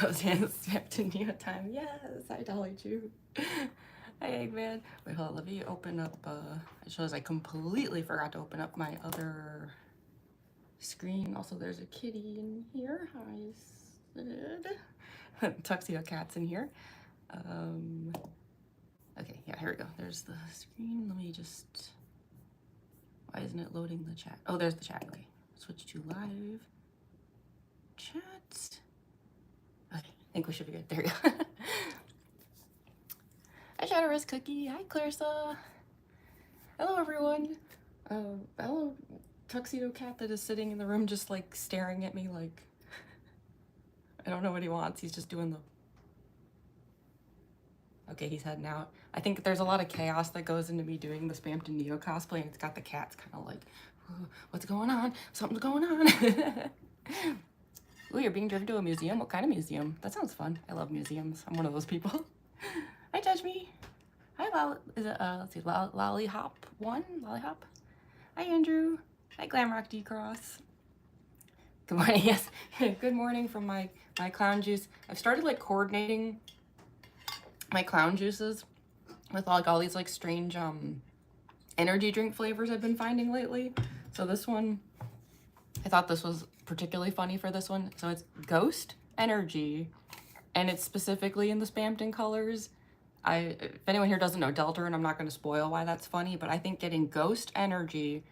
Roseanne's Spamton NEO time. Yes, hi Dolly Chu. Hi Eggman. Wait, hold on, let me open up, I suppose I completely forgot to open up my other screen. Also, there's a kitty in here. Hi, Sid. Tuxedo Cat's in here. Okay, yeah, here we go. There's the screen. Let me just, why isn't it loading the chat? Oh, there's the chat. Okay, switch to live chat. Okay, I think we should be good. There we go. Hi, Shadowrest Cookie. Hi, Clarissa. Hello, everyone. Hello, Tuxedo Cat that is sitting in the room just like staring at me like, I don't know what he wants. He's just doing the... Okay, he's heading out. I think there's a lot of chaos that goes into me doing the Spamton NEO cosplay, and it's got the cats kind of like, what's going on? Something's going on. Ooh, you're being driven to a museum? What kind of museum? That sounds fun. I love museums. I'm one of those people. Hi, Judge Me. Hi, is it, let's see, Lollihop 1? Lollihop? Hi, Andrew. Hi, Glamrock D-Cross. Good morning, yes. Good morning from my clown juice. I've started like coordinating my clown juices with like all these like strange energy drink flavors I've been finding lately. So this one, I thought this was particularly funny for this one. So it's Ghost Energy, and it's specifically in the Spamton colors. If anyone here doesn't know Deltarune, I'm not going to spoil why that's funny, but I think getting Ghost Energy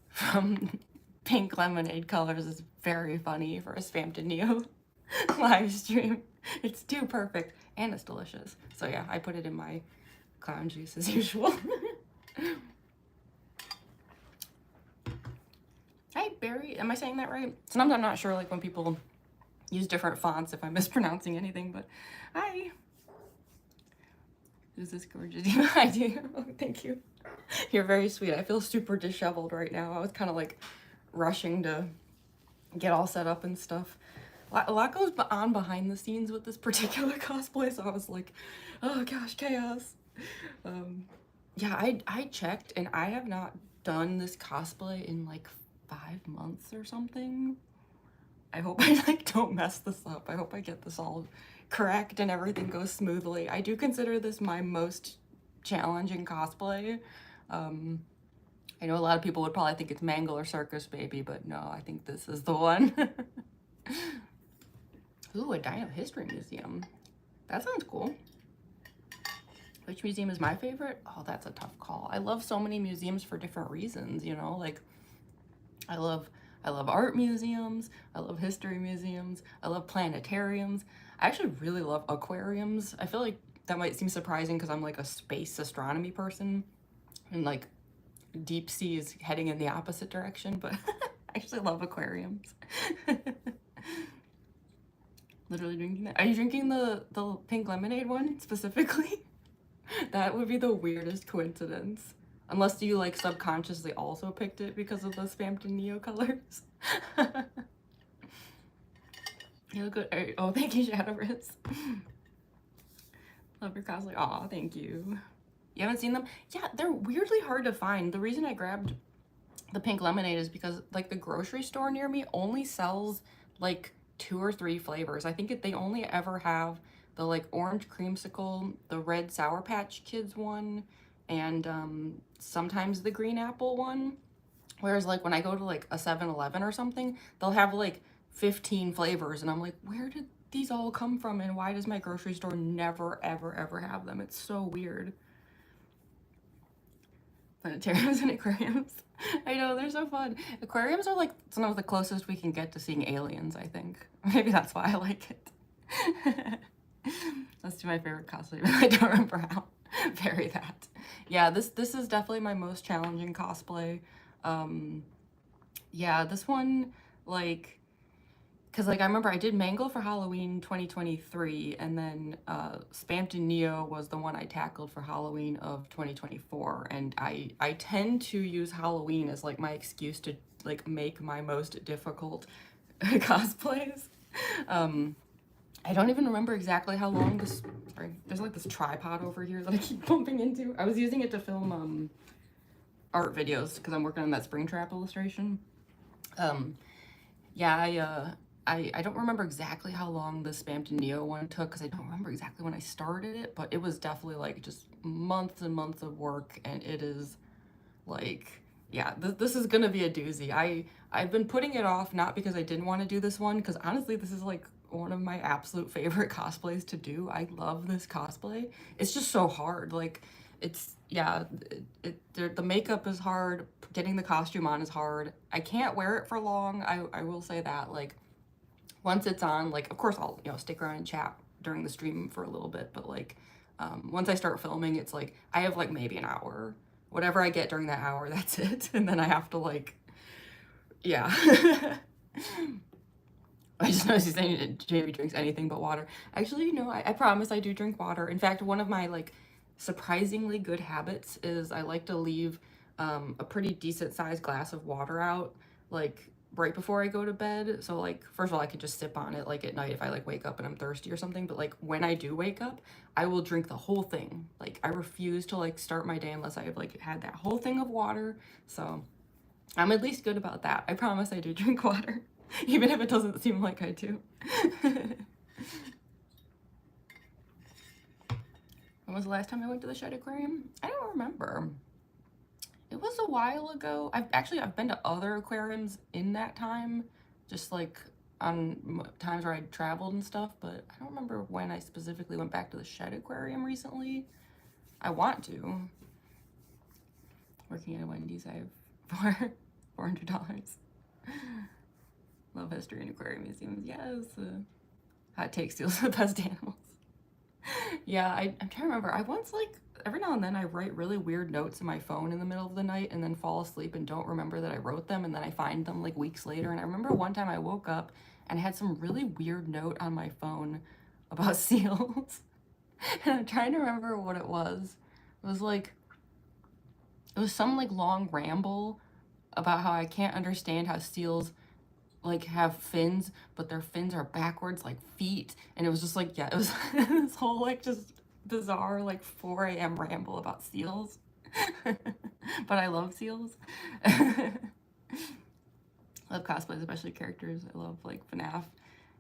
from pink lemonade colors is very funny for a Spamton NEO live stream. It's too perfect, and it's delicious. So yeah, I put it in my clown juice as usual. Hi, Barry. Am I saying that right? Sometimes I'm not sure, like when people use different fonts, if I'm mispronouncing anything, but hi. Who's this gorgeous? I do. Oh, thank you. You're very sweet. I feel super disheveled right now. I was kind of like rushing to get all set up and stuff. A lot goes on behind the scenes with this particular cosplay, so I was like, oh gosh, chaos. Yeah, I checked, and I have not done this cosplay in like 5 months or something. I hope I like don't mess this up. I hope I get this all correct and everything goes smoothly. I do consider this my most challenging cosplay. I know a lot of people would probably think it's Mangle or Circus Baby, but no, I think this is the one. Ooh, a Dino History Museum. That sounds cool. Which museum is my favorite? Oh, that's a tough call. I love so many museums for different reasons, you know? Like, I love art museums, I love history museums, I love planetariums. I actually really love aquariums. I feel like that might seem surprising because I'm like a space astronomy person, and like deep sea is heading in the opposite direction, but I actually love aquariums. Literally drinking that. Are you drinking the pink lemonade one specifically? That would be the weirdest coincidence. Unless you like subconsciously also picked it because of the Spamton NEO colors. You look good. Oh, thank you, Shadowrest. Love your cosplay. Aw, thank you. You haven't seen them? Yeah, they're weirdly hard to find. The reason I grabbed the pink lemonade is because like the grocery store near me only sells like 2 or 3 flavors. I think they only ever have the like orange creamsicle, the red Sour Patch Kids one, and sometimes the green apple one. Whereas like when I go to like a 7-Eleven or something, they'll have like 15 flavors, and I'm like, where did these all come from, and why does my grocery store never ever ever have them? It's so weird. Planetariums and aquariums. I know, they're so fun. Aquariums are like some of the closest we can get to seeing aliens, I think. Maybe that's why I like it. Let's do my favorite cosplay. I don't remember how. Very that. Yeah, this is definitely my most challenging cosplay. Yeah, this one, like, because like I remember I did Mangle for Halloween 2023, and then Spamton NEO was the one I tackled for Halloween of 2024, and I tend to use Halloween as like my excuse to like make my most difficult cosplays. I don't even remember exactly how long this, sorry, there's like this tripod over here that I keep bumping into. I was using it to film art videos because I'm working on that Springtrap illustration. Yeah, I don't remember exactly how long the Spamton NEO one took because I don't remember exactly when I started it, but it was definitely like just months and months of work, and it is like, yeah, this is gonna be a doozy. I've been putting it off not because I didn't want to do this one, because honestly this is like one of my absolute favorite cosplays to do. I love this cosplay. It's just so hard. Like, it's, yeah, the makeup is hard, getting the costume on is hard. I can't wear it for long. I will say that. Like, once it's on, like, of course I'll, you know, stick around and chat during the stream for a little bit, but like, once I start filming, it's like I have like maybe an hour. Whatever I get during that hour, that's it. And then I have to like, yeah. I just noticed he's saying Jamie drinks anything but water. Actually, no, I promise I do drink water. In fact, one of my like surprisingly good habits is I like to leave a pretty decent sized glass of water out like right before I go to bed. So like, first of all, I could just sip on it like at night if I like wake up and I'm thirsty or something. But like when I do wake up, I will drink the whole thing. Like I refuse to like start my day unless I have like had that whole thing of water. So I'm at least good about that. I promise I do drink water, even if it doesn't seem like I do. When was the last time I went to the Shed Aquarium? I don't remember. It was a while ago. I've been to other aquariums in that time, just like on times where I traveled and stuff, but I don't remember when I specifically went back to the Shed Aquarium recently. I want to. Working at a Wendy's, I have $400. Love history and aquarium museums. Yes. Hot take, seals are the best animals. Yeah, I'm trying to remember. I once, like, every now and then I write really weird notes in my phone in the middle of the night and then fall asleep and don't remember that I wrote them, and then I find them like weeks later. And I remember one time I woke up and I had some really weird note on my phone about seals. And I'm trying to remember what it was. It was like, it was some like long ramble about how I can't understand how seals like have fins, but their fins are backwards like feet. And it was just like, yeah, it was this whole like just bizarre like 4 a.m. ramble about seals. But I love seals. I love cosplays, especially characters. I love like FNAF.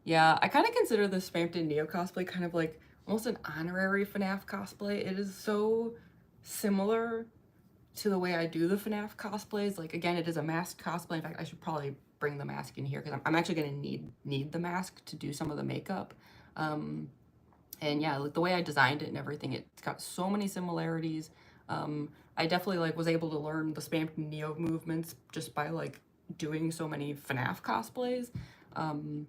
Yeah, I kind of consider the Spamton NEO cosplay kind of like almost an honorary FNAF cosplay. It is so similar to the way I do the FNAF cosplays. Like, again, it is a masked cosplay. In fact, I should probably bring the mask in here because I'm actually going to need the mask to do some of the makeup. And yeah, like the way I designed it and everything, it's got so many similarities. I definitely like was able to learn the Spamton NEO movements just by like doing so many FNAF cosplays. And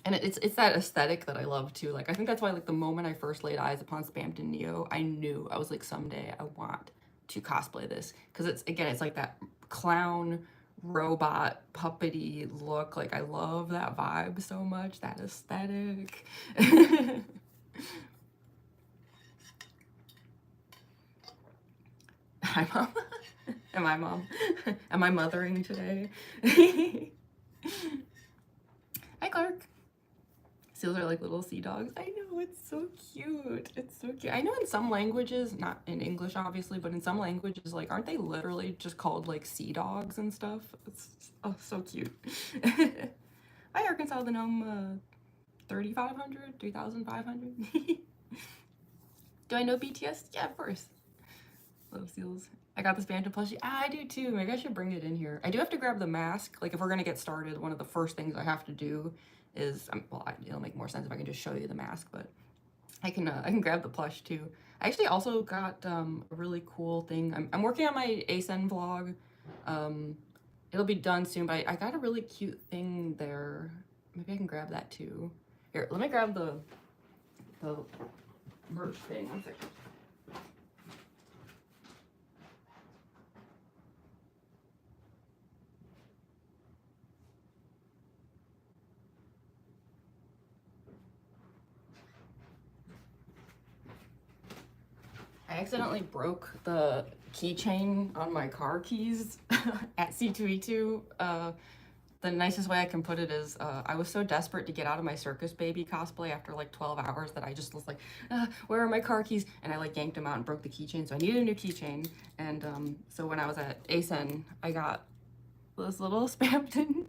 it's that aesthetic that I love too. Like, I think that's why like the moment I first laid eyes upon Spamton NEO, I knew, I was like, someday I want to cosplay this, because it's, again, it's like that clown robot puppety look. Like, I love that vibe so much, that aesthetic. Hi, Mom. Am I Mom? Am I mothering today? Hi, Clark. Seals are like little sea dogs. I know, it's so cute. It's so cute. I know in some languages, not in English obviously, but in some languages, like, aren't they literally just called like sea dogs and stuff? It's, oh, so cute. Hi, Arkansas the Gnome, 3,500, 3,500. Do I know BTS? Yeah, of course. Love seals. I got this Spamton plushie. Ah, I do too. Maybe I should bring it in here. I do have to grab the mask. Like, if we're gonna get started, one of the first things I have to do is, well, it'll make more sense if I can just show you the mask, but I can grab the plush too. I actually also got a really cool thing. I'm working on my ASEN vlog. It'll be done soon, but I got a really cute thing there. Maybe I can grab that too. Here, let me grab the merch thing. One second. I accidentally broke the keychain on my car keys at C2E2. The nicest way I can put it is I was so desperate to get out of my circus baby cosplay after like 12 hours that I just was like, where are my car keys? And I like yanked them out and broke the keychain, so I needed a new keychain. And so when I was at ASEN, I got this little Spamton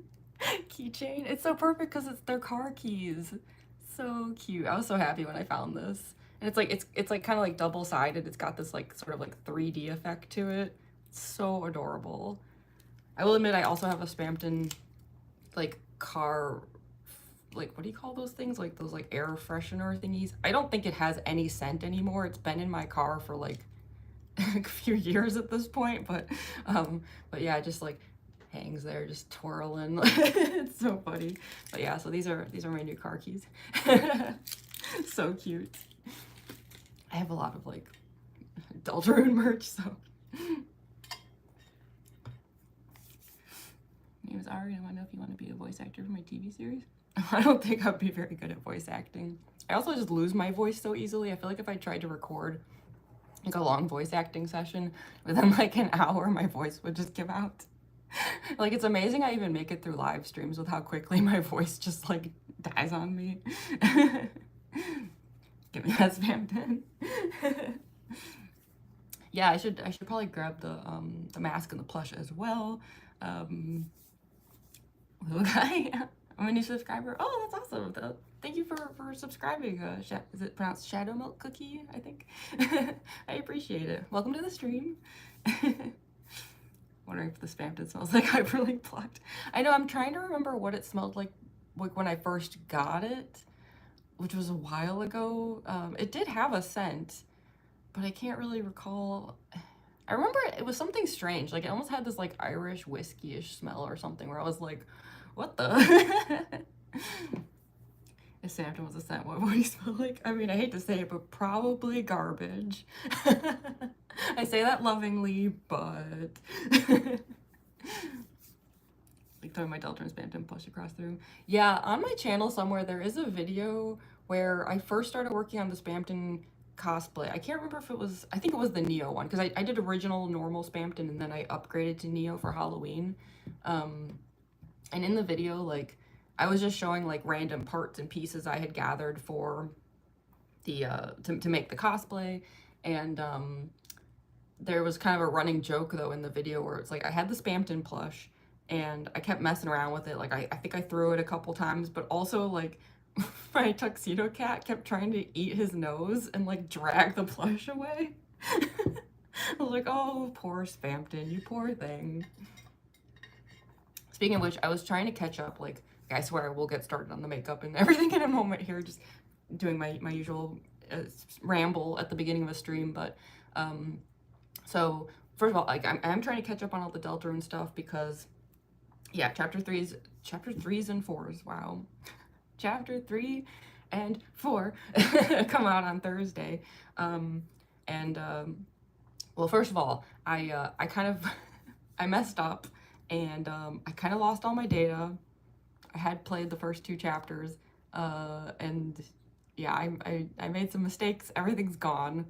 keychain. It's so perfect because it's their car keys. So cute. I was so happy when I found this. And it's like it's like kind of like double-sided. It's got this like sort of like 3D effect to it. It's so adorable. I will admit I also have a Spamton like car, like what do you call those things? Like those like air freshener thingies. I don't think it has any scent anymore. It's been in my car for like a few years at this point, but yeah, just like hangs there just twirling. It's so funny. But yeah, so these are my new car keys. So cute. I have a lot of like Deltarune merch, so. My name is Ari. I want to know if you want to be a voice actor for my TV series. I don't think I'd be very good at voice acting. I also just lose my voice so easily. I feel like if I tried to record like a long voice acting session, within like an hour, my voice would just give out. Like, it's amazing I even make it through live streams with how quickly my voice just like dies on me. Give me that Spamton. Yeah, I should probably grab the mask and the plush as well. Little guy, I'm a new subscriber. Oh, that's awesome. Thank you for subscribing. Is it pronounced Shadow Milk Cookie? I think. I appreciate it. Welcome to the stream. Wondering if the Spamton smells like hyperlink plucked. I know, I'm trying to remember what it smelled like when I first got it, which was a while ago. It did have a scent, but I can't really recall. I remember it was something strange. Like, it almost had this like Irish whiskey-ish smell or something where I was like, what the? If Spamton was a scent, what would he smell like? I mean, I hate to say it, but probably garbage. I say that lovingly, but like throwing my Deltarune Spamton plush across the room. Yeah, on my channel somewhere there is a video where I first started working on the Spamton cosplay. I can't remember if it was, I think it was the Neo one, because I did original normal Spamton and then I upgraded to Neo for Halloween. And in the video, like, I was just showing like random parts and pieces I had gathered for the to make the cosplay, and there was kind of a running joke though in the video where it's like I had the Spamton plush and I kept messing around with it. Like, I think I threw it a couple times, but also like my tuxedo cat kept trying to eat his nose and like drag the plush away. I was like, oh, poor Spamton, you poor thing. Speaking of which, I was trying to catch up. Like, I swear I will get started on the makeup and everything in a moment here, just doing my usual ramble at the beginning of a stream. But so first of all, like, I'm trying to catch up on all the Deltarune stuff because, yeah, chapter 3s and 4s, wow. Chapter 3 and 4 come out on Thursday. Well, first of all, I kind of I messed up and I kind of lost all my data. I had played the first 2 chapters and yeah, I made some mistakes. Everything's gone.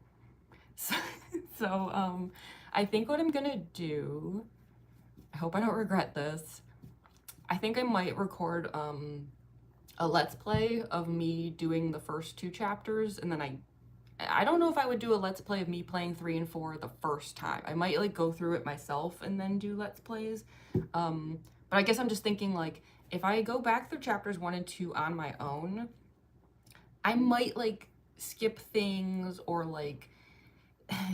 So I think what I'm gonna do, I hope I don't regret this, I think I might record a let's play of me doing the first 2 chapters, and then I don't know if I would do a let's play of me playing 3 and 4 the first time. I might like go through it myself and then do let's plays. But I guess I'm just thinking, like, if I go back through chapters 1 and 2 on my own, I might like skip things or like,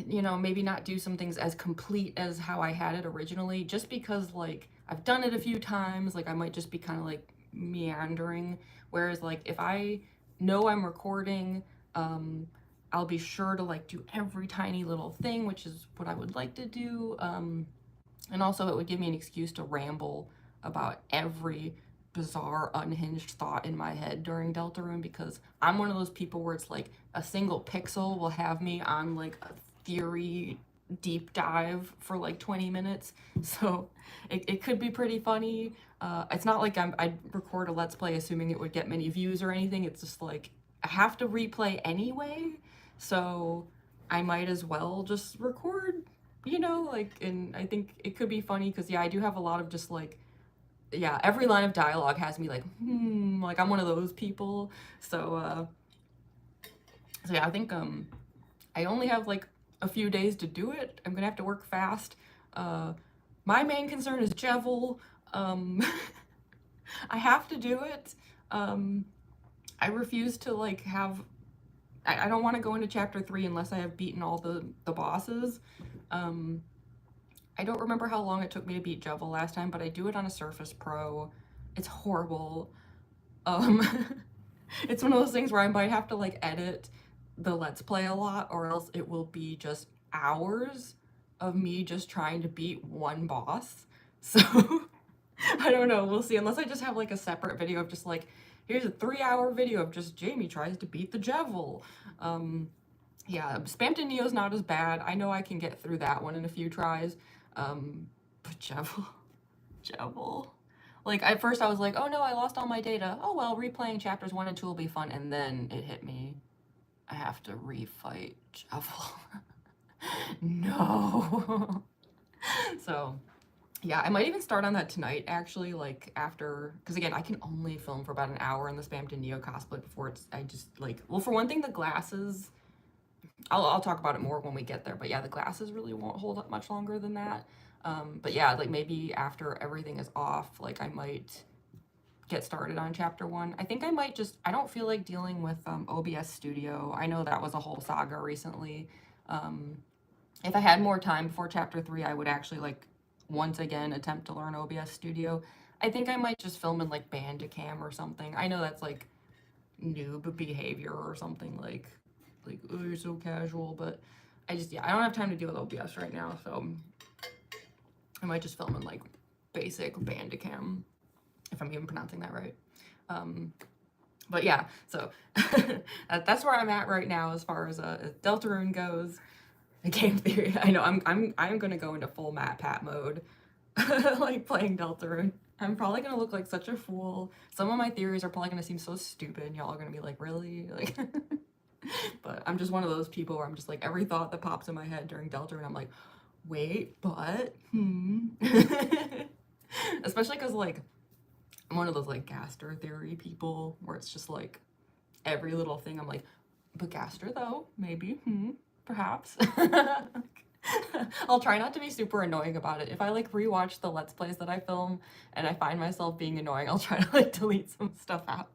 you know, maybe not do some things as complete as how I had it originally, just because like I've done it a few times. Like, I might just be kind of like meandering, whereas like if I know I'm recording, I'll be sure to like do every tiny little thing, which is what I would like to do. And also it would give me an excuse to ramble about every bizarre unhinged thought in my head during Deltarune, because I'm one of those people where it's like a single pixel will have me on like a theory deep dive for like 20 minutes. So it could be pretty funny. It's not like I'd record a let's play assuming it would get many views or anything. It's just like I have to replay anyway, so I might as well just record, you know, like, and I think it could be funny because yeah, I do have a lot of just like, yeah, every line of dialogue has me like, like I'm one of those people. So yeah, I think I only have like a few days to do it. I'm gonna have to work fast. My main concern is Jevil. I have to do it. I refuse to like have, I don't want to go into chapter 3 unless I have beaten all the bosses. I don't remember how long it took me to beat Jevil last time, but I do it on a Surface Pro. It's horrible. It's one of those things where I might have to like edit the Let's Play a lot, or else it will be just hours of me just trying to beat one boss. So I don't know, we'll see, unless I just have like a separate video of just like, here's a 3-hour video of just Jamie tries to beat the Jevil. Yeah, Spamton NEO is not as bad. I know I can get through that one in a few tries. But Jevil. Like, at first I was like, oh no, I lost all my data. Oh well, replaying chapters 1 and 2 will be fun. And then it hit me. I have to refight Jevil. No. So, yeah, I might even start on that tonight, actually, like, after, because again, I can only film for about an hour in the Spamton NEO cosplay before it's, I just, like, well, for one thing, the glasses, I'll talk about it more when we get there, but yeah, the glasses really won't hold up much longer than that. But yeah, like, maybe after everything is off, like, I might get started on chapter 1. I think I might just, I don't feel like dealing with OBS Studio. I know that was a whole saga recently. If I had more time before chapter 3, I would actually, like, once again attempt to learn OBS Studio. I think I might just film in like Bandicam or something. I know that's like noob behavior or something, like oh, you're so casual, but I just, yeah, I don't have time to deal with OBS right now, so I might just film in like basic Bandicam, if I'm even pronouncing that right. But yeah, so that's where I'm at right now as far as Deltarune goes. The game theory. I know I'm gonna go into full Matt Pat mode, like playing Deltarune. I'm probably gonna look like such a fool. Some of my theories are probably gonna seem so stupid, and y'all are gonna be like, really? Like, but I'm just one of those people where I'm just like, every thought that pops in my head during Deltarune, I'm like, wait, but especially because like I'm one of those like Gaster theory people where it's just like every little thing I'm like, but Gaster though, maybe, perhaps. I'll try not to be super annoying about it. If I like rewatch the Let's Plays that I film and I find myself being annoying, I'll try to like delete some stuff out.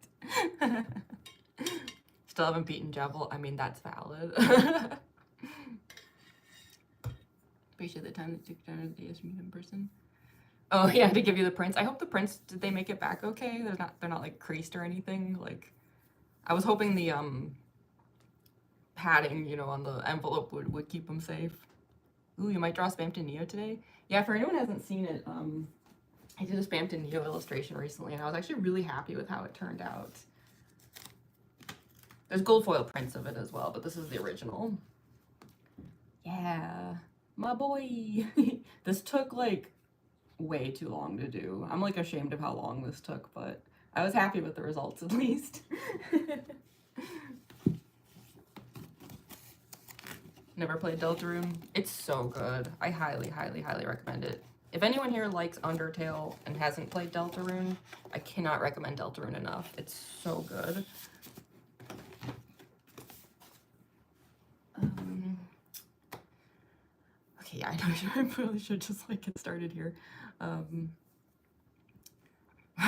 Still haven't beaten Jevil. I mean, that's valid. Appreciate the time that took down the meet in person. Oh yeah, to give you the prints. I hope the prints, did they make it back okay? They're not like creased or anything. Like, I was hoping the padding, you know, on the envelope would keep them safe. Ooh, you might draw Spamton NEO today? Yeah, for anyone who hasn't seen it, I did a Spamton NEO illustration recently, and I was actually really happy with how it turned out. There's gold foil prints of it as well, but this is the original. Yeah, my boy. This took like way too long to do. I'm like ashamed of how long this took, but I was happy with the results at least. Never played Deltarune. It's so good. I highly, highly, highly recommend it. If anyone here likes Undertale and hasn't played Deltarune, I cannot recommend Deltarune enough. It's so good. Okay, yeah, I know I probably should just like get started here.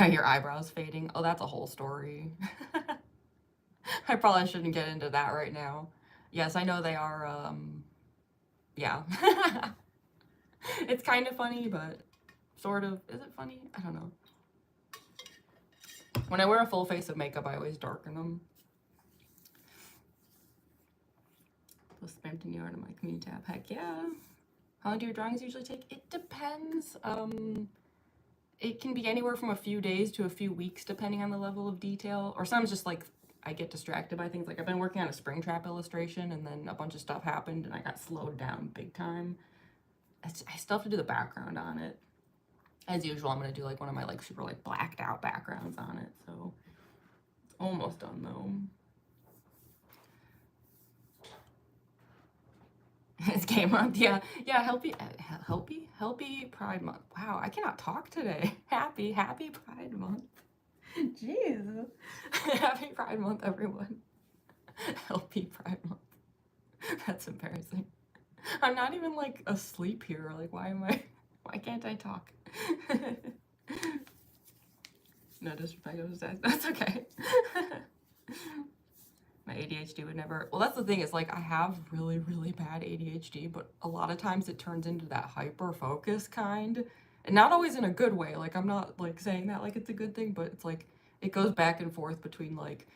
Your eyebrows fading. Oh, that's a whole story. I probably shouldn't get into that right now. Yes, I know they are, yeah. It's kind of funny, but sort of. Is it funny? I don't know. When I wear a full face of makeup, I always darken them. Those Spamton NEO on my community tab. Heck yeah. How long do your drawings usually take? It depends. It can be anywhere from a few days to a few weeks, depending on the level of detail. Or sometimes just like I get distracted by things. Like I've been working on a Springtrap illustration, and then a bunch of stuff happened, and I got slowed down big time. I still have to do the background on it. As usual, I'm gonna do like one of my like super like blacked out backgrounds on it. So it's almost done though. It's gay month, yeah, healthy Pride Month. Wow, I cannot talk today. Happy Pride Month. Jeez. Happy Pride Month, everyone. Healthy Pride Month. That's embarrassing. I'm not even like asleep here. Like, why can't I talk? No disrespect, I was just, that's okay. My ADHD would never, well, that's the thing, is like I have really, really bad ADHD, but a lot of times it turns into that hyper focus kind, and not always in a good way. Like, I'm not like saying that like it's a good thing, but it's like it goes back and forth between like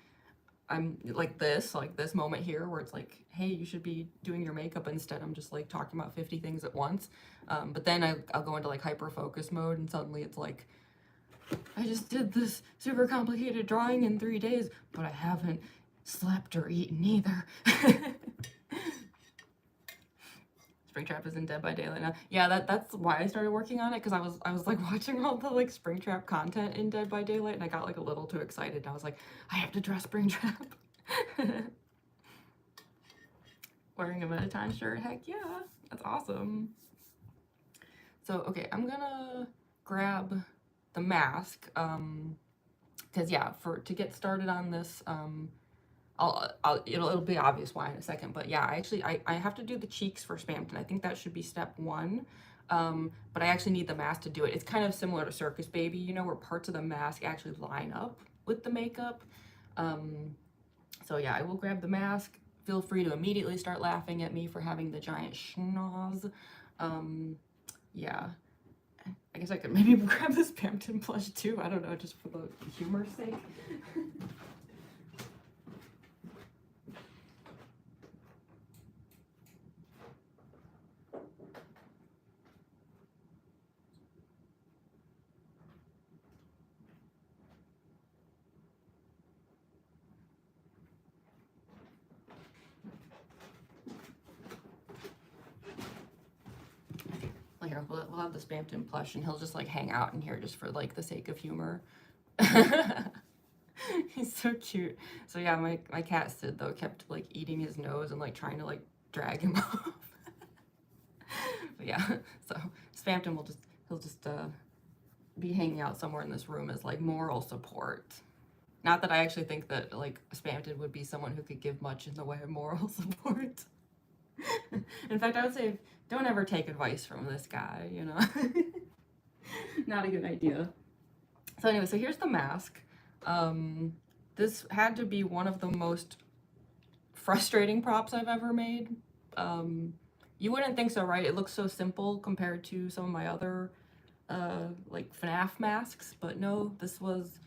I'm like this moment here where it's like, hey, you should be doing your makeup, instead I'm just like talking about 50 things at once. But then I'll go into like hyper focus mode, and suddenly it's like, I just did this super complicated drawing in 3 days, but I haven't slept or eaten either. Springtrap is in Dead by Daylight now. Yeah, that's why I started working on it, because I was like watching all the like Springtrap content in Dead by Daylight, and I got like a little too excited, and I was like, I have to dress Springtrap. Wearing a Metatron shirt, heck yeah, that's awesome. So okay, I'm gonna grab the mask, because yeah, to get started on this, it'll be obvious why in a second, but yeah, I have to do the cheeks for Spamton. I think that should be step 1. But I actually need the mask to do it. It's kind of similar to Circus Baby, you know, where parts of the mask actually line up with the makeup. So yeah, I will grab the mask. Feel free to immediately start laughing at me for having the giant schnoz. Yeah, I guess I could maybe grab this Spamton plush too. I don't know, just for the humor's sake. Here, we'll have the Spamton plush, and he'll just like hang out in here just for like the sake of humor. He's so cute. So yeah, my cat Sid though kept like eating his nose and like trying to like drag him off. But yeah, so Spamton he'll just be hanging out somewhere in this room as like moral support. Not that I actually think that like Spamton would be someone who could give much in the way of moral support. In fact, I would say don't ever take advice from this guy, you know. Not a good idea. So anyway, so here's the mask. This had to be one of the most frustrating props I've ever made. You wouldn't think so, right? It looks so simple compared to some of my other like FNAF masks, but no, this was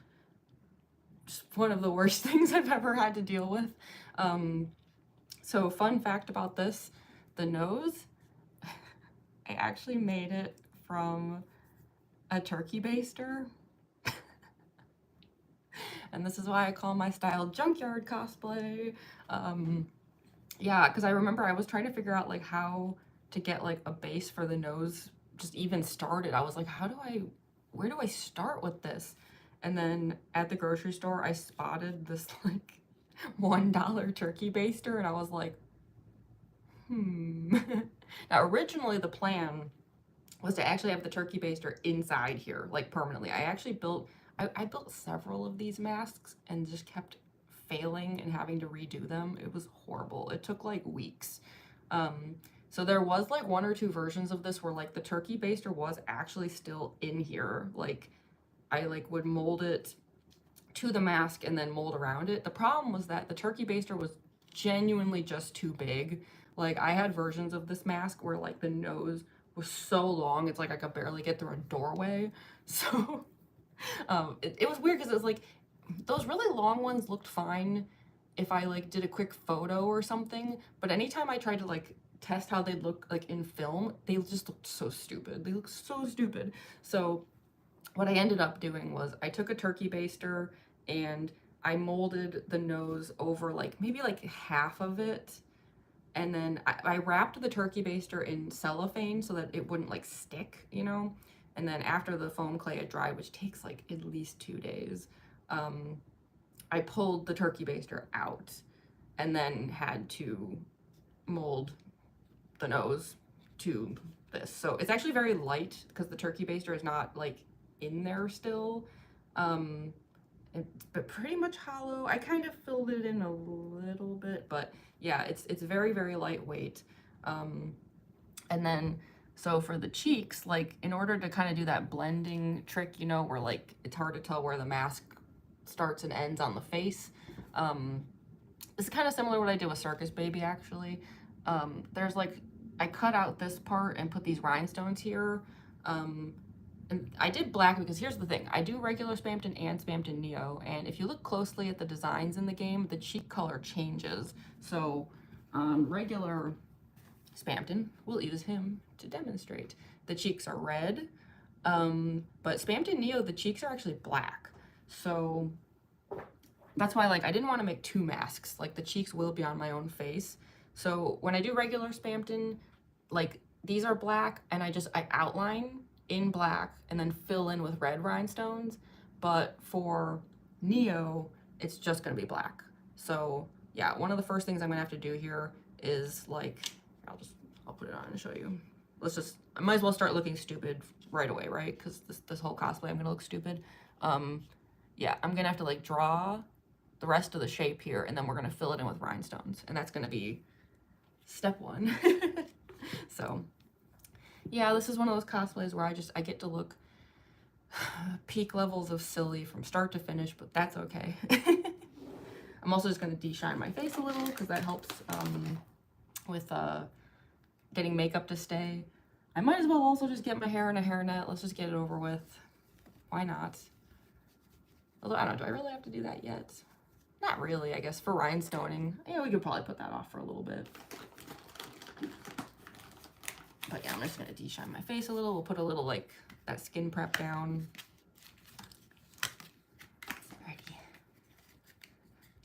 just one of the worst things I've ever had to deal with. So fun fact about this, the nose, I actually made it from a turkey baster. And this is why I call my style junkyard cosplay. Yeah, because I remember I was trying to figure out like how to get like a base for the nose just even started. I was like, where do I start with this? And then at the grocery store, I spotted this like $1 turkey baster, and I was like, Now originally the plan was to actually have the turkey baster inside here, like permanently. I actually built, I built several of these masks and just kept failing and having to redo them. It was horrible. It took like weeks. So there was like 1 or 2 versions of this where like the turkey baster was actually still in here. Like I like would mold it to the mask and then mold around it. The problem was that the turkey baster was genuinely just too big. Like I had versions of this mask where like the nose was so long, it's like I could barely get through a doorway. So it was weird because it was like those really long ones looked fine if I like did a quick photo or something, but anytime I tried to like test how they'd look like in film, they just looked so stupid. They look so stupid. So what I ended up doing was I took a turkey baster and I molded the nose over like maybe like half of it, and then I wrapped the turkey baster in cellophane so that it wouldn't like stick, you know. And then after the foam clay had dried, which takes like at least 2 days, I pulled the turkey baster out and then had to mold the nose to this. So it's actually very light because the turkey baster is not like in there still, but pretty much hollow. I kind of filled it in a little bit, but yeah, it's very, very lightweight. And then So for the cheeks, like in order to kind of do that blending trick, you know, where like it's hard to tell where the mask starts and ends on the face. It's kind of similar to what I did with Circus Baby, actually. There's like, I cut out this part and put these rhinestones here. And I did black because here's the thing. I do regular Spamton and Spamton NEO, and if you look closely at the designs in the game, the cheek color changes. So regular Spamton, we'll use him to demonstrate. The cheeks are red, but Spamton NEO, the cheeks are actually black. So that's why, like, I didn't want to make two masks. Like, the cheeks will be on my own face. So when I do regular Spamton, like, these are black, and I outline in black and then fill in with red rhinestones. But for NEO, it's just gonna be black. So yeah, one of the first things I'm gonna have to do here is, like, I'll put it on and show you. I might as well start looking stupid right away, right? Because this whole cosplay, I'm gonna look stupid. Yeah, I'm gonna have to like draw the rest of the shape here, and then we're gonna fill it in with rhinestones, and that's gonna be step one. So yeah, this is one of those cosplays where I get to look peak levels of silly from start to finish, but that's okay. I'm also just gonna de-shine my face a little because that helps with getting makeup to stay. I might as well also just get my hair in a hairnet. Let's just get it over with. Why not? Although, I don't know, do I really have to do that yet? Not really, I guess, for rhinestoning. Yeah, we could probably put that off for a little bit. But yeah, I'm just gonna de-shine my face a little. We'll put a little, like, that skin prep down. Alrighty.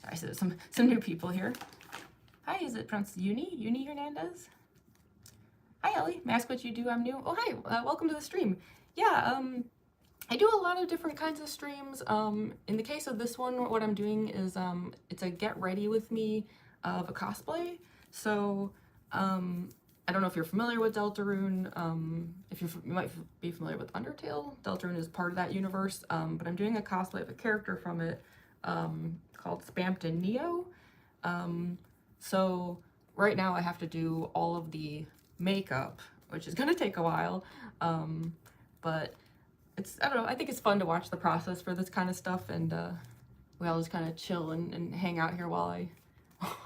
Sorry, so there's some new people here. Hi, is it pronounced Uni? Uni Hernandez? Hi, Ellie. May I ask what you do? I'm new. Oh, hi. Welcome to the stream. Yeah, I do a lot of different kinds of streams. In the case of this one, what I'm doing is it's a get ready with me of a cosplay. So I don't know if you're familiar with Deltarune. If you might be familiar with Undertale. Deltarune is part of that universe. But I'm doing a cosplay of a character from it called Spamton NEO. So right now I have to do all of the makeup, which is gonna take a while. But I don't know, I think it's fun to watch the process for this kind of stuff, and we all just kind of chill and hang out here while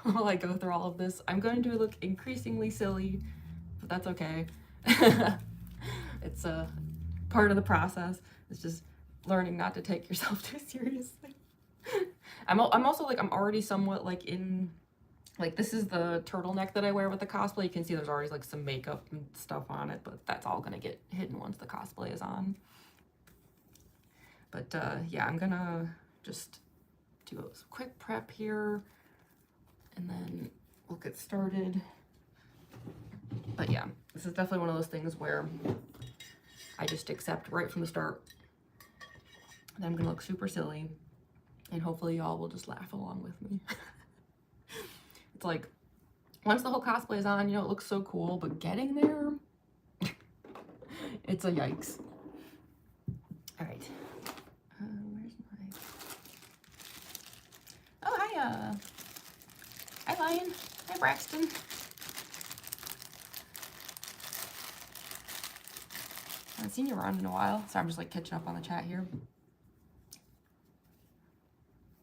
I go through all of this. I'm going to look increasingly silly, but that's okay. It's a part of the process. It's just learning not to take yourself too seriously. I'm also like, I'm already somewhat like in, like, this is the turtleneck that I wear with the cosplay. You can see there's already like some makeup and stuff on it, but that's all gonna get hidden once the cosplay is on. But yeah, I'm gonna just do a quick prep here, and then we'll get started. But yeah, this is definitely one of those things where I just accept right from the start that I'm gonna look super silly, and hopefully y'all will just laugh along with me. It's like, once the whole cosplay is on, you know, it looks so cool, but getting there, it's a yikes. All right. Where's my... Oh, hi, hi, Lion. Hi, Braxton. I haven't seen you around in a while, so I'm just like catching up on the chat here.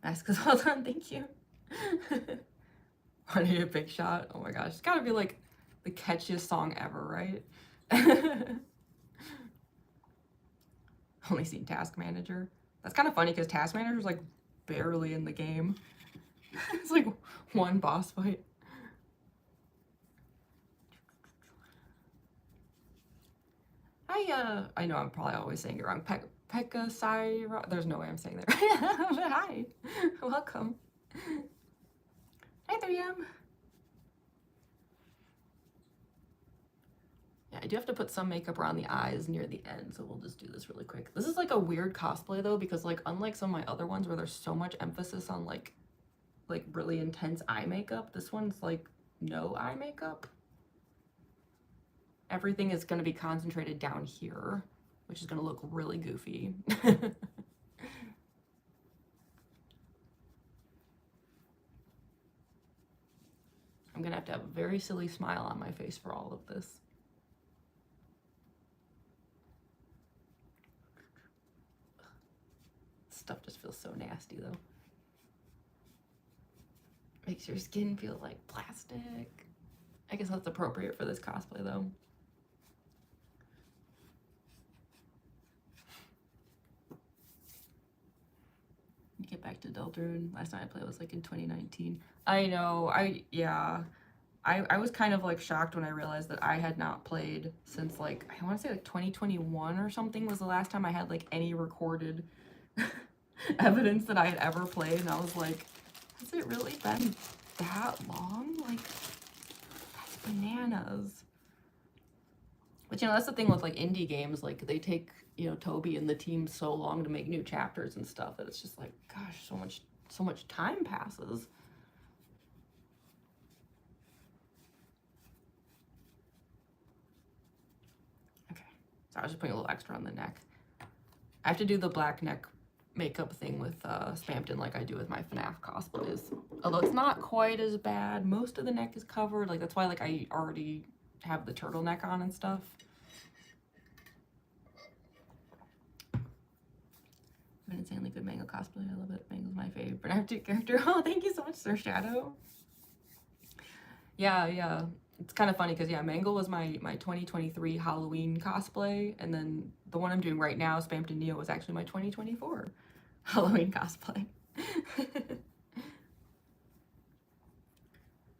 Mask is well done, thank you. Want to hear a big shot? Oh my gosh, it's gotta be like the catchiest song ever, right? Only seen Task Manager. That's kind of funny because Task Manager's like barely in the game. It's like one boss fight. I know I'm probably always saying it wrong. Pekka Sai. There's no way I'm saying that right. But hi, welcome. Hi, 3M. Yeah, I do have to put some makeup around the eyes near the end, so we'll just do this really quick. This is like a weird cosplay though, because like unlike some of my other ones where there's so much emphasis on like really intense eye makeup, this one's like no eye makeup. Everything is going to be concentrated down here, which is going to look really goofy. I'm going to have a very silly smile on my face for all of this. feels so nasty though. Makes your skin feel like plastic. I guess that's appropriate for this cosplay though. Get back to Deltarune. Last time I played was like in 2019. I know, I was kind of like shocked when I realized that I had not played since like, I want to say like 2021 or something was the last time I had like any recorded evidence that I had ever played. And I was like, has it really been that long? Like, that's bananas. But you know, that's the thing with like indie games, like they take, you know, Toby and the team so long to make new chapters and stuff that it's just like, gosh, so much time passes. Okay, so I was just putting a little extra on the neck. I have to do the black neck makeup thing with Spamton like I do with my FNAF cosplays. Although it's not quite as bad. Most of the neck is covered. Like that's why like I already have the turtleneck on and stuff. An insanely good Mango cosplay. I love it. Mango's my favorite active character. Oh, thank you so much, Sir Shadow. Yeah. It's kind of funny because yeah, Mango was my 2023 Halloween cosplay, and then the one I'm doing right now, Spamton NEO, was actually my 2024 Halloween cosplay.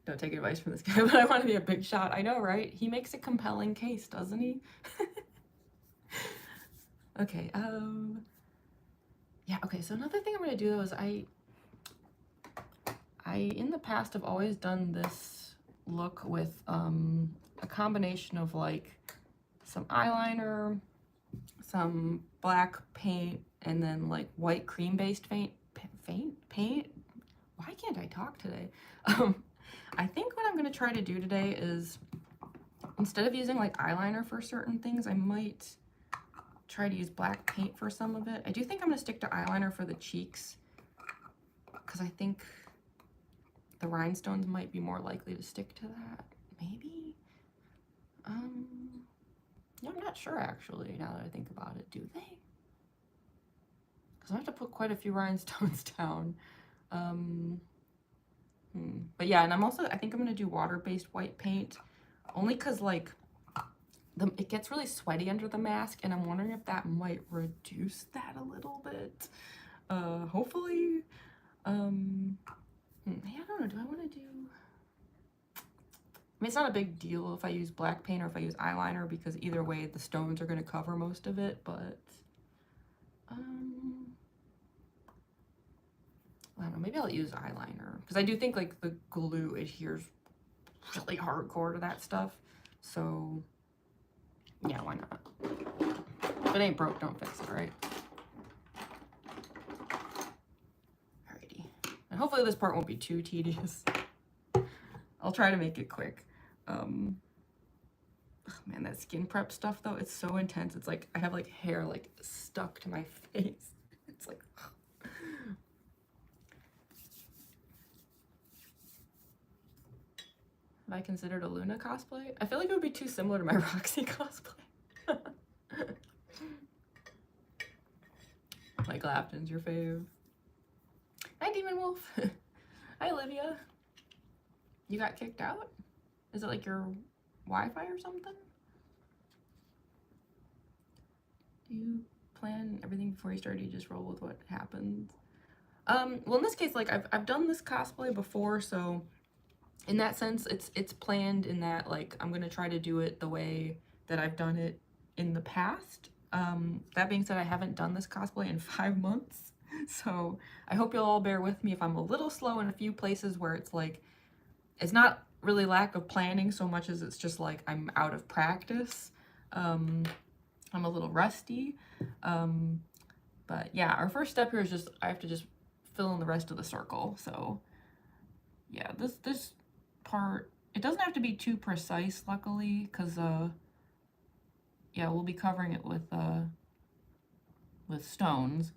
Don't take advice from this guy, but I want to be a big shot. I know, right? He makes a compelling case, doesn't he? Okay, yeah, okay, so another thing I'm going to do though is I in the past have always done this look with a combination of like some eyeliner, some black paint, and then like white cream based paint. Why can't I talk today? I think what I'm going to try to do today is, instead of using like eyeliner for certain things, I might try to use black paint for some of it. I do think I'm going to stick to eyeliner for the cheeks, because I think the rhinestones might be more likely to stick to that. Maybe? Yeah, I'm not sure actually, now that I think about it. Do they? Because I have to put quite a few rhinestones down. But yeah, and I think I'm going to do water-based white paint, only because like it gets really sweaty under the mask, and I'm wondering if that might reduce that a little bit. Hopefully. I don't know, do I want to do... I mean, it's not a big deal if I use black paint or if I use eyeliner, because either way the stones are going to cover most of it, but I don't know, maybe I'll use eyeliner, because I do think like the glue adheres really hardcore to that stuff, so yeah, why not? If it ain't broke, don't fix it, right? Alrighty. And hopefully this part won't be too tedious. I'll try to make it quick. Oh man, that skin prep stuff though, it's so intense. It's like I have like hair like stuck to my face. It's like have I considered a Luna cosplay? I feel like it would be too similar to my Roxy cosplay. Mike Lapton's your fave. Hi, Demon Wolf. Hi, Olivia. You got kicked out? Is it like your Wi-Fi or something? Do you plan everything before you start, or you just roll with what happens? Well, in this case, like I've done this cosplay before, so in that sense, it's planned in that like I'm gonna try to do it the way that I've done it in the past. That being said, I haven't done this cosplay in 5 months, so I hope you'll all bear with me if I'm a little slow in a few places where it's like, it's not really lack of planning so much as it's just like I'm out of practice. I'm a little rusty. But yeah, our first step here is just, I have to just fill in the rest of the circle. So yeah, this part, it doesn't have to be too precise, luckily, because yeah, we'll be covering it with stones,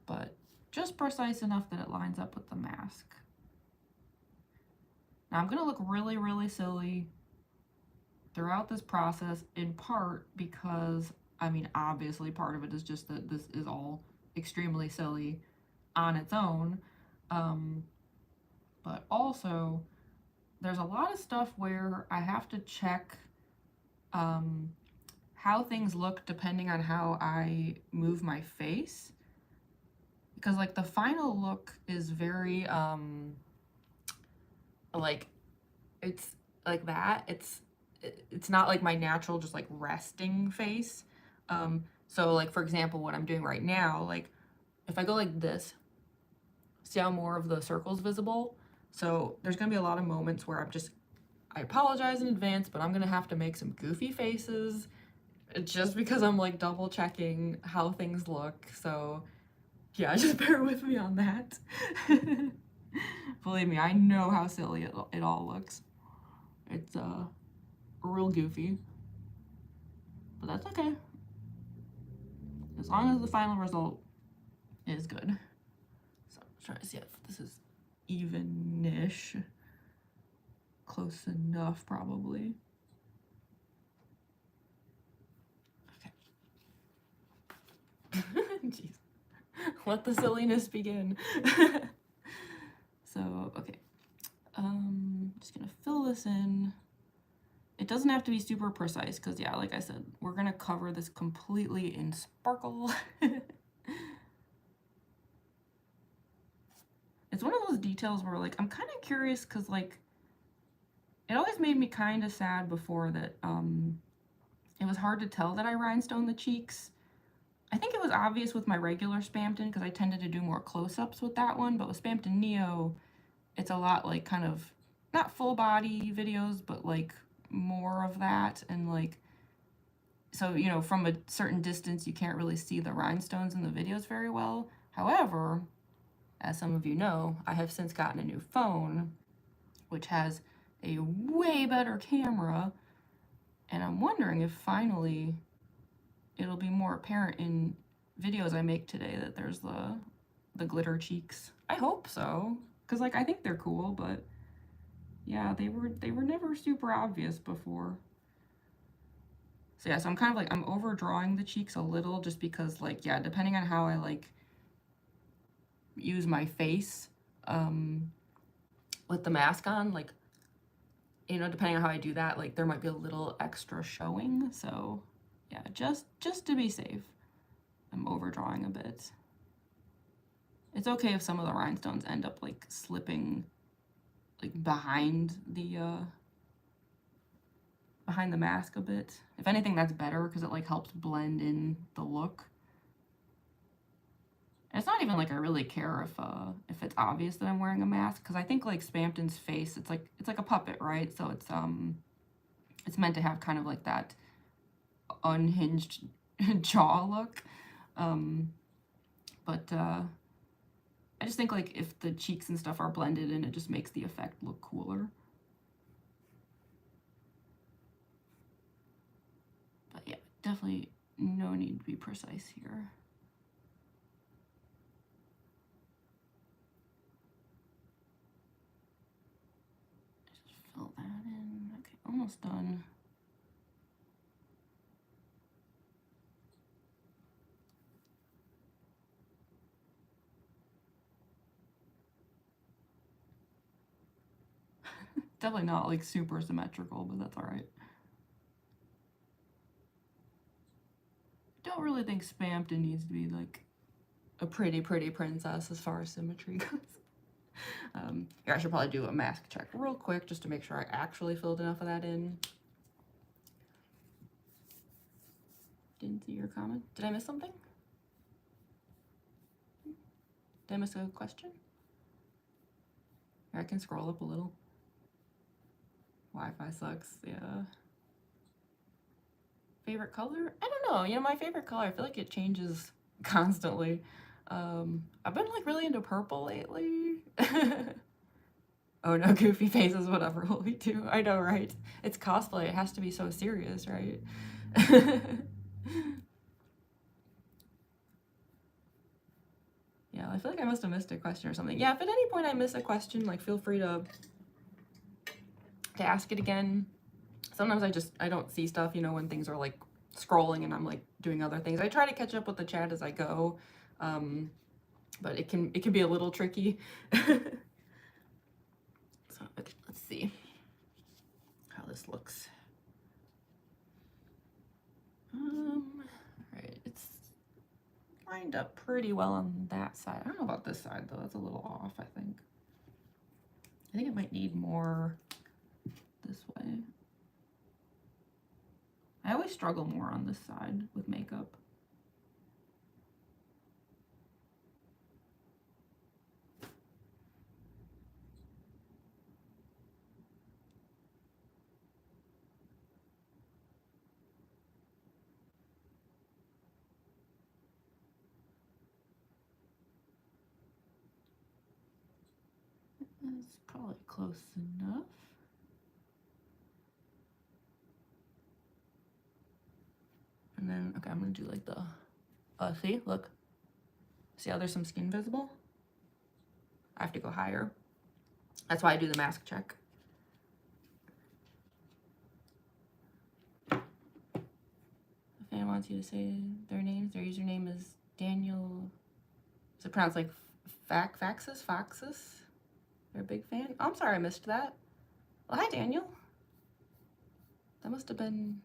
but just precise enough that it lines up with the mask. Now I'm gonna look really, really silly throughout this process, in part because, I mean, obviously part of it is just that this is all extremely silly, on its own. But also, there's a lot of stuff where I have to check how things look depending on how I move my face. Because like the final look is very, like, it's like that. It's not like my natural just like resting face. So like, for example, what I'm doing right now, like if I go like this, see how more of the circle's visible? So there's gonna be a lot of moments where I apologize in advance, but I'm gonna have to make some goofy faces just because I'm like double checking how things look. So yeah, just bear with me on that. Believe me, I know how silly it all looks. It's real goofy, but that's okay. As long as the final result is good. So I'm trying to see if this is even-ish. Close enough, probably. Okay. Jeez. Let the silliness begin. So, okay. Just gonna fill this in. It doesn't have to be super precise because, yeah, like I said, we're gonna cover this completely in sparkle. It's one of those details where, like, I'm kind of curious because, like, it always made me kind of sad before that it was hard to tell that I rhinestone the cheeks. I think it was obvious with my regular Spamton because I tended to do more close-ups with that one, but with Spamton NEO, it's a lot like kind of, not full body videos, but like more of that. And like, so, you know, from a certain distance, you can't really see the rhinestones in the videos very well. However, as some of you know, I have since gotten a new phone, which has a way better camera. And I'm wondering if finally it'll be more apparent in videos I make today that there's the glitter cheeks. I hope so, because like I think they're cool, but yeah, they were never super obvious before. So yeah, so I'm kind of like, I'm overdrawing the cheeks a little just because, like, yeah, depending on how I like use my face with the mask on, like, you know, depending on how I do that, like there might be a little extra showing. So yeah, just to be safe, I'm overdrawing a bit. It's okay if some of the rhinestones end up like slipping like behind the mask a bit. If anything, that's better because it like helps blend in the look. And it's not even like I really care if it's obvious that I'm wearing a mask, because I think like Spamton's face, it's like a puppet, right? So it's meant to have kind of like that unhinged jaw look. But I just think like if the cheeks and stuff are blended in, it just makes the effect look cooler. But yeah, definitely no need to be precise here. Just fill that in. Okay, almost done. Definitely not like super symmetrical, but that's all right. Don't really think Spamton needs to be like a pretty princess as far as symmetry goes. Here, I should probably do a mask check real quick just to make sure I actually filled enough of that in. Didn't see your comment. Did I miss something? Did I miss a question? Here, I can scroll up a little. Wi-Fi sucks, yeah. Favorite color? I don't know. You know, my favorite color, I feel like it changes constantly. I've been like really into purple lately. Oh no, goofy faces, whatever will we do? I know, right? It's cosplay, it has to be so serious, right? Yeah, I feel like I must have missed a question or something. Yeah, if at any point I miss a question, like feel free to ask it again. Sometimes I don't see stuff, you know, when things are like scrolling and I'm like doing other things. I try to catch up with the chat as I go. but it can be a little tricky. So let's see how this looks. All right, it's lined up pretty well on that side. I don't know about this side though. That's a little off, I think. I think it might need more this way. I always struggle more on this side with makeup. That's probably close enough. And then, okay, I'm gonna do like the, see, look. See how there's some skin visible? I have to go higher. That's why I do the mask check. The fan wants you to say their names. Their username is Daniel. Is it pronounced like Faxus? Foxus? They're a big fan. Oh, I'm sorry I missed that. Well, hi, Daniel. That must have been,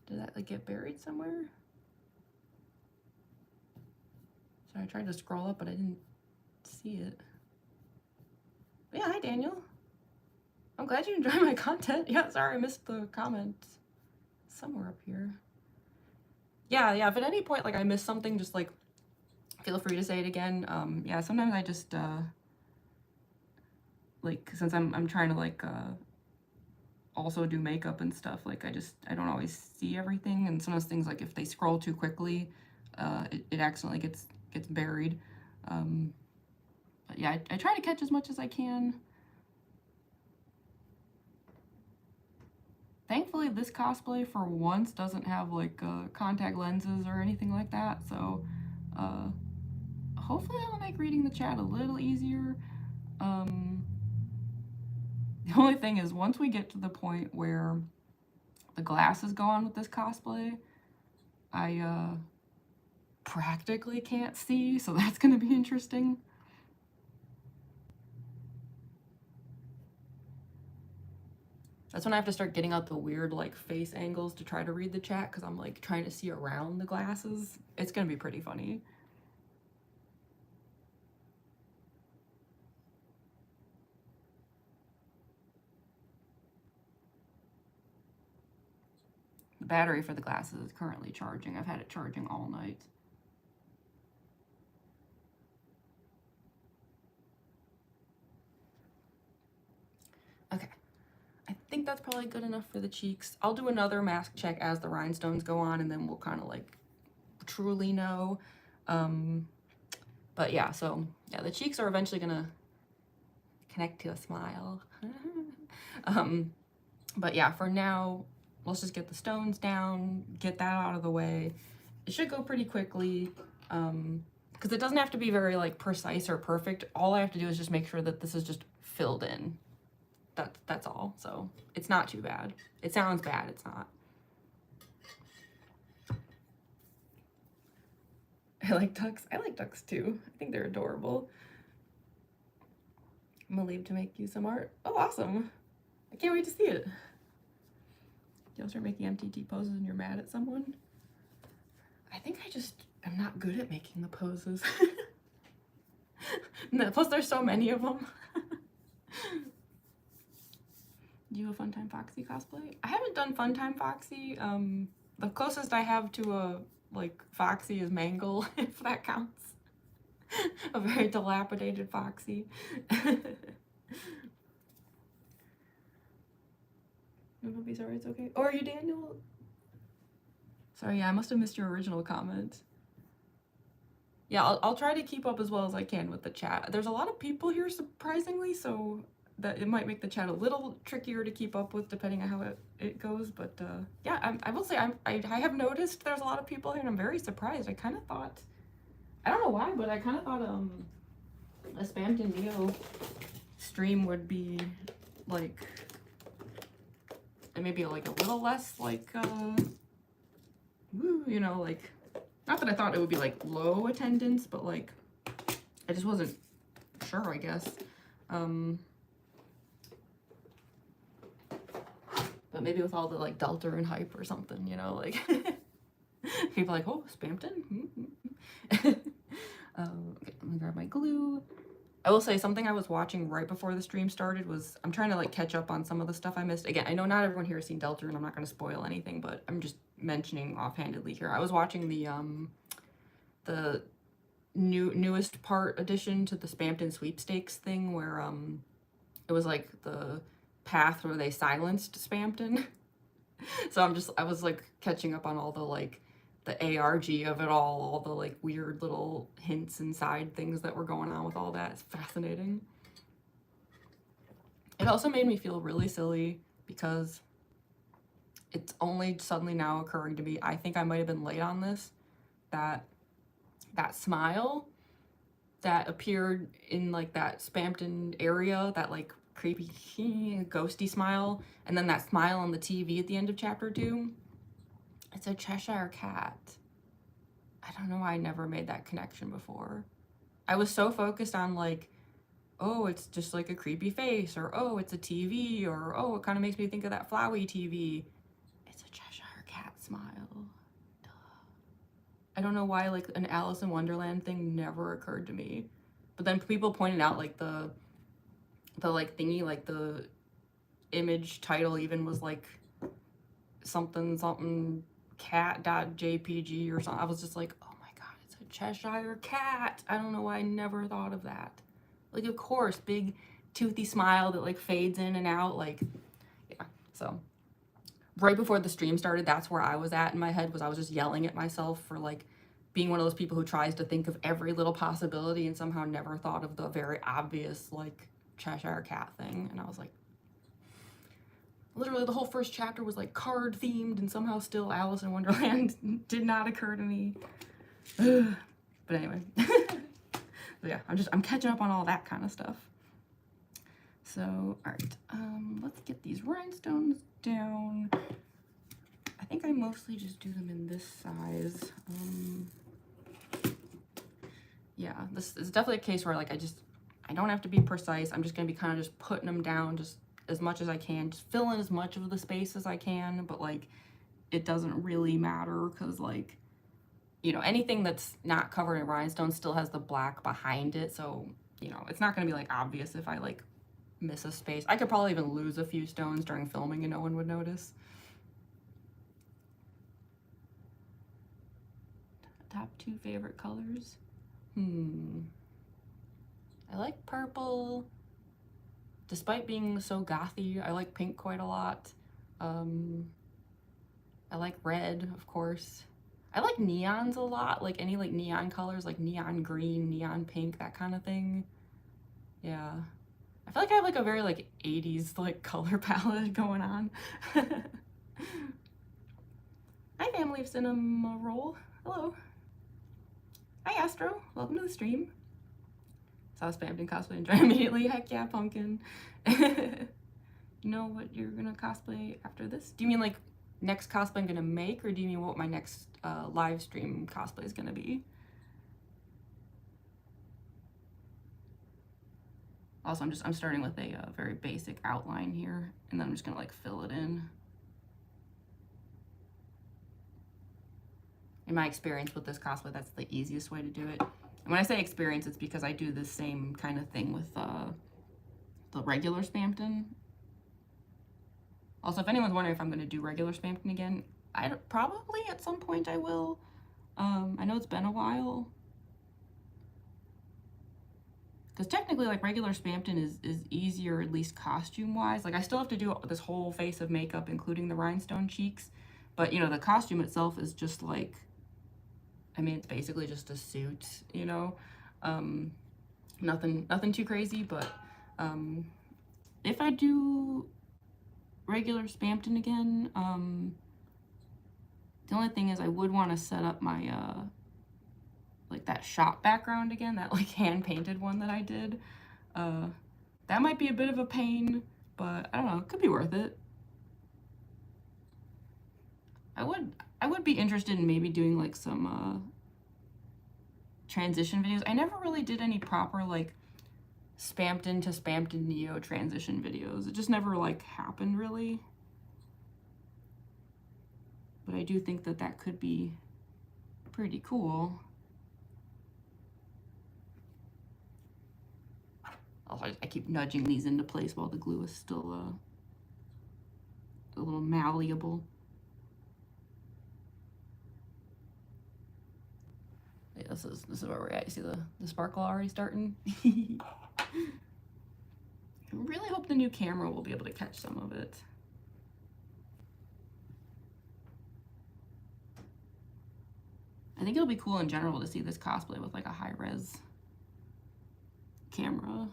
did that like get buried somewhere? Sorry, I tried to scroll up, but I didn't see it. But yeah, hi, Daniel. I'm glad you enjoy my content. Yeah, sorry I missed the comment. Somewhere up here. Yeah, if at any point like I missed something, just like feel free to say it again. Yeah, sometimes I just like, since I'm trying to like also do makeup and stuff, like I don't always see everything, and sometimes things like if they scroll too quickly, it accidentally gets buried. But yeah, I try to catch as much as I can. Thankfully, this cosplay for once doesn't have like contact lenses or anything like that, so hopefully that'll make reading the chat a little easier. The only thing is, once we get to the point where the glasses go on with this cosplay, I practically can't see, so that's gonna be interesting. That's when I have to start getting out the weird like face angles to try to read the chat, because I'm like trying to see around the glasses. It's gonna be pretty funny. The battery for the glasses is currently charging. I've had it charging all night. Okay, I think that's probably good enough for the cheeks. I'll do another mask check as the rhinestones go on, and then we'll kind of like truly know. But yeah, so yeah, the cheeks are eventually gonna connect to a smile. But yeah, for now, let's just get the stones down, get that out of the way. It should go pretty quickly, because it doesn't have to be very like precise or perfect. All I have to do is just make sure that this is just filled in. That's all. So it's not too bad. It sounds bad, it's not. I like ducks. I like ducks too. I think they're adorable. I'm gonna leave to make you some art. Oh, awesome. I can't wait to see it. You'll start making MTT poses and you're mad at someone? I think I just am not good at making the poses. Plus there's so many of them. Do you have a Funtime Foxy cosplay? I haven't done Funtime Foxy. The closest I have to a like Foxy is Mangle, if that counts. A very dilapidated Foxy. No, be sorry, it's okay. Oh, are you Daniel? Sorry, yeah, I must have missed your original comment. Yeah, I'll try to keep up as well as I can with the chat. There's a lot of people here, surprisingly, so that it might make the chat a little trickier to keep up with depending on how it goes. But yeah, I will say I have noticed there's a lot of people here, and I'm very surprised. I kind of thought, I don't know why, but I kind of thought a Spamton NEO stream would be like, maybe like a little less like woo, you know, like, not that I thought it would be like low attendance, but like I just wasn't sure, I guess. But maybe with all the like Deltarune hype or something, you know, like people are like, oh, Spamton. Okay, let me grab my glue. I will say something I was watching right before the stream started was I'm trying to like catch up on some of the stuff I missed. Again, I know not everyone here has seen Deltarune. I'm not going to spoil anything, but I'm just mentioning offhandedly here. I was watching the newest part addition to the Spamton sweepstakes thing where it was like the path where they silenced Spamton. So I was like catching up on all the like the ARG of it all the like weird little hints and side things that were going on with all that. It's fascinating. It also made me feel really silly because it's only suddenly now occurring to me, I think I might have been late on this, that smile that appeared in like that Spamton area, that like creepy ghosty smile, and then that smile on the TV at the end of chapter 2, it's a Cheshire cat. I don't know why I never made that connection before. I was so focused on like, oh, it's just like a creepy face, or oh, it's a TV, or oh, it kind of makes me think of that Flowey TV. It's a Cheshire cat smile. Duh. I don't know why like an Alice in Wonderland thing never occurred to me. But then people pointed out like the like thingy, like the image title even was like something cat.jpg or something. I was just like, oh my god, it's a Cheshire cat. I don't know why I never thought of that. Like, of course, big toothy smile that like fades in and out, like, yeah. So right before the stream started, that's where I was at in my head, was I was just yelling at myself for like being one of those people who tries to think of every little possibility and somehow never thought of the very obvious like Cheshire cat thing. And I was like, literally the whole first chapter was like card themed, and somehow still Alice in Wonderland did not occur to me. But anyway, so yeah, I'm catching up on all that kind of stuff. So all right, let's get these rhinestones down. I think I mostly just do them in this size. Yeah, this is definitely a case where like I don't have to be precise. I'm just gonna be kind of just putting them down just as much as I can, just fill in as much of the space as I can, but like it doesn't really matter because like, you know, anything that's not covered in rhinestones still has the black behind it, so you know, it's not gonna be like obvious if I like miss a space. I could probably even lose a few stones during filming and no one would notice. Top 2 favorite colors? I like purple. Despite being so gothy, I like pink quite a lot. I like red, of course. I like neons a lot, like any like neon colors, like neon green, neon pink, that kind of thing. Yeah. I feel like I have like a very like 80s like color palette going on. Hi, family of Cinema Roll. Hello. Hi, Astro. Welcome to the stream. Saw Spamton cosplay and joined immediately. Heck yeah, pumpkin. You know what you're gonna cosplay after this? Do you mean like next cosplay I'm gonna make, or do you mean what my next live stream cosplay is gonna be? Also, I'm starting with a very basic outline here, and then I'm just gonna like fill it in. In my experience with this cosplay, that's the easiest way to do it. And when I say experience, it's because I do the same kind of thing with the regular Spamton. Also, if anyone's wondering if I'm going to do regular Spamton again, probably at some point I will. I know it's been a while. Because technically, like, regular Spamton is easier, at least costume-wise. Like, I still have to do this whole face of makeup, including the rhinestone cheeks. But, you know, the costume itself is just, like, I mean, it's basically just a suit, you know? Nothing too crazy, but if I do regular Spamton again, the only thing is I would want to set up my, like that shop background again, that like hand-painted one that I did. That might be a bit of a pain, but I don't know, it could be worth it. I would be interested in maybe doing like some transition videos. I never really did any proper like Spamton to Spamton NEO transition videos. It just never like happened really. But I do think that that could be pretty cool. Also, I keep nudging these into place while the glue is still a little malleable. Yeah, this is where we're at. You see the sparkle already starting? I really hope the new camera will be able to catch some of it. I think it'll be cool in general to see this cosplay with like a high-res camera.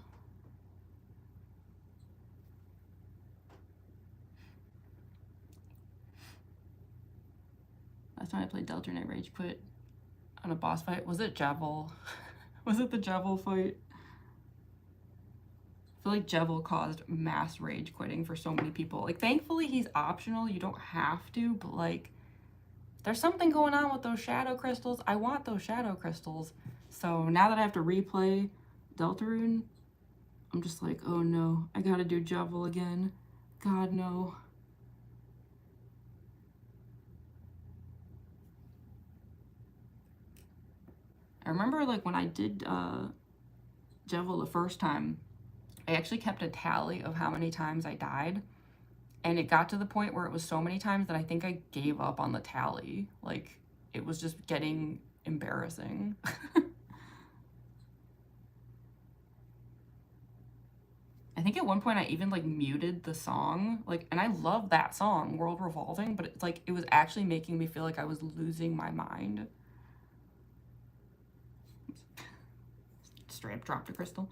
Last time I played Deltarune Rage Quit on a boss fight. Was it Jevil? Was it the Jevil fight? I feel like Jevil caused mass rage quitting for so many people. Like, thankfully he's optional. You don't have to, but like, there's something going on with those shadow crystals. I want those shadow crystals. So now that I have to replay Deltarune, I'm just like, oh no, I gotta do Jevil again. God, no. I remember like when I did Jevil the first time, I actually kept a tally of how many times I died. And it got to the point where it was so many times that I think I gave up on the tally. Like, it was just getting embarrassing. I think at one point I even like muted the song. Like, and I love that song, World Revolving, but it's like, it was actually making me feel like I was losing my mind. Straight up dropped a crystal.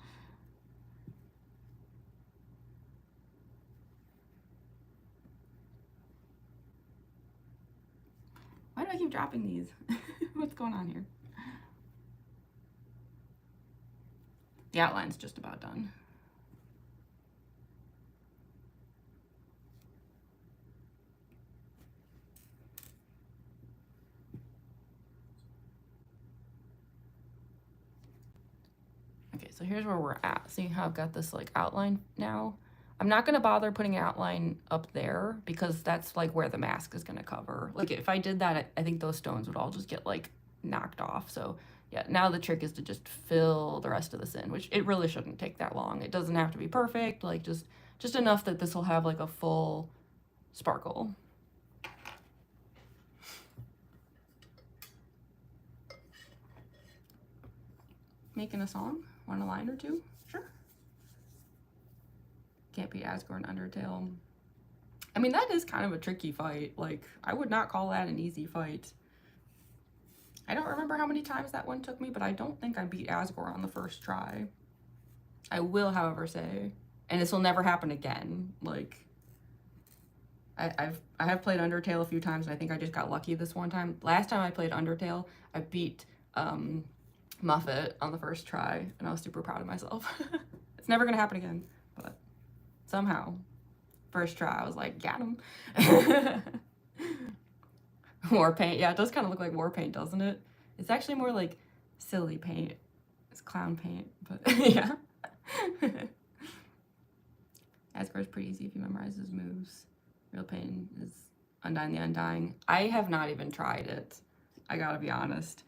Why do I keep dropping these? What's going on here? The outline's just about done. Okay, so here's where we're at. See how I've got this like outline now? I'm not gonna bother putting an outline up there because that's like where the mask is gonna cover. Like if I did that, I think those stones would all just get like knocked off. So yeah, now the trick is to just fill the rest of this in, which it really shouldn't take that long. It doesn't have to be perfect, like just enough that this will have like a full sparkle. Making a song? Want a line or two? Sure. Can't beat Asgore and Undertale. I mean, that is kind of a tricky fight. Like, I would not call that an easy fight. I don't remember how many times that one took me, but I don't think I beat Asgore on the first try. I will, however, say, and this will never happen again. Like, I have played Undertale a few times, and I think I just got lucky this one time. Last time I played Undertale, I beat Muffet on the first try, and I was super proud of myself. It's never gonna happen again, but somehow, first try, I was like, got him. War paint, yeah, it does kind of look like war paint, doesn't it? It's actually more like silly paint. It's clown paint, but yeah. Asgore's pretty easy if you memorize his moves. Real pain is Undyne the Undying. I have not even tried it. I gotta be honest.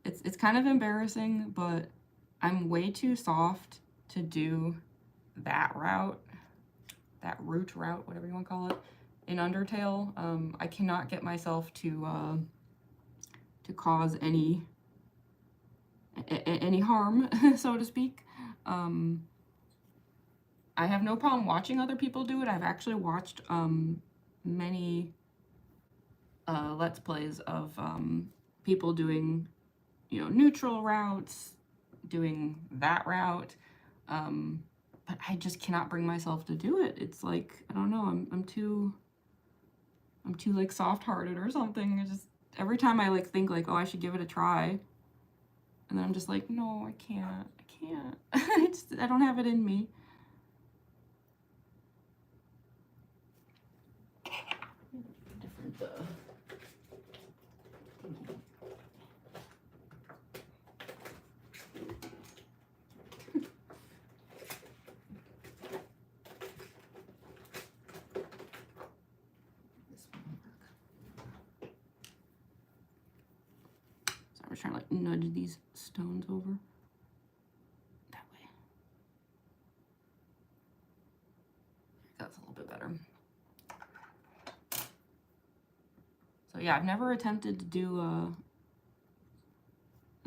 It's kind of embarrassing, but I'm way too soft to do that route, that root route, whatever you want to call it, in Undertale. I cannot get myself to cause any harm, so to speak. I have no problem watching other people do it. I've actually watched many Let's Plays of people doing, you know, neutral routes, doing that route, but I just cannot bring myself to do it. It's like, I don't know, I'm too like soft-hearted or something. It's just every time I like think like, oh, I should give it a try, and then I'm just like, no, I can't. I don't have it in me. Different just trying to like nudge these stones over that way. That's a little bit better. So yeah, I've never attempted to do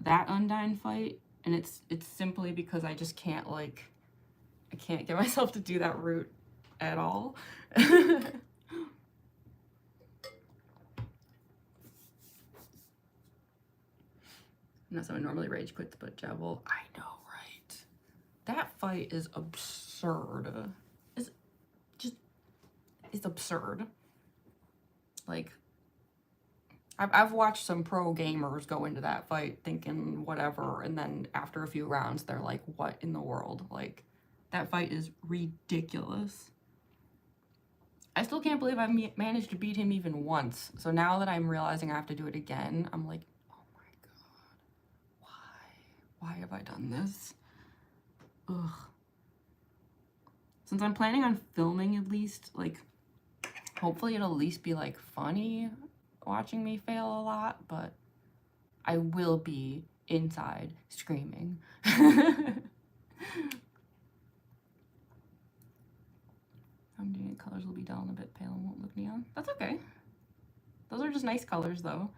that Undyne fight, and it's simply because I just can't, like, I can't get myself to do that route at all. Not someone normally rage quits, but Jebel. I know, right? That fight is absurd. It's absurd. Like, I've watched some pro gamers go into that fight thinking whatever, and then after a few rounds, they're like, what in the world? Like, that fight is ridiculous. I still can't believe I've managed to beat him even once. So now that I'm realizing I have to do it again, I'm like, oh my god, why have I done this? Ugh. Since I'm planning on filming at least, like, hopefully it'll at least be, like, funny watching me fail a lot, but I will be inside screaming. I'm doing colors will be dull and a bit pale and won't look neon. That's okay. Those are just nice colors, though.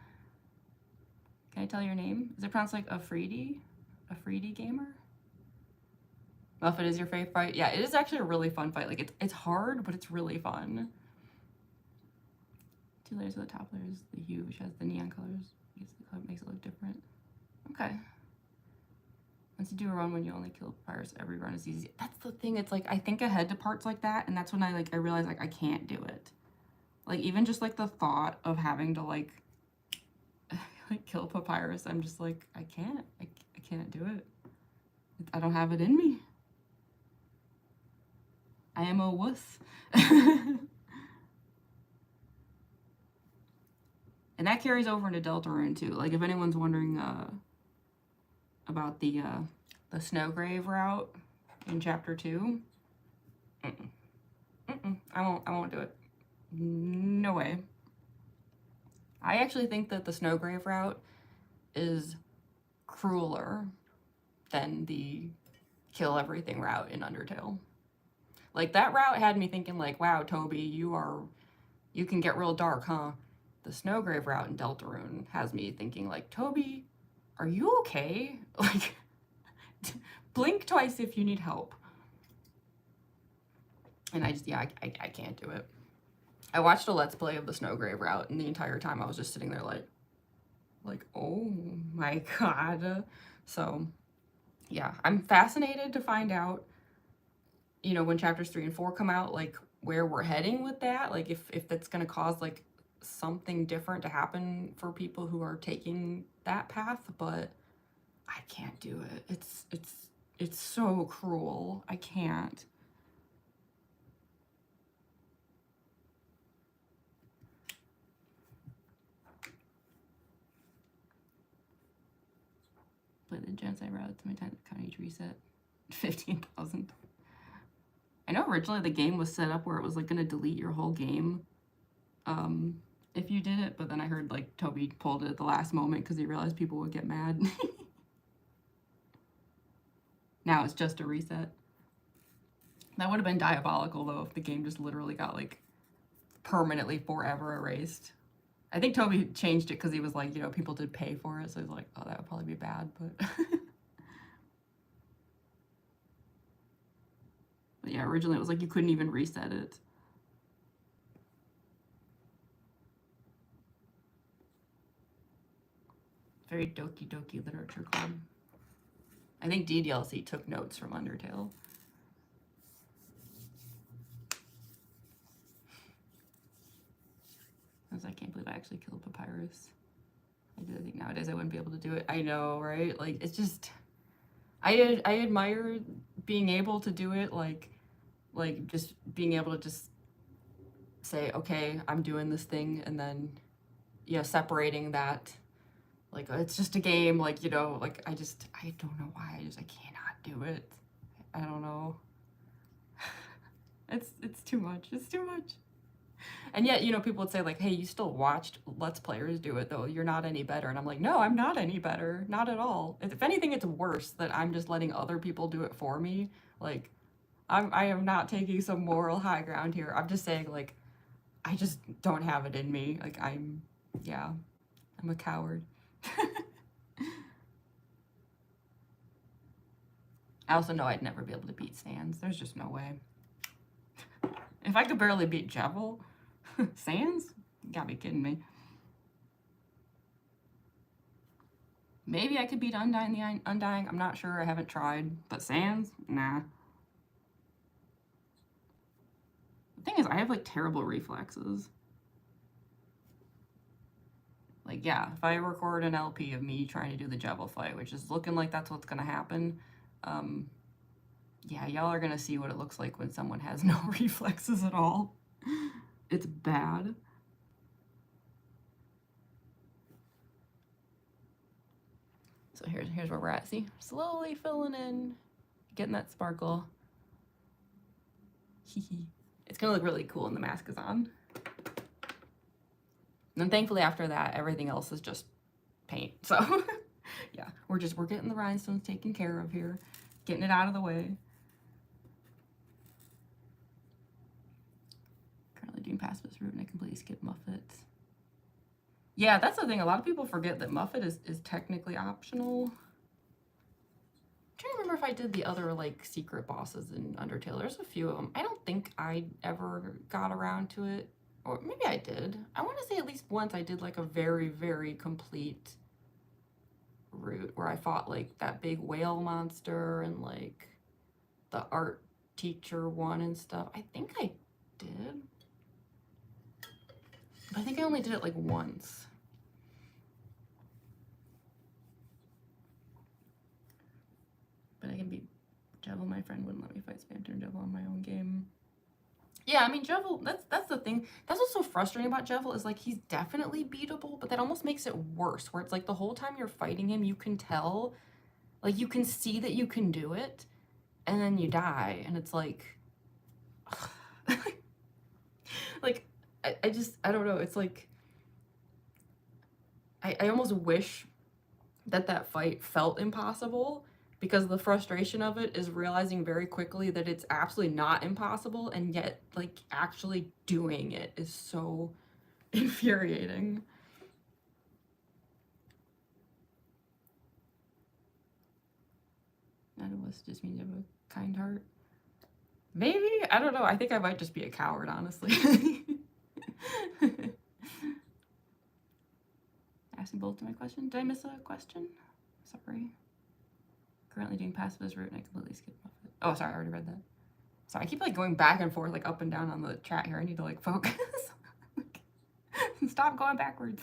Can I tell your name? Is it pronounced like Afridi? Afridi Gamer? Well, if it is your favorite fight, yeah, it is actually a really fun fight. Like, it's hard, but it's really fun. 2 layers of the top layer is the hue, which has the neon colors. The color makes it look different. Okay. Once you do a run when you only kill papyrus, every run is easy. That's the thing. It's like I think ahead to parts like that, and that's when I realize like I can't do it. Like even just like the thought of having to like kill papyrus, I'm just like I can't. I can't do it. I don't have it in me. I am a wuss. And that carries over into Deltarune too. Like if anyone's wondering about the Snowgrave route in chapter 2, I won't do it. No way. I actually think that the Snowgrave route is crueler than the kill everything route in Undertale. Like that route had me thinking like, wow, Toby, you can get real dark, huh? The Snowgrave route in Deltarune has me thinking like, Toby, are you okay? Like, blink twice if you need help. And I just, yeah, I can't do it. I watched a Let's Play of the Snowgrave route, and the entire time I was just sitting there like, oh my god. So, yeah, I'm fascinated to find out, you know, when chapters 3 and 4 come out, like, where we're heading with that. Like, if that's gonna cause, like, something different to happen for people who are taking that path, but I can't do it. It's so cruel. I can't. Play the genocide route to my time to count each reset. 15,000. I know originally the game was set up where it was like gonna delete your whole game if you did it, but then I heard like Toby pulled it at the last moment because he realized people would get mad. Now it's just a reset. That would have been diabolical though if the game just literally got like permanently forever erased. I think Toby changed it because he was like, you know, people did pay for it, so he's like, oh, that would probably be bad, but but yeah, originally it was like you couldn't even reset it. Very Doki Doki Literature Club. I think DDLC took notes from Undertale. I can't believe I actually killed Papyrus. I think nowadays I wouldn't be able to do it. I know, right? Like, it's just, I admire being able to do it, like just being able to just say, okay, I'm doing this thing, and then, you know, separating that, like, it's just a game, like, you know, like, I don't know why, I cannot do it. I don't know. It's too much. It's too much. And yet, you know, people would say like, hey, you still watched Let's Players do it though. You're not any better. And I'm like, no, I'm not any better. Not at all. If anything, it's worse that I'm just letting other people do it for me. Like, I am not taking some moral high ground here. I'm just saying like, I just don't have it in me. Like yeah, I'm a coward. I also know I'd never be able to beat Sans. There's just no way. If I could barely beat Jevil, Sans? You gotta be kidding me. Maybe I could beat Undyne the Undying. I'm not sure. I haven't tried. But Sans? Nah. The thing is, I have like terrible reflexes. Like, yeah, if I record an LP of me trying to do the Jevil fight, which is looking like that's what's gonna happen, yeah, y'all are gonna see what it looks like when someone has no reflexes at all. It's bad. So here's where we're at. See, slowly filling in, getting that sparkle. It's gonna look really cool when the mask is on. And then thankfully after that, everything else is just paint. So yeah, we're getting the rhinestones taken care of here, getting it out of the way. Currently doing pacifist route and I completely skipped Muffet. Yeah, that's the thing. A lot of people forget that Muffet is technically optional. I'm trying to remember if I did the other like secret bosses in Undertale. There's a few of them. I don't think I ever got around to it. Or maybe I did. I want to say at least once I did like a very, very complete route where I fought like that big whale monster and like the art teacher one and stuff. I think I did. But I think I only did it like once. But I can beat Jevil. My friend wouldn't let me fight Spamton Jevil on my own game. Yeah, I mean, Jevil, that's the thing. That's what's so frustrating about Jevil is, like, he's definitely beatable, but that almost makes it worse, where it's, like, the whole time you're fighting him, you can tell, like, you can see that you can do it, and then you die, and it's, like, like, I don't know, it's, like, I almost wish that fight felt impossible, because the frustration of it is realizing very quickly that it's absolutely not impossible, and yet, like, actually doing it is so infuriating. That was just mean you have a kind heart. Maybe? I don't know. I think I might just be a coward, honestly. Asking both to my question. Did I miss a question? Sorry. Currently doing pacifist route and I completely skipped Muffet. Oh, sorry, I already read that. Sorry, I keep like going back and forth, like up and down on the chat here. I need to like focus. Stop going backwards.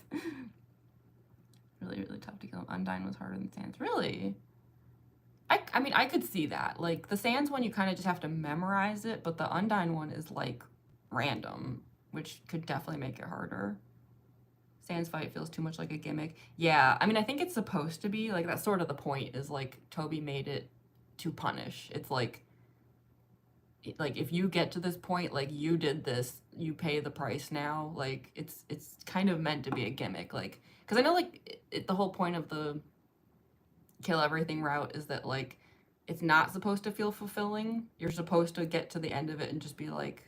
Really, really tough to kill him. Undyne was harder than Sans. Really? I mean, I could see that. Like, the Sans one, you kind of just have to memorize it, but the Undyne one is, like, random, which could definitely make it harder. Sans fight feels too much like a gimmick. Yeah, I mean, I think it's supposed to be. Like, that's sort of the point, is, like, Toby made it to punish. It's, like, if you get to this point, like, you did this, you pay the price now. Like, it's kind of meant to be a gimmick. Like, because I know, like, the whole point of the kill everything route is that, like, it's not supposed to feel fulfilling. You're supposed to get to the end of it and just be like,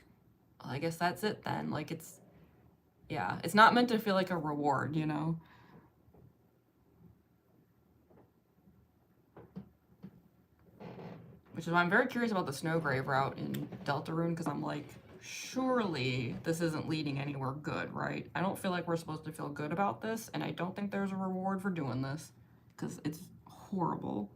well, I guess that's it then. Like, yeah, it's not meant to feel like a reward, you know? Which is why I'm very curious about the Snowgrave route in Deltarune, because I'm like, surely this isn't leading anywhere good, right? I don't feel like we're supposed to feel good about this, and I don't think there's a reward for doing this, because it's horrible.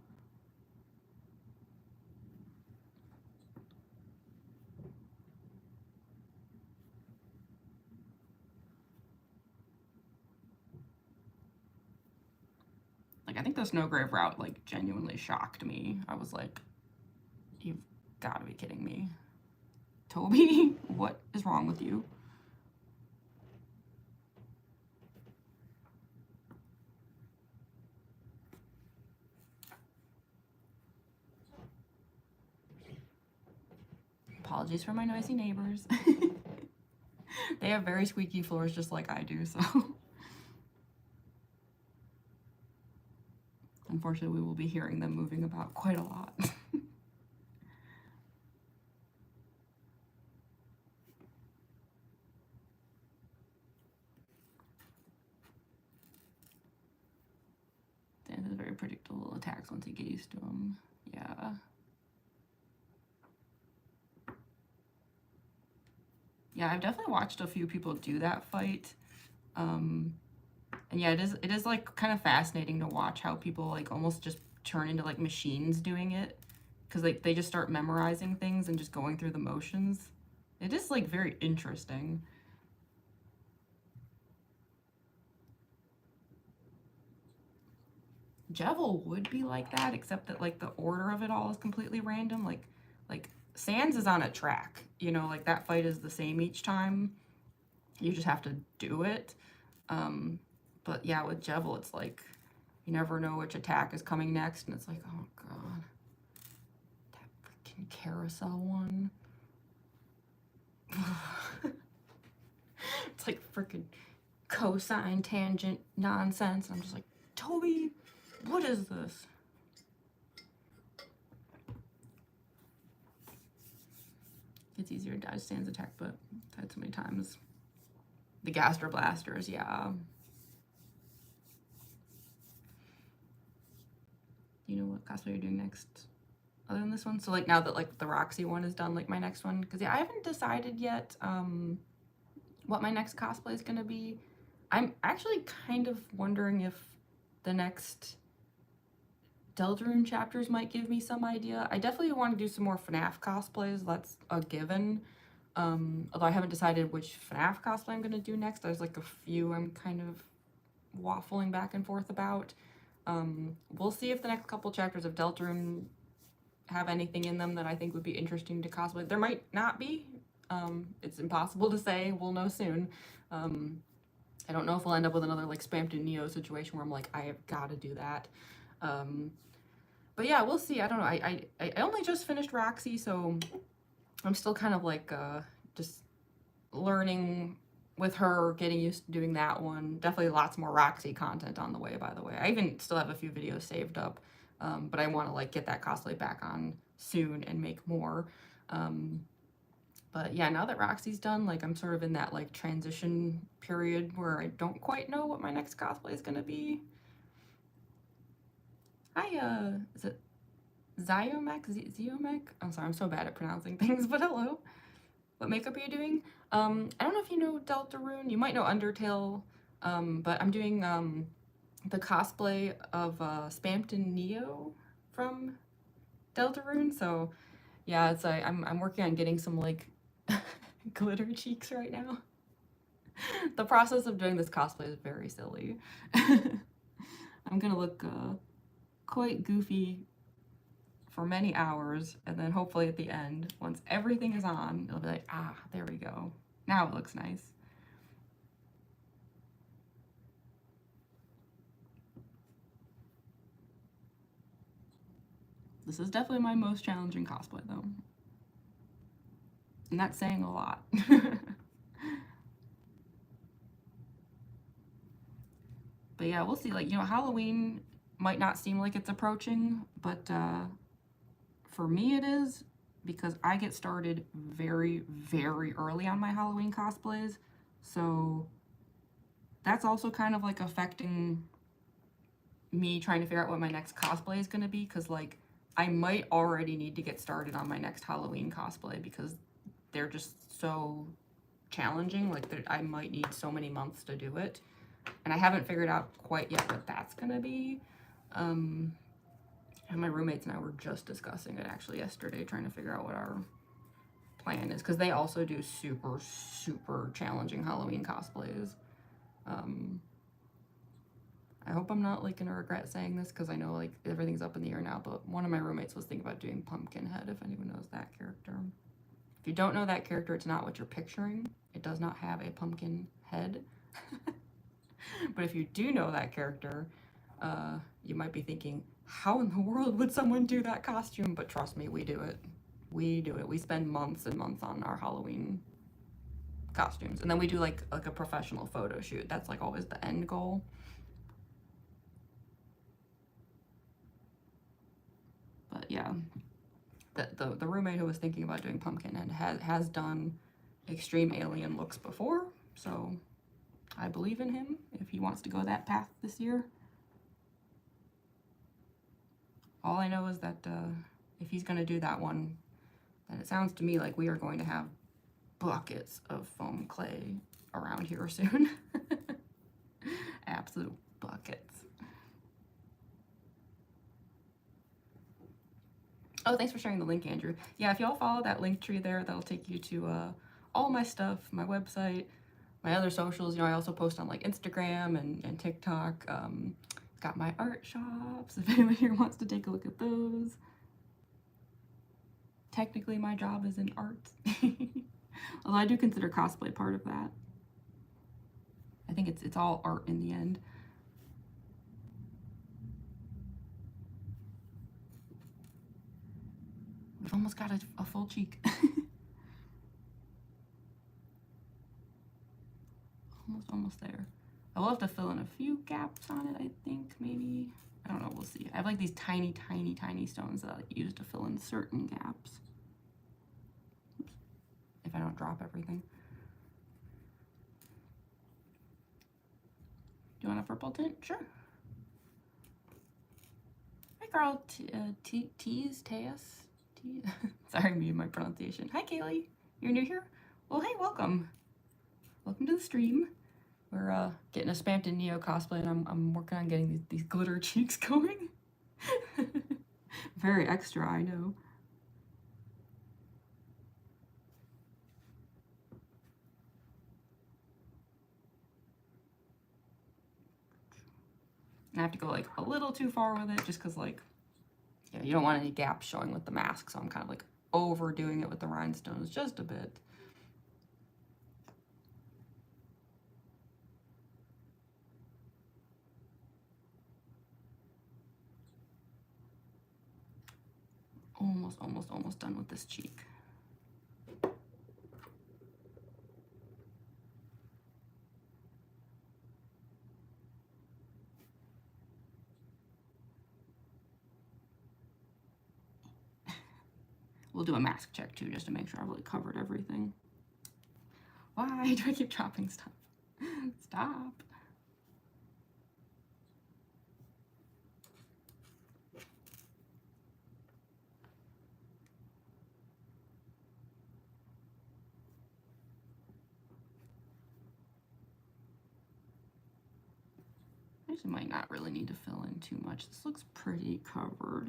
Like, I think the Snowgrave route, like, genuinely shocked me. I was like, you've got to be kidding me. Toby, what is wrong with you? Apologies for my noisy neighbors. They have very squeaky floors just like I do, so. Unfortunately, we will be hearing them moving about quite a lot. Dan has very predictable attacks once you get used to them. Yeah. Yeah, I've definitely watched a few people do that fight. And yeah, it is like kind of fascinating to watch how people like almost just turn into like machines doing it. Because like they just start memorizing things and just going through the motions. It is like very interesting. Jevil would be like that, except that like the order of it all is completely random. Like Sans is on a track, you know, like that fight is the same each time. You just have to do it. But yeah, with Jevil, it's like you never know which attack is coming next, and it's like, oh god, that freaking carousel one. It's like freaking cosine tangent nonsense. I'm just like, Toby, what is this? It's easier to dodge Sans attack, but I've had so many times. The Gastro Blasters, yeah. You know what cosplay you're doing next other than this one? So like now that like the Roxy one is done, like my next one, because yeah, I haven't decided yet what my next cosplay is gonna be. I'm actually kind of wondering if the next Deltarune chapters might give me some idea. I definitely want to do some more FNAF cosplays, that's a given. Although I haven't decided which FNAF cosplay I'm gonna do next. There's like a few I'm kind of waffling back and forth about. We'll see if the next couple chapters of Deltarune have anything in them that I think would be interesting to cosplay. There might not be. It's impossible to say. We'll know soon. I don't know if we'll end up with another like Spamton NEO situation where I'm like, I have got to do that. But yeah, we'll see. I don't know. I only just finished Roxy, so I'm still kind of like just learning with her, getting used to doing that one. Definitely lots more Roxy content on the way, by the way. I even still have a few videos saved up, but I want to like get that cosplay back on soon and make more. But yeah, now that Roxy's done, like I'm sort of in that like transition period where I don't quite know what my next cosplay is gonna be. Hi, is it Ziomek? Ziomek? I'm sorry, I'm so bad at pronouncing things, but hello. What makeup are you doing? I don't know if you know Deltarune. You might know Undertale, but I'm doing the cosplay of Spamton NEO from Deltarune. So yeah, it's I'm working on getting some like glitter cheeks right now. The process of doing this cosplay is very silly. I'm gonna look quite goofy for many hours, and then hopefully at the end, once everything is on, it'll be like, ah, there we go. Now it looks nice. This is definitely my most challenging cosplay, though. And that's saying a lot. But yeah, we'll see. Like, you know, Halloween might not seem like it's approaching, but for me it is, because I get started very, very early on my Halloween cosplays. So that's also kind of like affecting me trying to figure out what my next cosplay is going to be, because like I might already need to get started on my next Halloween cosplay because they're just so challenging. Like I might need so many months to do it, and I haven't figured out quite yet what that's gonna be. And my roommates and I were just discussing it actually yesterday, trying to figure out what our plan is, because they also do super, super challenging Halloween cosplays. I hope I'm not like gonna regret saying this, because I know like everything's up in the air now, but one of my roommates was thinking about doing Pumpkinhead, if anyone knows that character. If you don't know that character, it's not what you're picturing. It does not have a pumpkin head. But if you do know that character, you might be thinking, how in the world would someone do that costume? But trust me, we do it. We do it. We spend months and months on our Halloween costumes. And then we do like a professional photo shoot. That's like always the end goal. But yeah, the roommate who was thinking about doing Pumpkinhead has done extreme alien looks before, so I believe in him if he wants to go that path this year. All I know is that if he's going to do that one, then it sounds to me like we are going to have buckets of foam clay around here soon. Absolute buckets. Oh, thanks for sharing the link, Andrew. Yeah, if y'all follow that link tree there, that'll take you to all my stuff, my website, my other socials. You know, I also post on like Instagram and TikTok. Got my art shops, if anyone here wants to take a look at those. Technically, my job is in art. Although I do consider cosplay part of that. I think it's all art in the end. We've almost got a full cheek. Almost there. I will have to fill in a few gaps on it, I think, maybe. I don't know, we'll see. I have like these tiny, tiny, tiny stones that I use to fill in certain gaps. Oops. If I don't drop everything. Do you want a purple tint? Sure. Hi, Carl. Teas. Sorry, me and my pronunciation. Hi, Kaylee. You're new here? Well, hey, welcome. Welcome to the stream. We're getting a Spamton NEO cosplay, and I'm working on getting these glitter cheeks going. Very extra, I know. I have to go like a little too far with it, just because like, yeah, you don't want any gaps showing with the mask, so I'm kind of like overdoing it with the rhinestones just a bit. Almost done with this cheek. We'll do a mask check too, just to make sure I've really covered everything. Why do I keep dropping stuff? Stop. I actually might not really need to fill in too much. This looks pretty covered.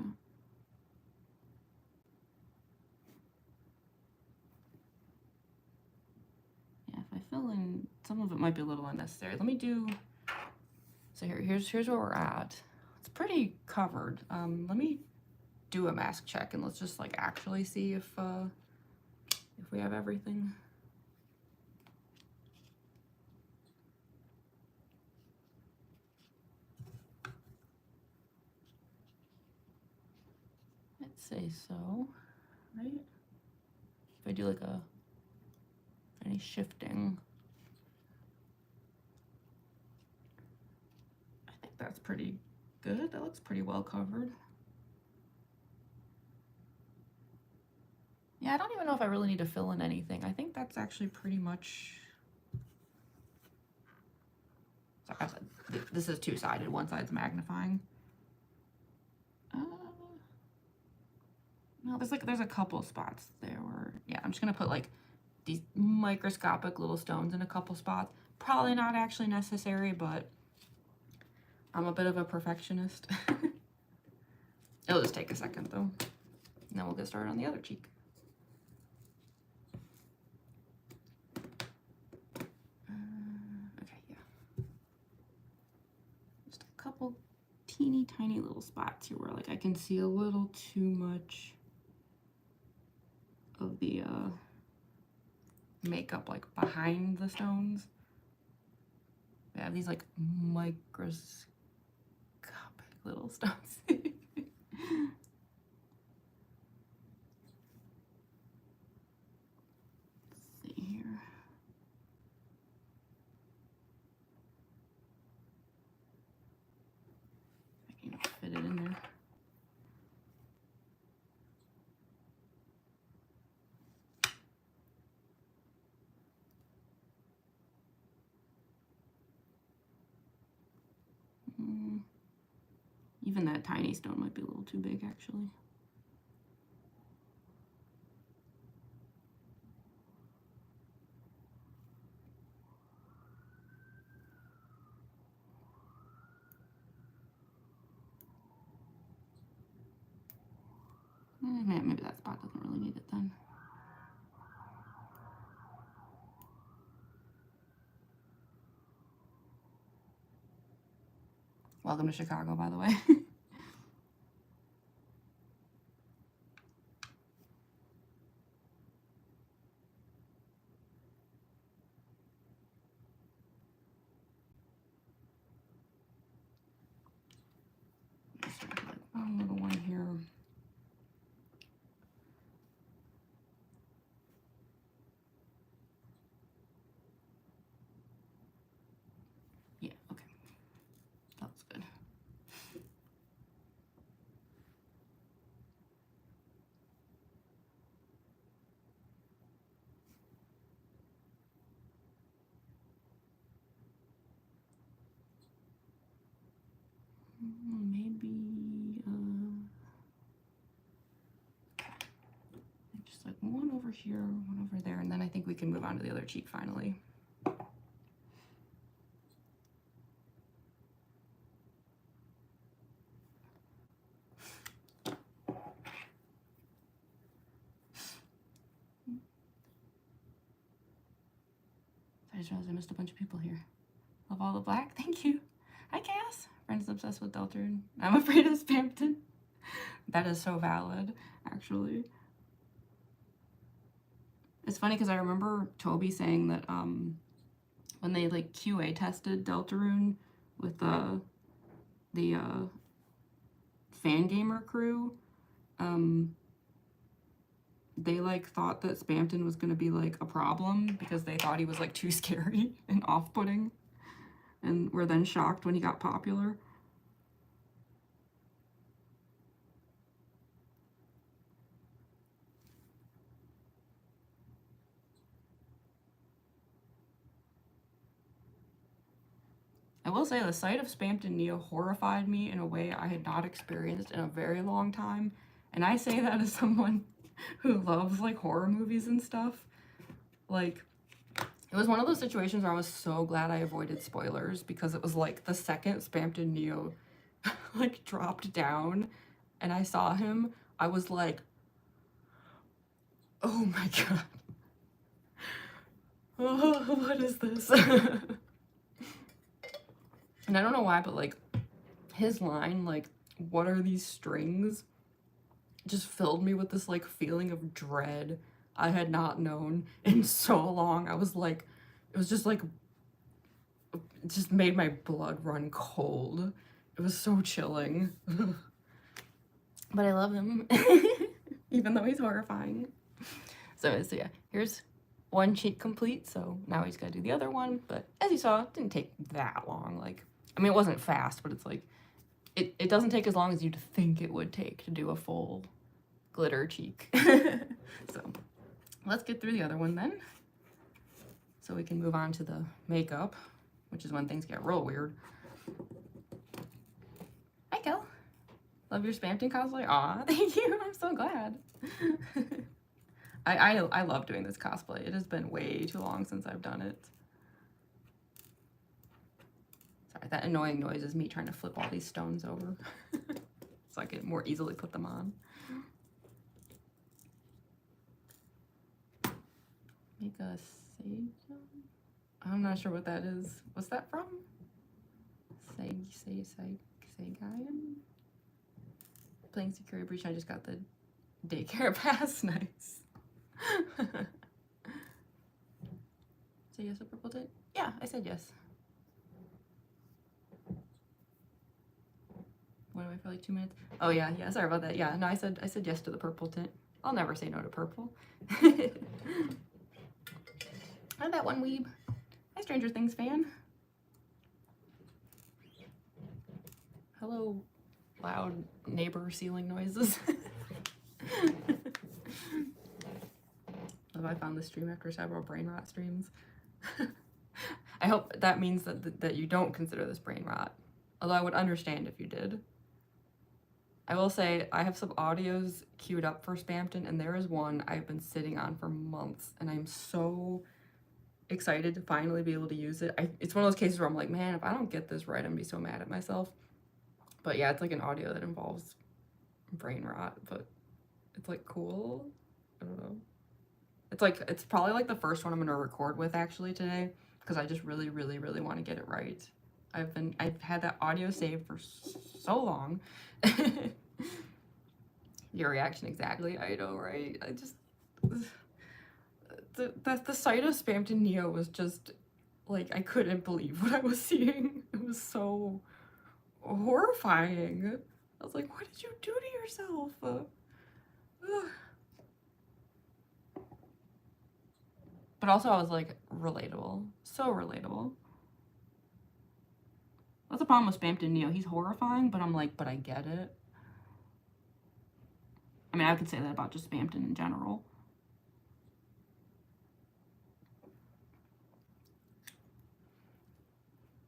Yeah, if I fill in, some of it might be a little unnecessary. Let me do, so here's where we're at. It's pretty covered. Let me do a mask check and let's just like actually see if we have everything. I'd say so, right? If I do like any shifting, I think that's pretty good. That looks pretty well covered. Yeah, I don't even know if I really need to fill in anything. I think that's actually pretty much, sorry, I said, this is two-sided. One side's magnifying. No, there's a couple spots there where, yeah, I'm just gonna put like these microscopic little stones in a couple spots. Probably not actually necessary, but I'm a bit of a perfectionist. It'll just take a second though. And then we'll get started on the other cheek. Okay, yeah. Just a couple teeny tiny little spots here where like I can see a little too much of the makeup like behind the stones. We have these like microscopic little stones. Let's see here. Even that tiny stone might be a little too big, actually. Maybe that spot doesn't really need it then. Welcome to Chicago, by the way. Like one little one here. Yeah, okay. That was good. Maybe just like one over here, one over there, and then I think we can move on to the other cheek finally. I just realized I missed a bunch of people here. Love all the black, thank you. Hi Cass, friends obsessed with Deltarune. I'm afraid of Spamton. That is so valid, actually. It's funny because I remember Toby saying that when they like QA tested Deltarune with the Fangamer crew, they like thought that Spamton was gonna be like a problem because they thought he was like too scary and off-putting, and were then shocked when he got popular. I will say the sight of Spamton NEO horrified me in a way I had not experienced in a very long time, and I say that as someone who loves like horror movies and stuff. Like, it was one of those situations where I was so glad I avoided spoilers, because it was like the second Spamton NEO like dropped down and I saw him, I was like, oh my god. Oh, what is this? And I don't know why, but like his line, like, what are these strings, just filled me with this like feeling of dread I had not known in so long. I was like, it was just like, it just made my blood run cold. It was so chilling. But I love him, even though he's horrifying. So yeah, here's one cheek complete, so now he's got to do the other one. But as you saw, it didn't take that long. Like, I mean, it wasn't fast, but it's like, it doesn't take as long as you'd think it would take to do a full glitter cheek. So let's get through the other one then, so we can move on to the makeup, which is when things get real weird. Hi, Kel. Love your Spamton cosplay. Aw, thank you. I'm so glad. I love doing this cosplay. It has been way too long since I've done it. Sorry, that annoying noise is me trying to flip all these stones over so I can more easily put them on. Make a sage. I'm not sure what that is. What's that from? Sagayan? Playing Security Breach. I just got the daycare pass. Nice. Say yes to purple tint? Yeah, I said yes. Went away for like 2 minutes. Oh yeah, sorry about that. Yeah, no, I said yes to the purple tint. I'll never say no to purple. And that one weeb. Hi, Stranger Things fan. Hello, loud neighbor ceiling noises. I found this stream after several brain rot streams. I hope that means that you don't consider this brain rot. Although I would understand if you did. I will say I have some audios queued up for Spamton, and there is one I've been sitting on for months, and I'm so excited to finally be able to use it. It's one of those cases where I'm like, man, if I don't get this right, I'm gonna be so mad at myself. But yeah, it's like an audio that involves brain rot, but it's like cool. I don't know. It's probably like the first one I'm gonna record with actually today, because I just really, really, really want to get it right. I've had that audio saved for so long. Your reaction exactly. I know, right? I just the sight of Spamton NEO was just like, I couldn't believe what I was seeing. It was so horrifying. I was like, what did you do to yourself? But also I was like, relatable. So relatable. That's the problem with Spamton NEO. He's horrifying, but I'm like, but I get it. I mean, I could say that about just Spamton in general.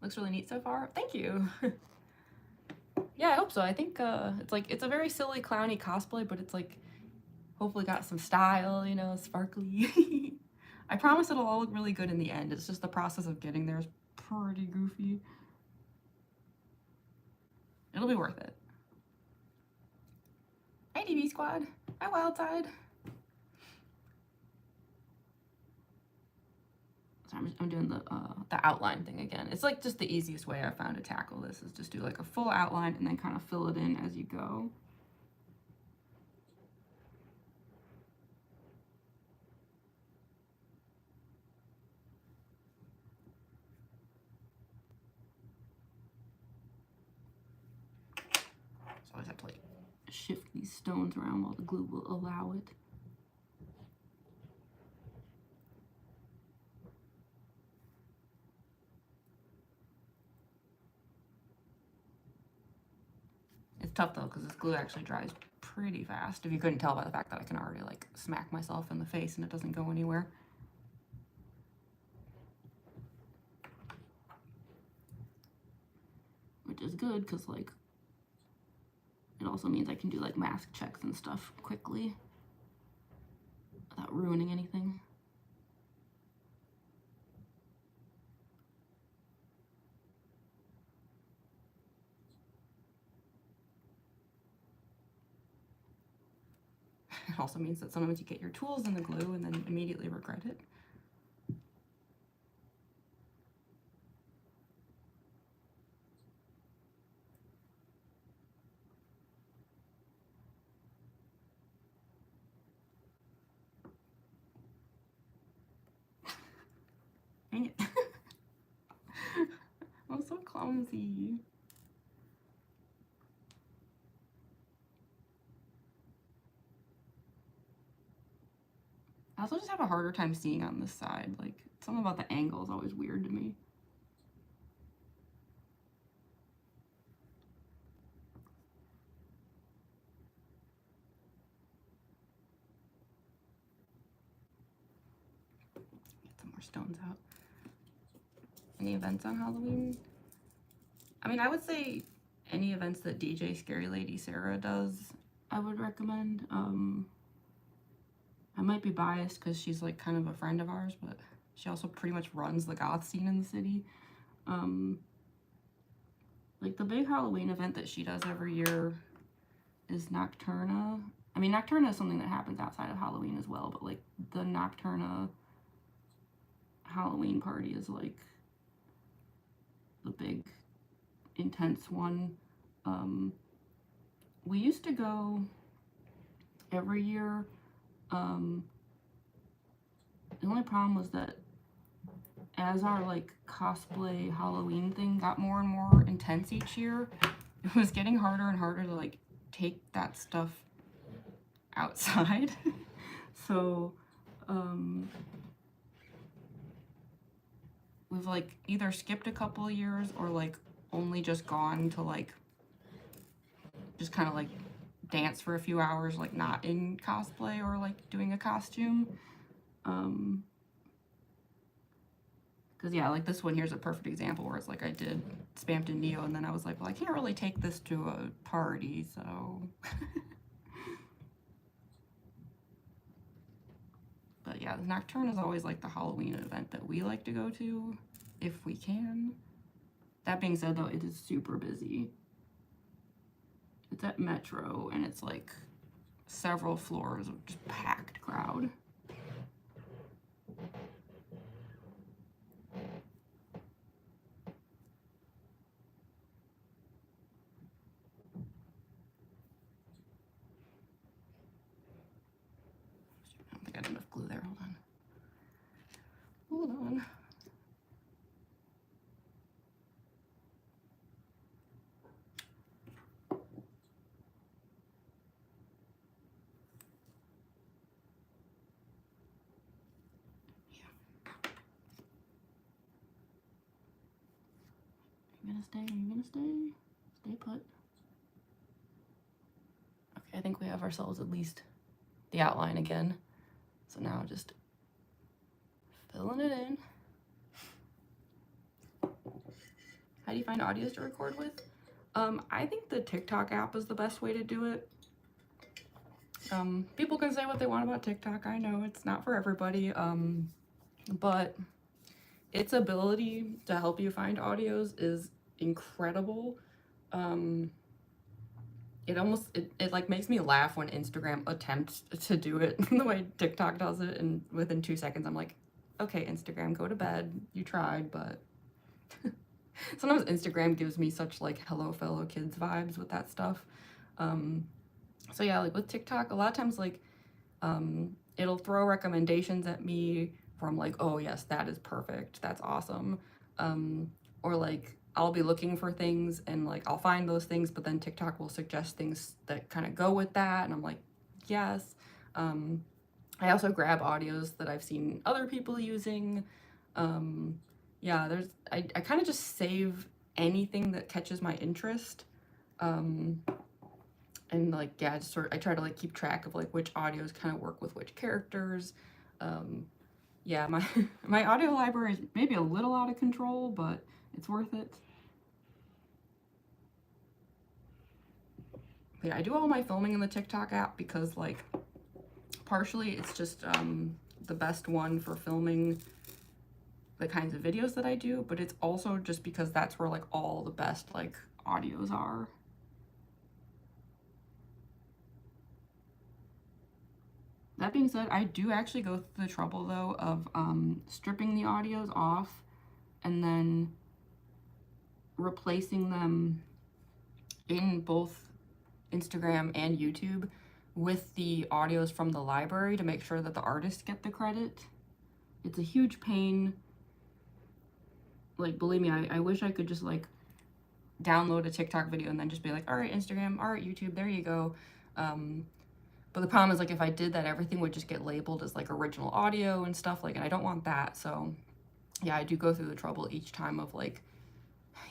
Looks really neat so far. Thank you. Yeah, I hope so. I think it's a very silly, clowny cosplay, but it's like hopefully got some style, you know, sparkly. I promise it'll all look really good in the end. It's just the process of getting there is pretty goofy. It'll be worth it. Hi, DB Squad. Hi, Wildside. So I'm doing the outline thing again. It's like just the easiest way I found to tackle this is just do like a full outline and then kind of fill it in as you go. So I always have to like shift these stones around while the glue will allow it. It's tough though, because this glue actually dries pretty fast. If you couldn't tell by the fact that I can already like smack myself in the face and it doesn't go anywhere. Which is good, because like it also means I can do like mask checks and stuff quickly without ruining anything. It also means that sometimes you get your tools in the glue and then immediately regret it. Dang it. I'm so clumsy. I also just have a harder time seeing on this side. Like, something about the angle is always weird to me. Get some more stones out. Any events on Halloween? I mean, I would say any events that DJ Scary Lady Sarah does, I would recommend. I might be biased because she's like kind of a friend of ours, but she also pretty much runs the goth scene in the city. Like the big Halloween event that she does every year is Nocturna. I mean, Nocturna is something that happens outside of Halloween as well, but like the Nocturna Halloween party is like the big intense one. We used to go every year. The only problem was that as our like cosplay Halloween thing got more and more intense each year, it was getting harder and harder to like take that stuff outside. So we've like either skipped a couple of years or like only just gone to like just kind of like dance for a few hours, like not in cosplay or like doing a costume. Because, yeah, like this one here's a perfect example where it's like I did Spamton NEO, and then I was like, well, I can't really take this to a party, so... But, yeah, the Nocturne is always, like, the Halloween event that we like to go to, if we can. That being said, though, it is super busy. It's at Metro, and it's, like, several floors of just packed crowd. I don't think I had enough glue there. Hold on. Hold on. Are you gonna stay? Are you gonna stay? Stay put. Okay, I think we have ourselves at least the outline again. So now just filling it in. How do you find audios to record with? I think the TikTok app is the best way to do it. People can say what they want about TikTok. I know it's not for everybody, but its ability to help you find audios is incredible. It like makes me laugh when Instagram attempts to do it the way TikTok does it, and within 2 seconds I'm like, okay, Instagram, go to bed. You tried, but sometimes Instagram gives me such like hello fellow kids vibes with that stuff. So yeah, like with TikTok, a lot of times like it'll throw recommendations at me from like, oh yes, that is perfect, that's awesome. Or like I'll be looking for things and like I'll find those things, but then TikTok will suggest things that kind of go with that, and I'm like, yes. I also grab audios that I've seen other people using. Yeah, I kind of just save anything that catches my interest. And like, yeah, I try to like keep track of like which audios kind of work with which characters. Yeah, my audio library is maybe a little out of control, but it's worth it. Yeah, I do all my filming in the TikTok app because like partially it's just the best one for filming the kinds of videos that I do, but it's also just because that's where like all the best like audios are. That being said, I do actually go through the trouble though of stripping the audios off and then replacing them in both Instagram and YouTube with the audios from the library to make sure that the artists get the credit. It's a huge pain. Like, believe me, I wish I could just like download a TikTok video and then just be like, all right, Instagram, all right, YouTube, there you go. But the problem is like if I did that, everything would just get labeled as like original audio and stuff, like, and I don't want that. So yeah, I do go through the trouble each time of like,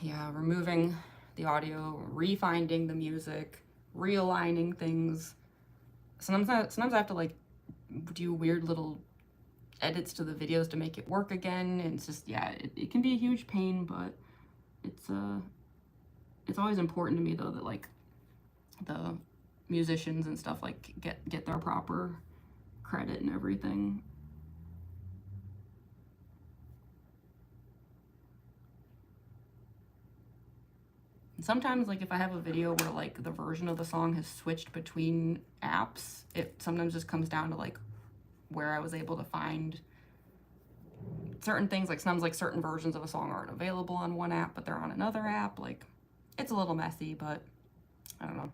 yeah, removing the audio, refinding the music, realigning things. Sometimes I have to like do weird little edits to the videos to make it work again, and it's just, yeah, it can be a huge pain, but it's always important to me though that like the musicians and stuff like get their proper credit and everything. And sometimes like if I have a video where like the version of the song has switched between apps, it sometimes just comes down to like where I was able to find certain things. Like sometimes like certain versions of a song aren't available on one app but they're on another app. Like it's a little messy, but I don't know,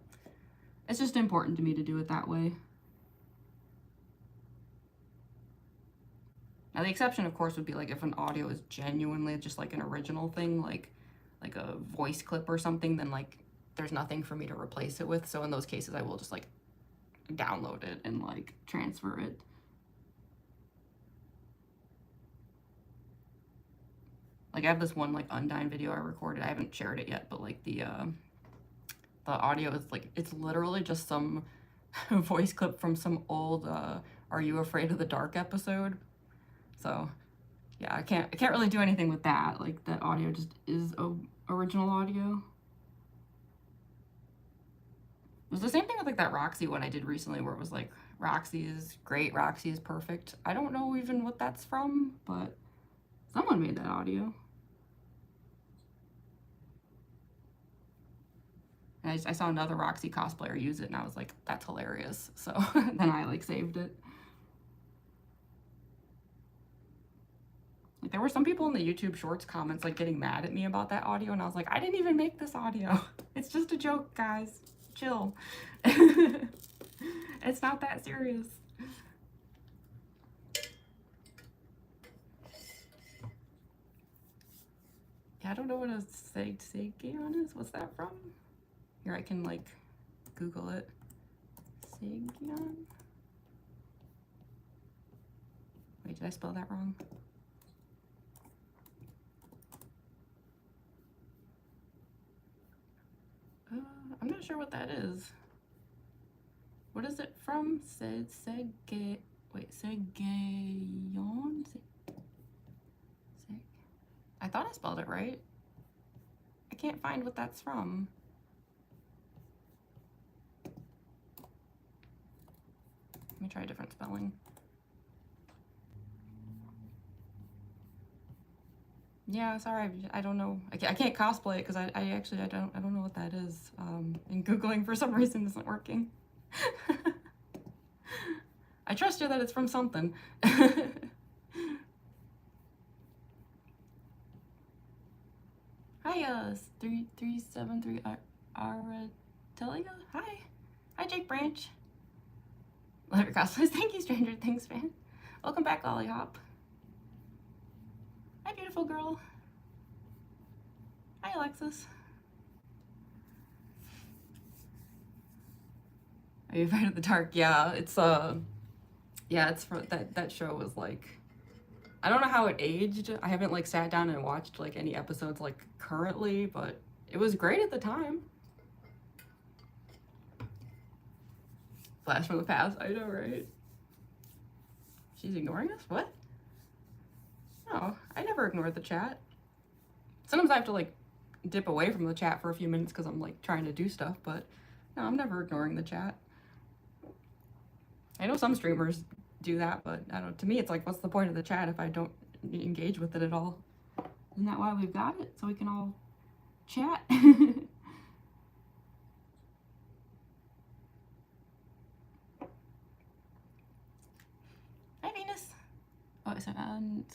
it's just important to me to do it that way. Now the exception of course would be like if an audio is genuinely just like an original thing, like a voice clip or something, then like there's nothing for me to replace it with. So in those cases I will just like download it and like transfer it. Like I have this one like Undyne video I recorded, I haven't shared it yet, but like the audio is like, it's literally just some voice clip from some old Are You Afraid of the Dark episode. So Yeah, I can't really do anything with that. Like, that audio just is original audio. It was the same thing with like that Roxy one I did recently where it was like, Roxy is great, Roxy is perfect. I don't know even what that's from, but someone made that audio. And I saw another Roxy cosplayer use it and I was like, that's hilarious. So then I like saved it. Like, there were some people in the YouTube Shorts comments like getting mad at me about that audio, and I was like, I didn't even make this audio. It's just a joke, guys. Chill. It's not that serious. Yeah, I don't know what a Segion is. What's that from? Here, I can like Google it. Segion. Wait, did I spell that wrong? I'm not sure what that is. What is it from? Segayon? I thought I spelled it right. I can't find what that's from. Let me try a different spelling. Yeah, sorry, I don't know. I can't cosplay it because I don't know what that is. And Googling for some reason isn't working. I trust you that it's from something. Hi, 3373 Aratelia. Hi. Hi, Jake Branch. Love your cosplays. Thank you, Stranger Things fan. Welcome back, Lollihop. Hi, beautiful girl. Hi, Alexis. Are you afraid of the dark? Yeah, it's it's for that show was like, I don't know how it aged. I haven't like sat down and watched like any episodes like currently, but it was great at the time. Flash from the past. I know, right? She's ignoring us? What? No, I never ignored the chat. Sometimes I have to like dip away from the chat for a few minutes because I'm like trying to do stuff, but no, I'm never ignoring the chat. I know some streamers do that, but I don't. To me, it's like, what's the point of the chat if I don't engage with it at all? Isn't that why we've got it? So we can all chat? Hi, Venus. Oh, is it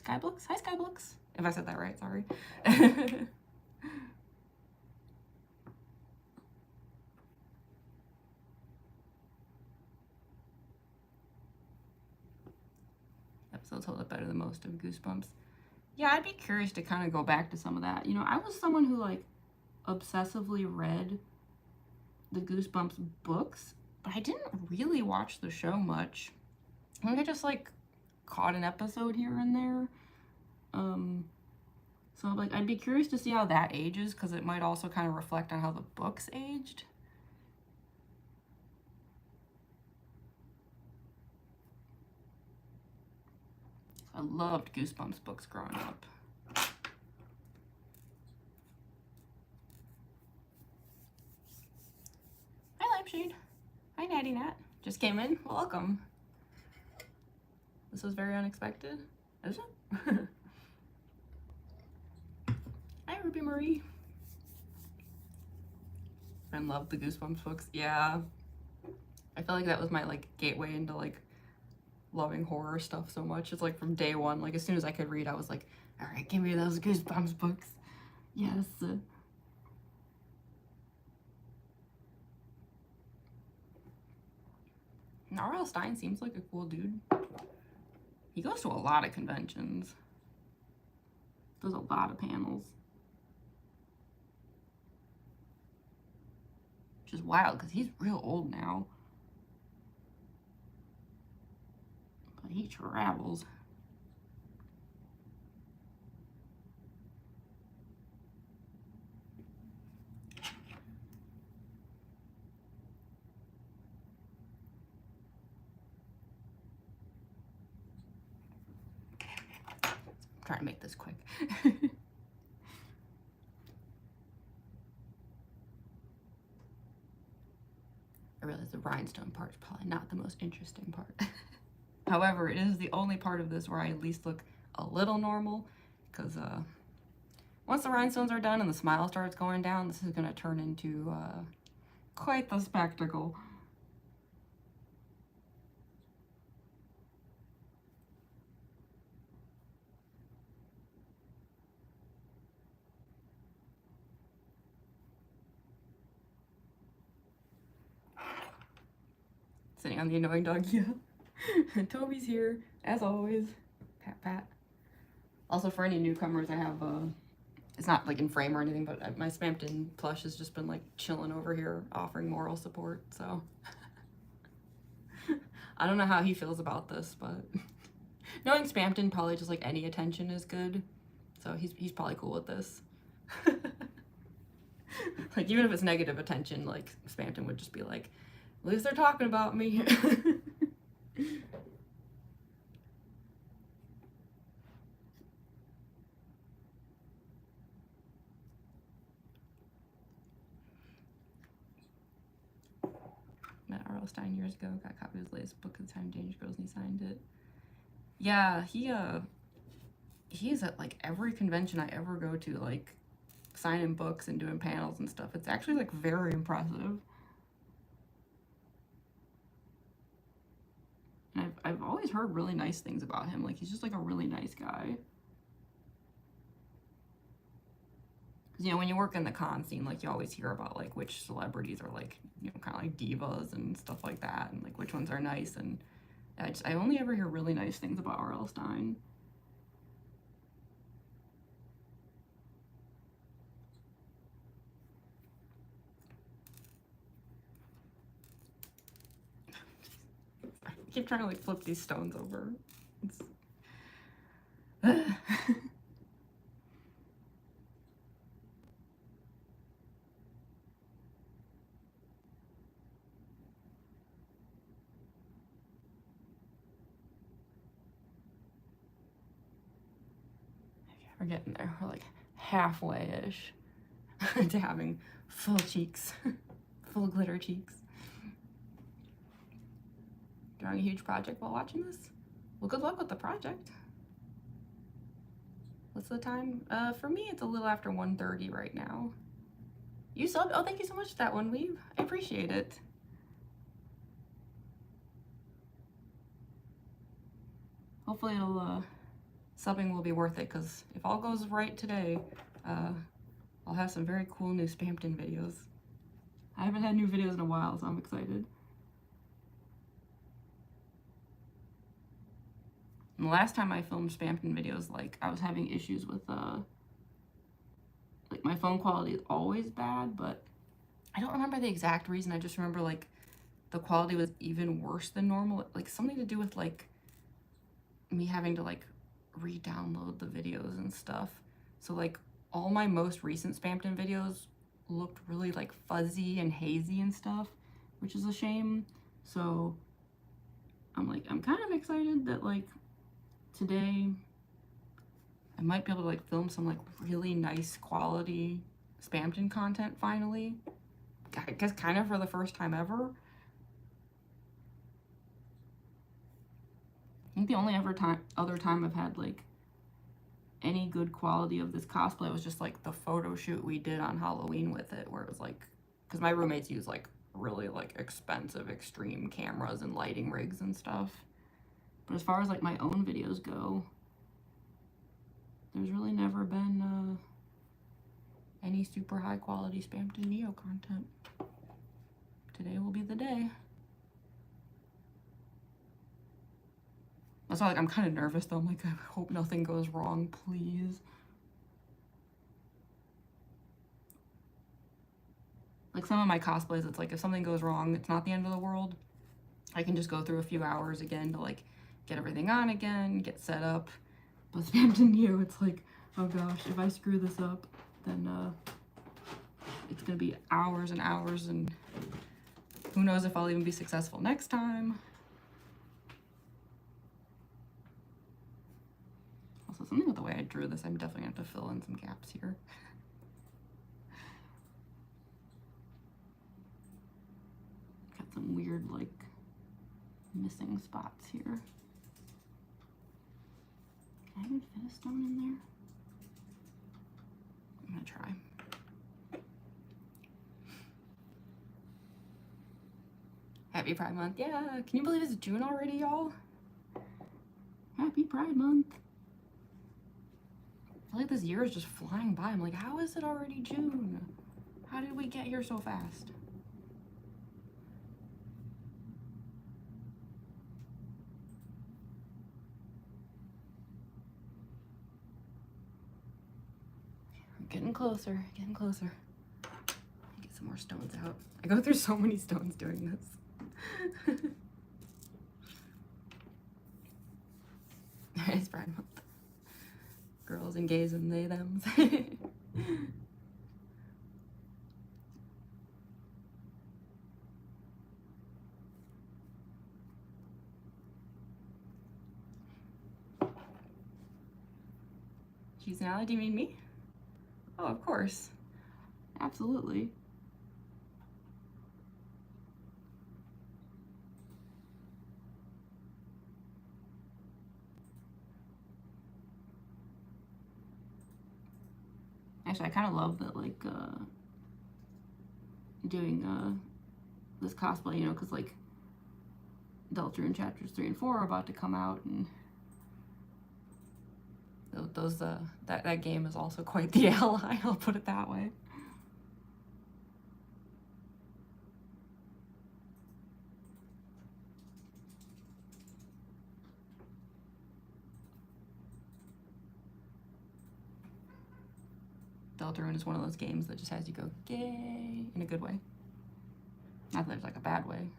Skyblux? Hi, Skyblux. If I said that right, sorry. Episodes hold up better than most of Goosebumps. Yeah, I'd be curious to kind of go back to some of that. You know, I was someone who like obsessively read the Goosebumps books, but I didn't really watch the show much. I think I just like caught an episode here and there. So like I'd be curious to see how that ages because it might also kind of reflect on how the books aged. I loved Goosebumps books growing up. Hi, Lampshade. Hi, Natty Nat. Just came in. Welcome. This was very unexpected. Is it? Hi, Ruby Marie. I love the Goosebumps books. Yeah. I feel like that was my like gateway into like loving horror stuff so much. It's like from day one, like as soon as I could read, I was like, all right, give me those Goosebumps books. Yes. R.L. Stine seems like a cool dude. He goes to a lot of conventions. Does a lot of panels. Which is wild because he's real old now. But he travels. trying to make this quick. I realize the rhinestone part is probably not the most interesting part. However, it is the only part of this where I at least look a little normal, because once the rhinestones are done and the smile starts going down, this is going to turn into quite the spectacle. Sitting on the annoying dog, yeah. Toby's here, as always. Pat, pat. Also, for any newcomers, I have, it's not like in frame or anything, but my Spamton plush has just been like chilling over here, offering moral support, so. I don't know how he feels about this, but knowing Spamton, probably just like any attention is good, so he's probably cool with this. Like, even if it's negative attention, like, Spamton would just be like, at least they're talking about me. Met R.L. Stein years ago, got a copy of his latest book, The Time Dangerous Girls, and he signed it. Yeah, he's at like every convention I ever go to, like signing books and doing panels and stuff. It's actually like very impressive. And I've always heard really nice things about him. Like, he's just like a really nice guy. You know, when you work in the con scene, like, you always hear about, like, which celebrities are, like, you know, kind of like divas and stuff like that, and, like, which ones are nice, and I only ever hear really nice things about R.L. Stein. I keep trying to, like, flip these stones over. It's... We're getting there. We're like halfway-ish to having full cheeks, full glitter cheeks. Drawing a huge project while watching this? Well, good luck with the project. What's the time? For me, it's a little after 1:30 right now. You subbed? Oh, thank you so much for that one, Weave. I appreciate it. Hopefully it'll, subbing will be worth it, because if all goes right today, I'll have some very cool new Spamton videos. I haven't had new videos in a while, so I'm excited. And the last time I filmed Spamton videos, like, I was having issues with, like, my phone quality is always bad, but I don't remember the exact reason. I just remember, like, the quality was even worse than normal. Like, something to do with, like, me having to, like, re-download the videos and stuff. So, like, all my most recent Spamton videos looked really, like, fuzzy and hazy and stuff, which is a shame. So I'm kind of excited that, like, today I might be able to, like, film some, like, really nice quality Spamton content finally. I guess kind of for the first time ever. I think the only other time I've had, like, any good quality of this cosplay was just, like, the photo shoot we did on Halloween with it, where it was, like, because my roommates use, like, really, like, expensive extreme cameras and lighting rigs and stuff. But as far as, like, my own videos go, there's really never been any super high quality Spamton NEO content. Today will be the day. That's why, like, I'm kind of nervous though. I'm like, I hope nothing goes wrong, please. Like, some of my cosplays, it's like, if something goes wrong, it's not the end of the world. I can just go through a few hours again to, like, get everything on again, get set up. But Spamton NEO, it's like, oh gosh, if I screw this up, then it's gonna be hours and hours, and who knows if I'll even be successful next time. Also, something with the way I drew this, I'm definitely going to have to fill in some gaps here. Got some weird, like, missing spots here. Can I even fit a stone in there? I'm going to try. Happy Pride Month. Yeah, can you believe it's June already, y'all? Happy Pride Month. I feel like this year is just flying by. I'm like, how is it already June? How did we get here so fast? We're getting closer, getting closer. Get some more stones out. I go through so many stones doing this. It's Pride Month. Girls and gays and they, thems. She's an ally, do you mean me? Oh, of course. Absolutely. Actually, I kind of love that, like, doing this cosplay, you know, because, like, Deltarune chapters 3 and 4 are about to come out, and those that game is also quite the ally, I'll put it that way. Deltarune is one of those games that just has you go gay in a good way. Not that there's like a bad way.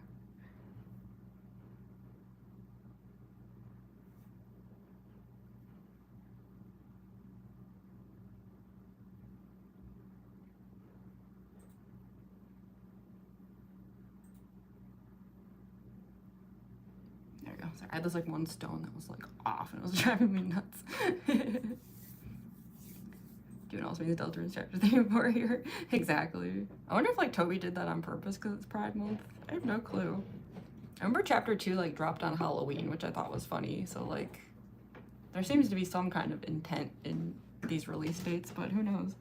There we go. Sorry, I had this like one stone that was like off and it was driving me nuts. Doing all means Deltarune chapter 3 and 4 here. Exactly. I wonder if like Toby did that on purpose because it's Pride Month. I have no clue. I remember chapter 2 like dropped on Halloween, which I thought was funny. So like there seems to be some kind of intent in these release dates, but who knows?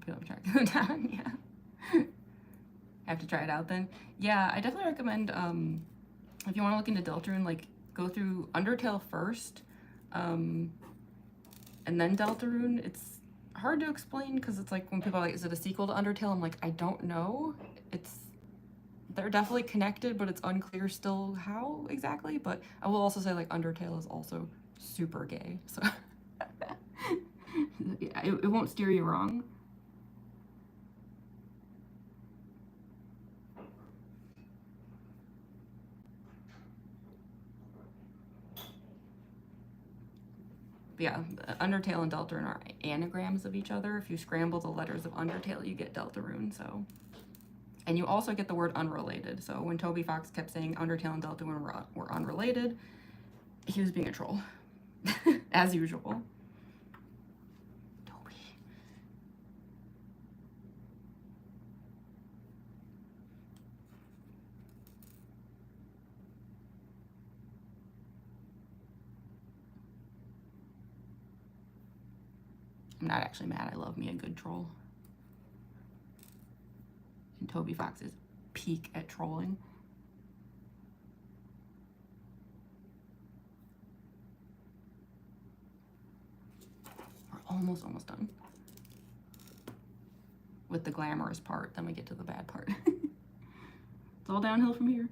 I'm tracking them down, yeah. Have to try it out then. Yeah, I definitely recommend, if you want to look into Deltarune, like, go through Undertale first, and then Deltarune. It's hard to explain, because it's like, when people are like, is it a sequel to Undertale? I'm like, I don't know. They're definitely connected, but it's unclear still how exactly, but I will also say, like, Undertale is also super gay, so yeah, it won't steer you wrong. But yeah, Undertale and Deltarune are anagrams of each other. If you scramble the letters of Undertale, you get Deltarune, so. And you also get the word unrelated. So when Toby Fox kept saying Undertale and Deltarune were unrelated, he was being a troll, as usual. Toby. I'm not actually mad. I love me a good troll. And Toby Fox's peak at trolling. We're almost done. With the glamorous part, then we get to the bad part. It's all downhill from here.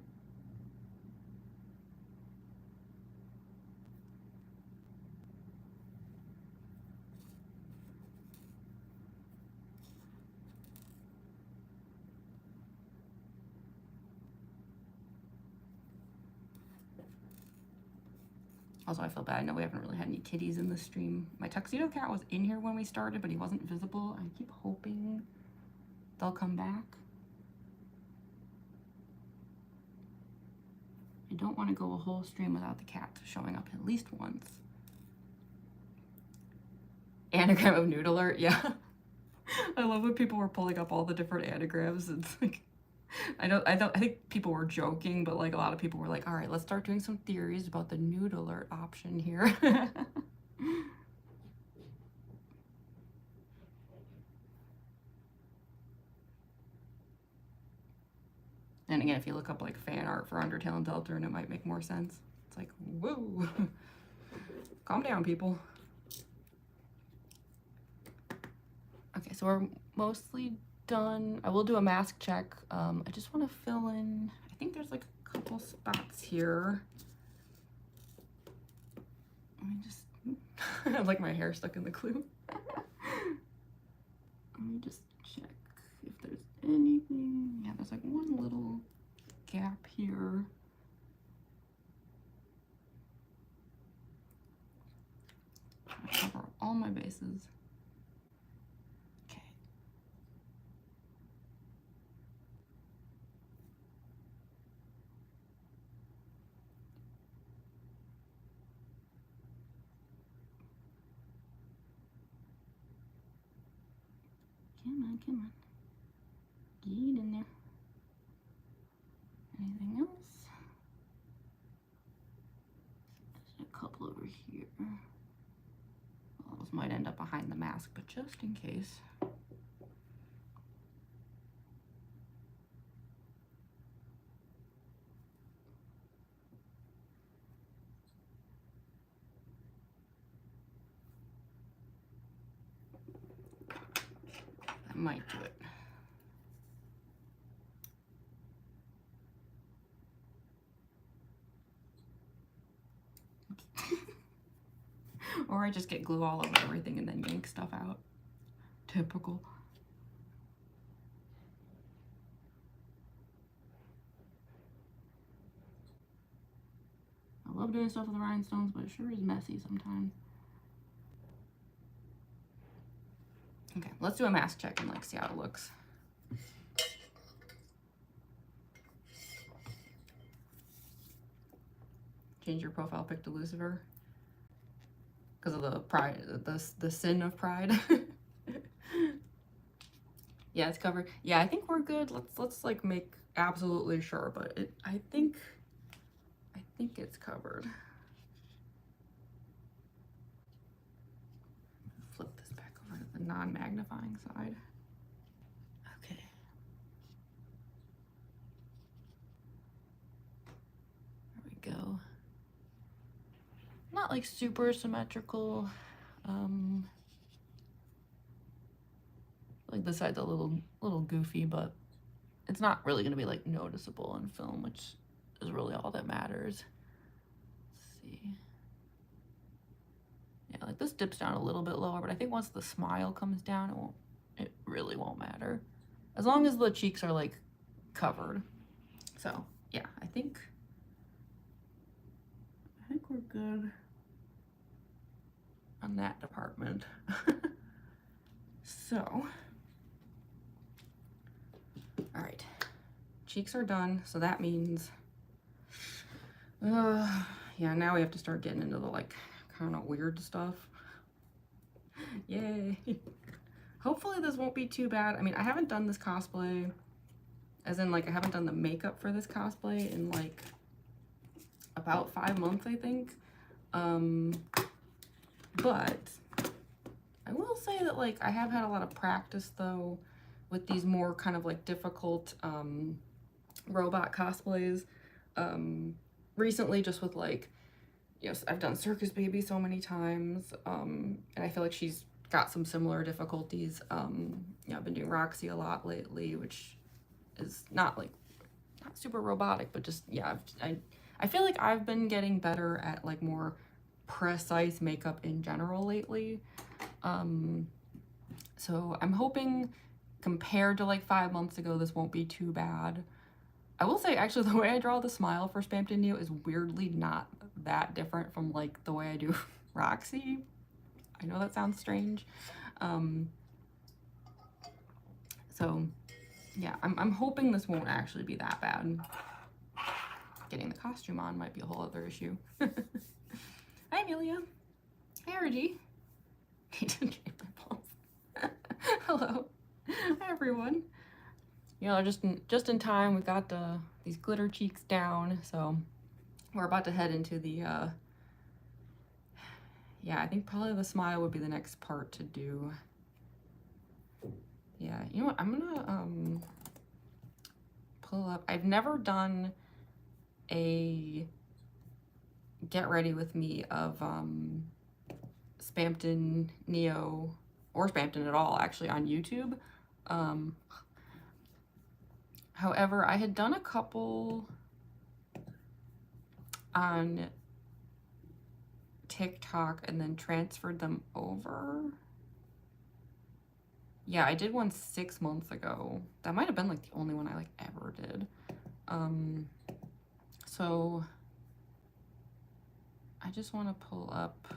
Also, I feel bad. I know we haven't really had any kitties in the stream. My tuxedo cat was in here when we started, but he wasn't visible. I keep hoping they'll come back. I don't want to go a whole stream without the cat showing up at least once. Anagram of Nude Alert, yeah. I love when people were pulling up all the different anagrams. It's like, I think people were joking, but like a lot of people were like, all right, let's start doing some theories about the Nude Alert option here. And again, if you look up like fan art for Undertale and Deltarune, it might make more sense. It's like, whoa, calm down, people. Okay, so we're mostly done. I will do a mask check. I just want to fill in, I think there's like a couple spots here. Let me just, I have like my hair stuck in the glue. Let me just check if there's anything. Yeah, there's like one little gap here. I'll cover all my bases. Okay. Come on, come on. Get in there. Anything else? There's a couple over here. Well, those might end up behind the mask, but just in case. That might do it. Or I just get glue all over everything and then yank stuff out. Typical. I love doing stuff with the rhinestones, but it sure is messy sometimes. Okay, let's do a mask check and like see how it looks. Change your profile pic to Lucifer. Because of the pride, the sin of pride. Yeah, it's covered. Yeah, I think we're good. Let's like make absolutely sure, but I think it's covered. Flip this back over to the non-magnifying side. Okay. There we go. Not like super symmetrical. Like this side's a little goofy, but it's not really gonna be like noticeable in film, which is really all that matters. Let's see. Yeah, like this dips down a little bit lower, but I think once the smile comes down, it really won't matter. As long as the cheeks are like covered. So yeah, I think we're good on that department. So, all right, cheeks are done. So that means, yeah, now we have to start getting into the like kind of weird stuff. Yay. Hopefully this won't be too bad. I mean, I haven't done this cosplay, as in like I haven't done the makeup for this cosplay in like about 5 months, I think. But I will say that like I have had a lot of practice though with these more kind of like difficult robot cosplays recently, just with like, yes, I've done Circus Baby so many times, and I feel like she's got some similar difficulties. Yeah, I've been doing Roxy a lot lately, which is not super robotic, but just, yeah, I feel like I've been getting better at like more precise makeup in general lately. So I'm hoping compared to like 5 months ago, this won't be too bad. I will say, actually, the way I draw the smile for Spamton NEO is weirdly not that different from, like, the way I do Roxy. I know that sounds strange. So, yeah, I'm hoping this won't actually be that bad. Getting the costume on might be a whole other issue. Hi, Amelia. Hi, RG. Hello. Hi, everyone. You know, just in time, we got these glitter cheeks down, so we're about to head into the, yeah, I think probably the smile would be the next part to do. Yeah, you know what, I'm gonna, pull up, I've never done a get ready with me of, Spamton NEO, or Spamton at all, actually, on YouTube. However, I had done a couple on TikTok and then transferred them over. Yeah, I did one 6 months ago. That might have been like the only one I like ever did. So I just want to pull up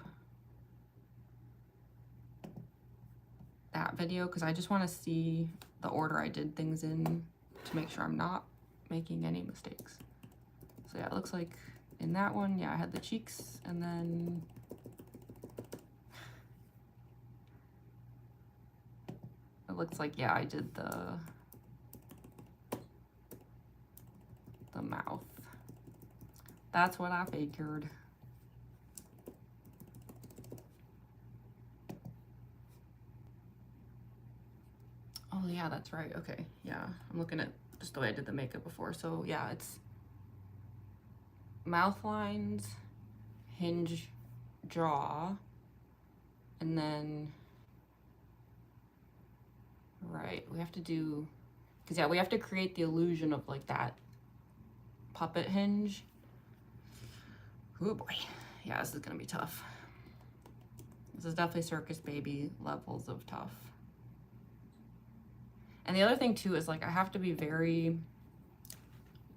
that video because I just want to see the order I did things in to make sure I'm not making any mistakes. So yeah, it looks like in that one, yeah, I had the cheeks, and then it looks like, yeah, I did the mouth. That's what I figured. Oh yeah, that's right. Okay, yeah, I'm looking at just the way I did the makeup before. So yeah, it's mouth lines, hinge jaw, and then, right, we have to do, because yeah, we have to create the illusion of like that puppet hinge. Oh boy, yeah, this is gonna be tough. This is definitely Circus Baby levels of tough. And the other thing too is like I have to be very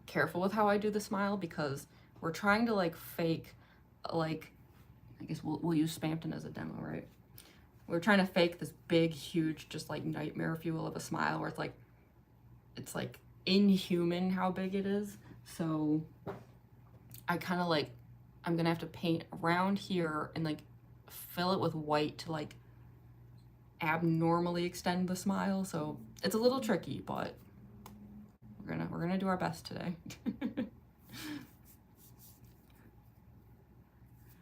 careful with how I do the smile because we're trying to like fake, like, I guess we'll use Spamton as a demo, right? We're trying to fake this big, huge, just like nightmare fuel of a smile where it's like inhuman how big it is. So I kind of like, I'm gonna have to paint around here and like fill it with white to like abnormally extend the smile. So it's a little tricky, but we're gonna do our best today.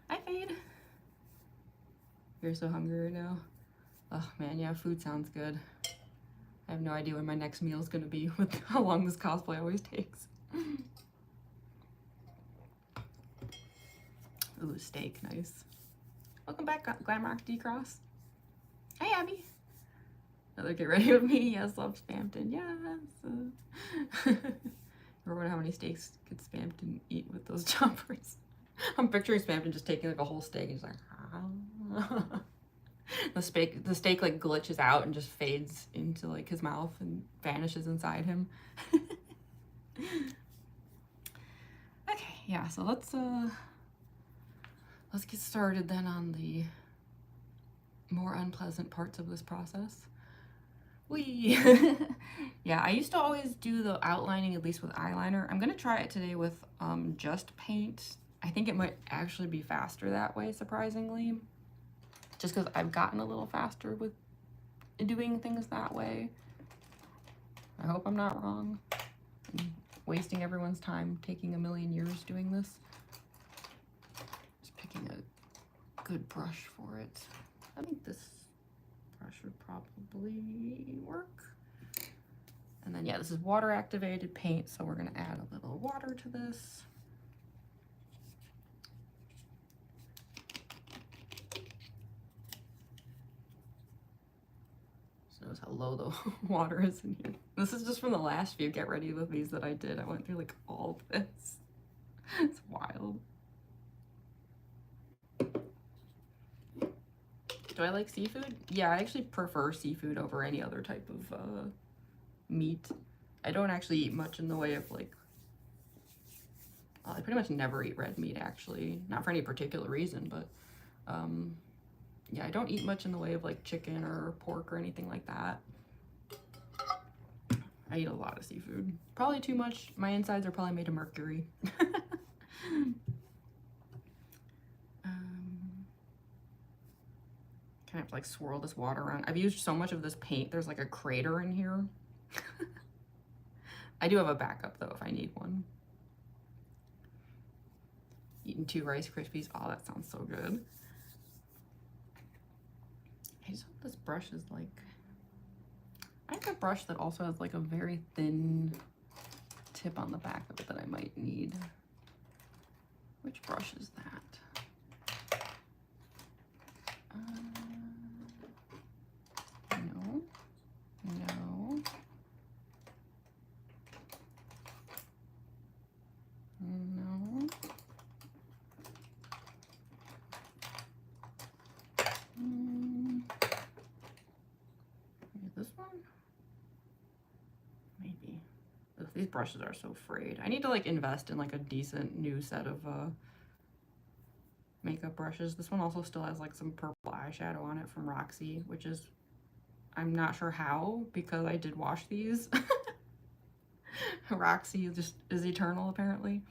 Hi, Fade. You're so hungry right now. Oh man, yeah, food sounds good. I have no idea when my next meal is gonna be with how long this cosplay always takes. Ooh, steak, nice. Welcome back, Glamrock D-Cross. Hi, Abby. Another get ready with me. Yes, love Spamton. Yes. Remember how many steaks could Spamton eat with those choppers? I'm picturing Spamton just taking like a whole steak and he's like, ah. The steak like glitches out and just fades into like his mouth and vanishes inside him. Okay, yeah, so let's get started then on the more unpleasant parts of this process. Whee! Yeah, I used to always do the outlining at least with eyeliner. I'm gonna try it today with just paint. I think it might actually be faster that way, surprisingly. Just because I've gotten a little faster with doing things that way. I hope I'm not wrong. I'm wasting everyone's time taking a million years doing this. Just picking a good brush for it. I think this brush would probably work. And then yeah, this is water activated paint, so we're gonna add a little water to this. So notice how low the water is in here. This is just from the last few get ready with me's that I did. I went through like all of this. It's wild. Do I like seafood? Yeah, I actually prefer seafood over any other type of meat. I don't actually eat much in the way of like I pretty much never eat red meat, actually. Not for any particular reason, but yeah, I don't eat much in the way of like chicken or pork or anything like that. I eat a lot of seafood. Probably too much. My insides are probably made of mercury. Kind of have to like swirl this water around. I've used so much of this paint, there's like a crater in here. I do have a backup though if I need one. Eating 2 Rice Krispies. Oh, that sounds so good. I just hope this brush is like, I have a brush that also has like a very thin tip on the back of it that I might need. Which brush is that? No. No. No. Maybe this one? Maybe. Ugh, these brushes are so frayed. I need to like invest in like a decent new set of makeup brushes. This one also still has like some purple eyeshadow on it from Roxy, which is, I'm not sure how, because I did wash these. Roxy just is eternal apparently.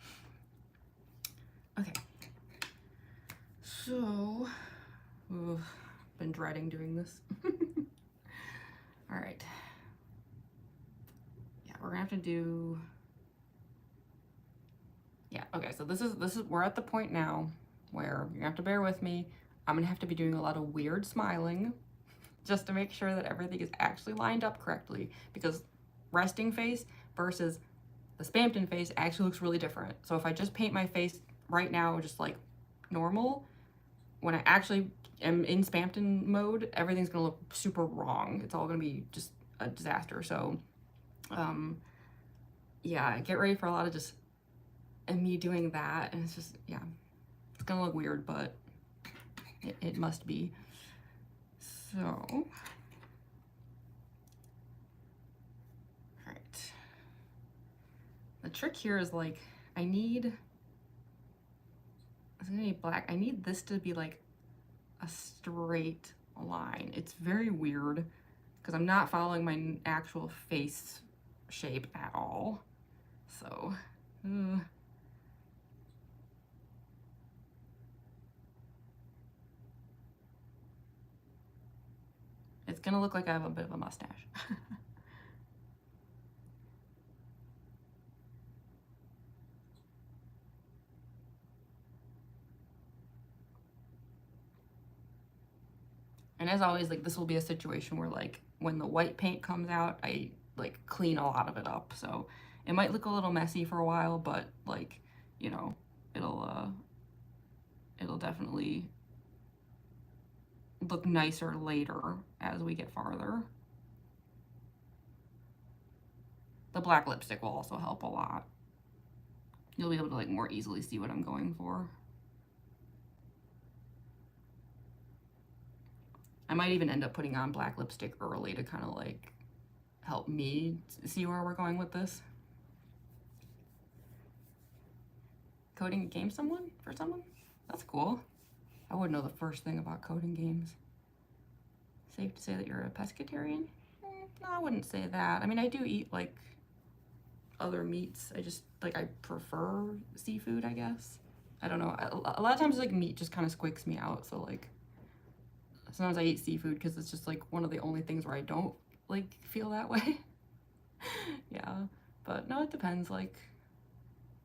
Okay. So, been dreading doing this. All right. Yeah, we're gonna have to do, yeah, okay, so this is, we're at the point now where you're gonna have to bear with me. I'm gonna have to be doing a lot of weird smiling just to make sure that everything is actually lined up correctly, because resting face versus the Spamton face actually looks really different. So if I just paint my face right now just like normal, when I actually am in Spamton mode, everything's gonna look super wrong. It's all gonna be just a disaster. So yeah, get ready for a lot of just me doing that, and it's just, yeah, it's gonna look weird, but it must be. So, all right. The trick here is like, I need, it's gonna be black. I need this to be like a straight line. It's very weird because I'm not following my actual face shape at all. So, it's gonna look like I have a bit of a mustache. And as always, like, this will be a situation where like when the white paint comes out, I like clean a lot of it up. So it might look a little messy for a while, but like, you know, it'll definitely look nicer later as we get farther. The black lipstick will also help a lot. You'll be able to like more easily see what I'm going for. I might even end up putting on black lipstick early to kind of like help me see where we're going with this. Coding a game for someone? That's cool. I wouldn't know the first thing about coding games. Safe to say that you're a pescatarian? No, I wouldn't say that. I mean, I do eat like other meats. I just like, I prefer seafood, I guess. I don't know. A lot of times like meat just kind of squeaks me out. So like sometimes I eat seafood because it's just like one of the only things where I don't like feel that way. Yeah, but no, it depends. Like,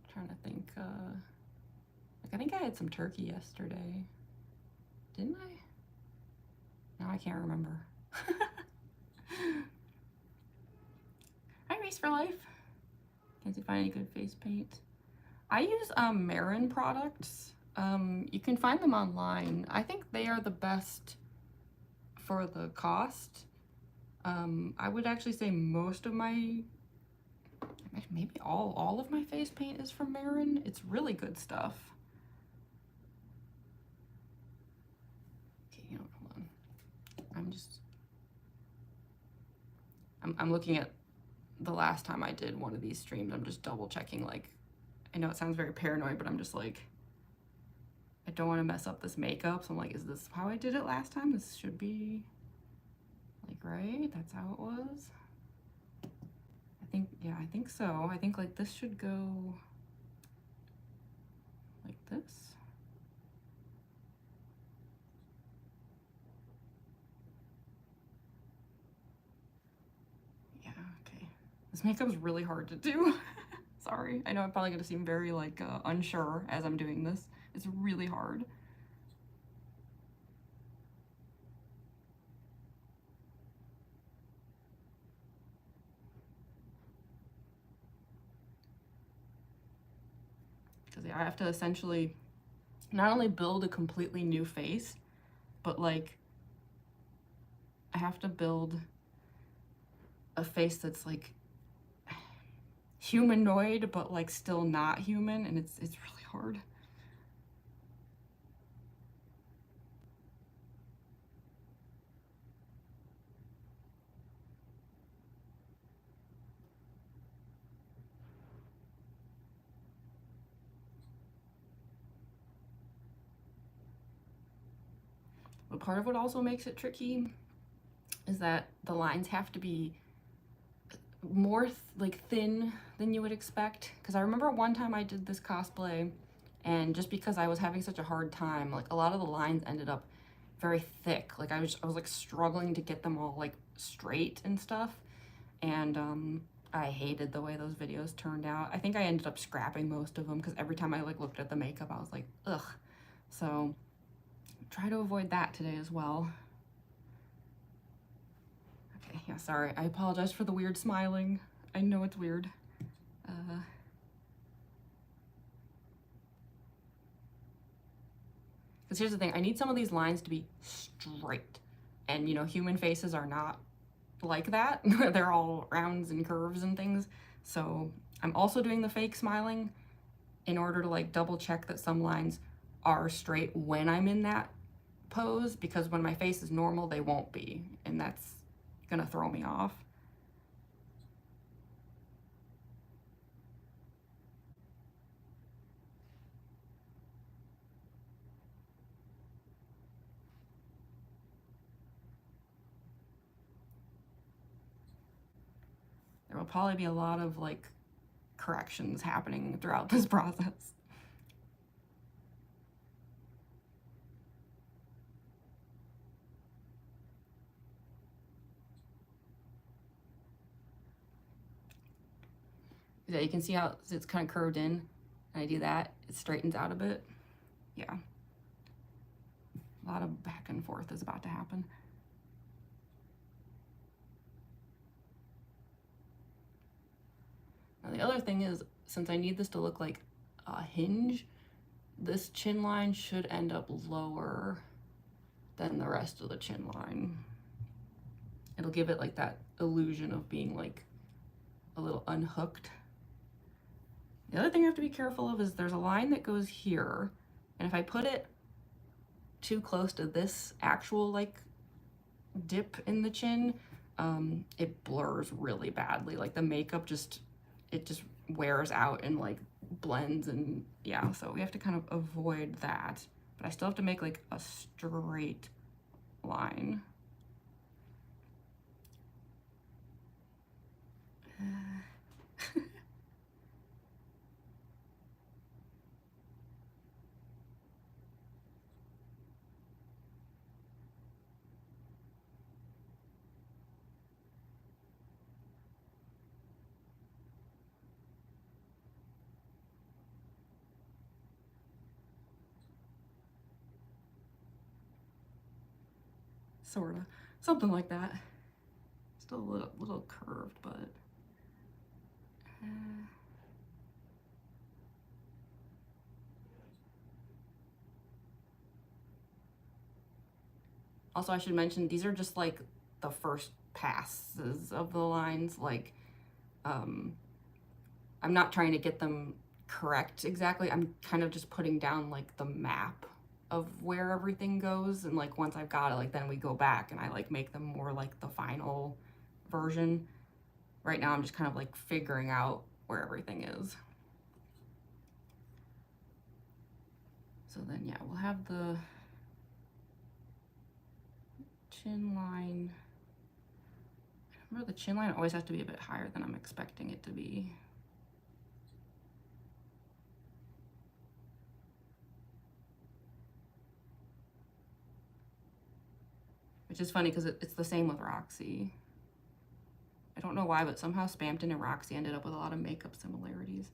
I'm trying to think. Like I think I had some turkey yesterday. Didn't I? No, I can't remember. Hi, Race for Life. Can't you find any good face paint? I use Marin products. You can find them online. I think they are the best for the cost. I would actually say most of my, maybe all of my face paint is from Marin. It's really good stuff. Okay, hold on. I'm looking at the last time I did one of these streams. I'm just double checking like I know it sounds very paranoid, but I'm just like, I don't want to mess up this makeup. So I'm like, is this how I did it last time? This should be like, right? That's how it was. I think, yeah, I think so. I think like this should go like this. Yeah, okay. This makeup is really hard to do. Sorry. I know I'm probably gonna seem very like unsure as I'm doing this. It's really hard. Because yeah, I have to essentially not only build a completely new face, but like I have to build a face that's like humanoid but like still not human, and it's really hard. But part of what also makes it tricky is that the lines have to be more like thin than you would expect. Because I remember one time I did this cosplay, and just because I was having such a hard time, like a lot of the lines ended up very thick. Like I was like struggling to get them all like straight and stuff. And I hated the way those videos turned out. I think I ended up scrapping most of them because every time I like looked at the makeup, I was like, ugh. So try to avoid that today as well. Okay, yeah, sorry. I apologize for the weird smiling. I know it's weird. Because here's the thing, I need some of these lines to be straight. And, you know, human faces are not like that. They're all rounds and curves and things. So I'm also doing the fake smiling in order to like double check that some lines are straight when I'm in that pose, because when my face is normal, they won't be. And that's gonna throw me off. There will probably be a lot of like corrections happening throughout this process. Yeah, you can see how it's kind of curved in. And I do that, it straightens out a bit. Yeah. A lot of back and forth is about to happen. Now the other thing is, since I need this to look like a hinge, this chin line should end up lower than the rest of the chin line. It'll give it like that illusion of being like a little unhooked. The other thing I have to be careful of is there's a line that goes here, and if I put it too close to this actual like dip in the chin, it blurs really badly. Like the makeup just wears out and like blends, and yeah, so we have to kind of avoid that. But I still have to make like a straight line. Sort of, something like that. Still a little curved, but also I should mention these are just like the first passes of the lines. Like I'm not trying to get them correct exactly. I'm kind of just putting down like the map of where everything goes, and like once I've got it, like then we go back and I like make them more like the final version. Right now I'm just kind of like figuring out where everything is. So then, yeah, we'll have the chin line. Remember, the chin line always has to be a bit higher than I'm expecting it to be. Which is funny because it's the same with Roxy. I don't know why, but somehow Spamton and Roxy ended up with a lot of makeup similarities.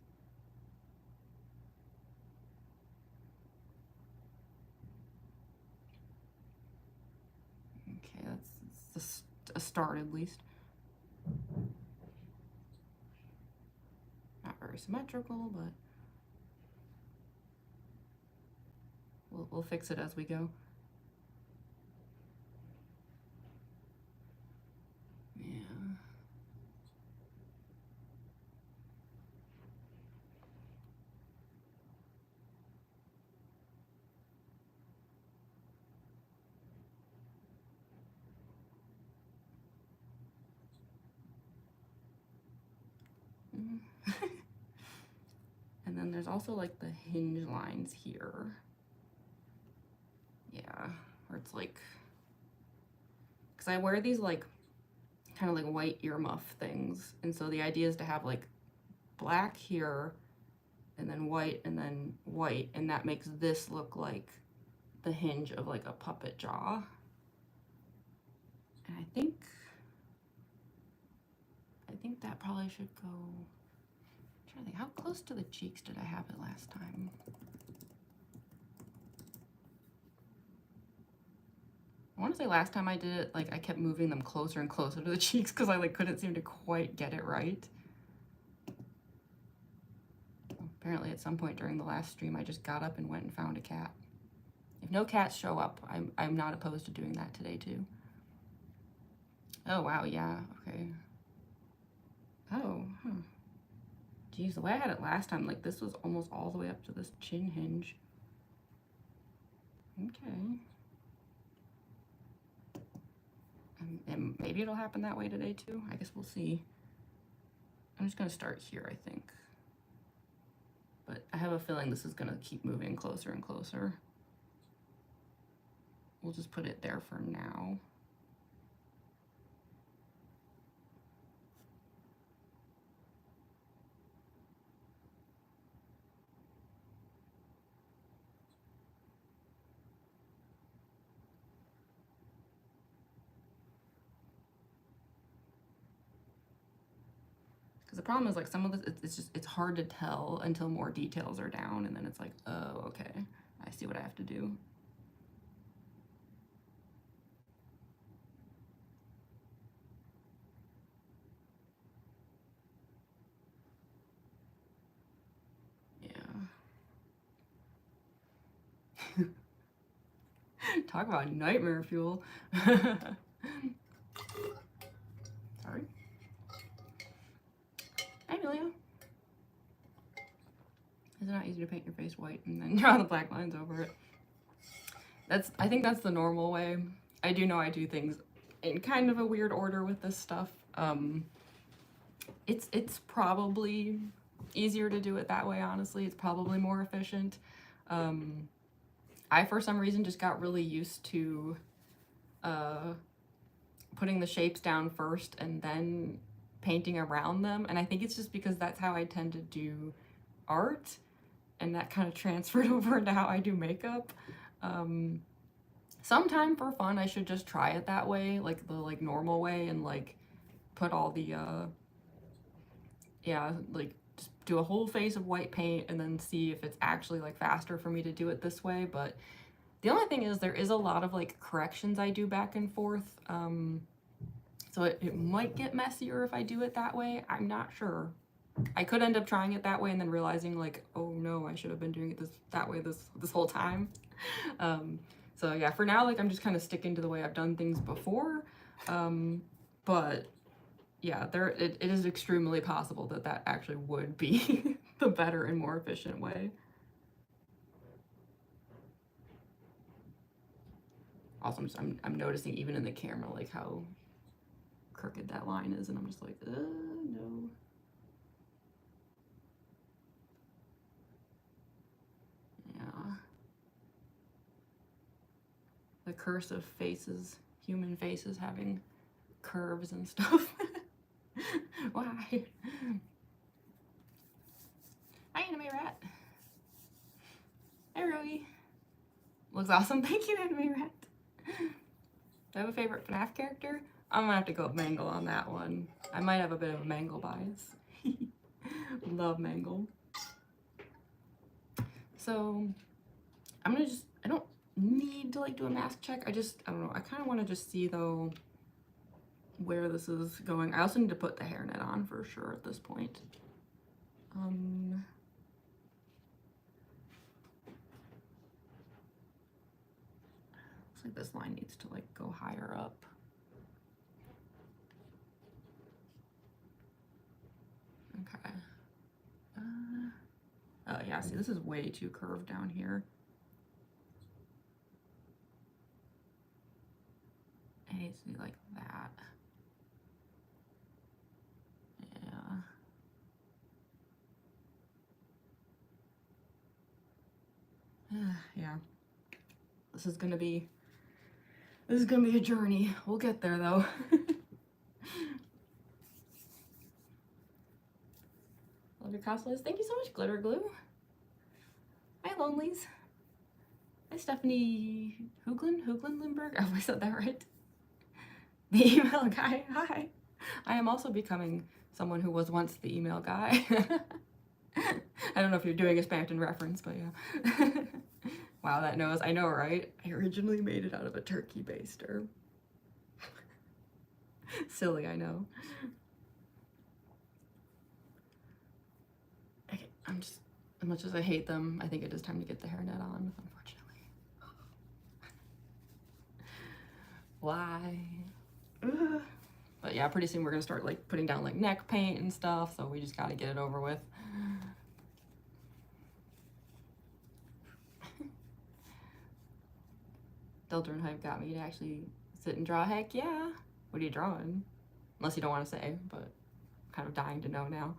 Okay, that's a start at least. Not very symmetrical, but we'll fix it as we go. Yeah. And then there's also like the hinge lines here. Yeah, where it's like, because I wear these like kind of like white earmuff things, and so the idea is to have like black here and then white, and that makes this look like the hinge of like a puppet jaw. And I think that probably should go. I'm trying to think, how close to the cheeks did I have it last time? I want to say last time I did it, like I kept moving them closer and closer to the cheeks because I like couldn't seem to quite get it right. Apparently at some point during the last stream I just got up and went and found a cat. If no cats show up, I'm not opposed to doing that today too. Oh wow, yeah, okay. Oh, Geez, the way I had it last time, like this was almost all the way up to this chin hinge. Okay. And maybe it'll happen that way today too. I guess we'll see. I'm just gonna start here, I think. But I have a feeling this is gonna keep moving closer and closer. We'll just put it there for now. Because the problem is like some of this, it's hard to tell until more details are down, and then it's like, oh, okay, I see what I have to do. Talk about nightmare fuel. Sorry. Hi, Amelia. Is it not easy to paint your face white and then draw the black lines over it? I think that's the normal way. I do know I do things in kind of a weird order with this stuff. It's probably easier to do it that way, honestly. It's probably more efficient. I, for some reason, just got really used to putting the shapes down first and then painting around them. And I think it's just because that's how I tend to do art, and that kind of transferred over into how I do makeup. Sometime for fun, I should just try it that way, like the like normal way, and like put all the yeah, like just do a whole face of white paint and then see if it's actually like faster for me to do it this way. But the only thing is there is a lot of like corrections I do back and forth, so it might get messier if I do it that way. I'm not sure. I could end up trying it that way and then realizing like, oh no, I should have been doing it that way this whole time. So yeah, for now, like I'm just kind of sticking to the way I've done things before. But yeah, it is extremely possible that actually would be the better and more efficient way. Also, I'm noticing even in the camera like how crooked that line is, and I'm just like, no. Yeah. curse of faces, human faces having curves and stuff. Why? Hi, Anime Rat. Hi, Rowie. Looks awesome. Thank you, Anime Rat. Do I have a favorite FNAF character? I'm gonna have to go with Mangle on that one. I might have a bit of a Mangle bias. Love Mangle. So I'm gonna just, I don't need to like do a mask check. I don't know. I kind of want to just see though where this is going. I also need to put the hairnet on for sure at this point. Looks like this line needs to like go higher up. Okay. Oh yeah, see, this is way too curved down here. It needs to be like that. Yeah. Yeah. This is gonna be a journey. We'll get there though. Love your cosplays. Thank you so much, Glitter Glue. Hi, Lonelies. Hi, Stephanie Hooglin Lindbergh. Oh, I said that right. The email guy. Hi. I am also becoming someone who was once the email guy. I don't know if you're doing a Spamton reference, but yeah. Wow, that nose. I know, right? I originally made it out of a turkey baster. Silly, I know. Okay, I'm just, as much as I hate them, I think it is time to get the hairnet on, unfortunately. Why? Ugh. But yeah, pretty soon we're gonna start like putting down like neck paint and stuff, so we just gotta get it over with. Deltarune Hive got me to actually sit and draw. Heck yeah. What are you drawing? Unless you don't want to say, but I'm kind of dying to know now.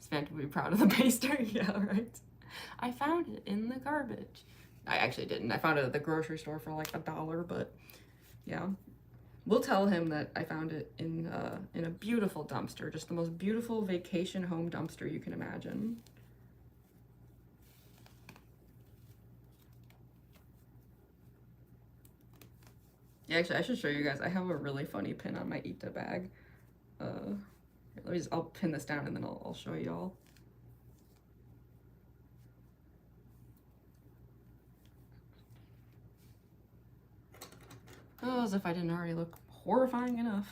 Spamton would be proud of the baster. Yeah, right. I found it in the garbage. I actually didn't. I found it at the grocery store for like $1, but yeah. We'll tell him that I found it in a beautiful dumpster, just the most beautiful vacation home dumpster you can imagine. Yeah, actually, I should show you guys. I have a really funny pin on my Ita bag. I'll pin this down and then I'll show y'all. Oh, as if I didn't already look horrifying enough.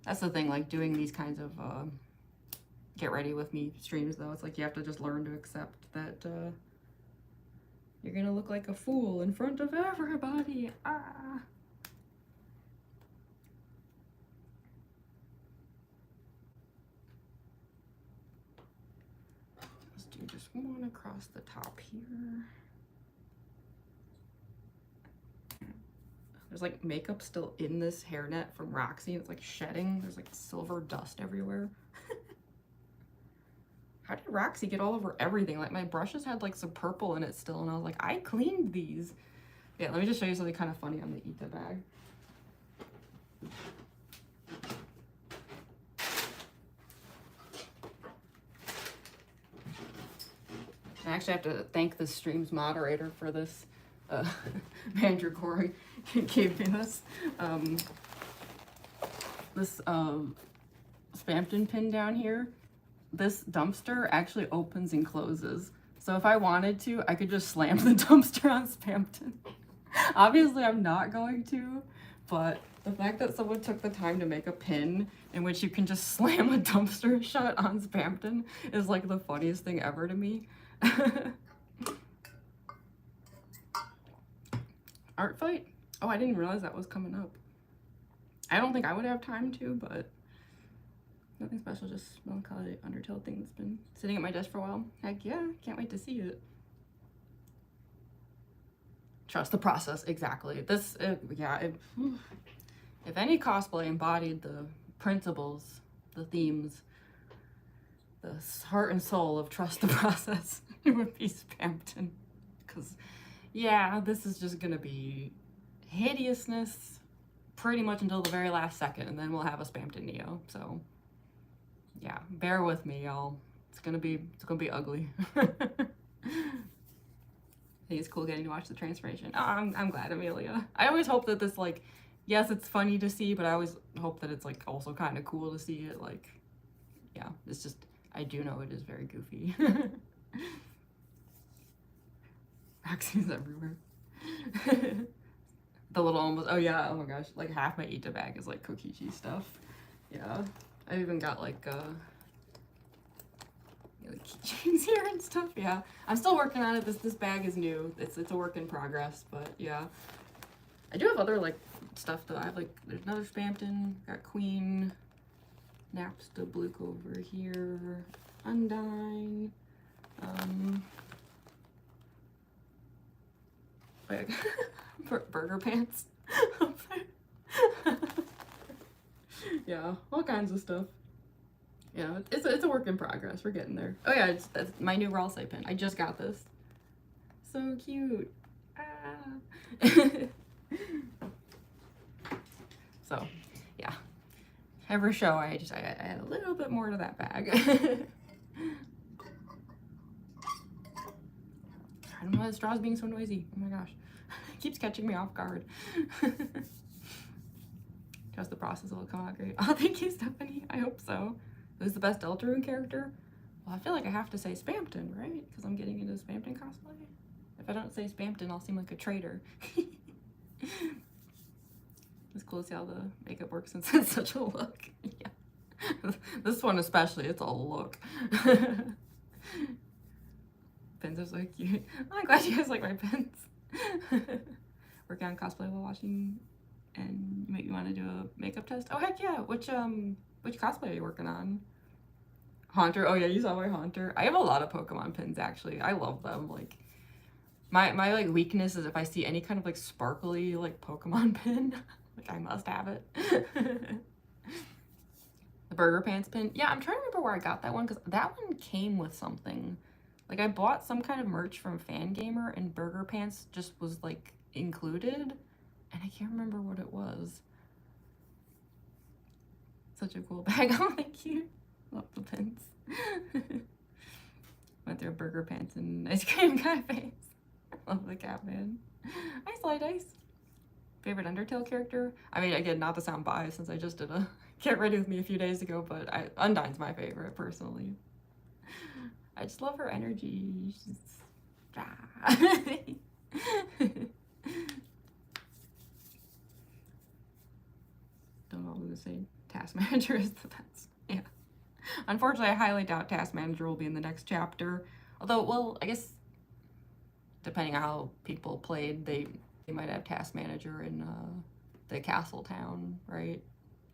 That's the thing, like doing these kinds of get ready with me streams though. It's like you have to just learn to accept that you're gonna look like a fool in front of everybody. Ah. Let's do just one across the top here. There's like makeup still in this hairnet from Roxy. It's like shedding. There's like silver dust everywhere. How did Roxy get all over everything? Like my brushes had like some purple in it still, and I was like, I cleaned these. Yeah, let me just show you something kind of funny on the Ita bag. I actually have to thank the stream's moderator for this. Andrew Corey gave me this. Spamton pin down here. This dumpster actually opens and closes. So if I wanted to, I could just slam the dumpster on Spamton. Obviously, I'm not going to, but the fact that someone took the time to make a pin in which you can just slam a dumpster shut on Spamton is like the funniest thing ever to me. Art fight? Oh, I didn't realize that was coming up. I don't think I would have time to, but nothing special, just melancholy Undertale thing that's been sitting at my desk for a while. Heck yeah, can't wait to see it. Trust the process, exactly. This, yeah, if any cosplay embodied the principles, the themes, the heart and soul of trust the process, it would be Spamton. because yeah, this is just gonna be hideousness pretty much until the very last second, and then we'll have a Spamton NEO. So yeah, bear with me, y'all. It's gonna be ugly. I think it's cool getting to watch the transformation. Oh, I'm glad, Amelia. I always hope that this, like, yes, it's funny to see, but I always hope that it's like also kind of cool to see it. Like, yeah, it's just, I do know it is very goofy. Vaccines everywhere. The little almost, oh yeah, oh my gosh, like half my Ita bag is like cookie cheese stuff. Yeah, I've even got like keychains here and stuff. Yeah, I'm still working on it. This bag is new. It's a work in progress, but yeah. I do have other like stuff though. I have like, there's another Spamton, got Queen, Napsta Bluke over here, Undyne, like burger pants. Yeah, all kinds of stuff. Yeah, it's a work in progress. We're getting there. Oh yeah, that's my new Ralsei pin. I just got this. So cute. Ah. So yeah, every show I add a little bit more to that bag. I don't know why the straw's being so noisy. Oh my gosh, it keeps catching me off guard. Trust the process will come out great. Oh, thank you, Stephanie. I hope so. Who's the best Deltarune character? Well, I feel like I have to say Spamton, right? Because I'm getting into Spamton cosplay. If I don't say Spamton, I'll seem like a traitor. It's cool to see how the makeup works since it's such a look. Yeah. This one especially, it's a look. Pins are so cute. Oh, I'm glad you guys like my pins. Working on cosplay while watching, and you make me want to do a makeup test. Oh heck yeah! Which cosplay are you working on? Haunter. Oh yeah, you saw my Haunter. I have a lot of Pokemon pins actually. I love them. Like my like weakness is if I see any kind of like sparkly like Pokemon pin, like I must have it. The Burger Pants pin. Yeah, I'm trying to remember where I got that one because that one came with something. Like I bought some kind of merch from Fangamer and Burger Pants just was like included, and I can't remember what it was. Such a cool bag. Oh, thank you. Love the pins. Went through Burger Pants and ice cream guy face. Love the Catman. Hi, Slide Ice. Favorite Undertale character? I mean, again, not to sound biased since I just did a Get Ready With Me a few days ago, but Undyne's my favorite, personally. I just love her energy. She's... Don't always say Task Manager is the best. Yeah. Unfortunately, I highly doubt Task Manager will be in the next chapter. Although, well, I guess depending on how people played, they might have Task Manager in the Castle Town, right?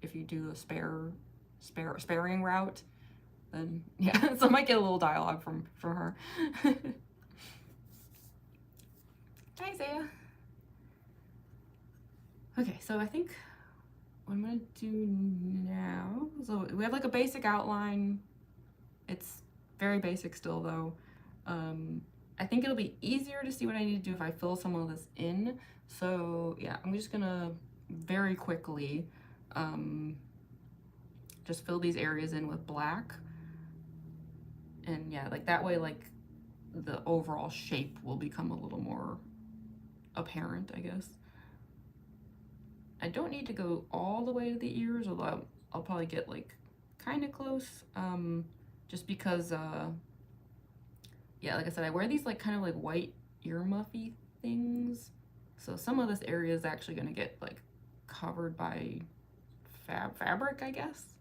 If you do a sparing route, then yeah, so I might get a little dialogue from her. Hi, Zaya. Okay, so I think what I'm gonna do now, so we have like a basic outline. It's very basic still though. I think it'll be easier to see what I need to do if I fill some of this in. So yeah, I'm just gonna very quickly just fill these areas in with black. And yeah, like that way, like the overall shape will become a little more apparent, I guess. I don't need to go all the way to the ears, although I'll probably get like kind of close, just because, yeah, like I said, I wear these like kind of like white ear muffy things. So some of this area is actually gonna get like covered by fabric, I guess.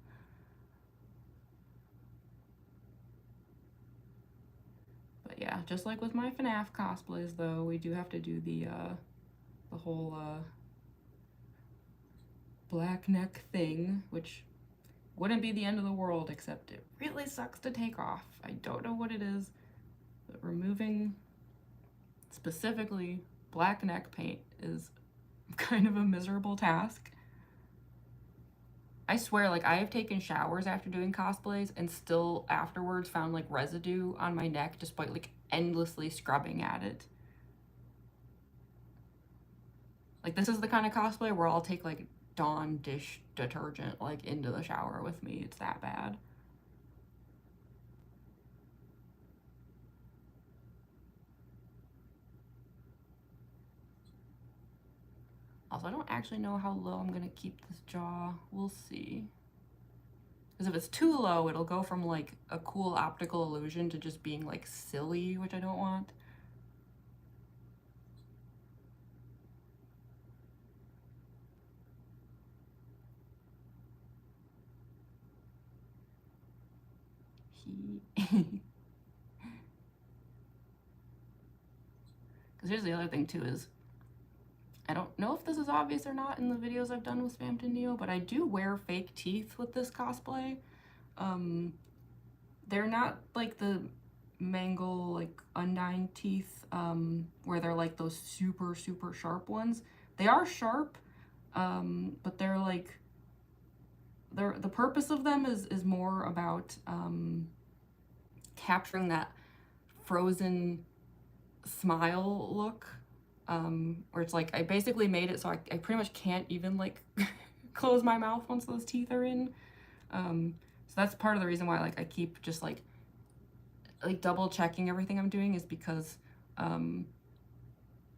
But yeah, just like with my FNAF cosplays though, we do have to do the whole black neck thing, which wouldn't be the end of the world, except it really sucks to take off. I don't know what it is, but removing specifically black neck paint is kind of a miserable task. I swear, like I have taken showers after doing cosplays and still afterwards found like residue on my neck despite like endlessly scrubbing at it. Like, this is the kind of cosplay where I'll take, like, Dawn dish detergent, like, into the shower with me. It's that bad. Also, I don't actually know how low I'm gonna keep this jaw. We'll see. Because if it's too low, it'll go from, like, a cool optical illusion to just being, like, silly, which I don't want. Because here's the other thing, too, is I don't know if this is obvious or not in the videos I've done with Spamton NEO, but I do wear fake teeth with this cosplay. They're not like the Mangle, like, Undyne teeth, where they're like those super, super sharp ones. They are sharp, but they're like, the purpose of them is more about capturing that frozen smile look, where it's like I basically made it so I pretty much can't even like close my mouth once those teeth are in. So that's part of the reason why like I keep just like double checking everything I'm doing, is because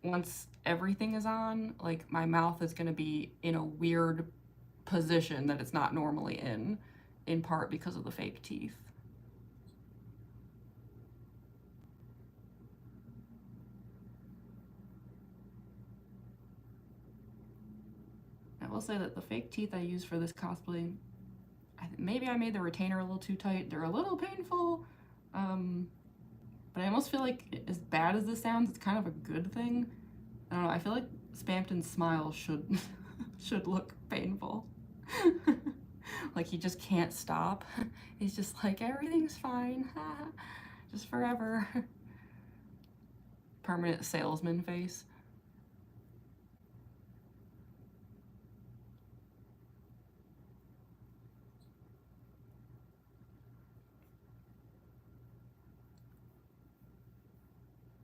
once everything is on, like my mouth is gonna be in a weird position that it's not normally in part because of the fake teeth. I will say that the fake teeth I use for this cosplay, maybe I made the retainer a little too tight. They're a little painful, but I almost feel like, as bad as this sounds, it's kind of a good thing. I don't know, I feel like Spamton's smile should should look painful. Like he just can't stop. He's just like, everything's fine, just forever. Permanent salesman face.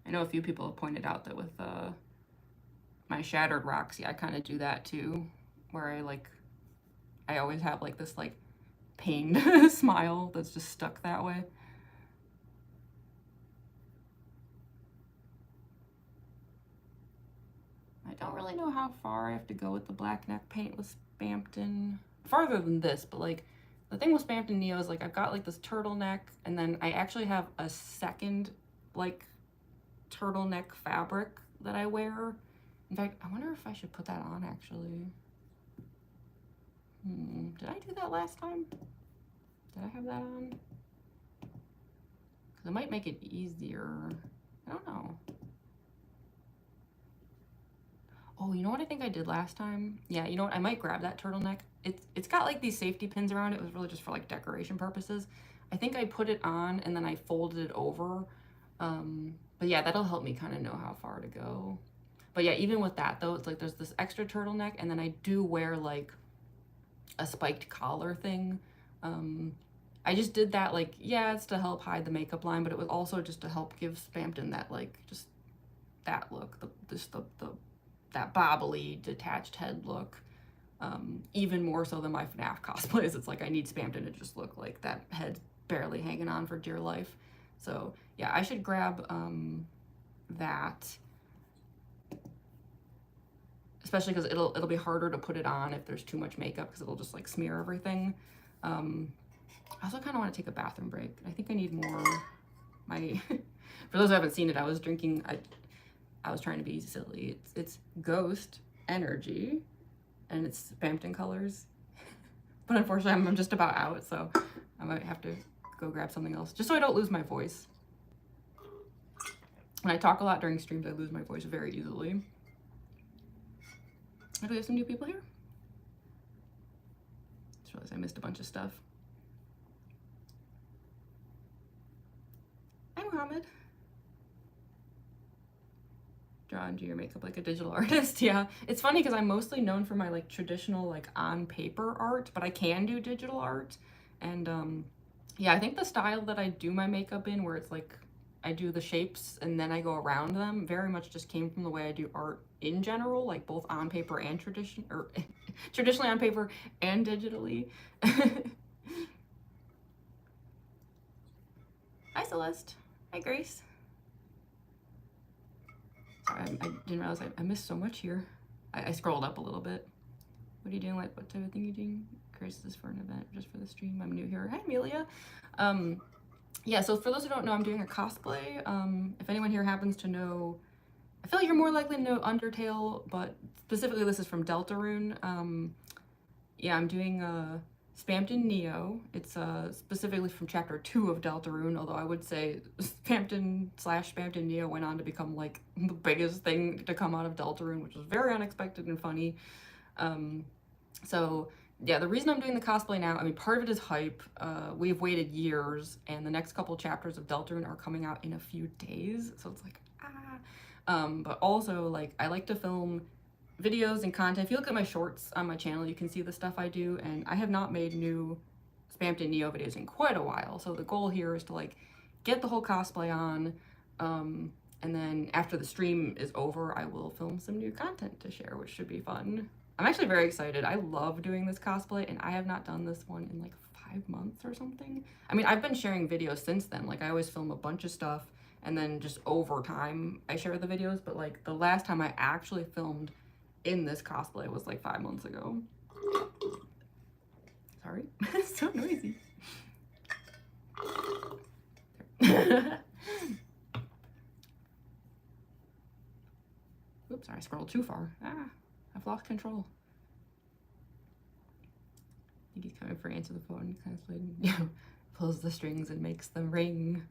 I know a few people have pointed out that with my Shattered Roxy, I kind of do that too, where I always have like this like pained smile that's just stuck that way. I don't really know how far I have to go with the black neck paint with Spamton. Farther than this, but like the thing with Spamton NEO is like I've got like this turtleneck, and then I actually have a second like turtleneck fabric that I wear. In fact, I wonder if I should put that on actually. Did I do that last time? Did I have that on? Because it might make it easier. I don't know. Oh, you know what I think I did last time? Yeah, you know what? I might grab that turtleneck. It's got like these safety pins around it. It was really just for like decoration purposes. I think I put it on and then I folded it over. But yeah, that'll help me kind of know how far to go. But yeah, even with that though, it's like there's this extra turtleneck, and then I do wear like a spiked collar thing. I just did that like, yeah, it's to help hide the makeup line, but it was also just to help give Spamton that like, just that look, that bobbly detached head look. Even more so than my FNAF cosplays. It's like I need Spamton to just look like that head barely hanging on for dear life. So yeah, I should grab that, especially because it'll be harder to put it on if there's too much makeup, because it'll just like smear everything. I also kind of want to take a bathroom break. I think I need more. For those who haven't seen it, I was drinking. I was trying to be silly. It's Ghost Energy, and it's Spamton colors. But unfortunately, I'm just about out, so I might have to go grab something else, just so I don't lose my voice. When I talk a lot during streams, I lose my voice very easily. Do we have some new people here? I just realized I missed a bunch of stuff. Hi, Mohammed. Draw and do your makeup like a digital artist. Yeah, it's funny because I'm mostly known for my like traditional like on paper art, but I can do digital art. And yeah, I think the style that I do my makeup in, where it's like I do the shapes and then I go around them very much just came from the way I do art in general, like both on paper and traditionally on paper and digitally. Hi Celeste. Hi Grace. Sorry, I didn't realize I missed so much here. I scrolled up a little bit. What are you doing? Like, what type of thing are you doing? Grace, is this for an event, just for the stream? I'm new here. Hi Amelia. Yeah, so for those who don't know, I'm doing a cosplay. If anyone here happens to know, I feel like you're more likely to know Undertale, but specifically this is from Deltarune. Yeah, I'm doing Spamton NEO. It's specifically from chapter 2 of Deltarune, although I would say Spamton NEO went on to become like the biggest thing to come out of Deltarune, which was very unexpected and funny. So yeah, the reason I'm doing the cosplay now, I mean, part of it is hype. We've waited years, and the next couple chapters of Deltarune are coming out in a few days, so it's like, but also, like, I like to film videos and content. If you look at my shorts on my channel, you can see the stuff I do, and I have not made new Spamton NEO videos in quite a while, so the goal here is to, like, get the whole cosplay on, and then after the stream is over, I will film some new content to share, which should be fun. I'm actually very excited. I love doing this cosplay, and I have not done this one in like 5 months or something. I mean, I've been sharing videos since then. Like, I always film a bunch of stuff, and then just over time, I share the videos. But like, the last time I actually filmed in this cosplay was like 5 months ago. Sorry, it's so noisy. Oops, sorry, I scrolled too far. I've lost control. I think he's coming for answer the phone. Kind of like, you know, pulls the strings and makes them ring.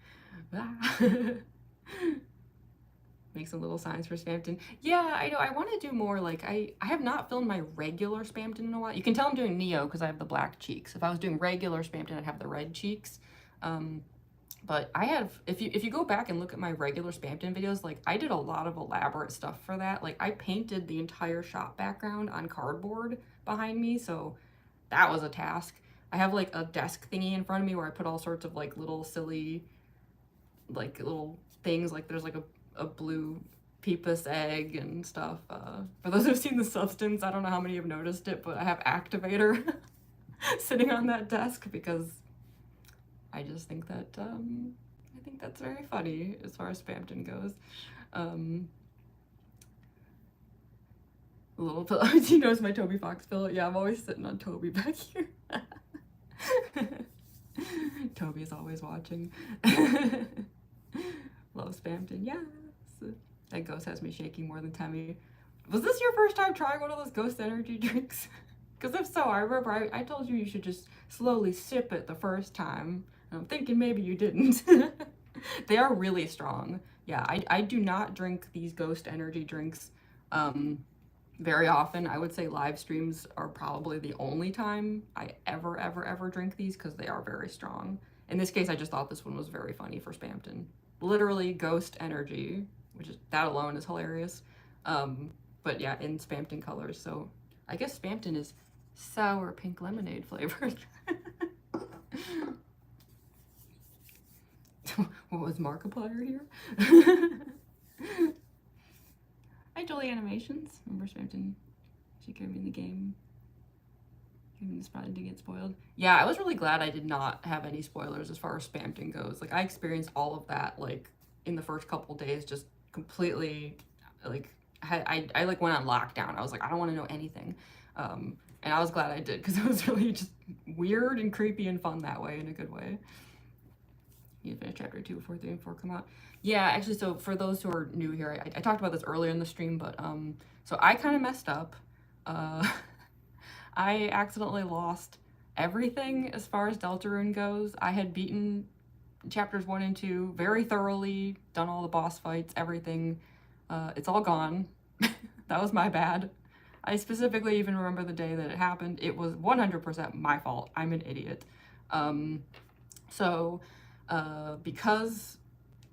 Makes some little signs for Spamton. Yeah, I know. I want to do more. Like, I have not filmed my regular Spamton in a while. You can tell I'm doing Neo because I have the black cheeks. If I was doing regular Spamton, I'd have the red cheeks. But I have, if you go back and look at my regular Spamton videos, like, I did a lot of elaborate stuff for that. Like, I painted the entire shop background on cardboard behind me, so that was a task. I have like a desk thingy in front of me where I put all sorts of like little silly, like little things. Like, there's like a blue Peepus egg and stuff. For those who've seen The Substance, I don't know how many have noticed it, but I have Activator sitting on that desk because I just think that, I think that's very funny as far as Spamton goes. A little pillow. He knows my Toby Fox pillow. Yeah, I'm always sitting on Toby back here. Toby is always watching. Love Spamton, yes. That ghost has me shaking more than Temmie. Was this your first time trying one of those ghost energy drinks? Because if so, I remember I told you should just slowly sip it the first time. And I'm thinking maybe you didn't. They are really strong. Yeah, I do not drink these ghost energy drinks very often. I would say live streams are probably the only time I ever drink these because they are very strong. In this case, I just thought this one was very funny for Spamton. Literally ghost energy, which is, that alone is hilarious. But yeah, in Spamton colors. So I guess Spamton is sour pink lemonade flavored. What was Markiplier here? Hi, Jolie Animations. Remember Spamton? She gave me the game. Gave me the spot and didn't get spoiled. Yeah, I was really glad I did not have any spoilers as far as Spamton goes. Like, I experienced all of that, like, in the first couple days, just completely, like, I like went on lockdown. I was like, I don't want to know anything. And I was glad I did because it was really just weird and creepy and fun that way, in a good way. You finish chapter 2 before 3 and 4 come out. Yeah, actually, so for those who are new here, I talked about this earlier in the stream, but so I kind of messed up. I accidentally lost everything as far as Deltarune goes. I had beaten chapters 1 and 2 very thoroughly, done all the boss fights, everything. It's all gone. That was my bad. I specifically even remember the day that it happened. It was 100% my fault. I'm an idiot. Because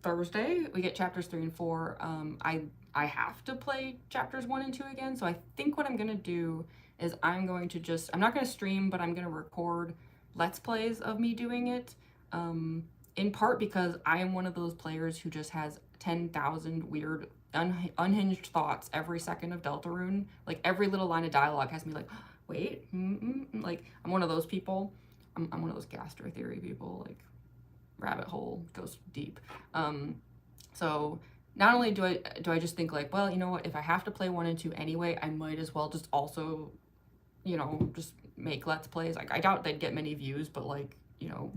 Thursday we get chapters 3 and 4, I have to play chapters 1 and 2 again. So I think what I'm gonna do is I'm going to just, I'm not gonna stream, but I'm gonna record Let's Plays of me doing it. in part because I am one of those players who just has 10,000 weird unhinged thoughts every second of Deltarune. Like every little line of dialogue has me like, wait, like I'm one of those people. I'm one of those gastro theory people, like rabbit hole goes deep. So not only do I just think like, well, you know what, if I have to play 1 and 2 anyway, I might as well just also, you know, just make Let's Plays. Like I doubt they'd get many views, but like, you know,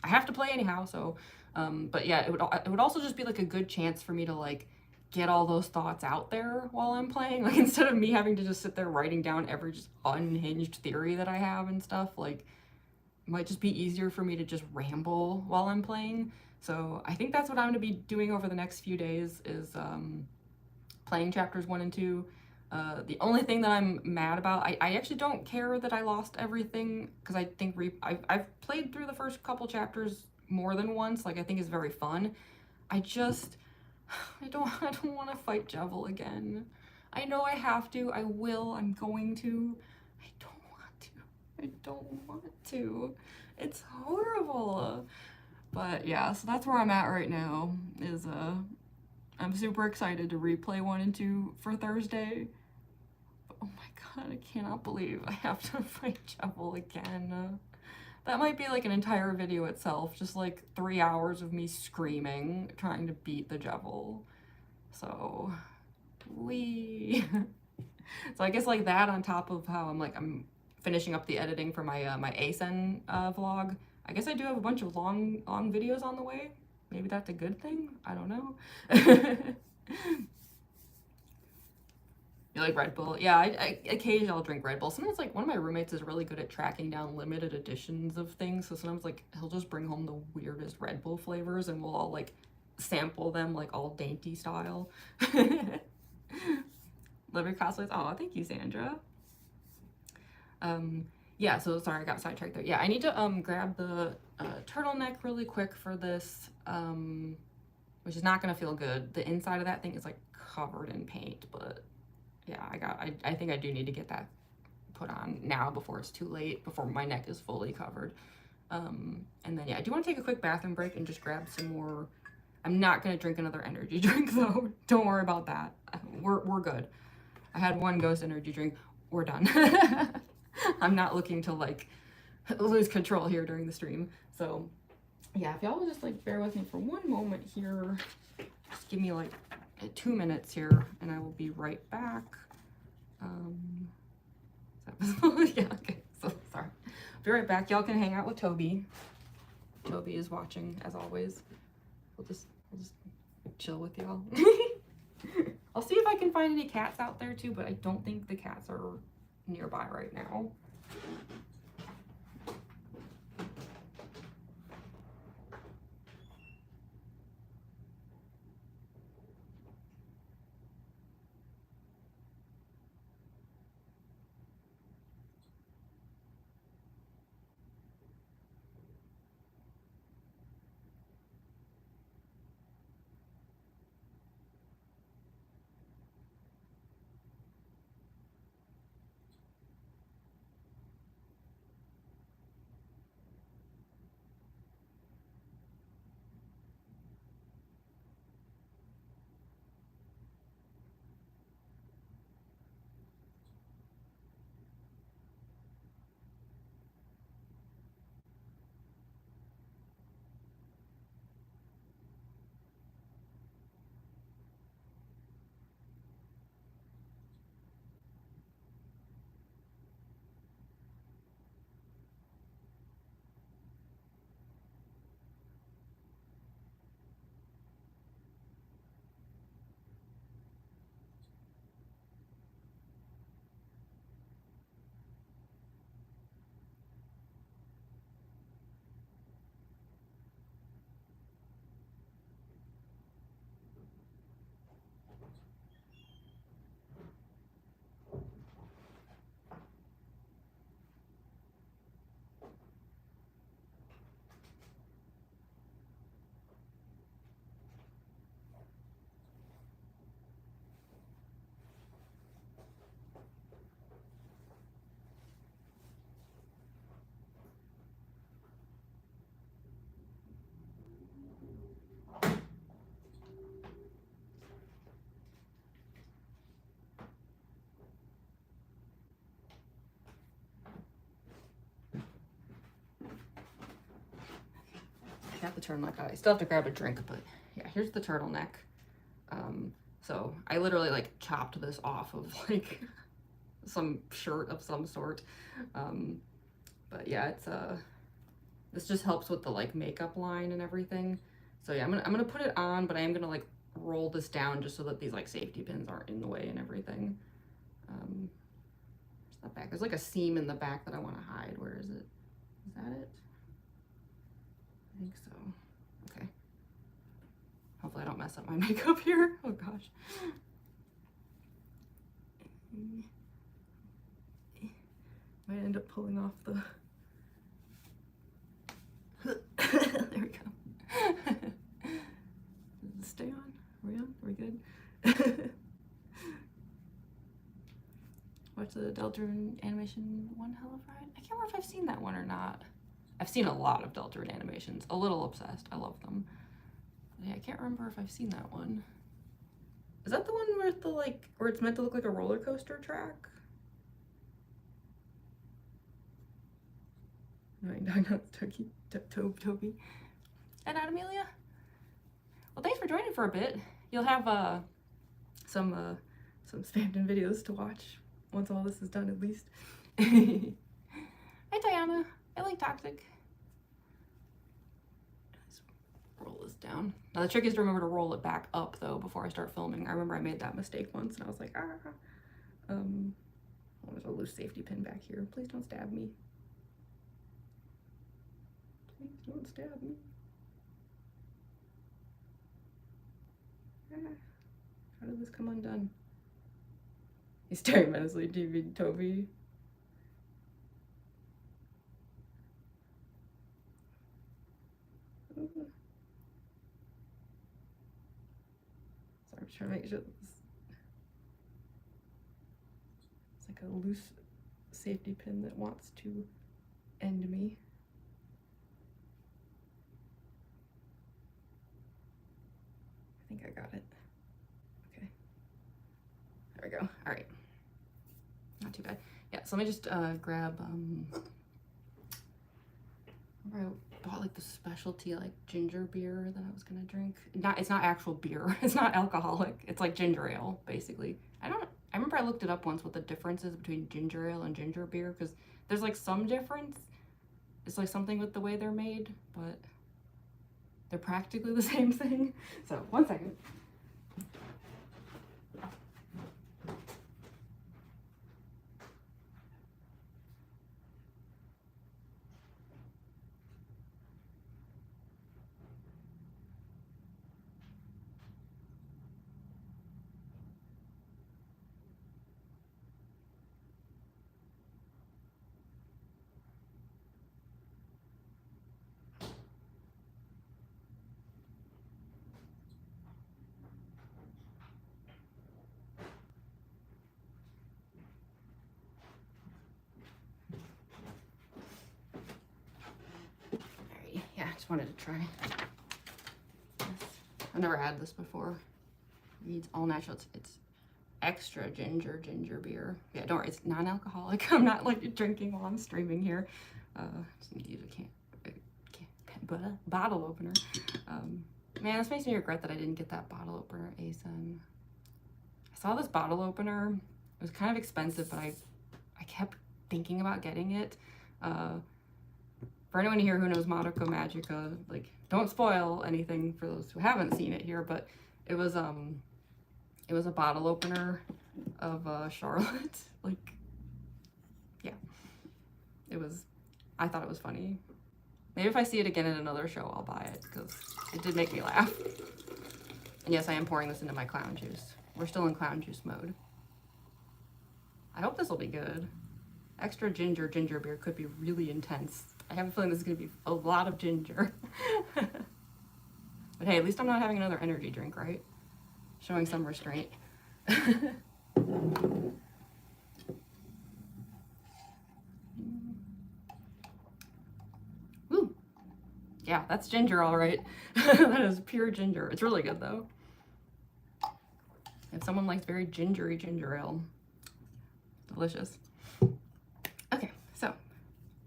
I have to play anyhow. So, but yeah, it would also just be like a good chance for me to like get all those thoughts out there while I'm playing. Like instead of me having to just sit there writing down every just unhinged theory that I have and stuff, like it might just be easier for me to just ramble while I'm playing. So I think that's what I'm going to be doing over the next few days is playing chapters 1 and 2. The only thing that I'm mad about, I actually don't care that I lost everything, because I think I've played through the first couple chapters more than once. Like I think it's very fun. I don't want to fight Jevil again. I know I have to. I will. I'm going to. I don't want to. I don't want to. It's horrible. But yeah, so that's where I'm at right now. Is I'm super excited to replay 1 and 2 for Thursday. But oh my god, I cannot believe I have to fight Jevil again. That might be like an entire video itself, just like 3 hours of me screaming, trying to beat the Jevil. So, so I guess like that on top of how I'm finishing up the editing for my my ASEN vlog. I guess I do have a bunch of long videos on the way. Maybe that's a good thing? I don't know. You like Red Bull? Yeah, I occasionally I'll drink Red Bull. Sometimes like one of my roommates is really good at tracking down limited editions of things. So sometimes like he'll just bring home the weirdest Red Bull flavors and we'll all like sample them like all dainty style. Love your cosplays. Oh, thank you, Sandra. Yeah, so sorry, I got sidetracked there. Yeah, I need to grab the turtleneck really quick for this, which is not gonna feel good. The inside of that thing is like covered in paint, but yeah, I think I do need to get that put on now before it's too late, before my neck is fully covered. And then yeah, I do want to take a quick bathroom break and just grab some more. I'm not gonna drink another energy drink though. Don't worry about that. We're good. I had one ghost energy drink. We're done. I'm not looking to like lose control here during the stream. So yeah, if y'all will just like bear with me for one moment here, just give me like 2 minutes here and I will be right back. Yeah, okay, so sorry. Be right back. Y'all can hang out with Toby. Toby is watching as always. We'll just chill with y'all. I'll see if I can find any cats out there too, but I don't think the cats are nearby right now. got the turtleneck on. I still have to grab a drink, but yeah, here's the turtleneck. So I literally like chopped this off of like some shirt of some sort. But yeah, it's this just helps with the like makeup line and everything. So yeah, I'm gonna put it on, but I am gonna like roll this down just so that these like safety pins aren't in the way and everything. There's the back. There's like a seam in the back that I want to hide. Where is it? Is that it? I think so. Okay. Hopefully I don't mess up my makeup here. Oh gosh. Might end up pulling off the... There we go. Does it stay on? Are we on? Are we good? Watch the Deltarune animation One Hell of a Ride. I can't remember if I've seen that one or not. I've seen a lot of Deltarune animations. A little obsessed. I love them. Yeah, I can't remember if I've seen that one. Is that the one where the like where it's meant to look like a roller coaster track? No, Toby. And not Amelia. Well, thanks for joining for a bit. You'll have some Spamton videos to watch once all this is done, at least. Hi, Diana. I like Toxic. Let's roll this down. Now the trick is to remember to roll it back up though before I start filming. I remember I made that mistake once and I was like, ah. Oh, there's a loose safety pin back here. Please don't stab me. Please don't stab me. Ah. How did this come undone? He's staring menacingly at Toby. Sorry, I'm just trying to make sure that it's like a loose safety pin that wants to end me. I think I got it. Okay. There we go. All right. Not too bad. Yeah, so let me just grab, I bought like the specialty like ginger beer that I was gonna drink. It's not actual beer. It's not alcoholic. It's like ginger ale, basically. I remember I looked it up once what the difference is between ginger ale and ginger beer, because there's like some difference. It's like something with the way they're made, but they're practically the same thing. So, one second. Just wanted to try this. I've never had this before. It's all natural. It's extra ginger beer. Yeah, don't worry, it's non-alcoholic. I'm not like drinking while I'm streaming here. Just need to use a bottle opener. Man, this makes me regret that I didn't get that bottle opener ASIN. I saw this bottle opener. It was kind of expensive, but I kept thinking about getting it. For anyone here who knows Madoka Magica, like, don't spoil anything for those who haven't seen it here, but it was a bottle opener of Charlotte. Like, yeah, I thought it was funny. Maybe if I see it again in another show, I'll buy it, because it did make me laugh. And yes, I am pouring this into my clown juice. We're still in clown juice mode. I hope this will be good. Extra ginger beer could be really intense. I have a feeling this is going to be a lot of ginger. But hey, at least I'm not having another energy drink, right? Showing some restraint. Woo! Yeah, that's ginger, all right. That is pure ginger. It's really good, though. If someone likes very gingery ginger ale, delicious. Okay, so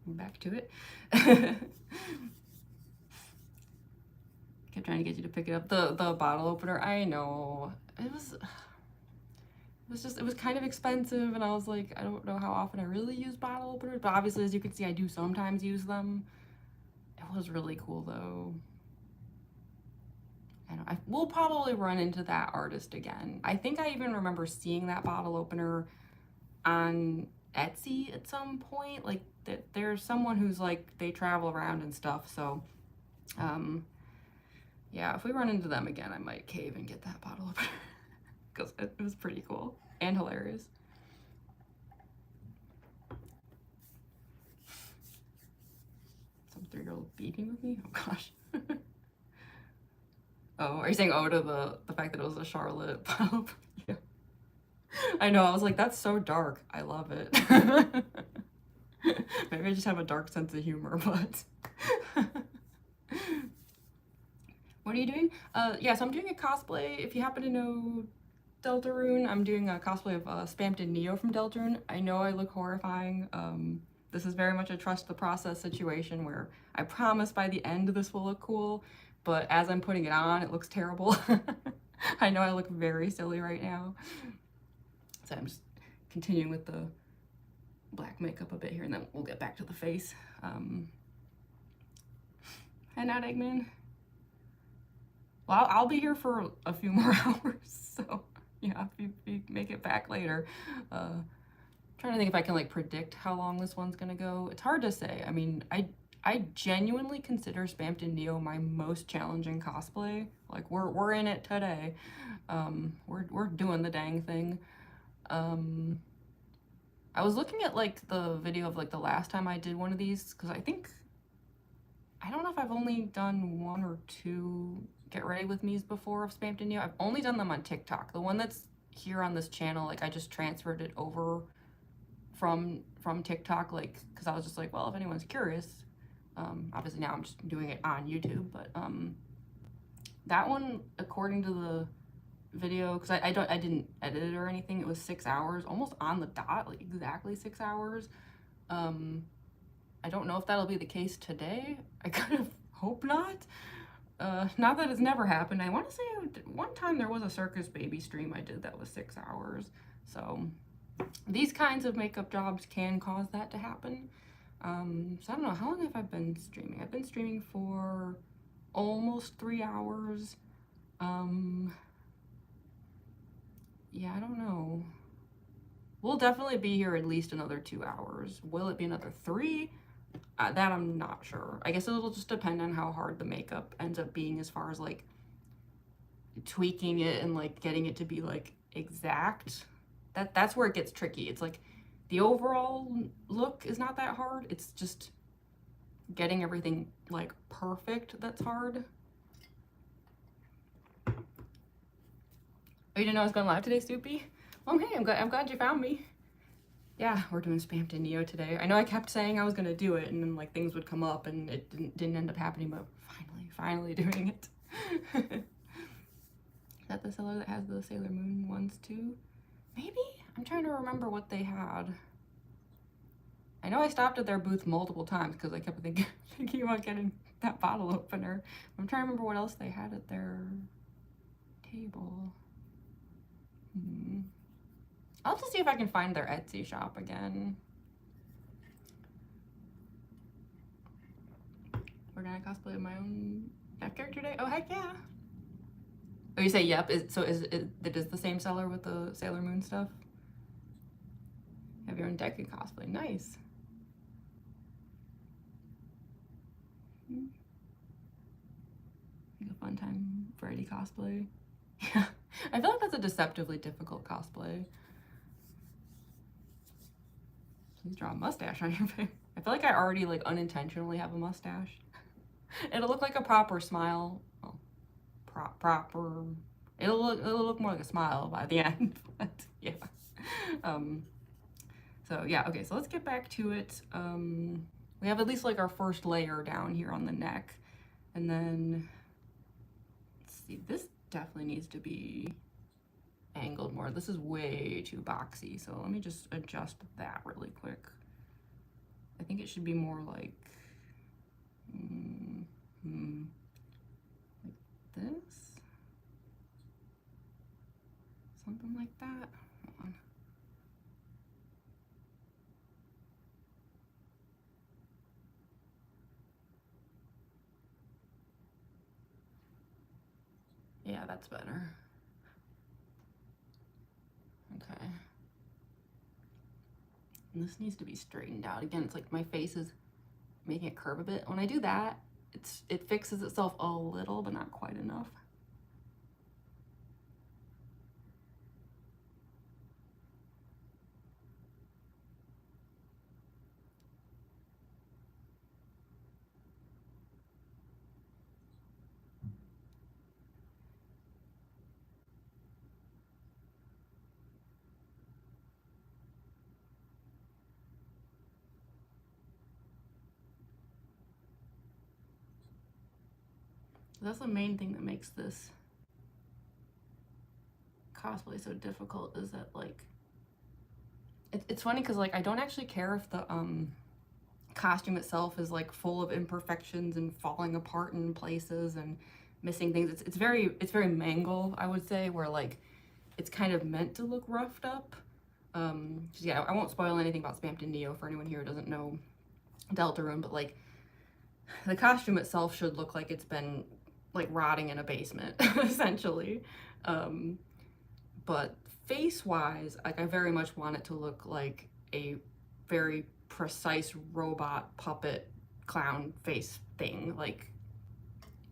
back to it. trying to get you to pick it up. The bottle opener, I know. It was kind of expensive, and I was like, I don't know how often I really use bottle openers, but obviously, as you can see, I do sometimes use them. It was really cool, though. I will probably run into that artist again. I think I even remember seeing that bottle opener on Etsy at some point. Like, there's someone who's like, they travel around and stuff, so yeah, if we run into them again, I might cave and get that bottle opener because it was pretty cool and hilarious. Some 3-year-old beefing with me? Oh gosh. Oh, are you saying oh to the fact that it was a Charlotte bottle opener? Yeah. I know, I was like, that's so dark. I love it. Maybe I just have a dark sense of humor, but what are you doing? Yeah, so I'm doing a cosplay. If you happen to know Deltarune, I'm doing a cosplay of Spamton NEO from Deltarune. I know I look horrifying. This is very much a trust the process situation where I promise by the end this will look cool, but as I'm putting it on, it looks terrible. I know I look very silly right now. So I'm just continuing with the black makeup a bit here, and then we'll get back to the face. Head out, Eggman. Well, I'll be here for a few more hours, so yeah, if you make it back later. Trying to think if I can like predict how long this one's gonna go. It's hard to say. I mean, I genuinely consider Spamton NEO my most challenging cosplay. Like we're in it today. We're doing the dang thing. I was looking at like the video of like the last time I did one of these, because I don't know if I've only done 1 or 2 get ready with me's before of Spamton NEO. I've only done them on TikTok. The one that's here on this channel, like I just transferred it over from TikTok, like because I was just like, well, if anyone's curious, obviously now I'm just doing it on YouTube, but that one, according to the video, because I didn't edit it or anything, it was 6 hours, almost on the dot, like exactly 6 hours. I don't know if that'll be the case today. I kind of hope not. Not that it's never happened. I want to say one time there was a circus baby stream I did that was 6 hours. So these kinds of makeup jobs can cause that to happen. So I don't know, how long have I been streaming? I've been streaming for almost 3 hours. Yeah, I don't know. We'll definitely be here at least another 2 hours. Will it be another 3? That I'm not sure. I guess it'll just depend on how hard the makeup ends up being as far as like tweaking it and like getting it to be like exact. That's where it gets tricky. It's like the overall look is not that hard. It's just getting everything like perfect that's hard. Oh, you didn't know I was going live today, Soupy? Well, hey, I'm glad you found me. Yeah, we're doing Spamton NEO today. I know I kept saying I was gonna do it, and then like things would come up, and it didn't end up happening. But finally doing it. Is that the seller that has the Sailor Moon ones too? Maybe? I'm trying to remember what they had. I know I stopped at their booth multiple times because I kept thinking about getting that bottle opener. I'm trying to remember what else they had at their table. I'll have to see if I can find their Etsy shop again. We're gonna cosplay my own deck character today? Oh, heck yeah. Oh, you say yep. Is it the same seller with the Sailor Moon stuff? Have your own deck and cosplay. Nice. Like a fun time Freddy cosplay. Yeah. I feel like that's a deceptively difficult cosplay. Please draw a mustache on your face. I feel like I already like unintentionally have a mustache. It'll look like a proper smile. Well, proper. It'll look more like a smile by the end. But yeah. So yeah. Okay. So let's get back to it. We have at least like our first layer down here on the neck, and then let's see. This definitely needs to be angled more. This is way too boxy, so let me just adjust that really quick. I think it should be more like like that. Hold on. Yeah, that's better. Okay. And this needs to be straightened out. Again, it's like my face is making it curve a bit. When I do that, it fixes itself a little, but not quite enough. That's the main thing that makes this cosplay so difficult, is that like it's funny because like I don't actually care if the costume itself is like full of imperfections and falling apart in places and missing things. It's very mangle, I would say, where like it's kind of meant to look roughed up. Yeah, I won't spoil anything about Spamton NEO for anyone here who doesn't know Deltarune, but like the costume itself should look like it's been like rotting in a basement essentially. But face-wise, like I very much want it to look like a very precise robot puppet clown face thing. Like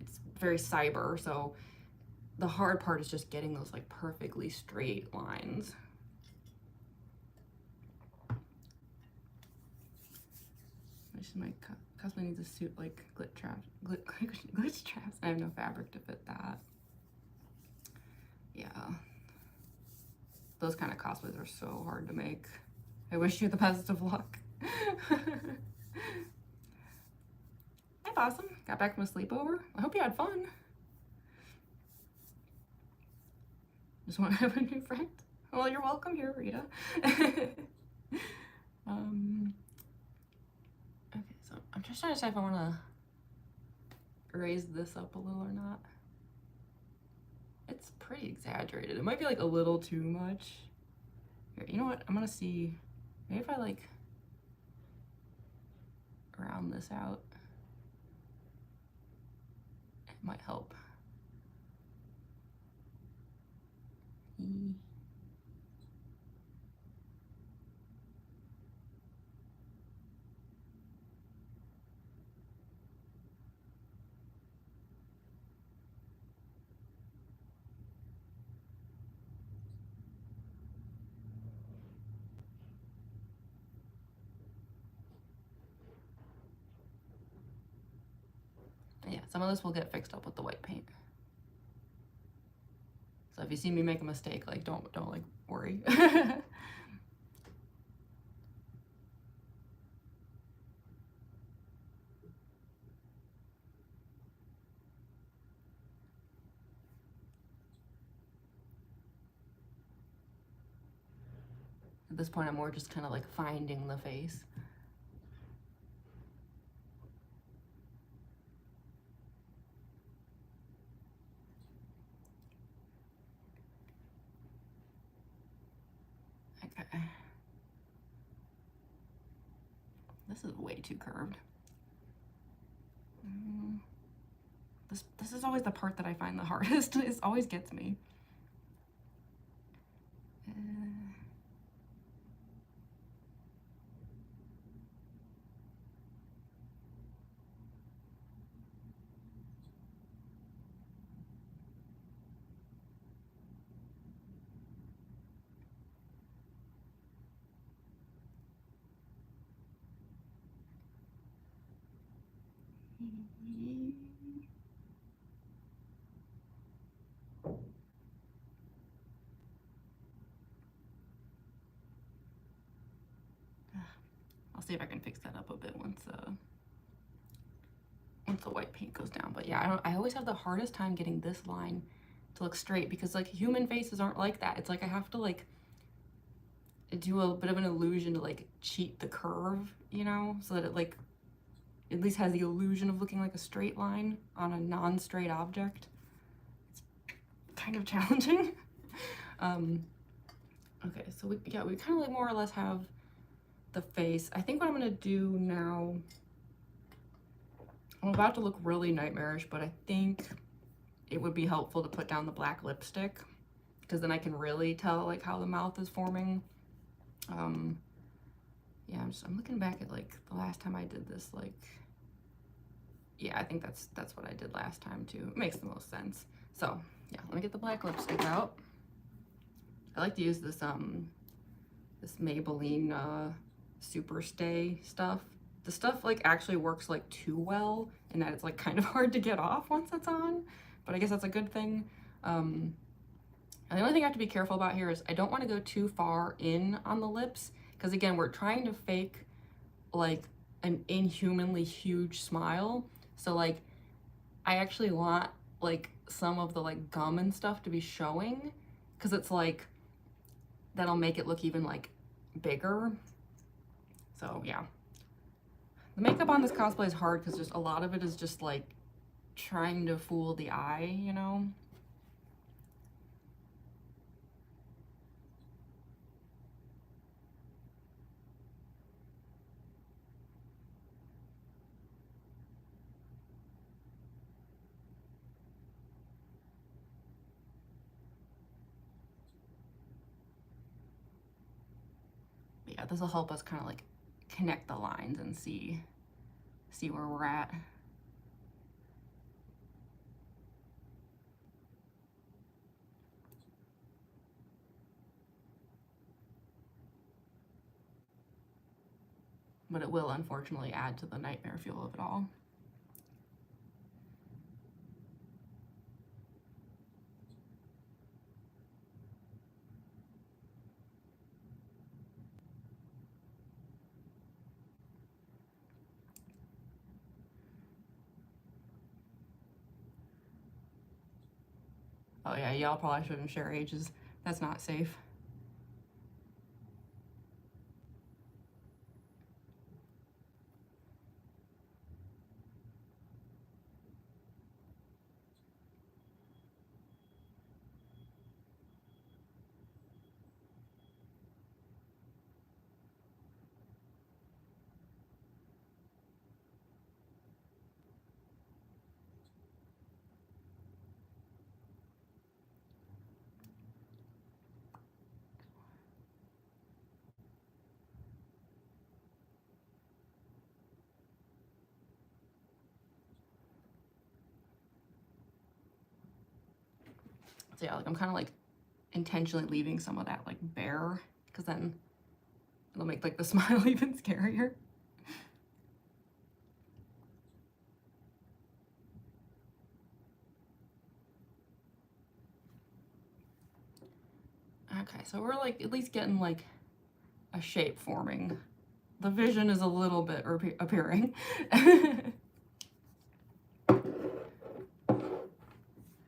it's very cyber, so the hard part is just getting those like perfectly straight lines. My cosplay needs a suit like glitch traps. I have no fabric to fit that. Yeah. Those kind of cosplays are so hard to make. I wish you the best of luck. Hi, Possum. Got back from a sleepover. I hope you had fun. Just want to have a new friend. Well, you're welcome here, Rita. Okay, so I'm just trying to decide if I want to raise this up a little or not. It's pretty exaggerated. It might be like a little too much. Here, you know what? I'm gonna see. Maybe if I like round this out, it might help. Yeah, some of this will get fixed up with the white paint. So if you see me make a mistake, like don't like worry. At this point, I'm more just kind of like finding the face. Okay. This is way too curved. This is always the part that I find the hardest. It always gets me. I'll see if I can fix that up a bit once the white paint goes down. But yeah, I always have the hardest time getting this line to look straight, because like human faces aren't like that. It's like I have to like do a bit of an illusion to like cheat the curve, you know, so that it like at least has the illusion of looking like a straight line on a non-straight object. It's kind of challenging. Okay, so we kind of like more or less have the face. I think what I'm gonna do now, I'm about to look really nightmarish, but I think it would be helpful to put down the black lipstick, because then I can really tell like how the mouth is forming. Yeah, I'm looking back at like the last time I did this, like, yeah, I think that's what I did last time too. It makes the most sense. So yeah, let me get the black lipstick out. I like to use this this Maybelline Super Stay stuff. The stuff like actually works like too well, and that it's like kind of hard to get off once it's on, but I guess that's a good thing. And the only thing I have to be careful about here is I don't want to go too far in on the lips, because again, we're trying to fake like an inhumanly huge smile. So like I actually want like some of the like gum and stuff to be showing, because it's like that'll make it look even like bigger. So yeah, the makeup on this cosplay is hard because just a lot of it is just like trying to fool the eye, you know. Yeah, this will help us kind of like connect the lines and see where we're at. But it will unfortunately add to the nightmare feel of it all. Oh yeah, y'all probably shouldn't share ages. That's not safe. So yeah, like I'm kind of like intentionally leaving some of that like bare, because then it'll make like the smile even scarier. Okay, so we're like at least getting like a shape forming. The vision is a little bit appearing.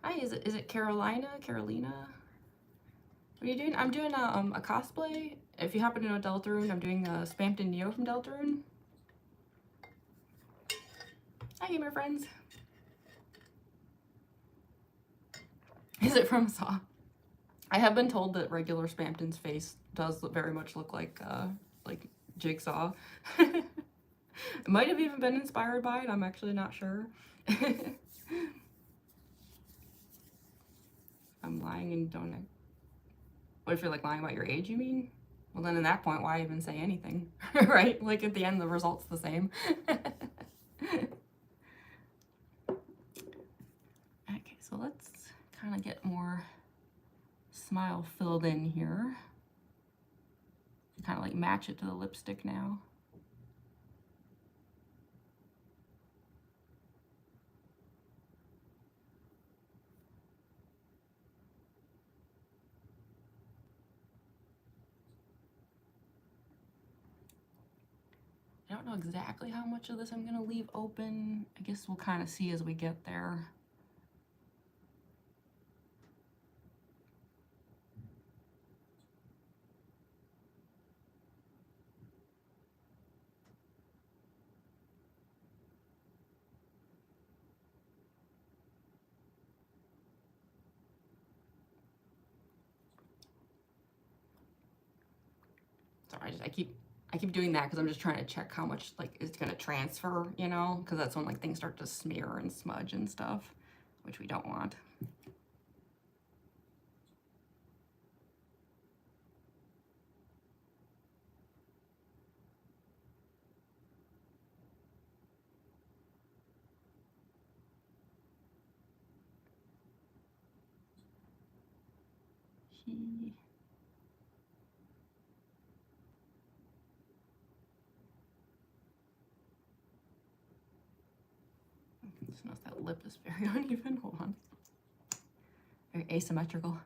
Hi, is it Carolina? What are you doing? I'm doing a cosplay. If you happen to know Deltarune, I'm doing a Spamton NEO from Deltarune. Hi, gamer friends. Is it from Saw? I have been told that regular Spamton's face does very much look like Jigsaw. It might have even been inspired by it. I'm actually not sure. I'm lying and don't know. What if you're like lying about your age, you mean? Well, then at that point, why even say anything, right? Like at the end, the result's the same. Okay, so let's kind of get more smile filled in here. Kind of like match it to the lipstick now. I don't know exactly how much of this I'm gonna leave open. I guess we'll kind of see as we get there. sorry, I keep doing that because I'm just trying to check how much like is gonna transfer, you know, because that's when like things start to smear and smudge and stuff, which we don't want. Just notice that lip is very uneven. Hold on. Very asymmetrical.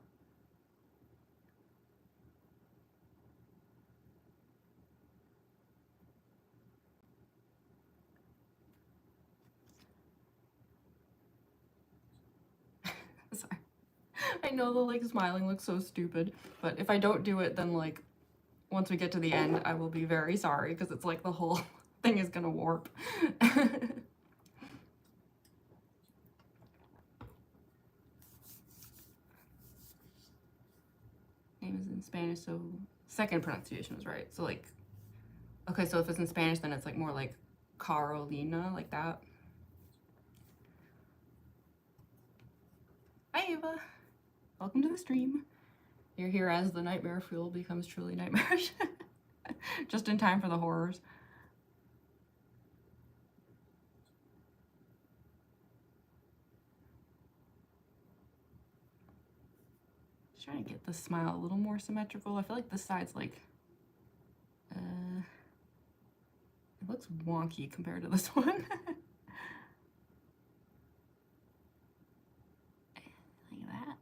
Sorry. I know the like smiling looks so stupid, but if I don't do it, then like once we get to the end, I will be very sorry because it's like the whole thing is gonna warp. Name is in Spanish, so second pronunciation was right. So like, okay, so if it's in Spanish, then it's like more like Carolina, like that. Hi Ava, welcome to the stream. You're here as the nightmare fuel becomes truly nightmarish. Just in time for the horrors. Just trying to get the smile a little more symmetrical. I feel like this side's like, it looks wonky compared to this one. Like that.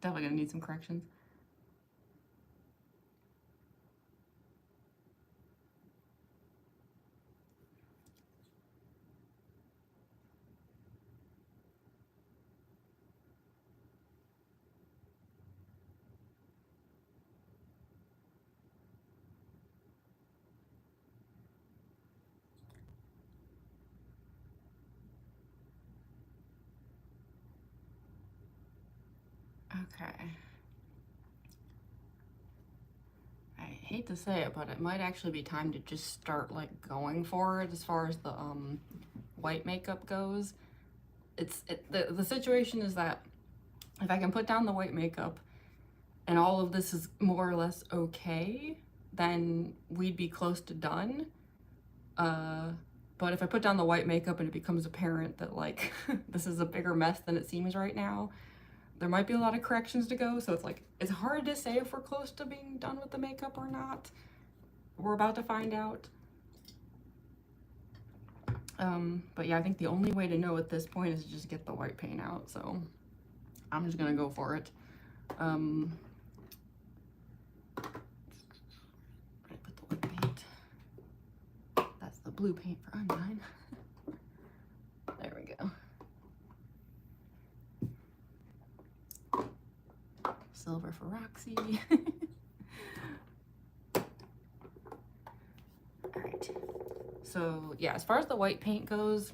Definitely gonna need some corrections. Okay. I hate to say it, but it might actually be time to just start like going for it as far as the white makeup goes. The situation is that if I can put down the white makeup and all of this is more or less okay, then we'd be close to done. But if I put down the white makeup and it becomes apparent that like this is a bigger mess than it seems right now, there might be a lot of corrections to go. So it's like, it's hard to say if we're close to being done with the makeup or not. We're about to find out. But yeah, I think the only way to know at this point is to just get the white paint out. So I'm just gonna go for it. I put the white paint. That's the blue paint for Undyne. There we go. Silver for Roxy. All right. So yeah, as far as the white paint goes,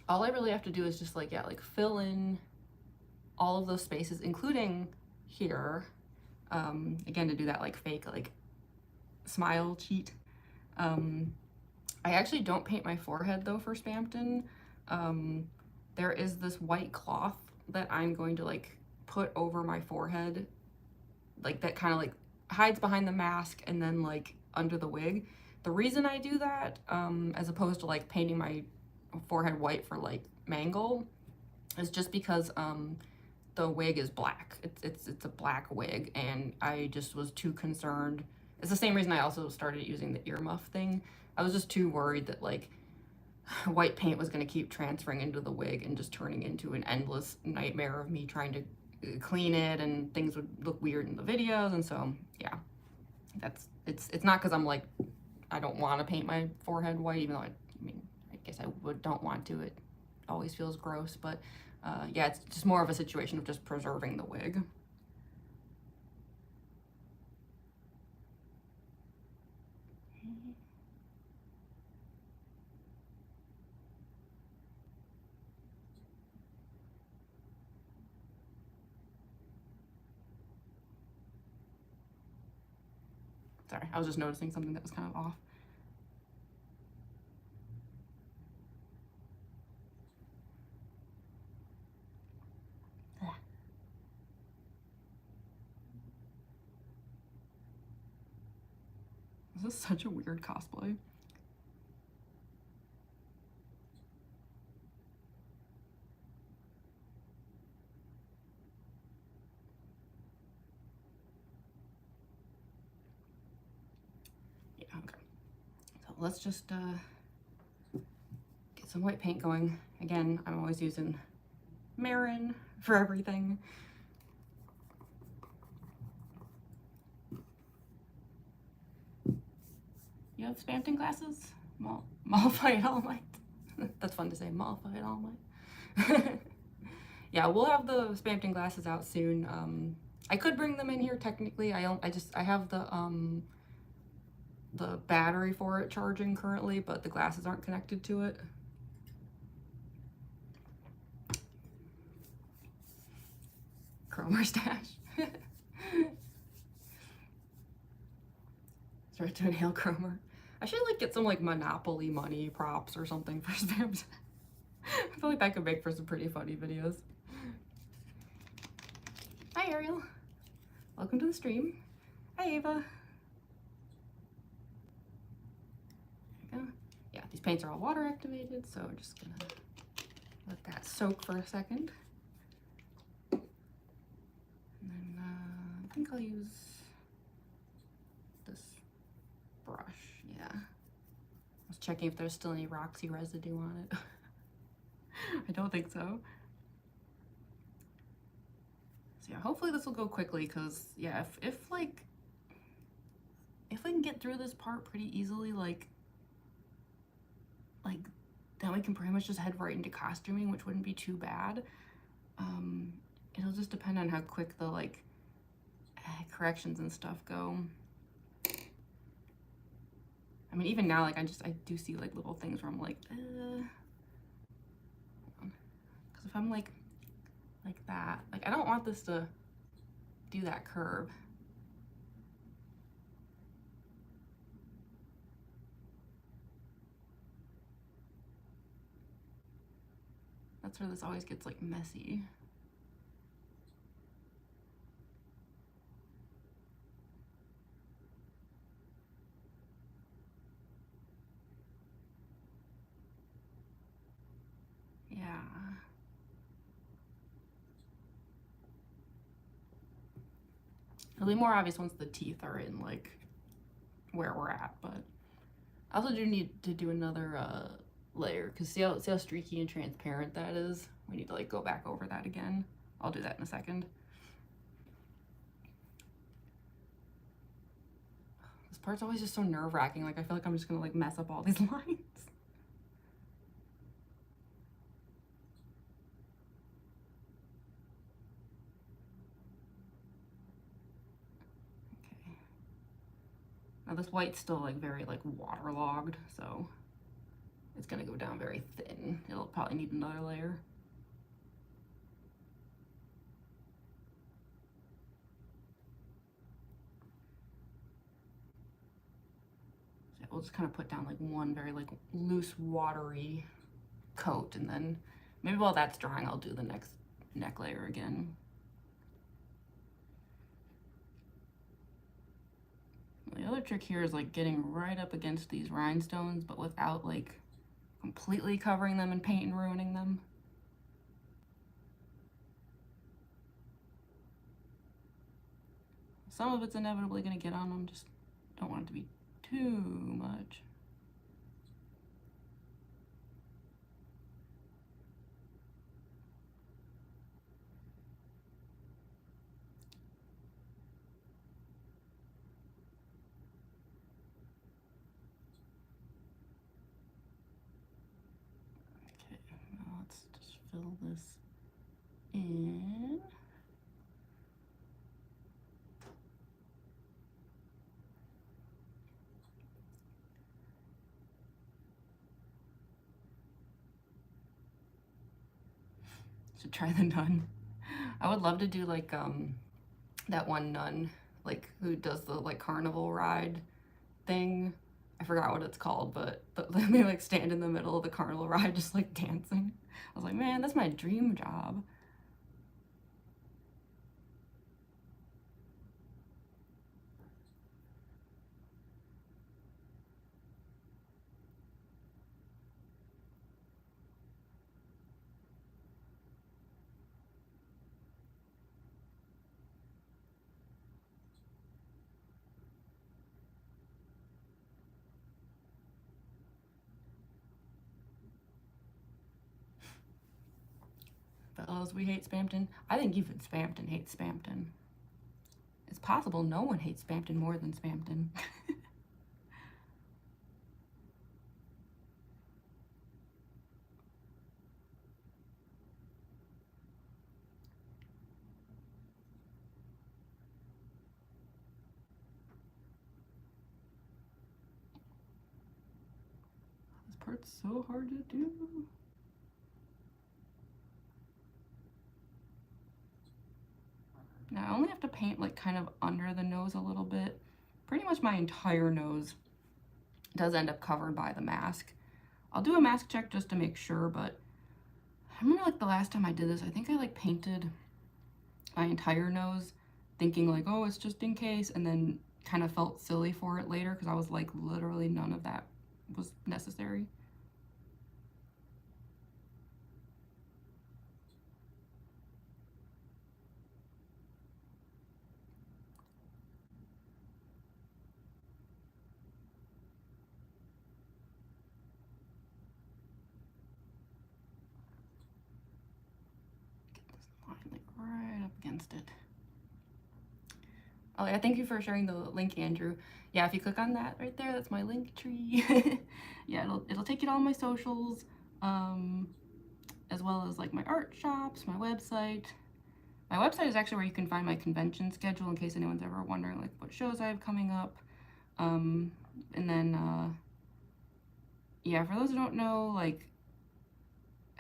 all I really have to do is just like, yeah, like fill in all of those spaces, including here. Again, to do that like fake like smile cheat. I actually don't paint my forehead though for Spamton. There is this white cloth that I'm going to like put over my forehead, like that kind of like hides behind the mask and then like under the wig. The reason I do that, as opposed to like painting my forehead white for like Mangle, is just because the wig is black. It's a black wig, and I just was too concerned. It's the same reason I also started using the earmuff thing. I was just too worried that like white paint was going to keep transferring into the wig and just turning into an endless nightmare of me trying to clean it, and things would look weird in the videos. And so yeah, it's not because I'm like I don't want to paint my forehead white, even though I mean I guess I don't want to. It always feels gross, but yeah, it's just more of a situation of just preserving the wig. Sorry, I was just noticing something that was kind of off. This is such a weird cosplay. Yeah, okay. So let's just get some white paint going. Again, I'm always using Marin for everything. You have Spamton glasses? Malphite All Might. That's fun to say, Malphite All Might. Yeah, we'll have the Spamton glasses out soon. I could bring them in here technically. I have the battery for it charging currently, but the glasses aren't connected to it. Cromer stash. Start to inhale Cromer. I should like get some like Monopoly money props or something for spams. I feel like that could make for some pretty funny videos. Hi Ariel. Welcome to the stream. Hi Ava. There we go. Yeah, these paints are all water activated, so we're just gonna let that soak for a second. And then I think I'll use this brush. Yeah. I was checking if there's still any Roxy residue on it. I don't think so. So yeah, hopefully this will go quickly, because yeah, if we can get through this part pretty easily, like then we can pretty much just head right into costuming, which wouldn't be too bad. It'll just depend on how quick the like corrections and stuff go. I mean, even now, like I do see like little things where I'm like, because if I'm like that, like I don't want this to do that curve. That's where this always gets like messy. Yeah. It'll be more obvious once the teeth are in like where we're at, but I also do need to do another layer, because see how streaky and transparent that is? We need to like go back over that again. I'll do that in a second. This part's always just so nerve-wracking. Like I feel like I'm just gonna like mess up all these lines. Okay. Now this white's still like very like waterlogged, so it's gonna go down very thin. It'll probably need another layer. So we'll just kind of put down like one very like loose watery coat, and then maybe while that's drying, I'll do the next neck layer again. The other trick here is like getting right up against these rhinestones, but without like completely covering them in paint and ruining them. Some of it's inevitably gonna get on them, just don't want it to be too much. fill this in. Should try the nun. I would love to do like that one nun, like who does the like carnival ride thing. I forgot what it's called, but they like stand in the middle of the carnival ride just like dancing. I was like, man, that's my dream job. Fellows, we hate Spamton. I think even Spamton hates Spamton. It's possible no one hates Spamton more than Spamton. This part's so hard to do. Now I only have to paint like kind of under the nose a little bit. Pretty much my entire nose does end up covered by the mask. I'll do a mask check just to make sure, but I remember like the last time I did this, I think I like painted my entire nose thinking like, oh, it's just in case, and then kind of felt silly for it later because I was like, literally none of that was necessary. Like right up against it. Oh yeah, thank you for sharing the link, Andrew. Yeah, if you click on that right there, that's my link tree. Yeah, it'll take you to all my socials, as well as like my art shops, my website. My website is actually where you can find my convention schedule in case anyone's ever wondering like what shows I have coming up. And then yeah, for those who don't know, like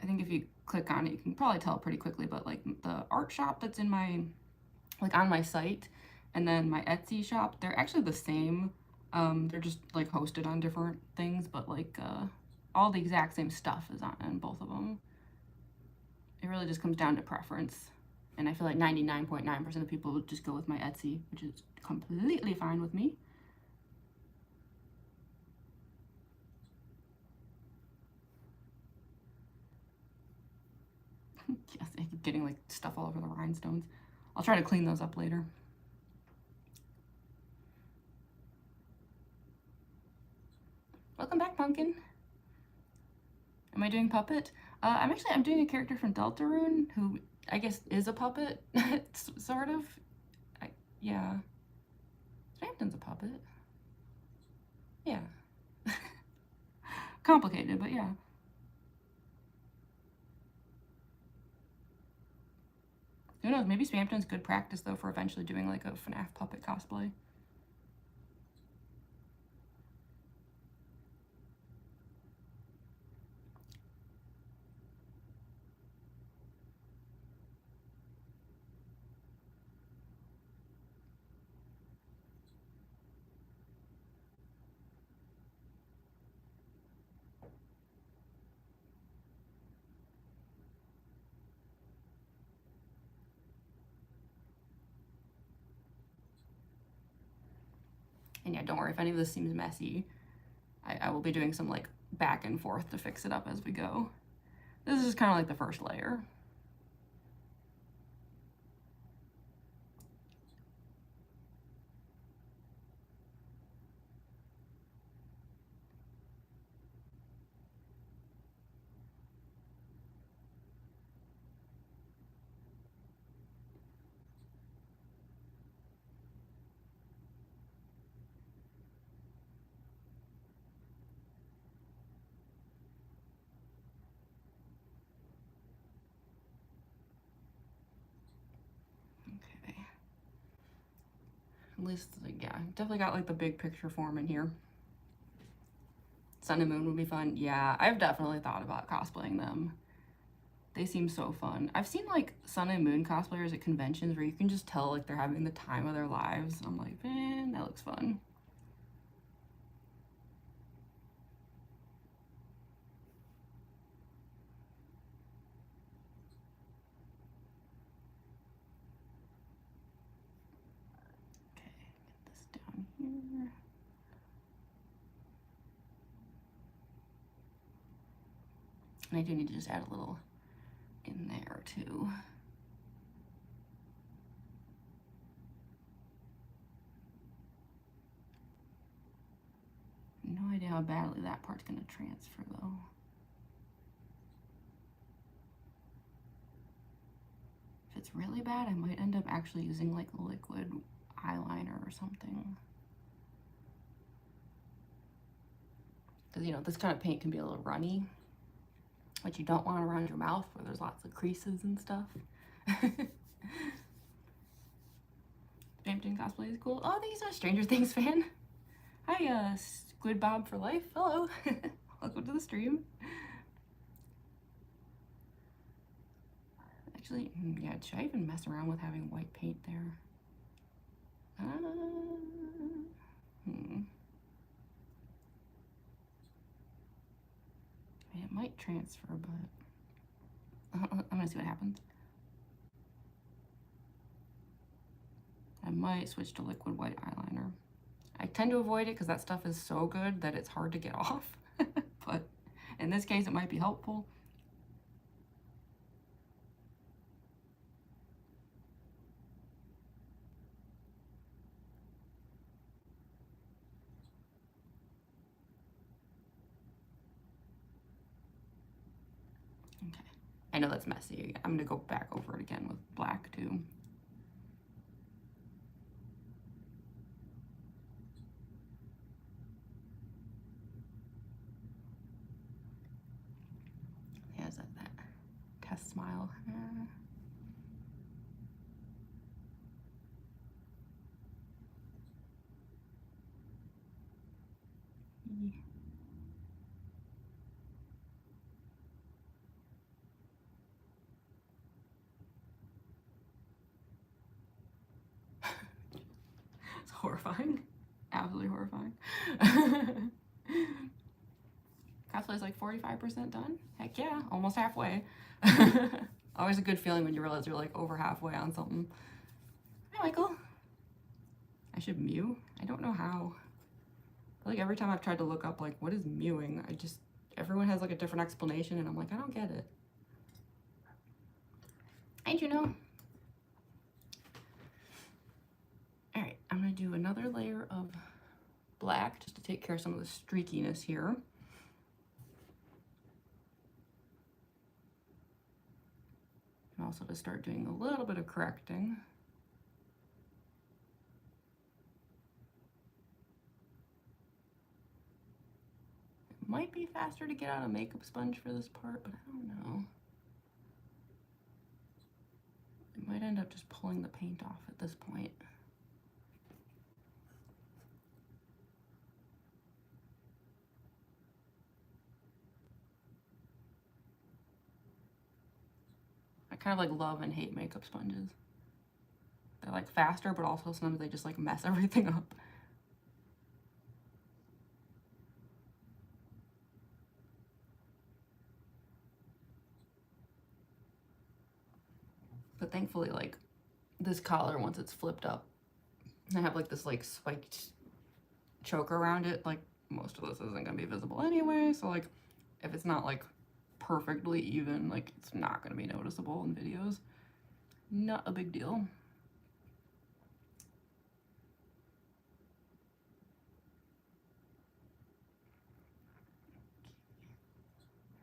I think if you click on it, you can probably tell pretty quickly, but like the art shop that's in my, like on my site, and then my Etsy shop, they're actually the same. They're just like hosted on different things, but like all the exact same stuff is on both of them. It really just comes down to preference. And I feel like 99.9% of people would just go with my Etsy, which is completely fine with me. Yes, I keep getting like stuff all over the rhinestones. I'll try to clean those up later. Welcome back, Pumpkin. Am I doing puppet? I'm doing a character from Deltarune who I guess is a puppet, sort of. Yeah. Spamton's a puppet. Yeah. Complicated, but yeah. Who knows? Maybe Spamton's good practice though for eventually doing like a FNAF puppet cosplay. And yeah, don't worry if any of this seems messy. I will be doing some like back and forth to fix it up as we go. This is just kind of like the first layer. Okay. At least, like, yeah, definitely got like the big picture form in here. Sun and Moon would be fun. Yeah, I've definitely thought about cosplaying them. They seem so fun. I've seen like Sun and Moon cosplayers at conventions where you can just tell like they're having the time of their lives. I'm like, man, that looks fun. Okay, get this down here. And I do need to just add a little in there too. No idea how badly that part's gonna transfer though. If it's really bad, I might end up actually using like liquid eyeliner or something. Because, you know, this kind of paint can be a little runny, which you don't want around your mouth where there's lots of creases and stuff. Spamton Cosplay is cool. Oh, thank you so much, Stranger Things fan. Hi, Squid Bob for life. Hello. Welcome to the stream. Actually, yeah, should I even mess around with having white paint there? It might transfer, but I'm gonna see what happens. I might switch to liquid white eyeliner. I tend to avoid it because that stuff is so good that it's hard to get off. But in this case, it might be helpful. Okay, I know that's messy. I'm gonna go back over it again with black too. Yeah, is that test smile? It's horrifying. Absolutely horrifying. Cosplay's like 45% done? Heck yeah, almost halfway. Always a good feeling when you realize you're like over halfway on something. Hi, Michael. I should mew? I don't know how. I feel like every time I've tried to look up like what is mewing, everyone has like a different explanation and I'm like, I don't get it. Ain't you know? All right, I'm gonna do another layer of black just to take care of some of the streakiness here. And also to start doing a little bit of correcting. It might be faster to get out a makeup sponge for this part, but I don't know. I might end up just pulling the paint off at this point. I kind of like love and hate makeup sponges. They're like faster, but also sometimes they just like mess everything up. But thankfully, like this collar, once it's flipped up, I have like this like spiked choker around it. Like most of this isn't gonna be visible anyway. So like if it's not like perfectly even, like it's not gonna be noticeable in videos. Not a big deal.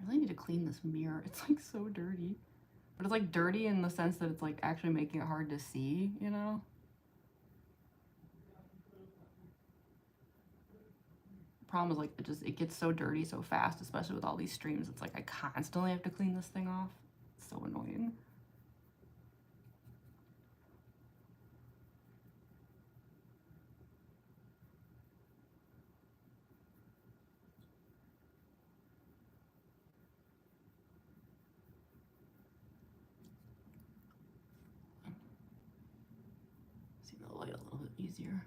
I really need to clean this mirror. It's like so dirty. But it's like dirty in the sense that it's like actually making it hard to see, you know? The problem is like it gets so dirty so fast, especially with all these streams. It's like I constantly have to clean this thing off. It's so annoying. little bit easier.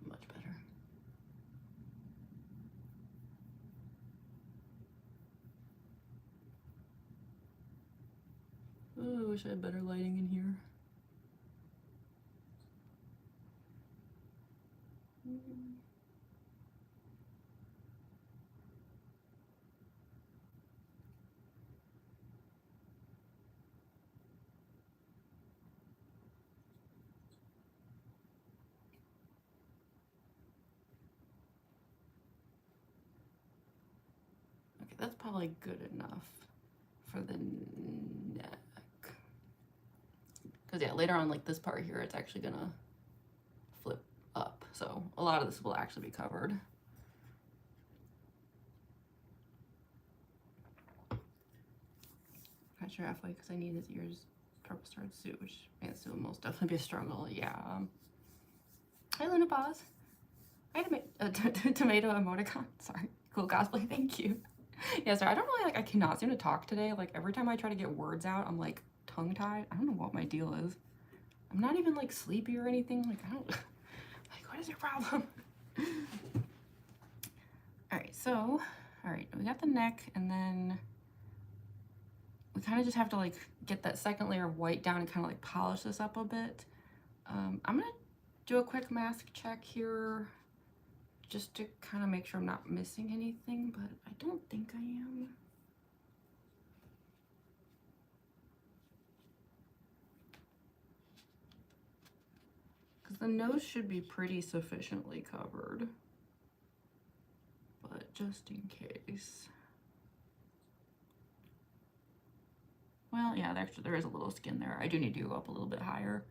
Much better. Oh, I wish I had better lighting in here. Okay, that's probably good enough for the neck. Because yeah, later on, like this part here, it's actually gonna flip up. So a lot of this will actually be covered. Not sure halfway because I need his ears purple starred suit, which means it will most definitely be a struggle. Yeah. Hi, Luna Pause. I had a tomato emoticon. Sorry. Cool cosplay. Thank you. Yeah, sorry. I don't really like. I cannot seem to talk today. Like every time I try to get words out, I'm like tongue tied. I don't know what my deal is. I'm not even like sleepy or anything. Like I don't. Like what is your problem? All right. So, all right. We got the neck, and then we kind of just have to like get that second layer of white down and kind of like polish this up a bit. I'm gonna do a quick mask check here just to kind of make sure I'm not missing anything, but I don't think I am. Because the nose should be pretty sufficiently covered, but just in case. Well, yeah, actually there is a little skin there. I do need to go up a little bit higher.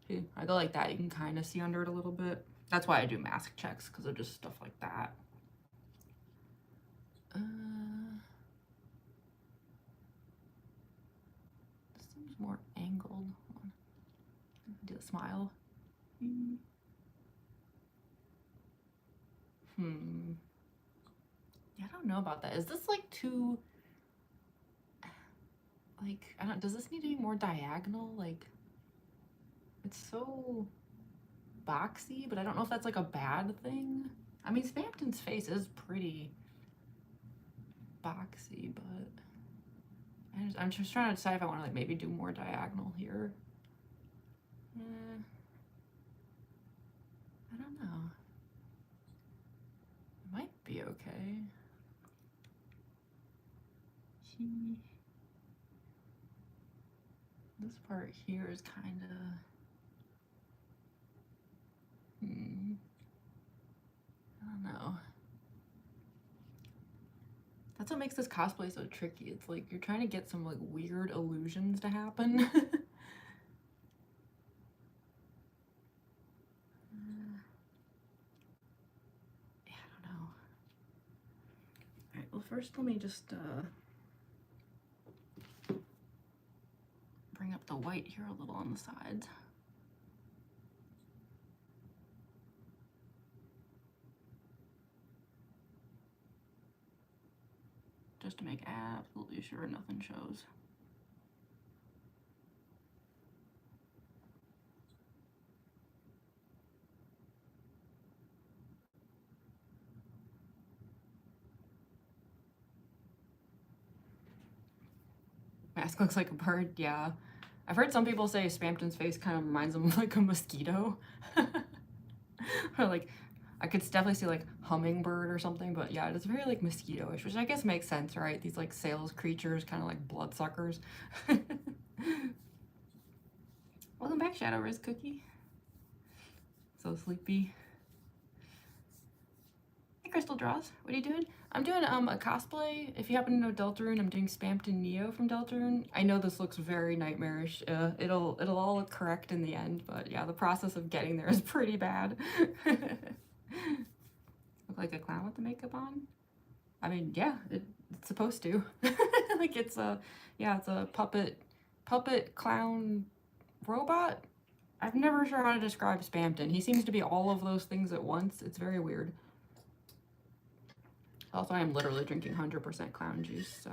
See, I go like that, you can kind of see under it a little bit. That's why I do mask checks, because of just stuff like that. This seems more angled. Do a smile. Yeah, I don't know about that. Is this like too, like, I don't, does this need to be more diagonal? Like, it's so boxy, but I don't know if that's like a bad thing. I mean, Spamton's face is pretty boxy, but I'm just trying to decide if I want to like maybe do more diagonal here. I don't know. It might be okay. This part here is kind of, I don't know. That's what makes this cosplay so tricky. It's like you're trying to get some like weird illusions to happen. Yeah, I don't know. All right, well first let me just bring up the white here a little on the sides. Just to make absolutely sure nothing shows. Mask looks like a bird, yeah. I've heard some people say Spamton's face kind of reminds them of like a mosquito. Or like, I could definitely see like hummingbird or something, but yeah, it's very like mosquito-ish, which I guess makes sense, right? These like sales creatures, kind of like bloodsuckers. Welcome back, Shadow Riz Cookie. So sleepy. Hey, Crystal Draws. What are you doing? I'm doing a cosplay. If you happen to know Deltarune, I'm doing Spamton NEO from Deltarune. I know this looks very nightmarish. It'll all look correct in the end, but yeah, the process of getting there is pretty bad. Look like a clown with the makeup on? I mean, yeah, it's supposed to. Like it's a puppet clown robot. I'm never sure how to describe Spamton. He seems to be all of those things at once. It's very weird. Also, I am literally drinking 100% clown juice, so.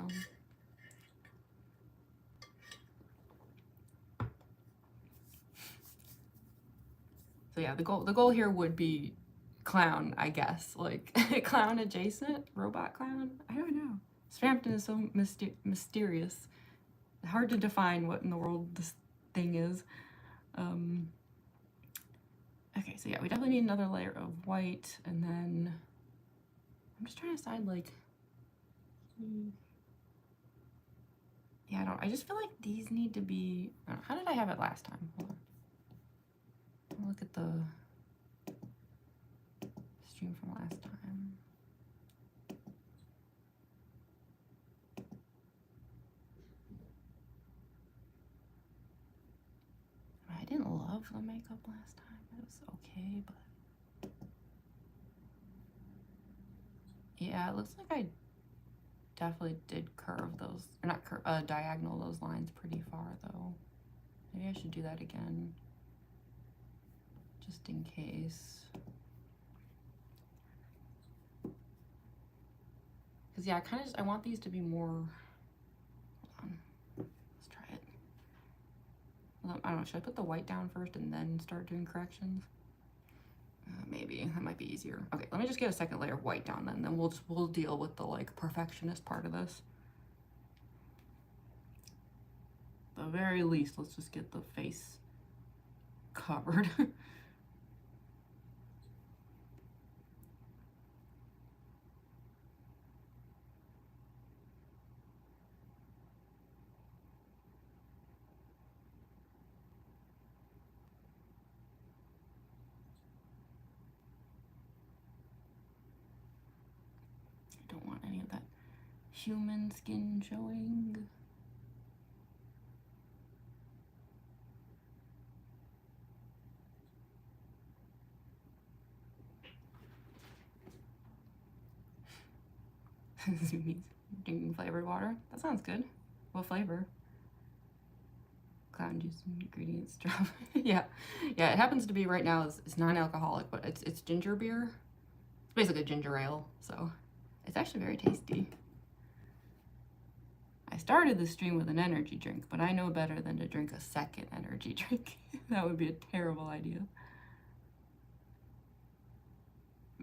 So yeah, the goal here would be clown, I guess, like clown adjacent, robot clown. I don't know. Spamton is so mysterious. Hard to define what in the world this thing is. Okay, so yeah, we definitely need another layer of white, and then I'm just trying to decide, like, yeah, I just feel like these need to be, I don't know, how did I have it last time? Hold on. I'll look at the stream from last time. I didn't love the makeup last time. It was okay, but yeah, it looks like I definitely did curve those, or not curve, diagonal those lines pretty far though. Maybe I should do that again, just in case. Cause yeah, I want these to be more, hold on, let's try it. I don't know, should I put the white down first and then start doing corrections? Maybe, that might be easier. Okay, let me just get a second layer of white down then we'll deal with the like perfectionist part of this. At the very least, let's just get the face covered. I don't want any of that human skin showing. Zoomies drinking flavored water. That sounds good. What flavor? Clown juice ingredients drop. Yeah, it happens to be right now. It's non-alcoholic, but it's ginger beer. It's basically ginger ale, so it's actually very tasty. I started the stream with an energy drink, but I know better than to drink a second energy drink. That would be a terrible idea.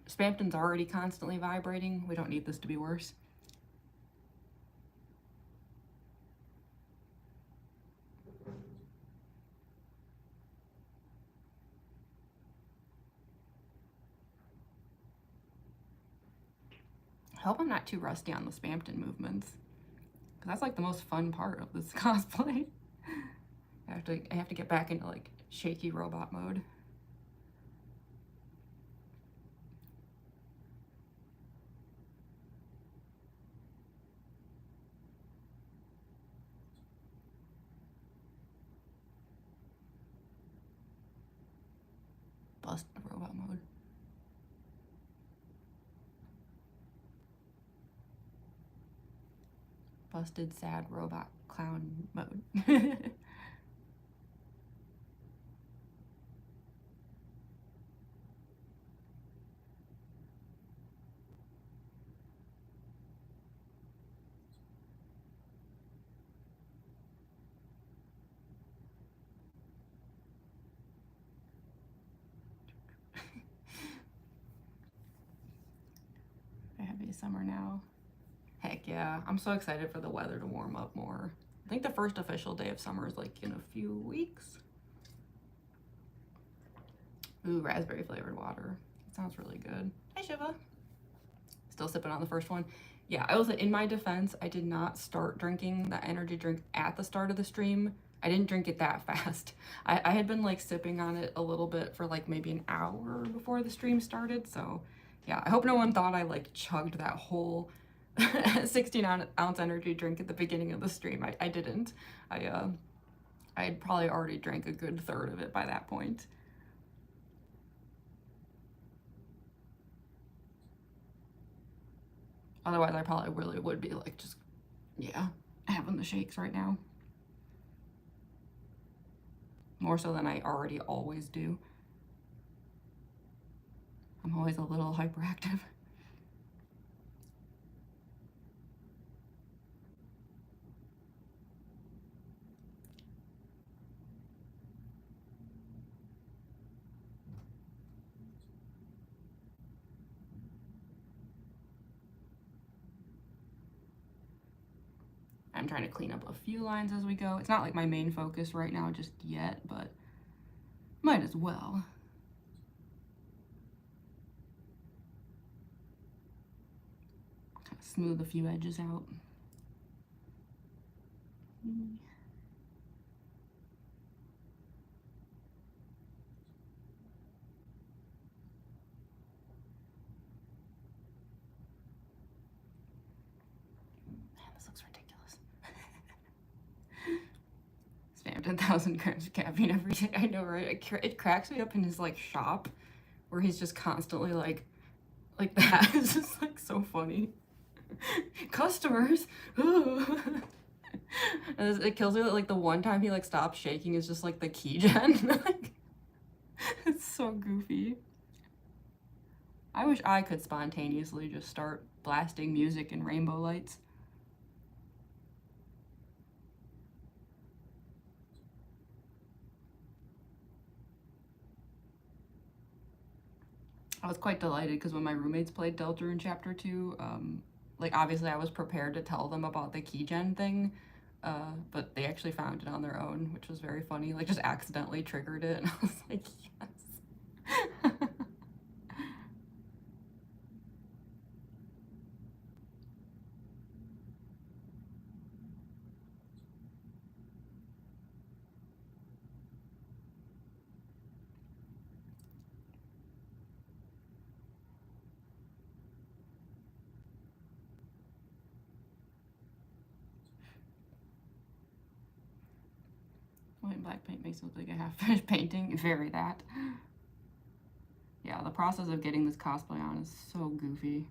Spamton's already constantly vibrating. We don't need this to be worse. I hope I'm not too rusty on the Spamton movements, because that's like the most fun part of this cosplay. I have to get back into like shaky robot mode. Bust the robot mode. Busted sad robot clown mode. Happy summer now. Heck yeah, I'm so excited for the weather to warm up more. I think the first official day of summer is like in a few weeks. Ooh, raspberry flavored water. That sounds really good. Hi Shiva. Still sipping on the first one. Yeah, I was in my defense, I did not start drinking that energy drink at the start of the stream. I didn't drink it that fast. I had been like sipping on it a little bit for like maybe an hour before the stream started. So yeah, I hope no one thought I like chugged that whole 16-ounce energy drink at the beginning of the stream. I didn't. I had probably already drank a good third of it by that point. Otherwise, I probably really would be like just, yeah, having the shakes right now. More so than I already always do. I'm always a little hyperactive. I'm trying to clean up a few lines as we go. It's not like my main focus right now just yet, but might as well. Kind of smooth a few edges out. This looks ridiculous. Spammed 1,000 grams of caffeine every day. I know, right? It cracks me up in his like shop where he's just constantly like that. It's just like so funny. Customers. It kills me that like the one time he like stops shaking is just like the key gen. Like, it's so goofy. I wish I could spontaneously just start blasting music and rainbow lights. I was quite delighted because when my roommates played Deltarune Chapter 2, like obviously I was prepared to tell them about the keygen thing, but they actually found it on their own, which was very funny. Like just accidentally triggered it, and I was like, yes. White and black paint makes it look like a half-finished painting. Very that. Yeah, the process of getting this cosplay on is so goofy.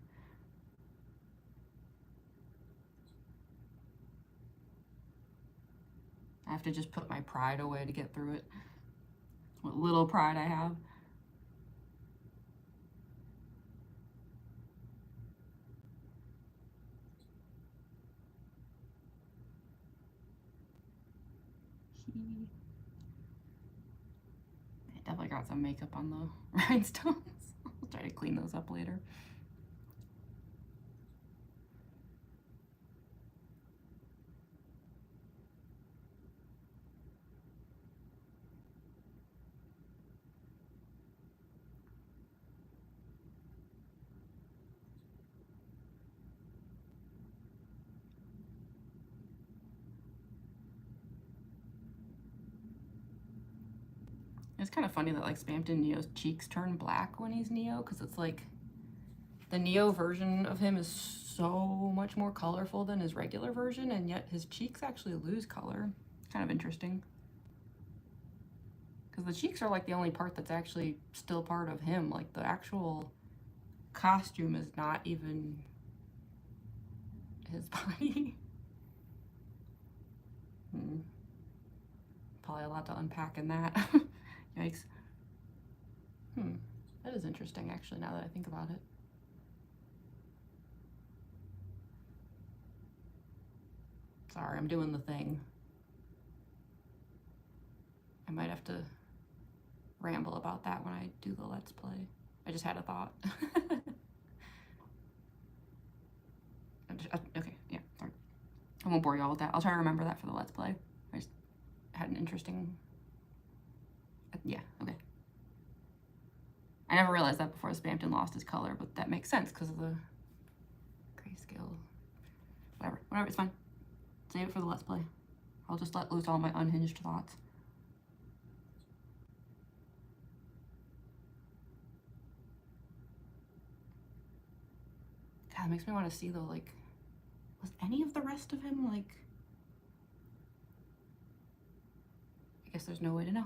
I have to just put my pride away to get through it. What little pride I have. I definitely got some makeup on the rhinestones. I'll try to clean those up later. It's kind of funny that like Spamton NEO's cheeks turn black when he's Neo, because it's like the Neo version of him is so much more colorful than his regular version, and yet his cheeks actually lose color. Kind of interesting. Because the cheeks are like the only part that's actually still part of him. Like the actual costume is not even his body. Probably a lot to unpack in that. Yikes. That is interesting actually, now that I think about it. Sorry, I'm doing the thing. I might have to ramble about that when I do the Let's Play. I just had a thought. Okay, yeah, sorry. I won't bore you all with that. I'll try to remember that for the Let's Play. I just had an interesting... Yeah, okay. I never realized that before Spamton lost his color, but that makes sense because of the grayscale. Whatever, it's fine. Save it for the Let's Play. I'll just let loose all my unhinged thoughts. God, it makes me want to see though, like, was any of the rest of him, like... I guess there's no way to know.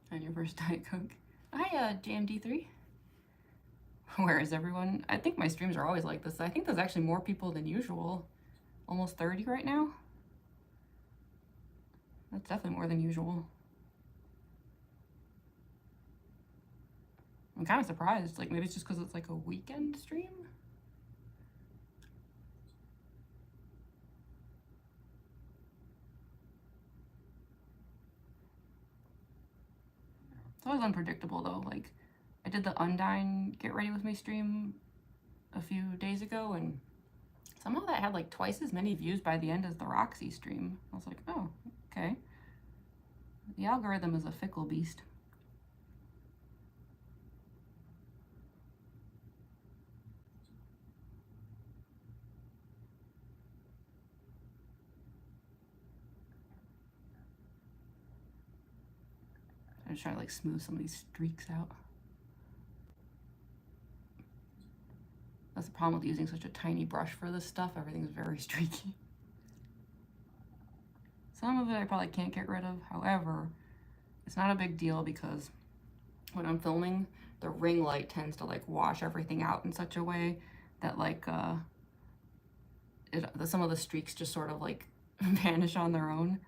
On your first Diet Coke. Hi, JMD3. Where is everyone? I think my streams are always like this. I think there's actually more people than usual. Almost 30 right now. That's definitely more than usual. I'm kind of surprised. Like, maybe it's just because it's like a weekend stream? always unpredictable though. Like, I did the Undyne Get Ready With Me stream a few days ago, and somehow that had like twice as many views by the end as the Roxy stream. I was like, oh, okay. The algorithm is a fickle beast. I'm just trying to like smooth some of these streaks out. That's the problem with using such a tiny brush for this stuff. Everything's very streaky. Some of it I probably can't get rid of. However, it's not a big deal because when I'm filming, the ring light tends to like wash everything out in such a way that like some of the streaks just sort of like vanish on their own.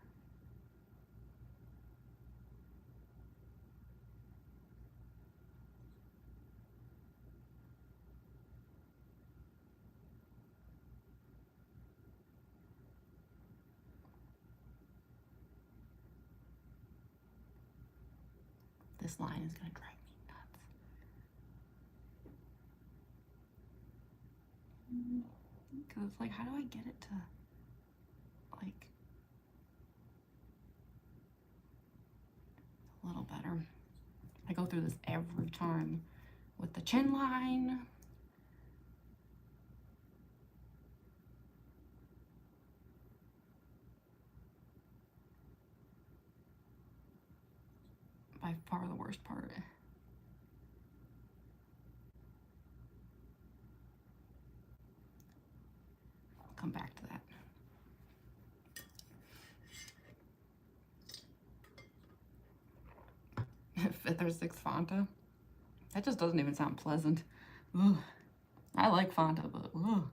This line is gonna drive me nuts. Because it's like, how do I get it to, like, a little better? I go through this every time with the chin line. By far the worst part. I'll come back to that. Fifth or sixth Fanta. That just doesn't even sound pleasant. Ugh. I like Fanta, but ugh.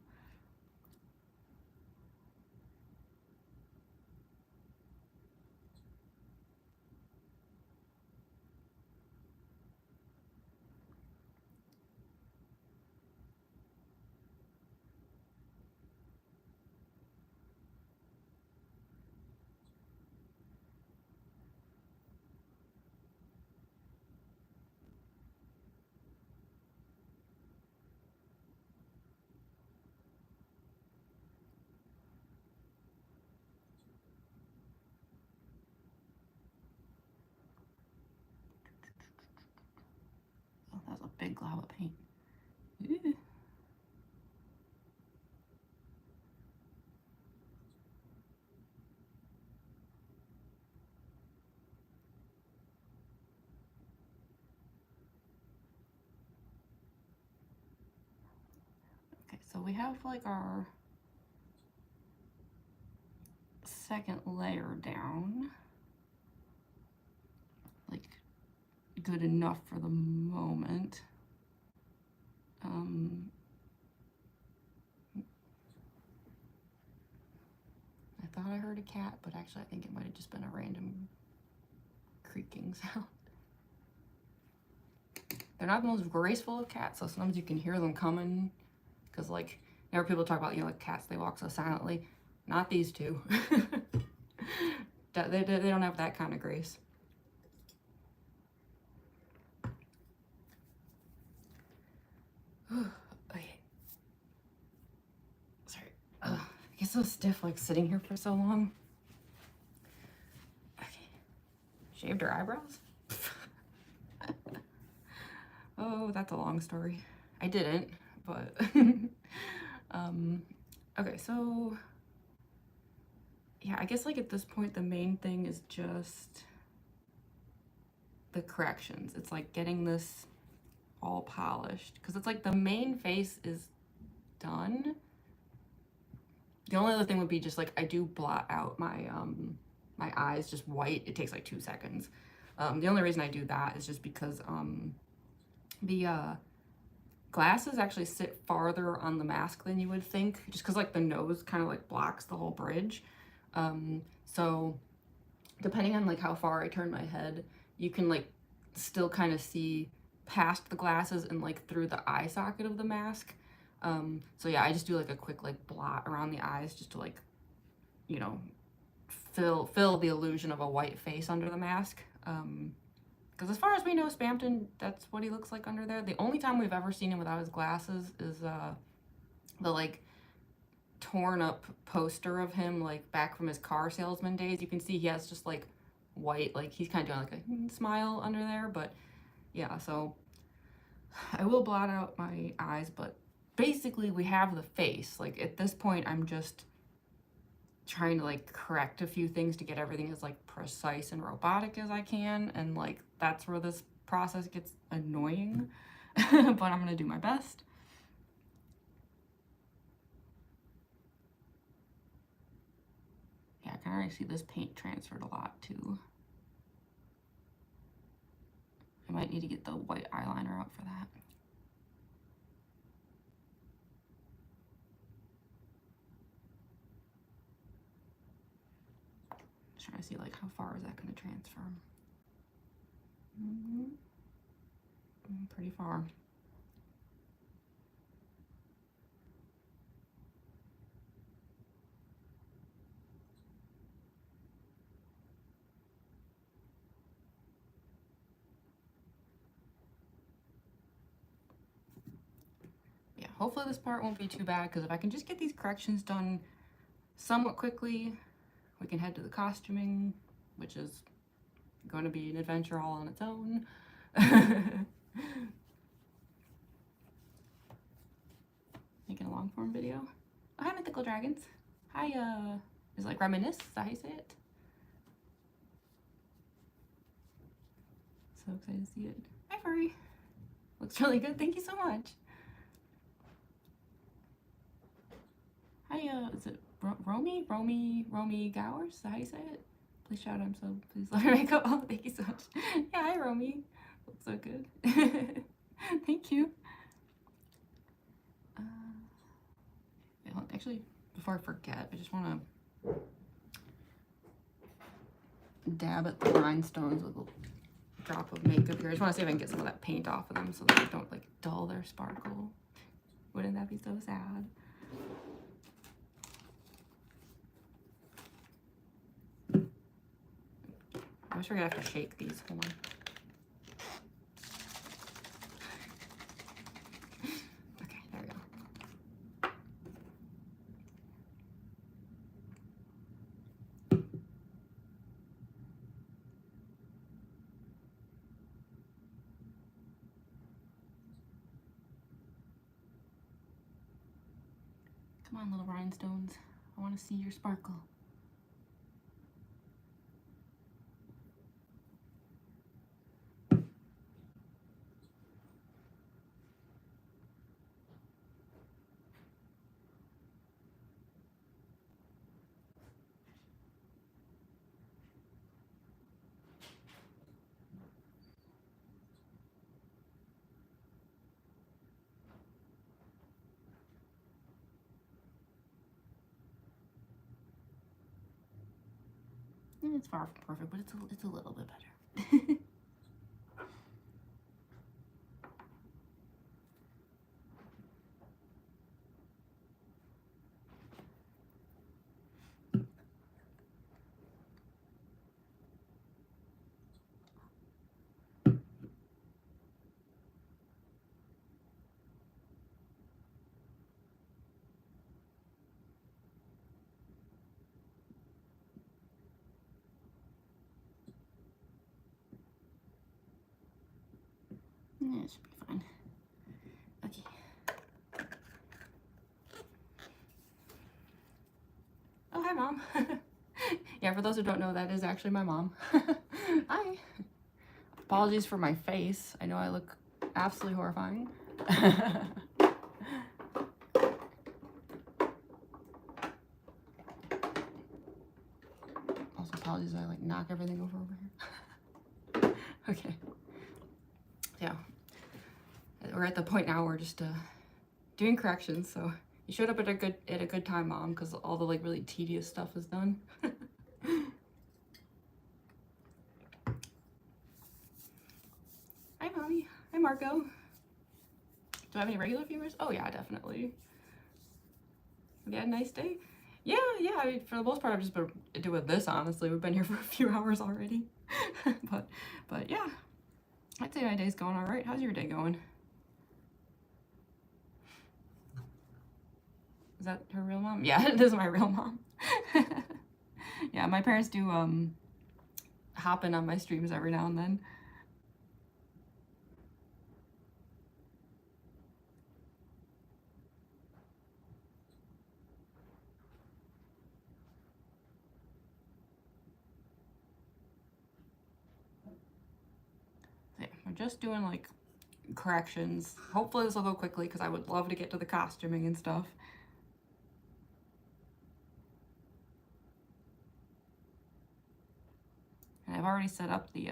Oh, that was a big glob of paint. Ew. Okay, so we have like our second layer down. Like, good enough for the moment. I thought I heard a cat, but actually I think it might have just been a random creaking sound. They're not the most graceful of cats, so sometimes you can hear them coming, because like, whenever people talk about, you know, like cats, they walk so silently. Not these two. They don't have that kind of grace. Okay. Sorry. I get so stiff like sitting here for so long. Okay. Shaved her eyebrows? Oh, that's a long story. I didn't, but okay, so yeah, I guess like at this point the main thing is just the corrections. It's like getting this all polished, because it's like the main face is done. The only other thing would be just like I do blot out my my eyes just white. It takes like 2 seconds. The only reason I do that is just because the glasses actually sit farther on the mask than you would think, just because like the nose kind of like blocks the whole bridge. So depending on like how far I turn my head, you can like still kind of see past the glasses and like through the eye socket of the mask. So yeah, I just do like a quick like blot around the eyes just to like, you know, fill the illusion of a white face under the mask. Because as far as we know, Spamton, that's what he looks like under there. The only time we've ever seen him without his glasses is the like torn up poster of him like back from his car salesman days. You can see he has just like white, like he's kind of doing like a smile under there. But yeah, so I will blot out my eyes, but basically we have the face. Like at this point, I'm just trying to like correct a few things to get everything as like precise and robotic as I can, and like that's where this process gets annoying. But I'm gonna do my best. Yeah, I can already see this paint transferred a lot too. I might need to get the white eyeliner out for that. Just trying to see like how far is that going to transfer. Pretty far. Yeah, hopefully this part won't be too bad, because if I can just get these corrections done somewhat quickly, we can head to the costuming, which is going to be an adventure all on its own. Making a long form video. Oh, hi, Mythical Dragons. Hi, is it like Reminisce? Is that how you say it? So excited to see it. Hi, Furry. Looks really good. Thank you so much. Hi, is it Romy Gowers? Is that how you say it? Please shout out, so please let her makeup. Oh, thank you so much. Yeah, hi, Romy. Looks so good. Thank you. Actually, before I forget, I just want to dab at the rhinestones with a drop of makeup here. I just want to see if I can get some of that paint off of them so that they don't like dull their sparkle. Wouldn't that be so sad? I wish we're gonna have to shake these. Hold on. Okay, there we go. Come on, little rhinestones. I want to see your sparkle. It's far from perfect, but it's a little bit better. Yeah, it should be fine. Okay. Oh, hi, Mom. Yeah, for those who don't know, that is actually my mom. Hi. Apologies for my face. I know I look absolutely horrifying. Also, apologies if I like knock everything over here. Okay. Yeah. We're at the point now where we're just doing corrections, so you showed up at a good time, Mom, because all the like really tedious stuff is done. Hi, Mommy. Hi, Marco. Do I have any regular viewers? Oh yeah, definitely. Have you had a nice day? Yeah. I mean, for the most part, I've just been doing this. Honestly, we've been here for a few hours already, but yeah. I'd say my day's going all right. How's your day going? Is that her real mom? Yeah, it is my real mom. Yeah, my parents do hop in on my streams every now and then. Yeah, I'm just doing like corrections. Hopefully this will go quickly because I would love to get to the costuming and stuff. And I've already set up the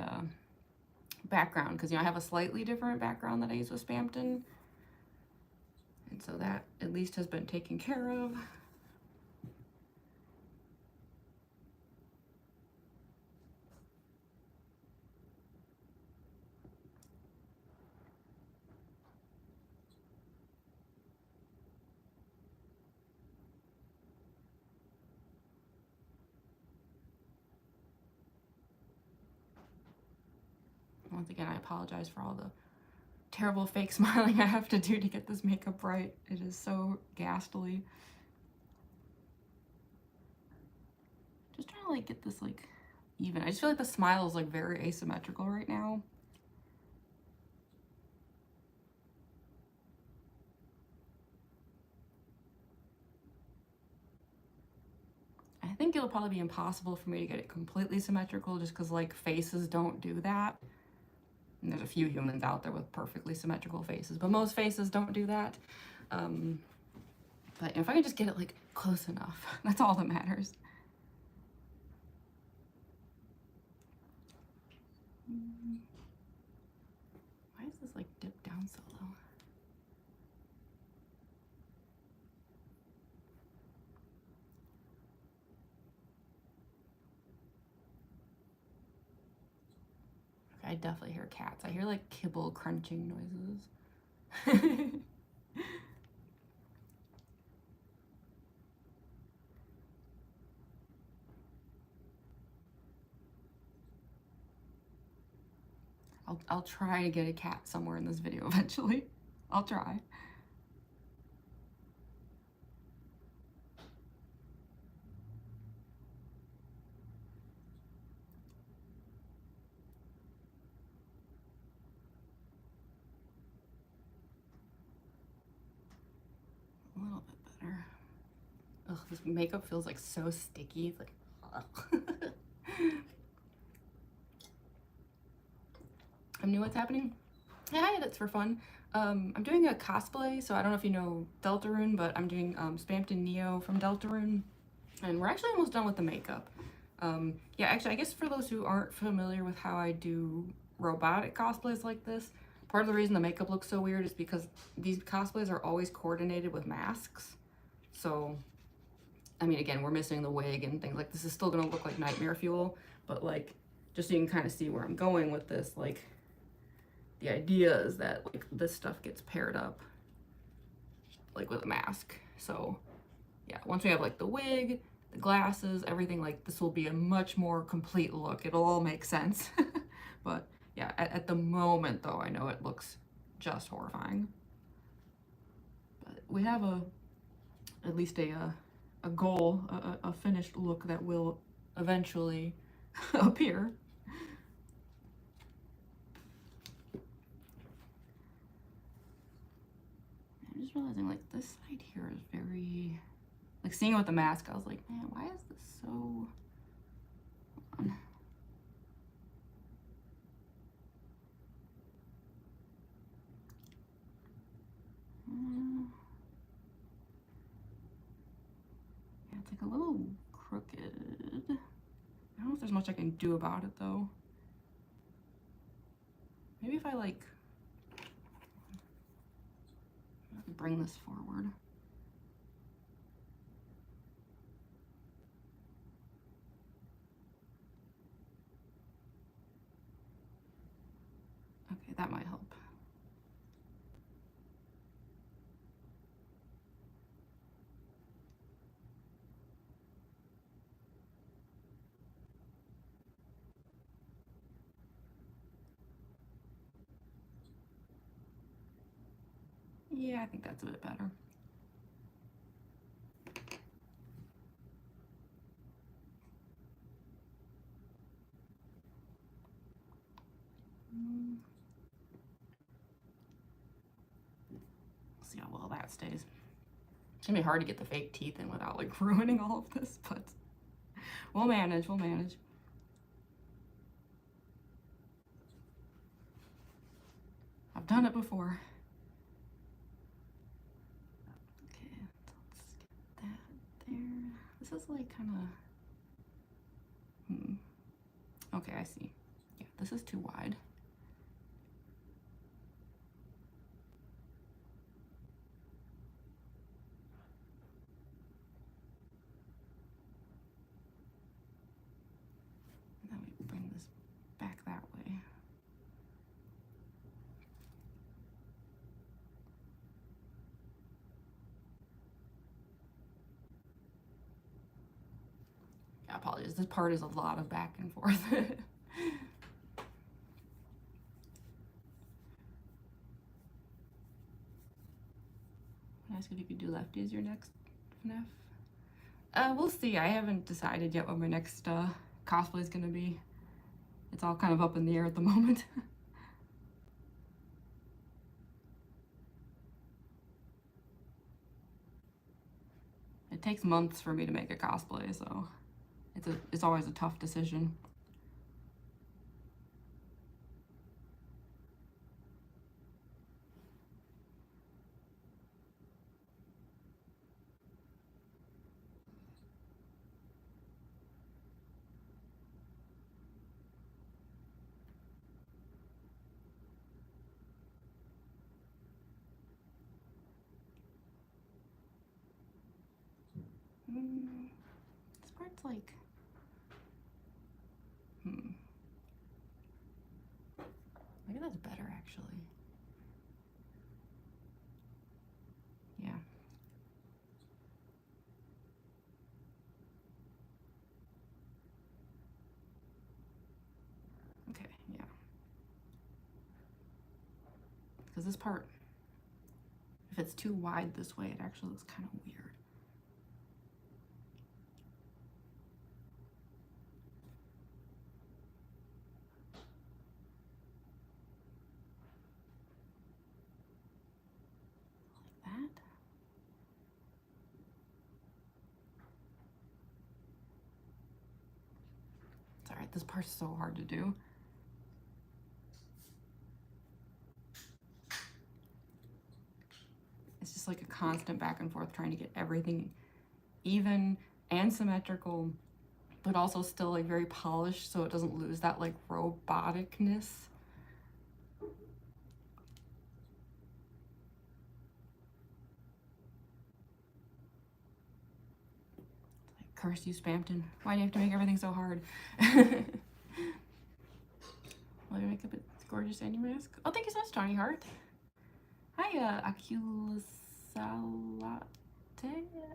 background because, you know, I have a slightly different background that I use with Spamton. And so that at least has been taken care of. Once again, I apologize for all the terrible fake smiling I have to do to get this makeup right. It is so ghastly. Just trying to like get this like even. I just feel like the smile is like very asymmetrical right now. I think it'll probably be impossible for me to get it completely symmetrical just because like faces don't do that. And there's a few humans out there with perfectly symmetrical faces, but most faces don't do that. But if I can just get it like close enough, that's all that matters. Why is this like dipped down so low? Okay, I definitely hear cats. I hear like kibble crunching noises. I'll try to get a cat somewhere in this video eventually. I'll try. A little bit better. Ugh, this makeup feels like so sticky. It's like, ugh. I'm new. What's happening? Yeah, hi, that's for fun. I'm doing a cosplay, so I don't know if you know Deltarune, but I'm doing Spamton NEO from Deltarune, and we're actually almost done with the makeup. Yeah, actually, I guess for those who aren't familiar with how I do robotic cosplays like this, part of the reason the makeup looks so weird is because these cosplays are always coordinated with masks. So, I mean, again, we're missing the wig and things like this is still gonna look like nightmare fuel, but like, just so you can kind of see where I'm going with this, like, the idea is that like this stuff gets paired up like with a mask. So yeah, once we have like the wig, the glasses, everything, like this will be a much more complete look. It'll all make sense. But yeah, at the moment though, I know it looks just horrifying. But we have at least a goal, a finished look that will eventually appear. I'm just realizing like this side here is very, like seeing it with the mask, I was like, man, why is this so, hold on. Yeah, it's like a little crooked. I don't know if there's much I can do about it though. Maybe if I like bring this forward. Okay, that might help. Yeah, I think that's a bit better. See how well that stays. It's gonna be hard to get the fake teeth in without like ruining all of this, but we'll manage, we'll manage. I've done it before. Okay, let's get that there. This is like kind of, okay, I see. Yeah, this is too wide. And then we bring this back that way. Yeah, apologies. This part is a lot of back and forth. Ask if you could do lefty as your next FNF. We'll see. I haven't decided yet what my next cosplay is gonna be. It's all kind of up in the air at the moment. It takes months for me to make a cosplay, so it's always a tough decision. This part's like, maybe that's better actually. Yeah. Okay, yeah. Because this part, if it's too wide this way, it actually looks kind of weird. Like that. It's alright, this part's so hard to do. It's just like a constant back and forth trying to get everything even and symmetrical, but also still like very polished so it doesn't lose that like roboticness. Like, curse you, Spamton. Why do you have to make everything so hard? Will you make up a gorgeous Andy mask? Oh, thank you so much, Tony Hart. Hi, Acusalate.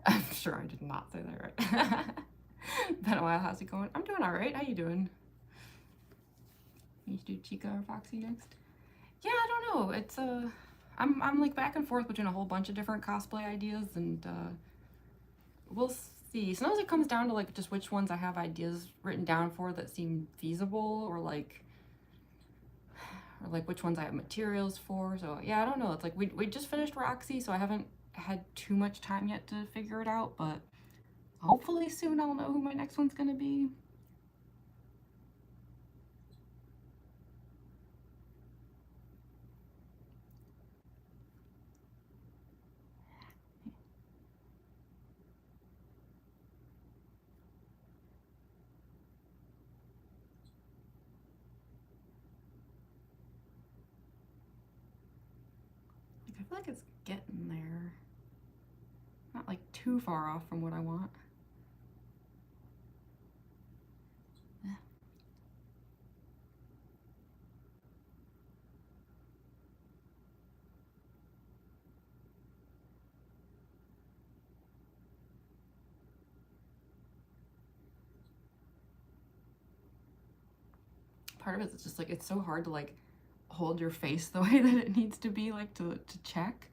I'm sure I did not say that right. Been a while. How's it going? I'm doing all right. How you doing? You should do Chica or Foxy next. Yeah, I don't know. It's I'm like back and forth between a whole bunch of different cosplay ideas, and we'll see. Sometimes it comes down to like just which ones I have ideas written down for that seem feasible, or like which ones I have materials for. So yeah, I don't know. It's like we just finished Roxy, so I haven't had too much time yet to figure it out, but hopefully soon I'll know who my next one's gonna be. I feel like it's getting there. Not like too far off from what I want. Part of it is just like it's so hard to like hold your face the way that it needs to be, like to check.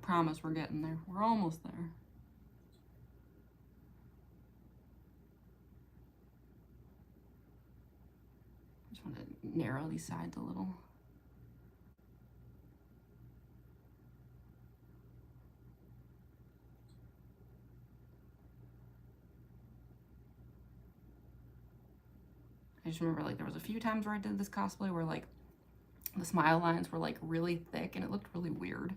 promise we're getting there. We're almost there. Just want to narrow these sides a little. I just remember like there was a few times where I did this cosplay where like the smile lines were like really thick and it looked really weird.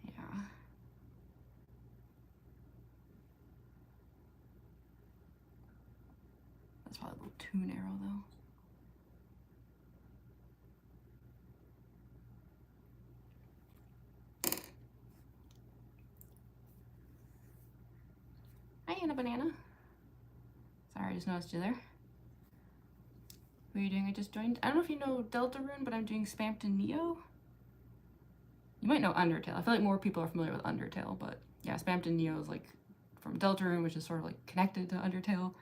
Yeah. That's probably a little too narrow though. Hi, Anna Banana. Sorry, I just noticed you there. What are you doing? I just joined. I don't know if you know Deltarune, but I'm doing Spamton NEO. You might know Undertale. I feel like more people are familiar with Undertale, but yeah, Spamton NEO is like from Deltarune, which is sort of like connected to Undertale.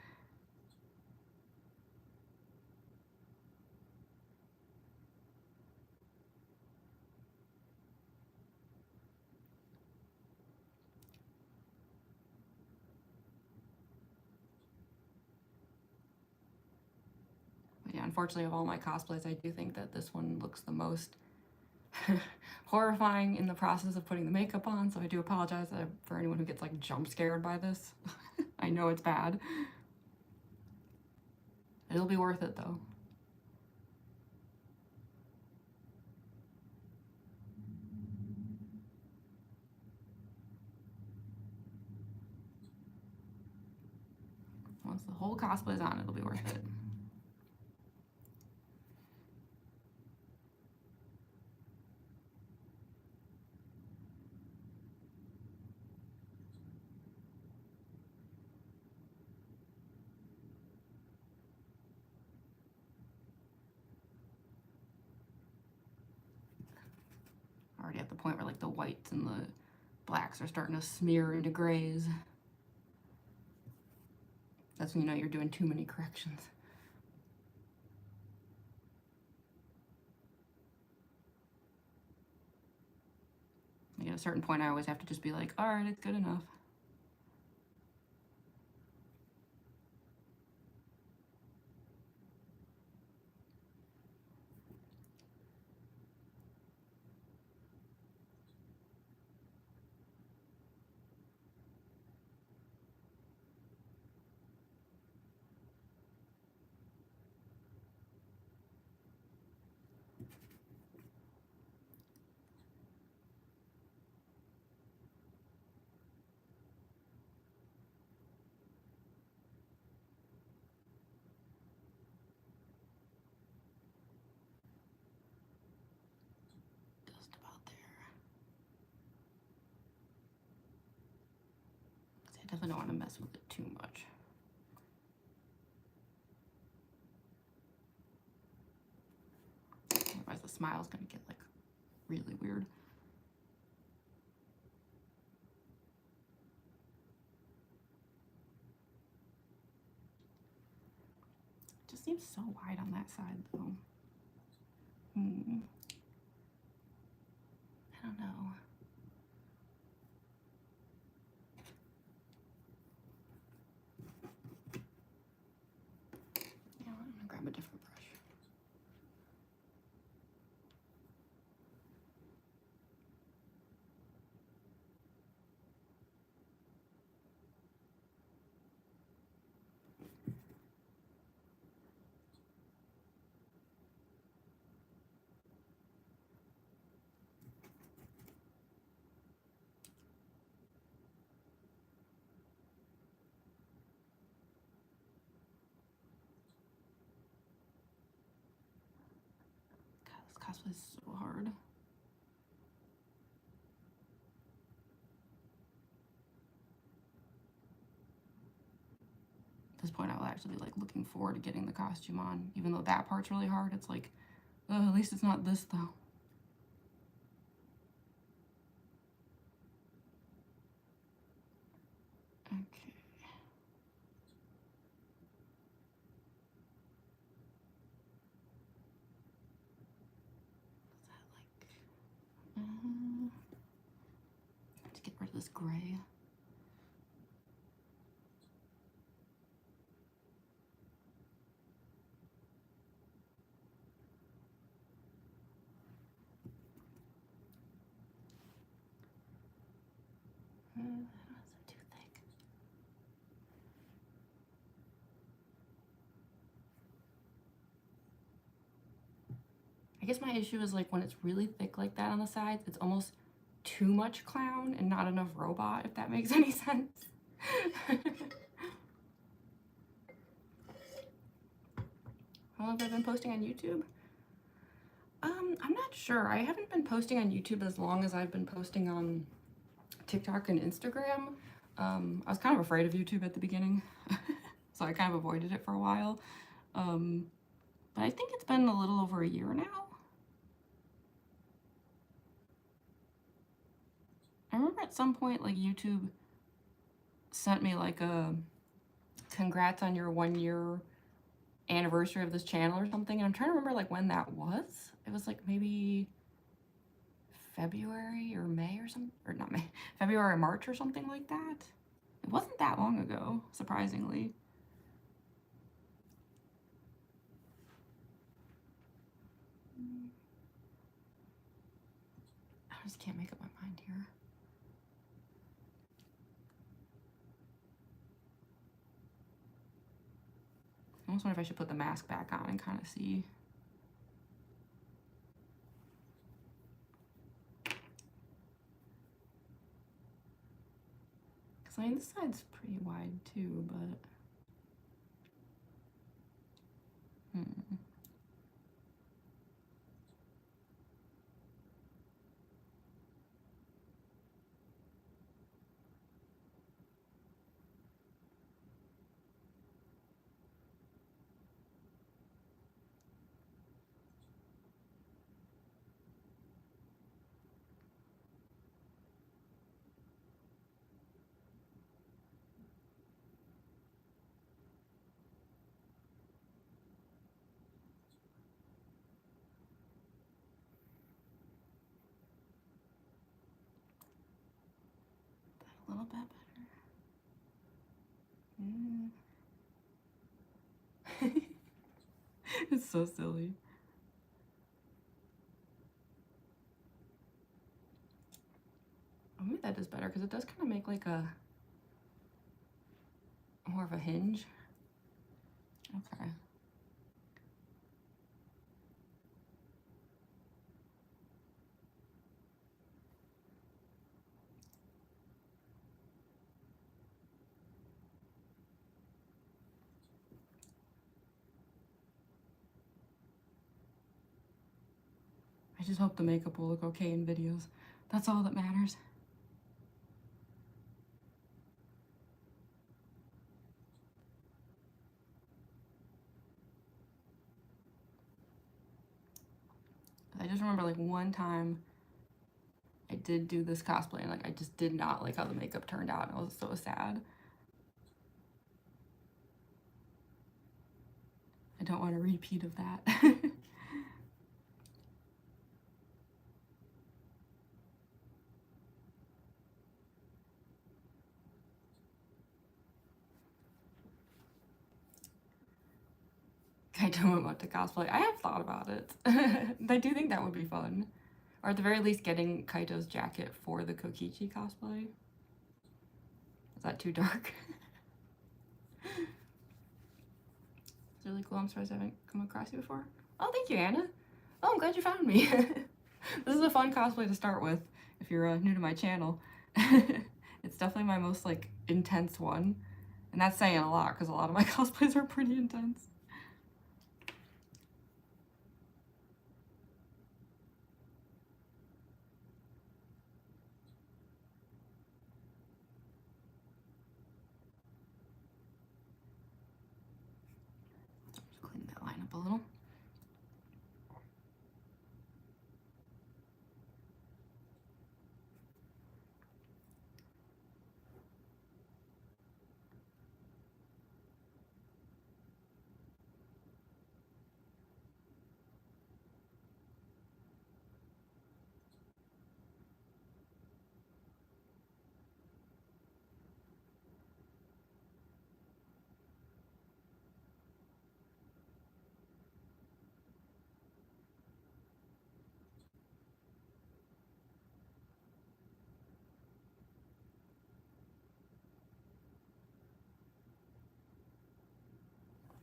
Yeah, unfortunately, of all my cosplays, I do think that this one looks the most horrifying in the process of putting the makeup on, so I do apologize for anyone who gets like jump scared by this. I know it's bad. It'll be worth it though. Once the whole cosplay is on, it'll be worth it. Already at the point where like the whites and the blacks are starting to smear into grays. That's when you know you're doing too many corrections. Like at a certain point, I always have to just be like, all right, it's good enough. I definitely don't want to mess with it too much. Otherwise the smile's gonna get like really weird. It just seems so wide on that side though. I don't know. Yeah, I'm gonna grab a different brush. God, this cosplay is so hard. At this point, I will actually be like looking forward to getting the costume on. Even though that part's really hard, it's like, oh, at least it's not this though. Okay. this gray. I don't know, is it too thick? I guess my issue is like when it's really thick like that on the sides, it's almost too much clown and not enough robot, if that makes any sense. How long have I been posting on YouTube? I'm not sure. I haven't been posting on YouTube as long as I've been posting on TikTok and Instagram. I was kind of afraid of YouTube at the beginning, so I kind of avoided it for a while. But I think it's been a little over a year now. I remember at some point, like, YouTube sent me like a congrats on your 1-year anniversary of this channel or something, and I'm trying to remember like when that was. It was like maybe February or May or something, or not May, February or March or something like that. It wasn't that long ago, surprisingly. I just can't make up my mind here. I almost wonder if I should put the mask back on and kind of see. Because I mean, this side's pretty wide too, but... a little bit better. It's so silly. Oh, maybe that is better because it does kind of make like a more of a hinge. Okay. I just hope the makeup will look okay in videos. That's all that matters. I just remember like one time I did do this cosplay and like I just did not like how the makeup turned out. I was so sad. I don't want a repeat of that. I don't want to cosplay. I have thought about it. I do think that would be fun. Or at the very least getting Kaito's jacket for the Kokichi cosplay. Is that too dark? It's really cool. I'm surprised I haven't come across you before. Oh, thank you, Anna. Oh, I'm glad you found me. This is a fun cosplay to start with if you're new to my channel. It's definitely my most like intense one. And that's saying a lot because a lot of my cosplays are pretty intense. Just clean that line up a little.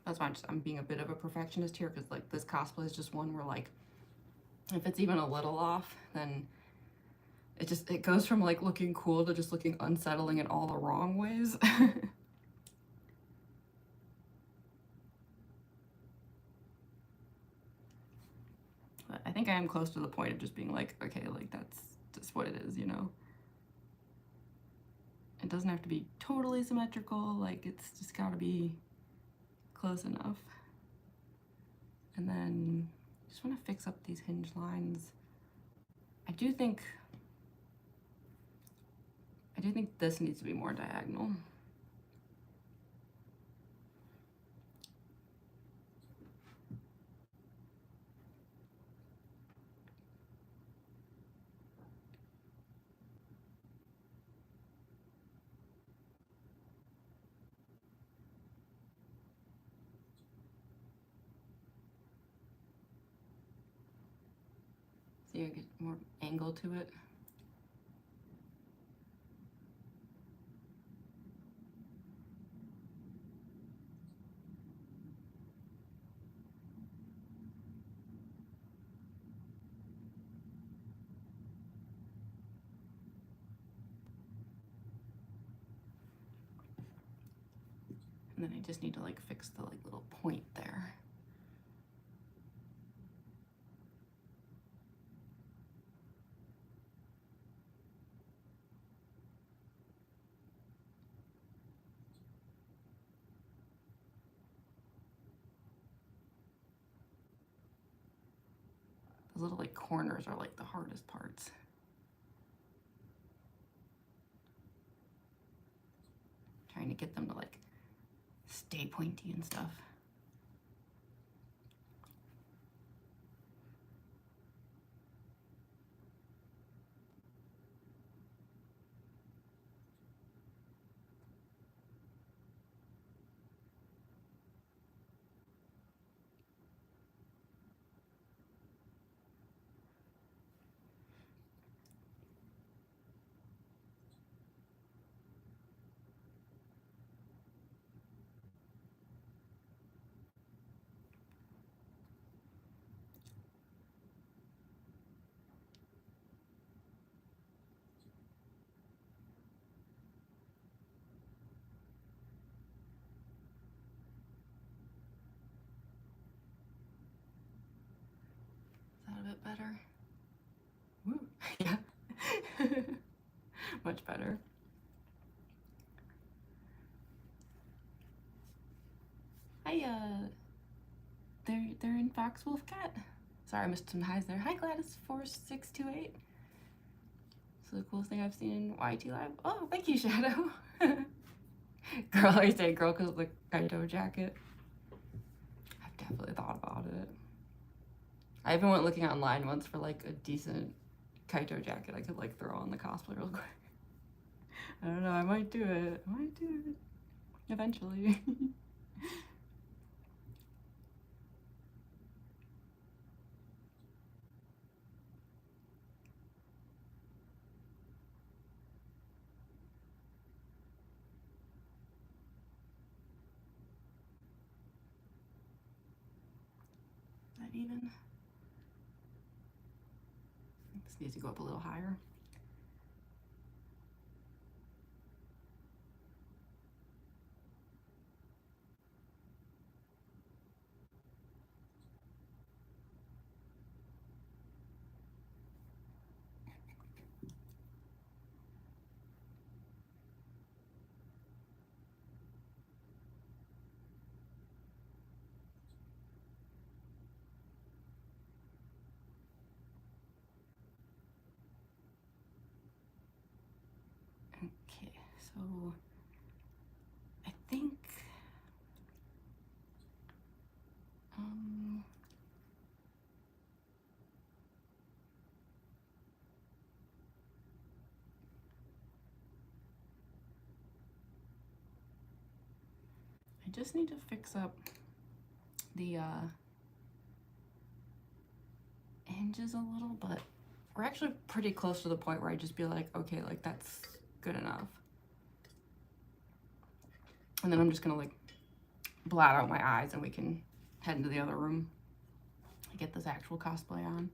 That's why I'm being a bit of a perfectionist here, because like this cosplay is just one where like if it's even a little off, then it goes from like looking cool to just looking unsettling in all the wrong ways. But I think I am close to the point of just being like, okay, like that's just what it is, you know? It doesn't have to be totally symmetrical, like it's just gotta be close enough. And then just want to fix up these hinge lines. I do think this needs to be more diagonal. So you get more angle to it. And then I just need to like fix the like little point there. Those little like corners are like the hardest parts. Trying to get them to like stay pointy and stuff. Is that a bit better? Woo. Yeah. Much better. Hi, they're in Fox Wolf Cat. Sorry, I missed some highs there. Hi, Gladys4628. It's the coolest thing I've seen in YT Live. Oh, thank you, Shadow. Girl, I say girl because of the Kaito jacket. I've definitely thought about it. I even went looking online once for like a decent Kaito jacket I could like throw on the cosplay real quick. I don't know, I might do it. I might do it. Eventually. That even? This needs to go up a little higher. Okay, so I think I just need to fix up the hinges a little, but we're actually pretty close to the point where I just be like, okay, like that's good enough. And then I'm just gonna like blot out my eyes and we can head into the other room and get this actual cosplay on.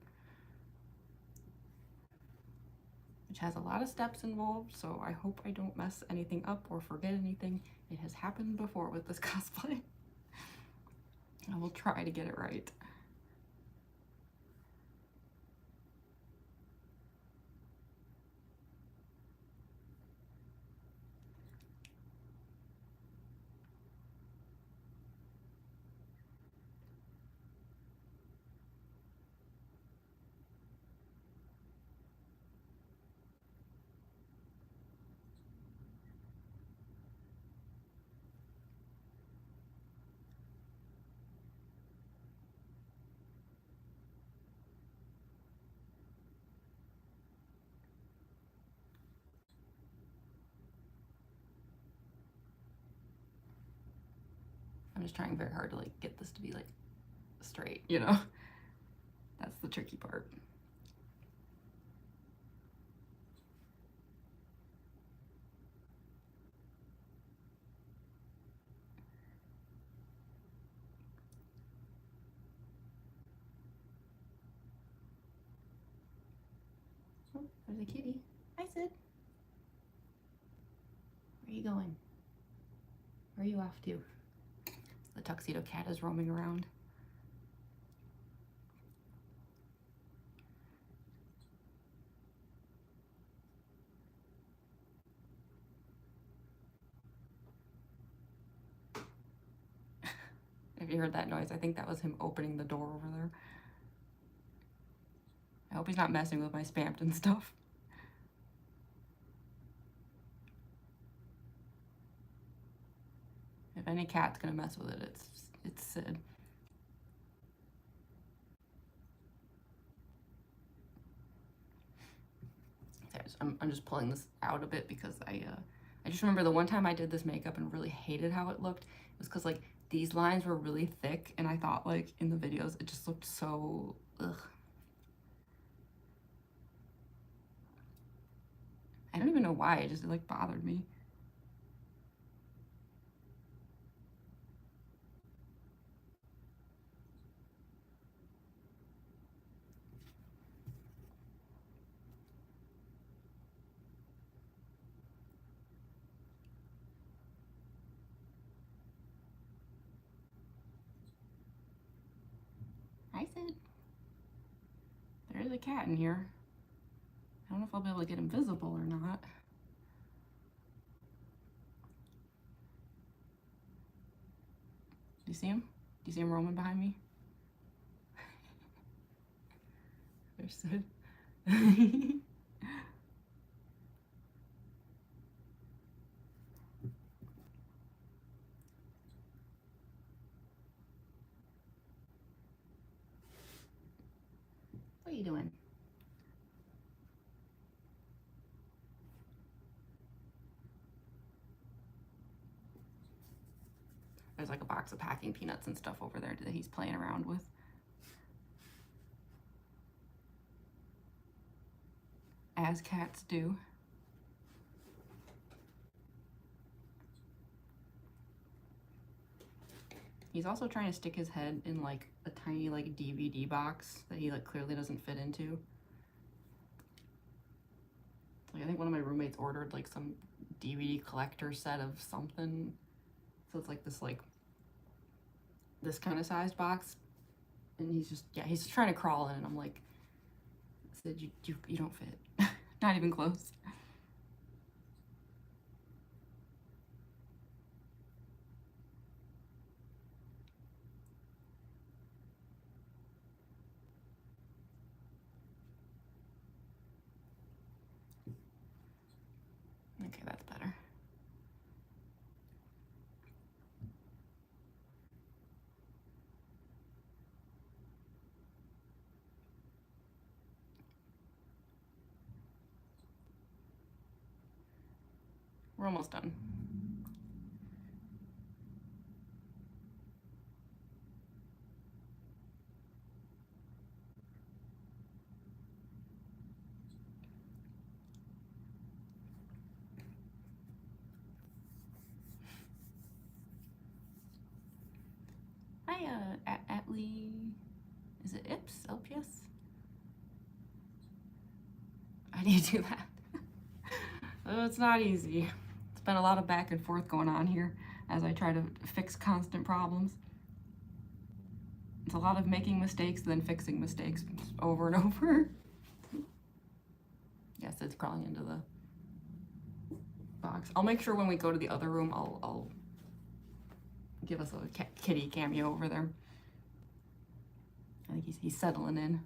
Which has a lot of steps involved, so I hope I don't mess anything up or forget anything. It has happened before with this cosplay. I will try to get it right. I'm just trying very hard to like get this to be like straight, you know? That's the tricky part. Oh, there's a kitty. Hi, Sid. Where are you going? Where are you off to? The tuxedo cat is roaming around. If you heard that noise, I think that was him opening the door over there. I hope he's not messing with my Spamton stuff. If any cat's gonna mess with it, it's Sid. I'm just pulling this out a bit because I just remember the one time I did this makeup and really hated how it looked. It was because like these lines were really thick and I thought like in the videos it just looked so ugh. I don't even know why, it just like bothered me. Hi, Sid. There is a cat in here. I don't know if I'll be able to get him visible or not. Do you see him? Do you see him roaming behind me? There's Sid. What are you doing? There's like a box of packing peanuts and stuff over there that he's playing around with. As cats do. He's also trying to stick his head in like a tiny like DVD box that he like clearly doesn't fit into. Like I think one of my roommates ordered like some DVD collector set of something. So it's like this kind of sized box. And he's just, yeah, he's just trying to crawl in and I'm like, Sid, you don't fit. Not even close. Okay, that's better. We're almost done. Atlee, is it Ips? LPS? I need to do that. Oh, it's not easy. It's been a lot of back and forth going on here as I try to fix constant problems. It's a lot of making mistakes, then fixing mistakes over and over. Yes, it's crawling into the box. I'll make sure when we go to the other room, I'll give us a kitty cameo over there. I think he's settling in.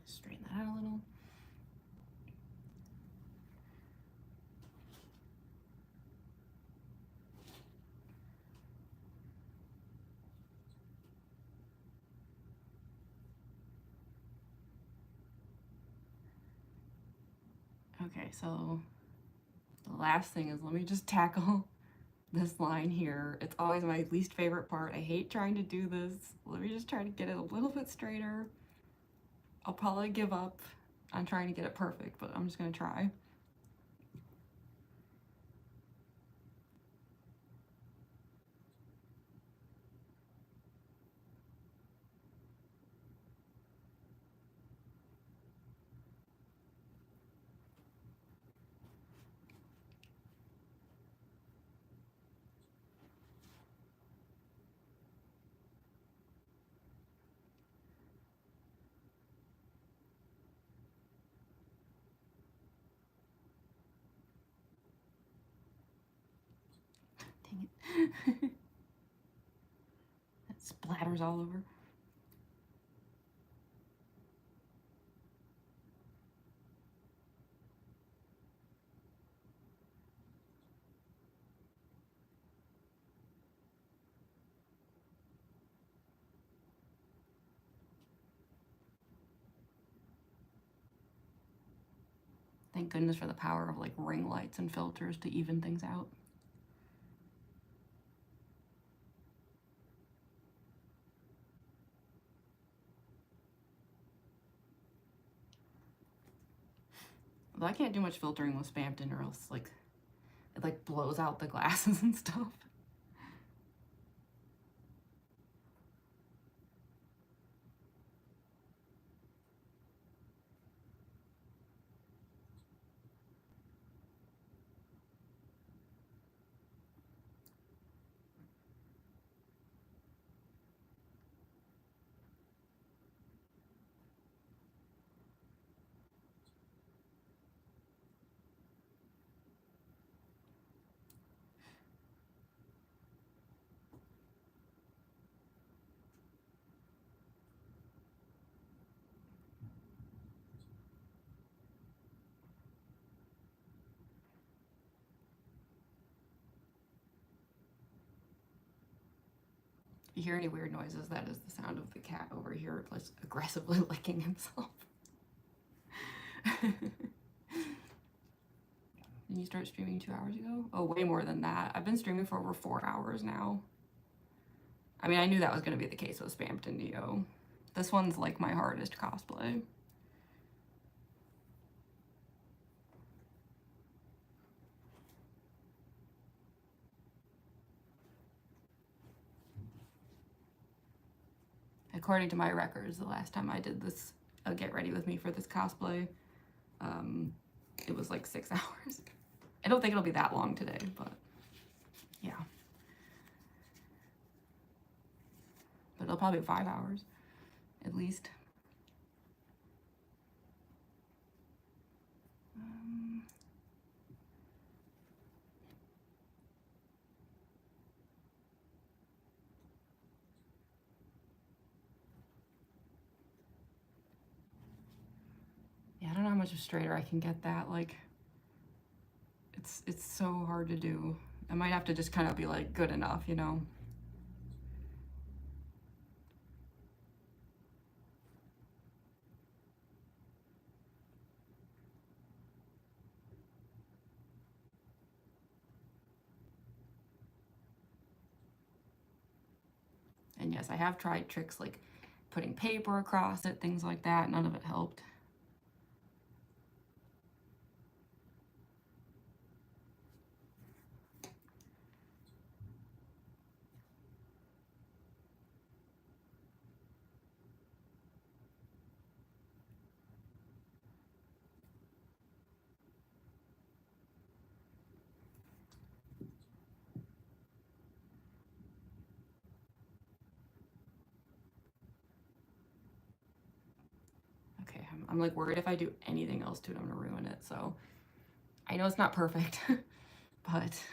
Straighten that out a little. Okay, so the last thing is, let me just tackle this line here. It's always my least favorite part. I hate trying to do this. Let me just try to get it a little bit straighter. I'll probably give up on trying to get it perfect, but I'm just gonna try. Dang it. That splatters all over. Thank goodness for the power of like ring lights and filters to even things out. Although I can't do much filtering with Spamton or else like it like blows out the glasses and stuff. If you hear any weird noises, that is the sound of the cat over here just aggressively licking himself. Did you start streaming 2 hours ago? Oh, way more than that. I've been streaming for over 4 hours now. I mean, I knew that was going to be the case with Spamton NEO. This one's like my hardest cosplay. According to my records, the last time I did this, get ready with me for this cosplay, it was like 6 hours. I don't think it'll be that long today, but yeah. But it'll probably be 5 hours, at least. Yeah, I don't know how much straighter I can get that. Like, it's so hard to do. I might have to just kind of be like, good enough, you know? And yes, I have tried tricks like putting paper across it, things like that. None of it helped. Okay, I'm like worried if I do anything else to it, I'm gonna ruin it. So I know it's not perfect, but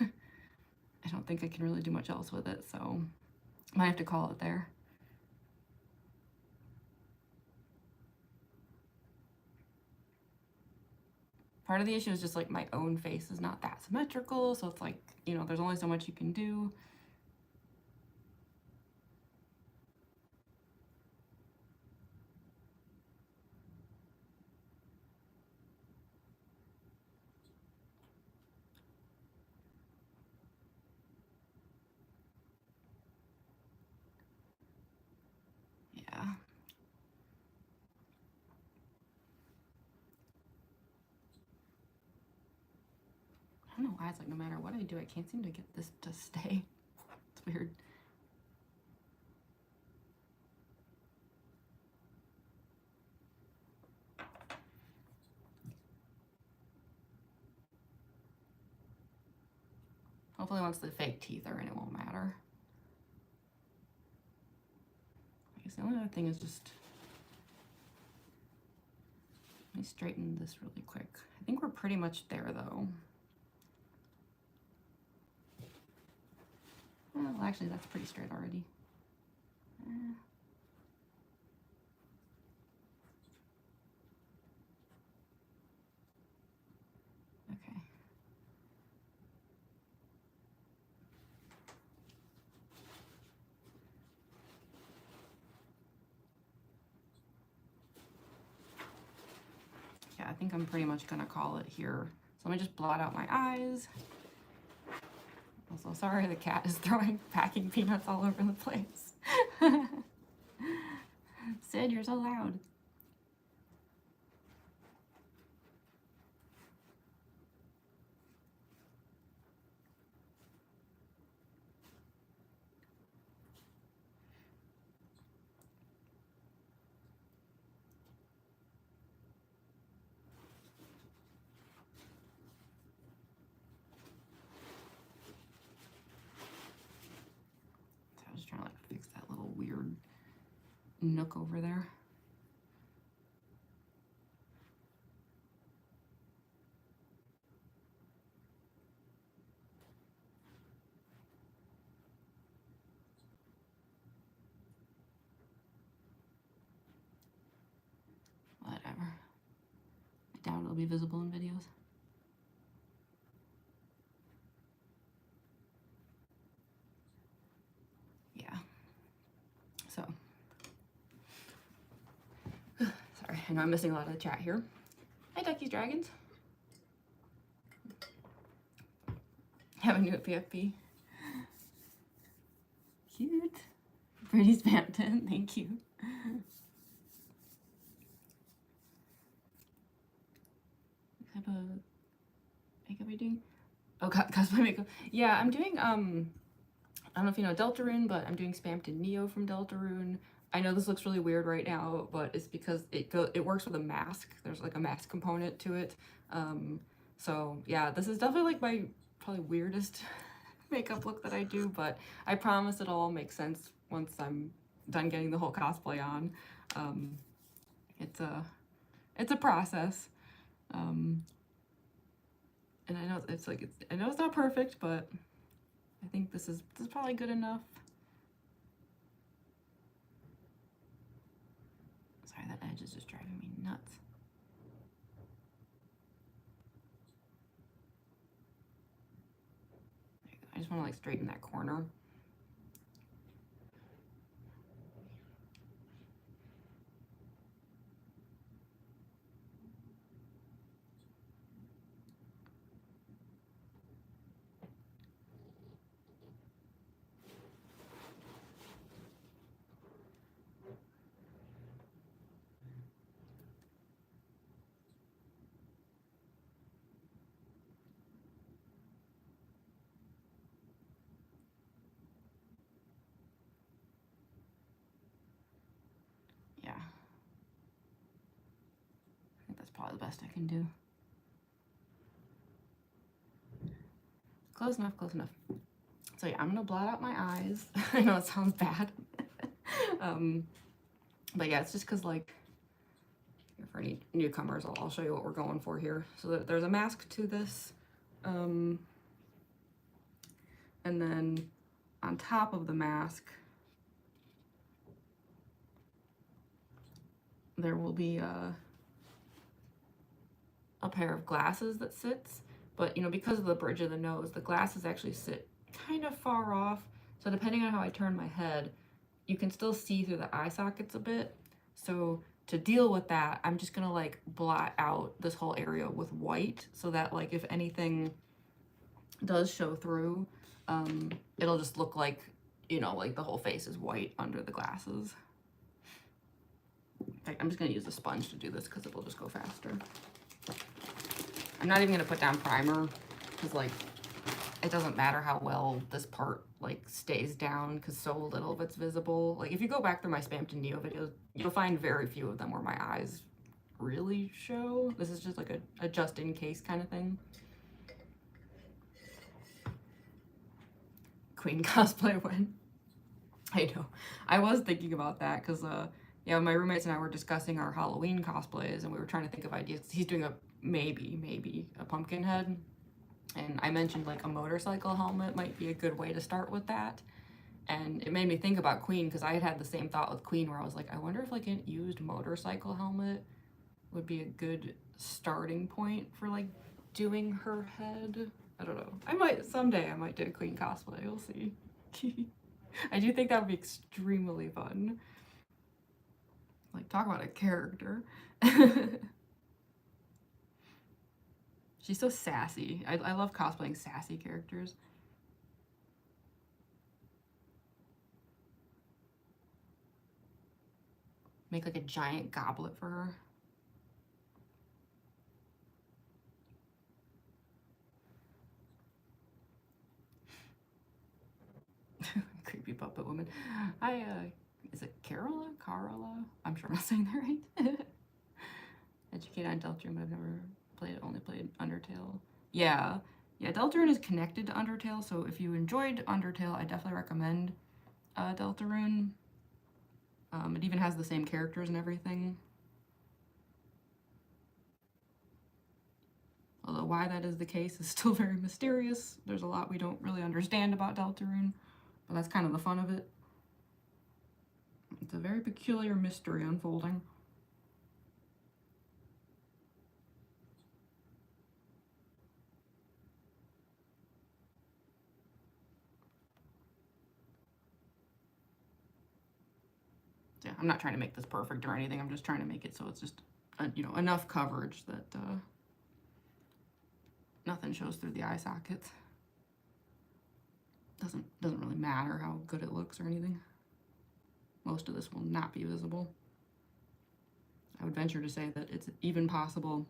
I don't think I can really do much else with it. So I might have to call it there. Part of the issue is just like my own face is not that symmetrical. So it's like, you know, there's only so much you can do. Yeah. I don't know why it's like no matter what I do, I can't seem to get this to stay. It's weird. Hopefully once the fake teeth are in, it won't matter. I guess the only other thing is just, let me straighten this really quick. I think we're pretty much there though. Well, actually that's pretty straight already. Okay. Yeah, I think I'm pretty much gonna call it here. So let me just blot out my eyes. Also, sorry, the cat is throwing packing peanuts all over the place. Sid, you're so loud. So I was trying to like fix that little weird nook over there. Whatever. I doubt it'll be visible in videos. Yeah. So. Sorry, I know I'm missing a lot of the chat here. Hi, Duckies Dragons. Have a new PFP. Cute. Pretty Spamton, thank you. What type of makeup are you doing? Oh, cosplay makeup. Yeah, I'm doing, I don't know if you know Deltarune, but I'm doing Spamton NEO from Deltarune. I know this looks really weird right now, but it's because it works with a mask. There's like a mask component to it. So yeah, this is definitely like my probably weirdest makeup look that I do, but I promise it'll all make sense once I'm done getting the whole cosplay on. It's a process. And I know I know it's not perfect, but I think this is probably good enough. Sorry, that edge is just driving me nuts. There you go. I just want to like straighten that corner. probably the best I can do. Close enough, close enough. So yeah, I'm gonna blot out my eyes. I know it sounds bad. But yeah, it's just because, like, for any newcomers, I'll show you what we're going for here. So there's a mask to this. And then on top of the mask, there will be a pair of glasses that sits. But, you know, because of the bridge of the nose, the glasses actually sit kind of far off. So depending on how I turn my head, you can still see through the eye sockets a bit. So to deal with that, I'm just gonna like blot out this whole area with white so that, like, if anything does show through, it'll just look like, you know, like the whole face is white under the glasses. In fact, I'm just gonna use a sponge to do this because it'll just go faster. I'm not even gonna put down primer because, like, it doesn't matter how well this part like stays down because so little of it's visible. Like, if you go back through my Spamton NEO videos, you'll find very few of them where my eyes really show. This is just like a just in case kind of thing. Queen cosplay win. I know. I was thinking about that because yeah, my roommates and I were discussing our Halloween cosplays and we were trying to think of ideas. He's doing a maybe a pumpkin head. And I mentioned like a motorcycle helmet might be a good way to start with that. And it made me think about Queen because I had the same thought with Queen where I was like, I wonder if like an used motorcycle helmet would be a good starting point for like doing her head. I don't know. Someday I might do a Queen cosplay. We'll see. I do think that would be extremely fun. Like, talk about a character. She's so sassy. I love cosplaying sassy characters. Make like a giant goblet for her. Creepy puppet woman. Is it Carola? I'm sure I'm not saying that right. Educated on Deltarune, but I've never only played Undertale. Yeah, Deltarune is connected to Undertale, so if you enjoyed Undertale, I definitely recommend Deltarune. It even has the same characters and everything. Although why that is the case is still very mysterious. There's a lot we don't really understand about Deltarune, but that's kind of the fun of it. It's a very peculiar mystery unfolding. Yeah, I'm not trying to make this perfect or anything. I'm just trying to make it so it's just, you know, enough coverage that nothing shows through the eye sockets. Doesn't really matter how good it looks or anything. Most of this will not be visible. I would venture to say that it's even possible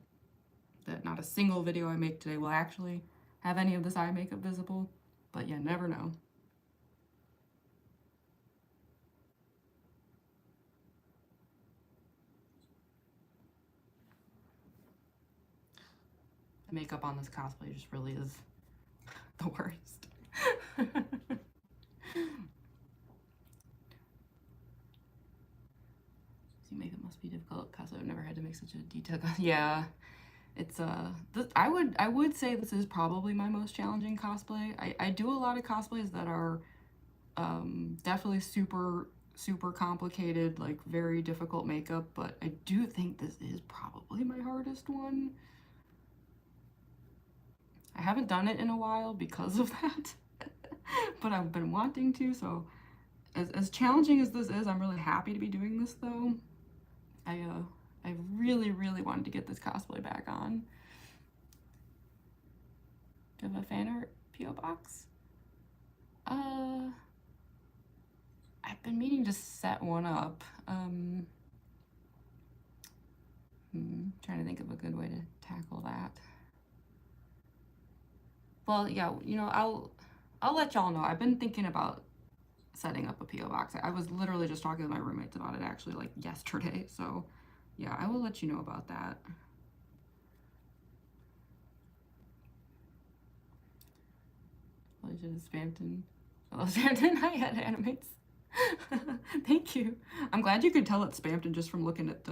that not a single video I make today will actually have any of this eye makeup visible, but you never know. The makeup on this cosplay just really is the worst. See, makeup must be difficult because I've never had to make such a detailed. Yeah, it's I would say this is probably my most challenging cosplay. I do a lot of cosplays that are definitely super complicated, like very difficult makeup, but I do think this is probably my hardest one. I haven't done it in a while because of that, but I've been wanting to, so as challenging as this is, I'm really happy to be doing this though. I really wanted to get this cosplay back on. Do you have a fan art P.O. box? I've been meaning to set one up. Trying to think of a good way to tackle that. Well, yeah, you know, I'll let y'all know. I've been thinking about setting up a P.O. box. I was literally just talking to my roommates about it actually like yesterday. So yeah, I will let you know about that. Mention Spamton. I love Spamton. Hi, Head Animates. Thank you. I'm glad you could tell it's Spamton just from looking at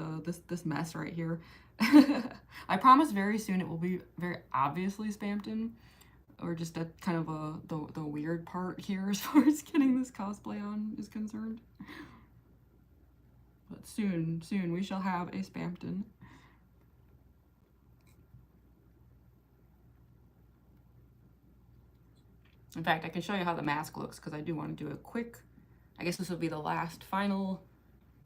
this mess right here. I promise very soon it will be very obviously Spamton, or just a kind of the weird part here as far as getting this cosplay on is concerned. But soon we shall have a Spamton. In fact, I can show you how the mask looks because I do want to do a quick, I guess this will be the last final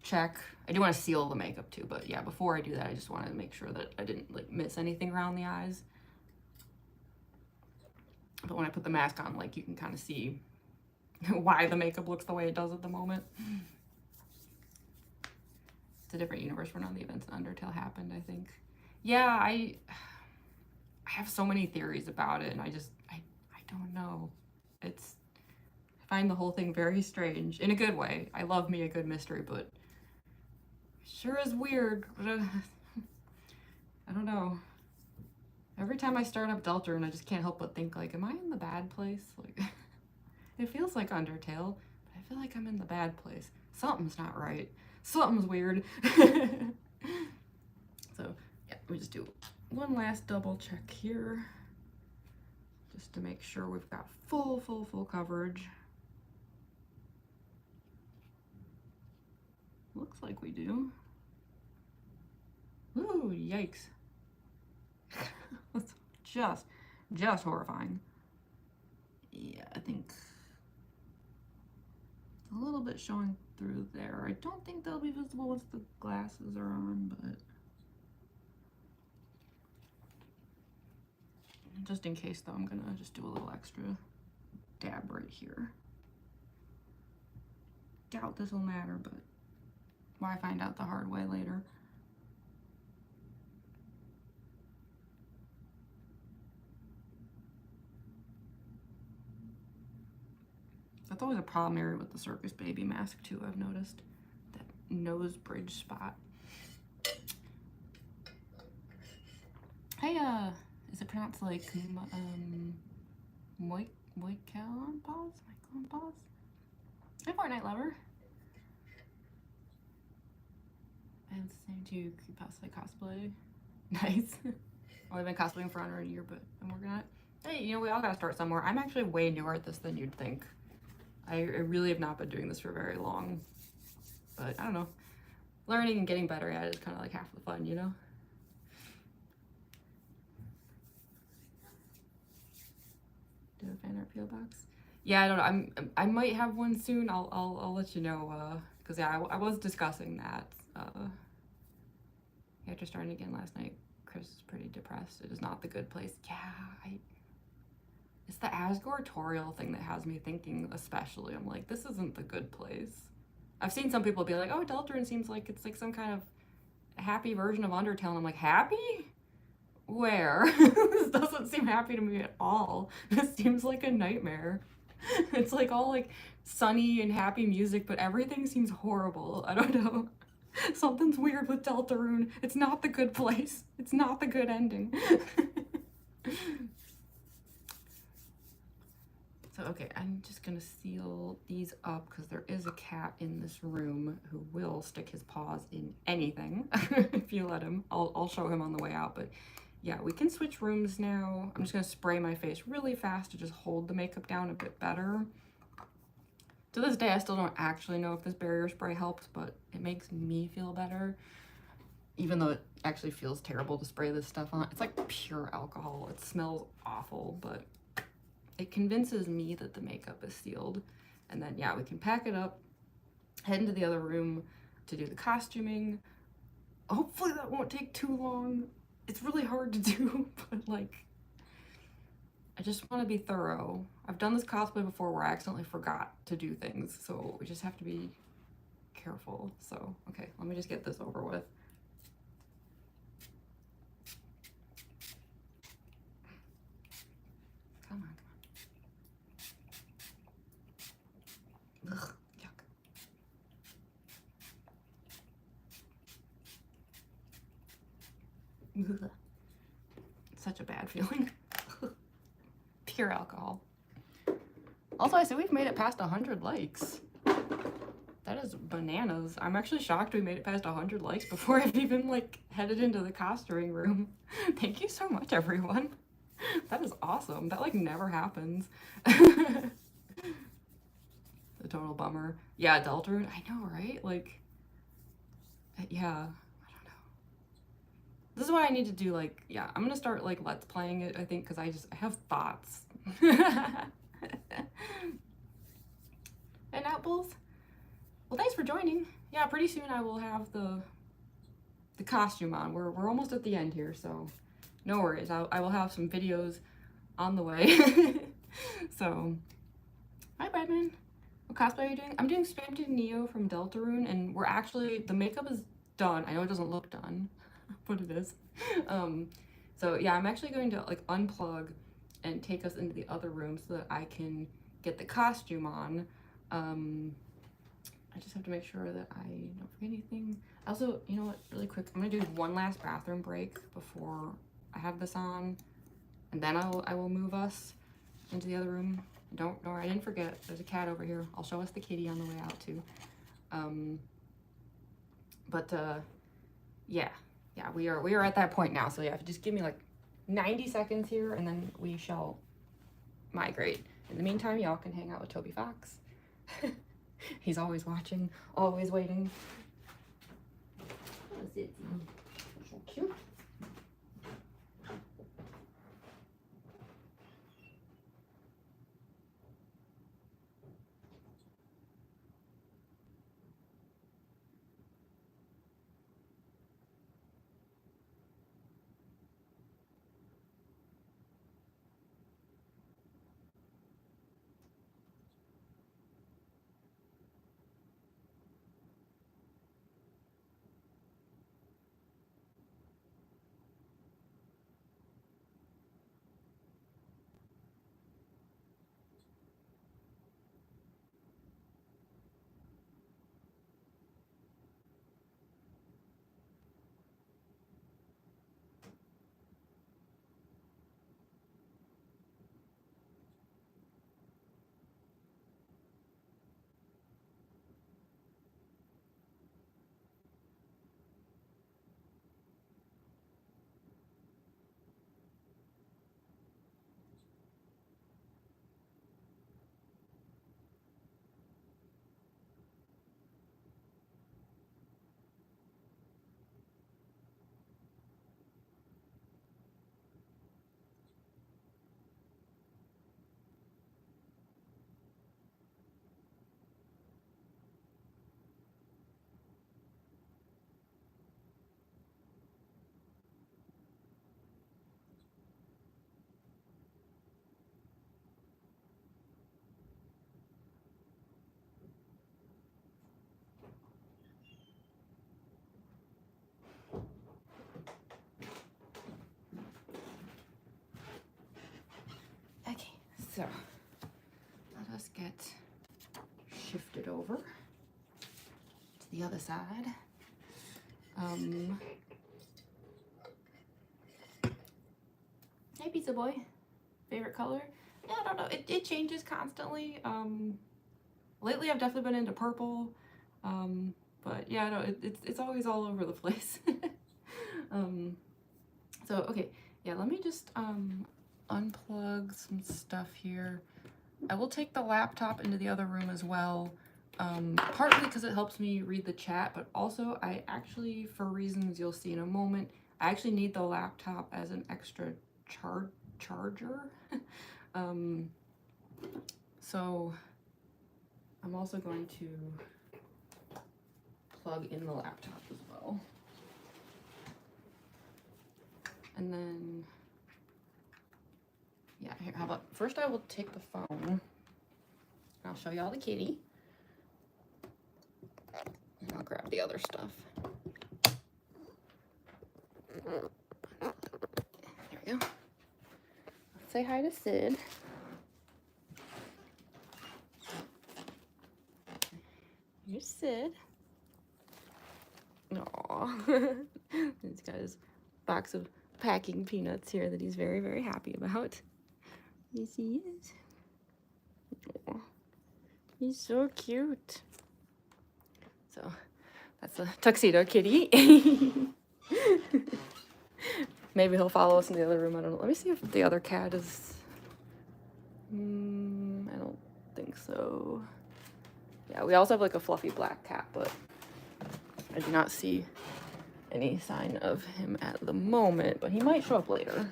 check. I do want to seal the makeup too, but yeah, before I do that, I just wanted to make sure that I didn't like miss anything around the eyes. But when I put the mask on, like, you can kind of see why the makeup looks the way it does at the moment. It's a different universe where none of the events in Undertale happened, I think. Yeah, I have so many theories about it, and I don't know. I find the whole thing very strange, in a good way. I love me a good mystery, but it sure is weird. I don't know. Every time I start up Deltarune, I just can't help but think, like, am I in the bad place? Like, it feels like Undertale, but I feel like I'm in the bad place. Something's not right. Something's weird. So, yeah, let me just do one last double check here, just to make sure we've got full coverage. Looks like we do. Ooh, yikes. That's just horrifying. Yeah, I think it's a little bit showing through there. I don't think they'll be visible once the glasses are on, but just in case though, I'm gonna just do a little extra dab right here. Doubt this will matter, but why find out the hard way later. That's always a problem area with the circus baby mask too, I've noticed. That nose bridge spot. Hey, is it pronounced like Moikalon Paws? Moikalon Paws? Hi, Fortnite lover. I'm listening to Creepypasta cosplay. Nice. I've been cosplaying for under a year, but I'm working on it. Hey, you know, we all gotta start somewhere. I'm actually way newer at this than you'd think. I really have not been doing this for very long, but I don't know. Learning and getting better at it is kind of like half the fun, you know? Do a fan art PO box? Yeah, I don't know. I might have one soon. I'll let you know. Cause yeah, I was discussing that. After starting again last night, Chris is pretty depressed. It is not the good place. Yeah, it's the Asgore thing that has me thinking, especially. I'm like, this isn't the good place. I've seen some people be like, oh, Deltarune seems like it's like some kind of happy version of Undertale. And I'm like, happy? Where? This doesn't seem happy to me at all. This seems like a nightmare. It's like all like sunny and happy music, but everything seems horrible. I don't know. Something's weird with Deltarune. It's not the good place. It's not the good ending. So, okay, I'm just gonna seal these up because there is a cat in this room who will stick his paws in anything if you let him. I'll show him on the way out, but yeah, we can switch rooms now. I'm just gonna spray my face really fast to just hold the makeup down a bit better. To this day, I still don't actually know if this barrier spray helps, but it makes me feel better. Even though it actually feels terrible to spray this stuff on. It's like pure alcohol. It smells awful, but it convinces me that the makeup is sealed. And then, yeah, we can pack it up, head into the other room to do the costuming. Hopefully that won't take too long. It's really hard to do, but like, I just want to be thorough. I've done this cosplay before where I accidentally forgot to do things, so we just have to be careful. So, okay, let me just get this over with. Come on, come on. Ugh, yuck. Ugh. Such a bad feeling. Pure alcohol. Also, I see we've made it past 100 likes. That is bananas. I'm actually shocked we made it past 100 likes before I've even like headed into the costuming room. Thank you so much, everyone. That is awesome. That like never happens. The total bummer. Yeah, Deltarune. I know, right? Like, yeah. I don't know. This is why I need to do like, yeah, I'm gonna start like let's playing it, I think, because I have thoughts. And apples. Well, thanks for joining. Yeah, pretty soon I will have the costume on. We're almost at the end here, so no worries. I will have some videos on the way. So, hi Bradman. What cosplay are you doing? I'm doing Spamton NEO from Deltarune, and we're actually, the makeup is done. I know it doesn't look done, but it is. So yeah, I'm actually going to like unplug and take us into the other room so that I can get the costume on. I just have to make sure that I don't forget anything. Also, you know what, really quick, I'm gonna do one last bathroom break before I have this on, and then I will move us into the other room. Don't worry, I didn't forget. There's a cat over here. I'll show us the kitty on the way out too. Yeah, we are at that point now. So yeah, just give me like 90 seconds here, and then we shall migrate. In the meantime, y'all can hang out with Toby Fox. He's always watching, always waiting. So cute. Okay, so let us get shifted over to the other side. Hey, pizza boy. Favorite color? Yeah, I don't know. It changes constantly. Lately I've definitely been into purple. But yeah, no, it's always all over the place. So okay, yeah, let me just unplug some stuff here. I will take the laptop into the other room as well, partly because it helps me read the chat, but also I actually, for reasons you'll see in a moment, I actually need the laptop as an extra charger. So I'm also going to plug in the laptop as well. And then, yeah, here, how about, first I will take the phone. I'll show y'all the kitty. And I'll grab the other stuff. There we go. Let's say hi to Sid. Here's Sid. Aww. He's got his box of packing peanuts here that he's very, very happy about. Yes, he is. He's so cute. So that's a tuxedo kitty. Maybe he'll follow us in the other room. I don't know. Let me see if the other cat is... I don't think so. Yeah, we also have like a fluffy black cat, but I do not see any sign of him at the moment, but he might show up later.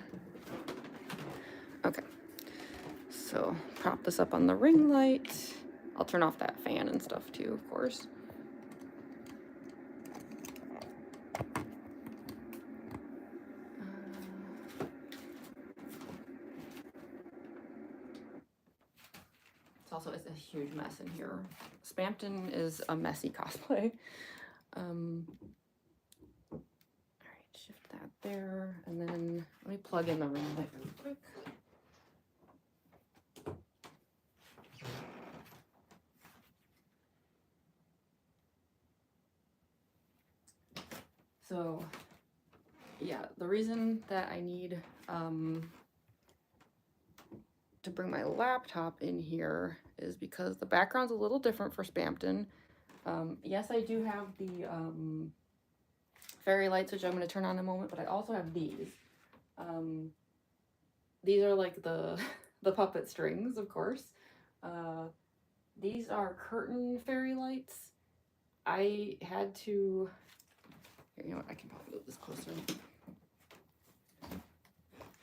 Okay. So prop this up on the ring light. I'll turn off that fan and stuff too, of course. It's also a huge mess in here. Spamton is a messy cosplay. All right, shift that there, and then let me plug in the ring light really quick. So, yeah, the reason that I need to bring my laptop in here is because the background's a little different for Spamton. Yes, I do have the fairy lights, which I'm going to turn on in a moment, but I also have these. These are like the puppet strings, of course. These are curtain fairy lights. I had to... Here, you know what? I can probably move this closer.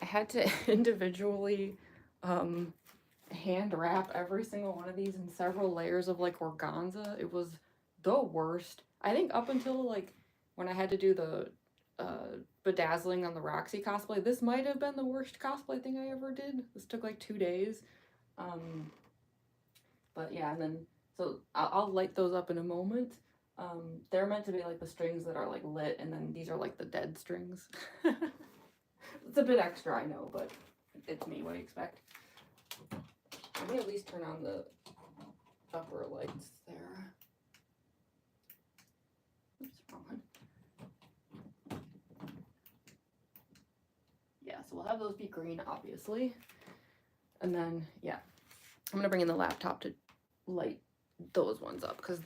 I had to individually hand wrap every single one of these in several layers of like organza. It was the worst. I think up until like when I had to do the bedazzling on the Roxy cosplay, this might have been the worst cosplay thing I ever did. This took like 2 days. But yeah, and then so I'll light those up in a moment. They're meant to be like the strings that are like lit, and then these are like the dead strings. It's a bit extra, I know, but it's me. What do you expect? Let me at least turn on the upper lights there. Oops, wrong one. Yeah, so we'll have those be green, obviously. And then, yeah, I'm gonna bring in the laptop to light those ones up, because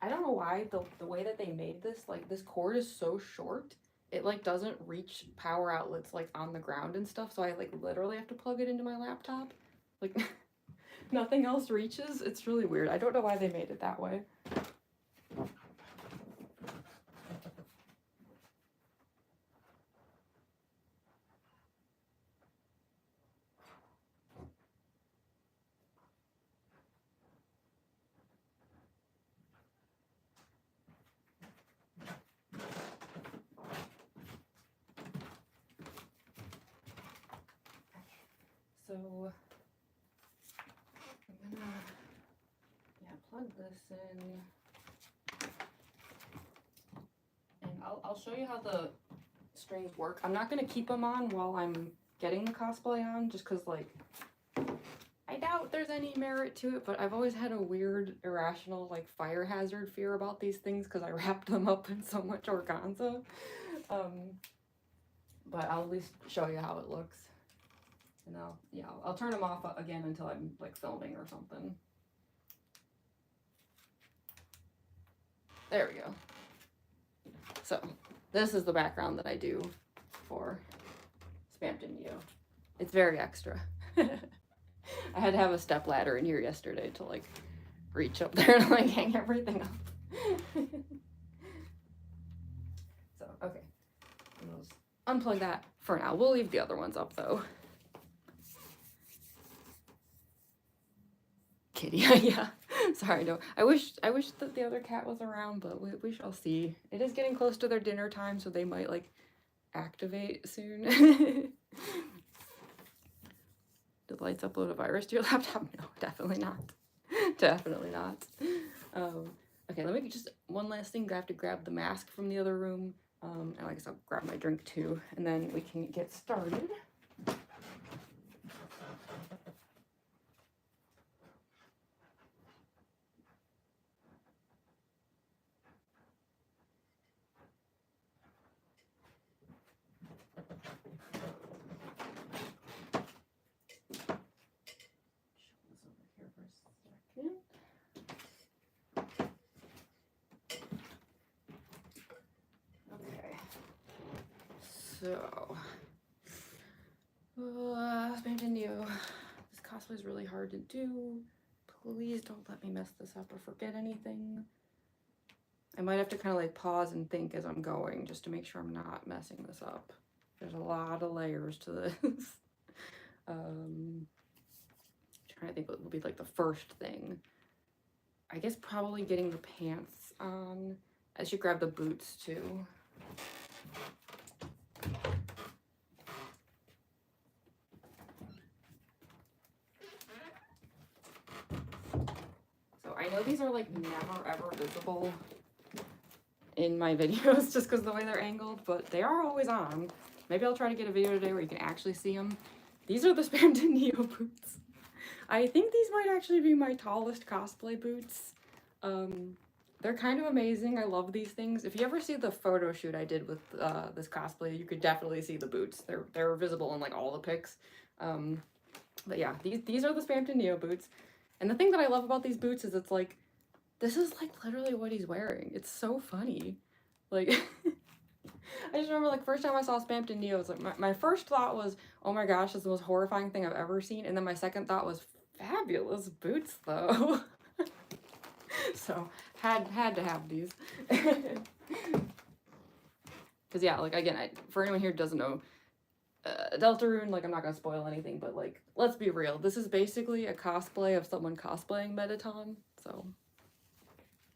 I don't know why, the way that they made this, like this cord is so short, it like doesn't reach power outlets like on the ground and stuff, so I like literally have to plug it into my laptop. Like nothing else reaches. It's really weird. I don't know why they made it that way. So I'm gonna, plug this in, and I'll show you how the strings work. I'm not gonna keep them on while I'm getting the cosplay on, just because like I doubt there's any merit to it, but I've always had a weird, irrational like fire hazard fear about these things because I wrapped them up in so much organza. But I'll at least show you how it looks. And I'll turn them off again until I'm like filming or something. There we go. So this is the background that I do for Spamton NEO. It's very extra. I had to have a step ladder in here yesterday to like reach up there and like hang everything up. So, okay. Unplug that for now. We'll leave the other ones up though. Kitty, yeah. Sorry, no. I wish that the other cat was around, but we shall see. It is getting close to their dinner time, so they might like activate soon. Did the lights upload a virus to your laptop? No, definitely not. Definitely not. Okay, let me just one last thing. I have to grab the mask from the other room. And I guess I'll grab my drink too, and then we can get started. So, Spamton NEO. This cosplay is really hard to do. Please don't let me mess this up or forget anything. I might have to kind of like pause and think as I'm going just to make sure I'm not messing this up. There's a lot of layers to this. Trying to think what would be like the first thing. I guess probably getting the pants on. I should grab the boots too. So I know these are like never ever visible in my videos just because of the way they're angled, but they are always on. Maybe I'll try to get a video today where you can actually see them. These are the Spamton NEO boots. I think these might actually be my tallest cosplay boots. They're kind of amazing. I love these things. If you ever see the photo shoot I did with this cosplay, you could definitely see the boots. They're visible in like all the pics. But yeah, these are the Spamton NEO boots. And the thing that I love about these boots is it's like, this is like literally what he's wearing. It's so funny. Like, I just remember like first time I saw Spamton NEO, it's like my first thought was, oh my gosh, this is the most horrifying thing I've ever seen. And then my second thought was, fabulous boots though. So had to have these. Because yeah, like again, for anyone here who doesn't know, Deltarune, like I'm not gonna spoil anything, but like let's be real, this is basically a cosplay of someone cosplaying Mettaton. So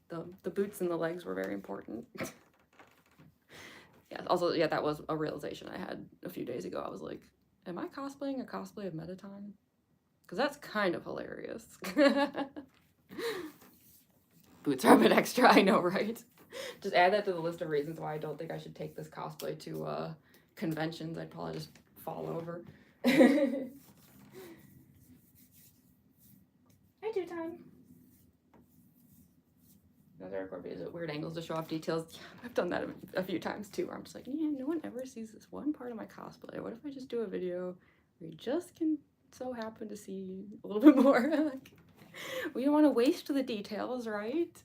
the boots and the legs were very important. Yeah, also yeah, that was a realization I had a few days ago. I was like, am I cosplaying a cosplay of Mettaton? Because that's kind of hilarious. Boots are a bit extra, I know, right? Just add that to the list of reasons why I don't think I should take this cosplay to conventions. I'd probably just fall over. Hi, Two-Time. Another record videos at weird angles to show off details. Yeah, I've done that a few times too, where I'm just like, yeah, no one ever sees this one part of my cosplay. What if I just do a video where you just can so happen to see a little bit more? Like, we don't want to waste the details, right?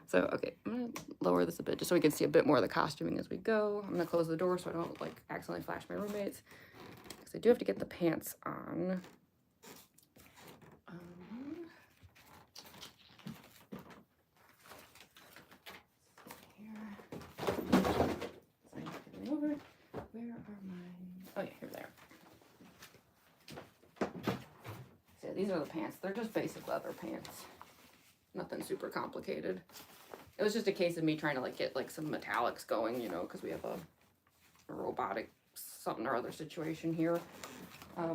So, okay, I'm going to lower this a bit just so we can see a bit more of the costuming as we go. I'm going to close the door so I don't, like, accidentally flash my roommates. Because I do have to get the pants on. Over. Where are my... Oh, yeah, here they are. So yeah, these are the pants. They're just basic leather pants. Nothing super complicated. It was just a case of me trying to like get like some metallics going, you know, because we have a robotic something or other situation here. I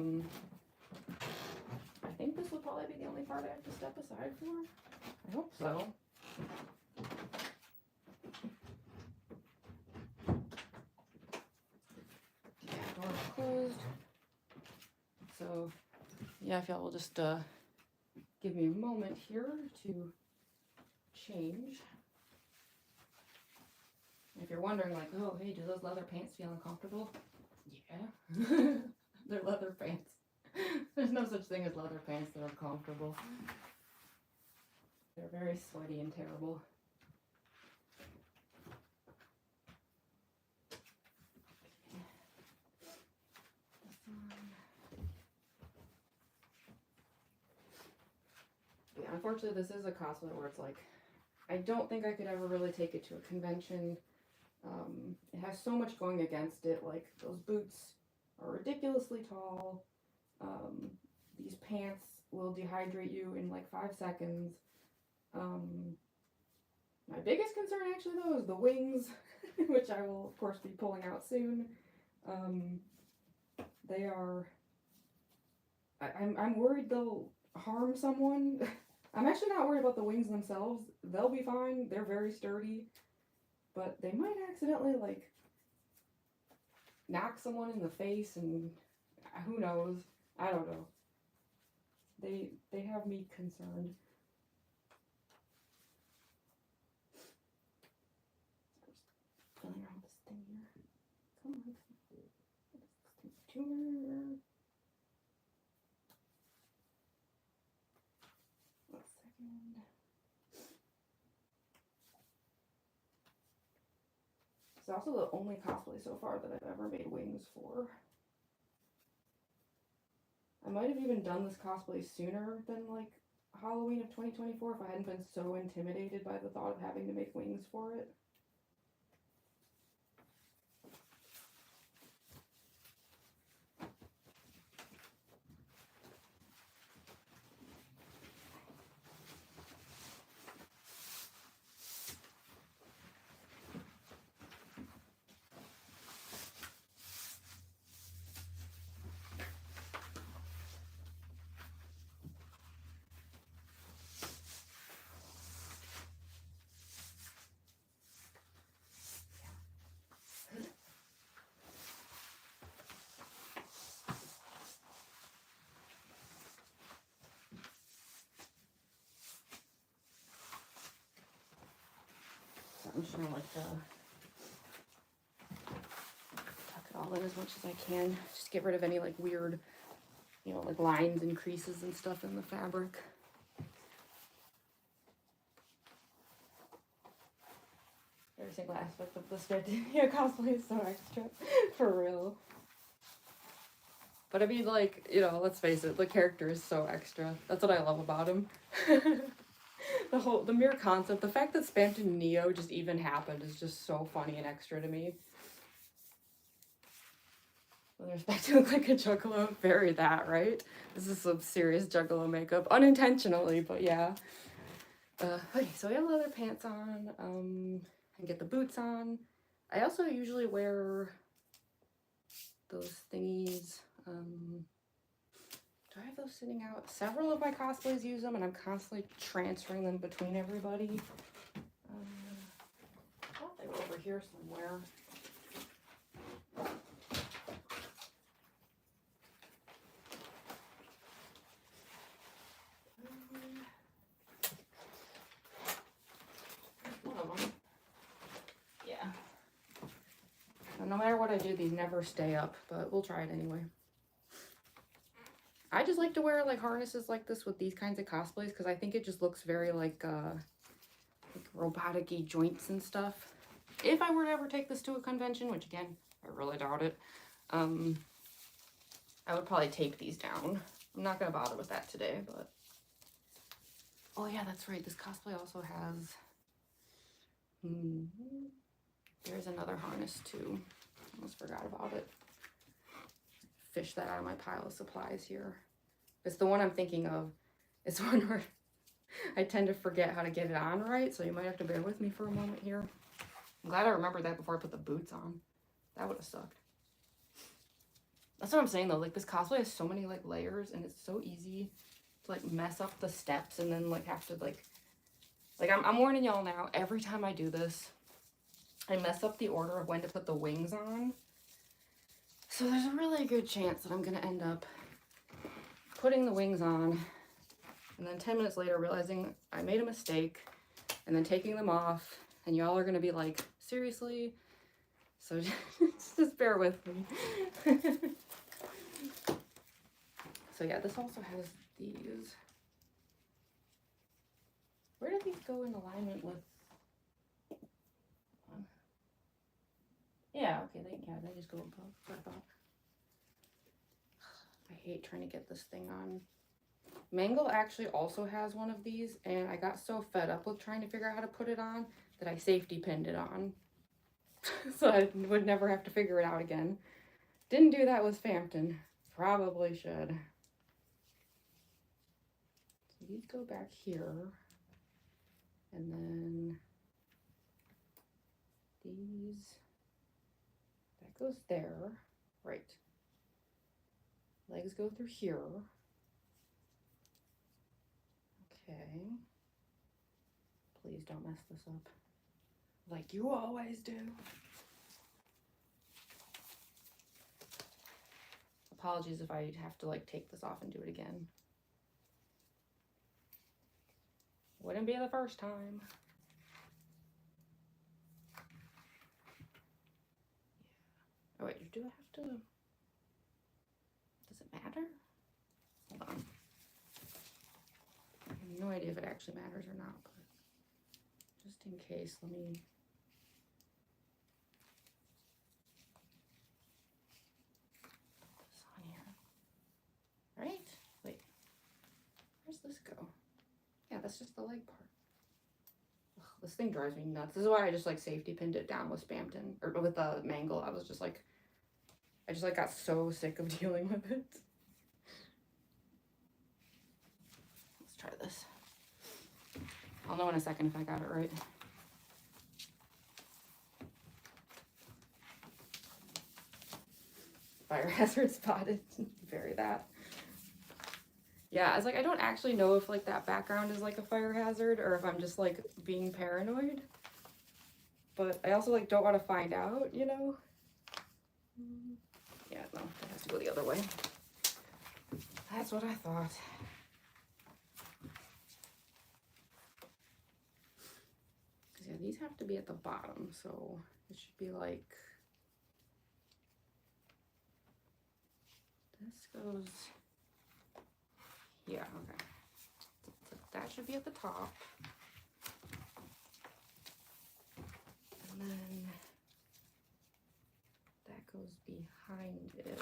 think this will probably be the only part I have to step aside for. I hope so. Yeah, door's closed. So yeah, if y'all will just give me a moment here to change. If you're wondering, like, oh, hey, do those leather pants feel uncomfortable? Yeah, they're leather pants. There's no such thing as leather pants that are comfortable. They're very sweaty and terrible. Yeah, unfortunately, this is a cosplay where it's like, I don't think I could ever really take it to a convention. It has so much going against it, like those boots are ridiculously tall. These pants will dehydrate you in like 5 seconds. My biggest concern actually though is the wings, which I will of course be pulling out soon. They are, I'm worried they'll harm someone. I'm actually not worried about the wings themselves. They'll be fine. They're very sturdy. But they might accidentally, like, knock someone in the face and who knows. I don't know. They have me concerned. So I'm just playing around with this thing here. Come on. Tumor. It's also the only cosplay so far that I've ever made wings for. I might have even done this cosplay sooner than like Halloween of 2024 if I hadn't been so intimidated by the thought of having to make wings for it. I'm just gonna like tuck it all in as much as I can. Just get rid of any like weird, you know, like lines and creases and stuff in the fabric. Every single aspect of the Spamton NEO cosplay is so extra, for real. But I mean, like, you know, let's face it, the character is so extra. That's what I love about him. The mere concept, the fact that Spamton NEO just even happened is just so funny and extra to me. With respect to look like a juggalo, very that, right? This is some serious juggalo makeup, unintentionally, but yeah. Okay, so we have leather pants on, and get the boots on. I also usually wear those thingies, do I have those sitting out? Several of my cosplays use them, and I'm constantly transferring them between everybody. I thought they were over here somewhere. One of them. Yeah. No matter what I do, these never stay up, but we'll try it anyway. I just like to wear like harnesses like this with these kinds of cosplays because I think it just looks very like robotic-y joints and stuff. If I were to ever take this to a convention, which again, I really doubt it, I would probably tape these down. I'm not going to bother with that today, but... Oh yeah, that's right. This cosplay also has... There's another harness too. Almost forgot about it. Fish that out of my pile of supplies here. It's the one I'm thinking of. It's one where I tend to forget how to get it on right, so you might have to bear with me for a moment here. I'm glad I remembered that before I put the boots on. That would have sucked. That's what I'm saying though, like this cosplay has so many like layers and it's so easy to like mess up the steps and then like have to like I'm warning y'all now, every time I do this, I mess up the order of when to put the wings on. So there's a really good chance that I'm going to end up putting the wings on and then 10 minutes later realizing I made a mistake and then taking them off and y'all are going to be like, seriously? So just bear with me. So yeah, this also has these. Where do these go in alignment with? Yeah, okay, they just go above. What about? I hate trying to get this thing on. Mangle actually also has one of these, and I got so fed up with trying to figure out how to put it on that I safety pinned it on. So I would never have to figure it out again. Didn't do that with Spamton. Probably should. So these go back here. And then these, that goes there. Right. Legs go through here. Okay. Please don't mess this up. Like you always do. Apologies if I have to like take this off and do it again. Wouldn't be the first time. Oh wait, do I have to? Does it matter? Hold on. I have no idea if it actually matters or not, but just in case, let me. the leg part. Ugh, this thing drives me nuts. This is why I just like safety pinned it down with Spamton, or with the Mangle. I was just like, I just like got so sick of dealing with it. Let's try this. I'll know in a second if I got it right. Fire hazard spotted. Bury that. Yeah, I was like, I don't actually know if like that background is like a fire hazard or if I'm just like being paranoid. But I also like don't want to find out, you know? Yeah, no, it has to go the other way. That's what I thought. Because yeah, these have to be at the bottom, so it should be like, this goes, yeah, okay. So that should be at the top. And then that goes behind it.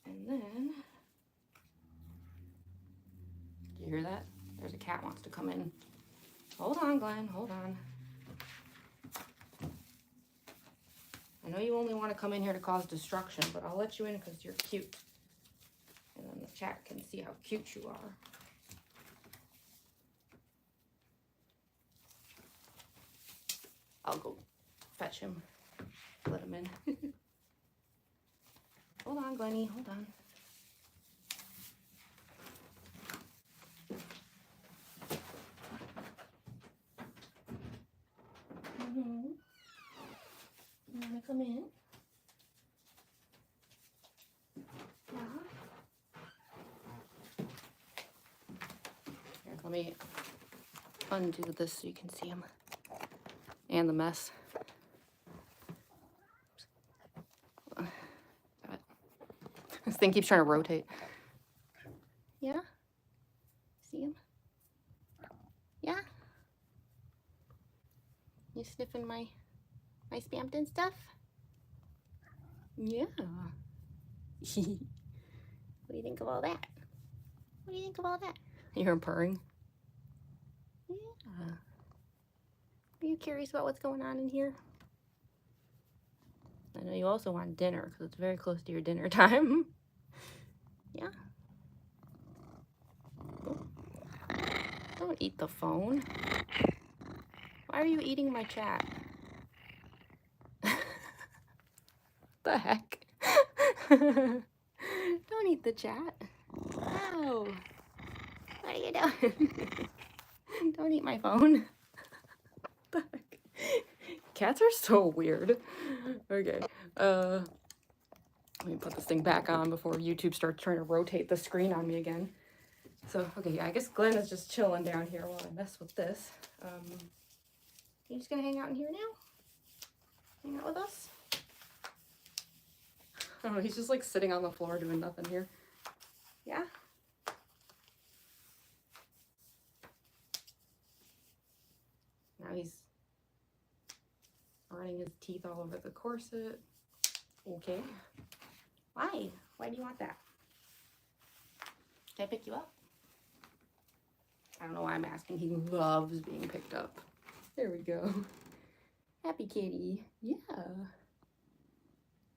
And then, do you hear that? There's a cat wants to come in. Hold on, Glenn, hold on. I know you only want to come in here to cause destruction, but I'll let you in because you're cute. And then the chat can see how cute you are. I'll go fetch him. Let him in. Hold on, Glenny, hold on. You wanna come in? Yeah. Here, let me undo this so you can see him. And the mess. This thing keeps trying to rotate. Yeah? See him? Yeah? You sniffing my Spamton stuff? Yeah. What do you think of all that? What do you think of all that? You hear him purring? Yeah. Are you curious about what's going on in here? I know you also want dinner because it's very close to your dinner time. Yeah. Oh. Don't eat the phone. Why are you eating my chat? The heck? Don't eat the chat. No. What are you doing? Don't eat my phone. The heck? Cats are so weird. Okay. Let me put this thing back on before YouTube starts trying to rotate the screen on me again. So, okay, yeah, I guess Glenn is just chilling down here while I mess with this. You just gonna hang out in here now? Hang out with us? I don't know, he's just like sitting on the floor doing nothing here. Yeah? Now he's running his teeth all over the corset. Okay. Why? Why do you want that? Can I pick you up? I don't know why I'm asking. He loves being picked up. There we go. Happy kitty. Yeah.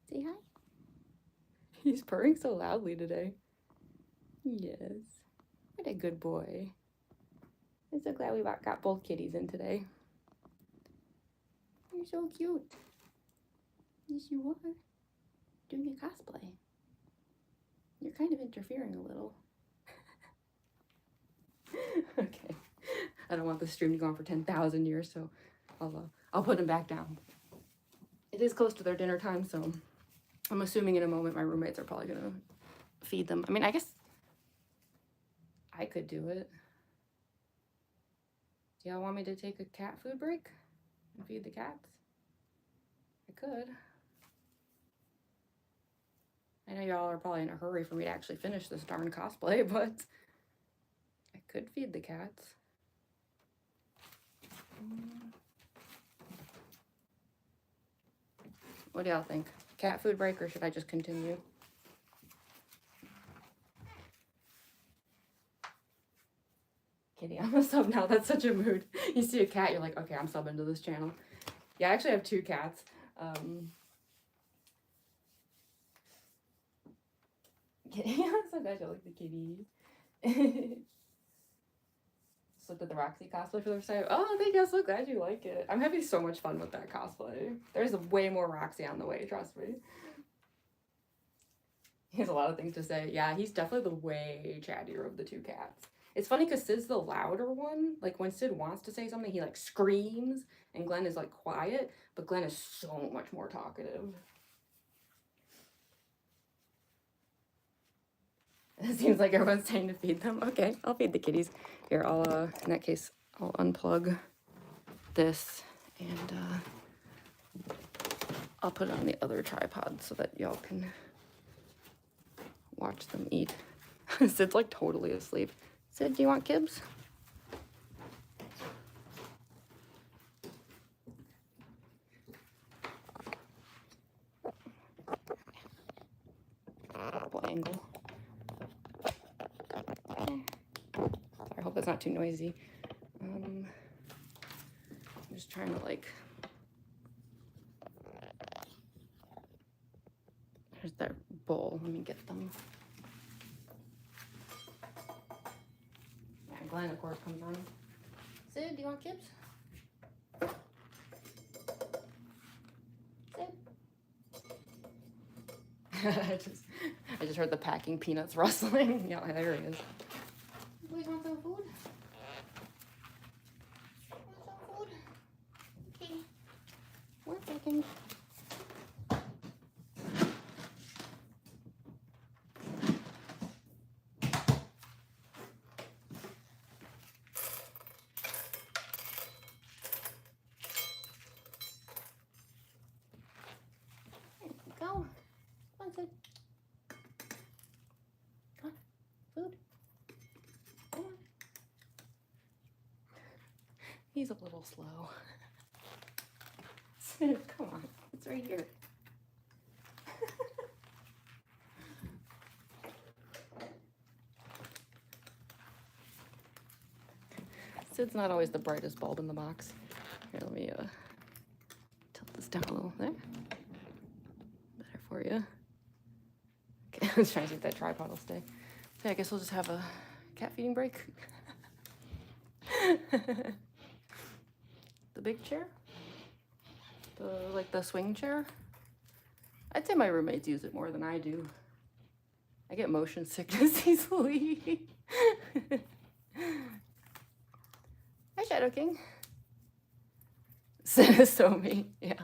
Say hi. He's purring so loudly today. Yes. What a good boy. I'm so glad we got both kitties in today. You're so cute. Yes, you are. Doing a cosplay. You're kind of interfering a little. Okay. I don't want the stream to go on for 10,000 years, so I'll put him back down. It is close to their dinner time, so I'm assuming in a moment my roommates are probably gonna feed them. I mean, I guess I could do it. Do y'all want me to take a cat food break and feed the cats? I could. I know y'all are probably in a hurry for me to actually finish this darn cosplay, but I could feed the cats. What do y'all think? cat food break, or should I just continue? Kitty, I'm a sub now. That's such a mood. You see a cat, you're like, okay, I'm subbing to this channel. Yeah, I actually have 2 cats. Kitty, I'm so glad you like the kitty. So did the Roxy cosplay for the first time. Oh, thank you. I'm so glad you like it. I'm having so much fun with that cosplay. There's way more Roxy on the way, trust me. He has a lot of things to say. Yeah, he's definitely the way chattier of the 2 cats. It's funny because Sid's the louder one. Like when Sid wants to say something, he like screams, and Glenn is like quiet, but Glenn is so much more talkative. It seems like everyone's saying to feed them. Okay, I'll feed the kitties. Here, I'll, in that case, I'll unplug this and I'll put it on the other tripod so that y'all can watch them eat. Sid's like totally asleep. Sid, do you want kibs? Angle. I hope it's not too noisy. I'm just trying to like. There's their bowl. Let me get them. Yeah, Glenn of course comes on. Sid, do you want kibs? Sid. I just heard the packing peanuts rustling. Yeah, there he is. You boys want some food? Want some food? Okay. 1 second. There you go. Come on, Sid. Come on. Food. Come on. He's a little slow. Sid, come on. It's right here. Sid's not always the brightest bulb in the box. Here, let me tilt this down a little. There. Better for you. Okay, I was trying to see if that tripod will stay. So I guess we'll just have a cat feeding break. The big chair? The swing chair? I'd say my roommates use it more than I do. I get motion sickness easily. Hi, Shadow King. So me, yeah.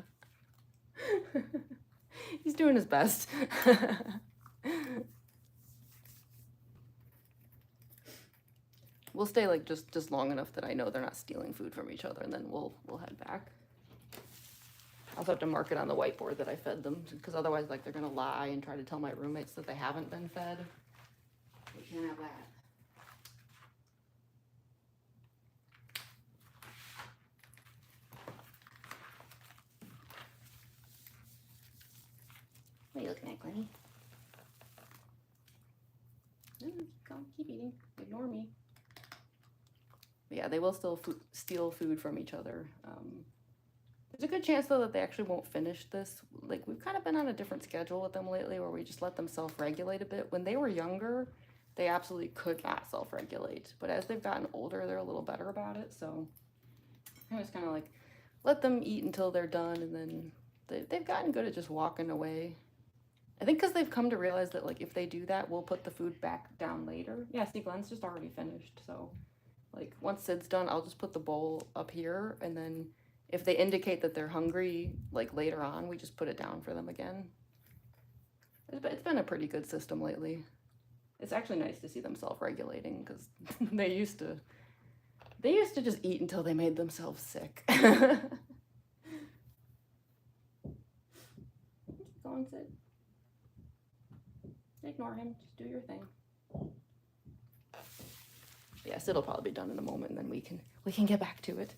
He's doing his best. We'll stay like just long enough that I know they're not stealing food from each other, and then we'll head back. I also have to mark it on the whiteboard that I fed them, because otherwise like they're gonna lie and try to tell my roommates that they haven't been fed. We can't have that. What are you looking at, Glenny? Keep eating. Ignore me. But yeah, they will still steal food from each other. There's a good chance, though, that they actually won't finish this. Like, we've kind of been on a different schedule with them lately where we just let them self-regulate a bit. When they were younger, they absolutely could not self-regulate. But as they've gotten older, they're a little better about it. So I just kind of like let them eat until they're done, and then they've gotten good at just walking away. I think because they've come to realize that, like, if they do that, we'll put the food back down later. Yeah, see, Glenn's just already finished. So, like, once Sid's done, I'll just put the bowl up here, and then if they indicate that they're hungry, like, later on, we just put it down for them again. It's been a pretty good system lately. It's actually nice to see them self-regulating, because they used to just eat until they made themselves sick. Go on, Sid. Ignore him, just do your thing. Yeah, Sid'll probably be done in a moment, and then we can get back to it.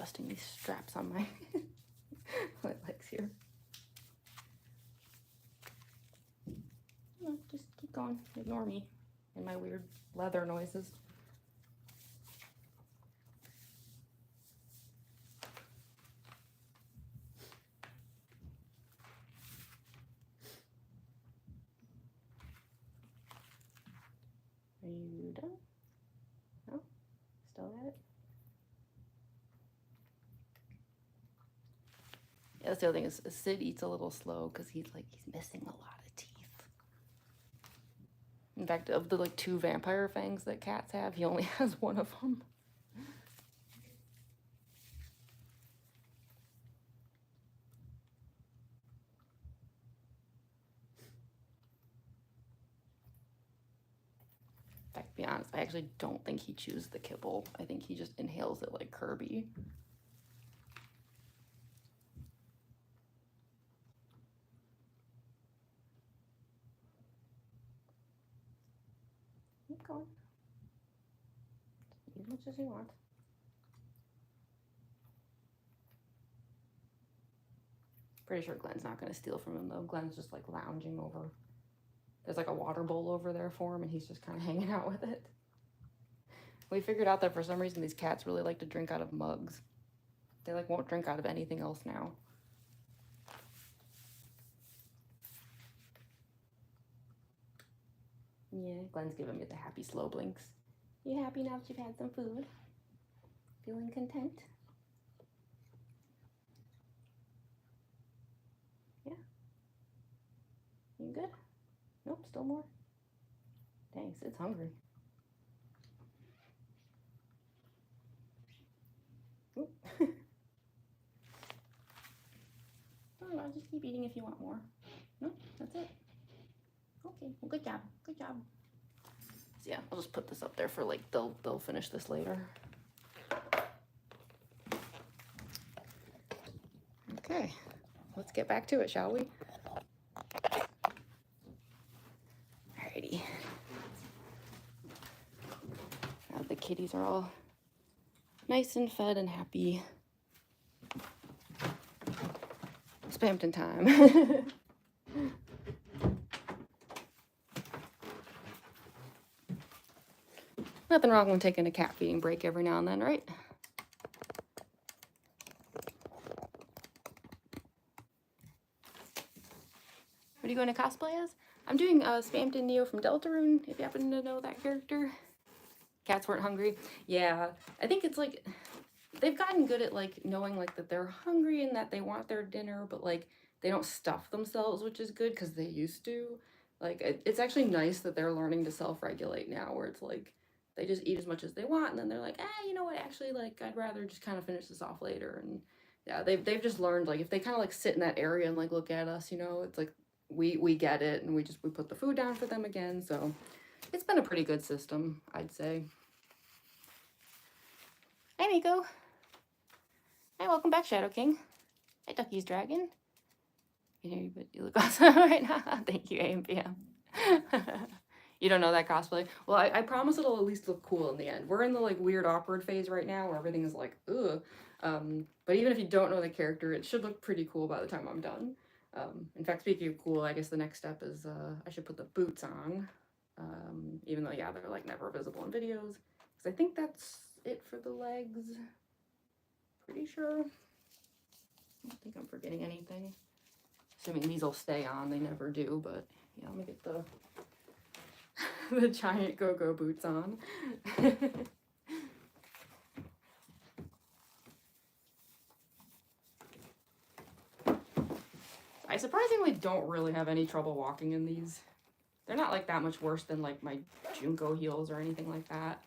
adjusting these straps on my, my legs here. No, just keep going. Ignore me and my weird leather noises. Are you done? No? Still at it? Yeah, that's the other thing is Sid eats a little slow because he's missing a lot of teeth. In fact, of the like 2 vampire fangs that cats have, he only has 1 of them. In fact, to be honest, I actually don't think he chews the kibble. I think he just inhales it like Kirby. Keep going. Eat as much as you want. Pretty sure Glenn's not going to steal from him though. Glenn's just like lounging over. There's like a water bowl over there for him and he's just kind of hanging out with it. We figured out that for some reason these cats really like to drink out of mugs. They like won't drink out of anything else now. Yeah, Glenn's giving me the happy slow blinks. You happy now that you've had some food? Feeling content? Yeah. You good? Nope, still more. Dang, Sid's hungry. Oh, I'll just keep eating if you want more. No, that's it. Okay, well, good job. Good job. So yeah, I'll just put this up there for like, they'll finish this later. Okay, let's get back to it, shall we? Alrighty. Now the kitties are all nice and fed and happy. Spamton time. Nothing wrong with taking a cat feeding break every now and then, right? What are you going to cosplay as? I'm doing Spamton NEO from Deltarune, if you happen to know that character. Cats weren't hungry. Yeah, I think it's like, they've gotten good at like knowing like that they're hungry and that they want their dinner, but like they don't stuff themselves, which is good because they used to. Like, it's actually nice that they're learning to self-regulate now, where it's like, they just eat as much as they want, and then they're like, you know what, actually, like, I'd rather just kind of finish this off later. And yeah, they've just learned, like, if they kind of like sit in that area and like look at us, you know, it's like, we get it, and we put the food down for them again. So it's been a pretty good system, I'd say. Hey, Miko. Hey, welcome back, Shadow King. Hey, Ducky's Dragon. You look awesome right now. Thank you, AM PM. You don't know that cosplay? Well, I promise it'll at least look cool in the end. We're in the like weird awkward phase right now where everything is like, ugh. But even if you don't know the character, it should look pretty cool by the time I'm done. In fact, speaking of cool, I guess the next step is I should put the boots on. Even though, yeah, they're like never visible in videos. Because I think that's it for the legs. Pretty sure. I don't think I'm forgetting anything. Assuming these will stay on, they never do, but yeah, let me get the the giant go-go boots on. I surprisingly don't really have any trouble walking in these. They're not like that much worse than like my Junko heels or anything like that.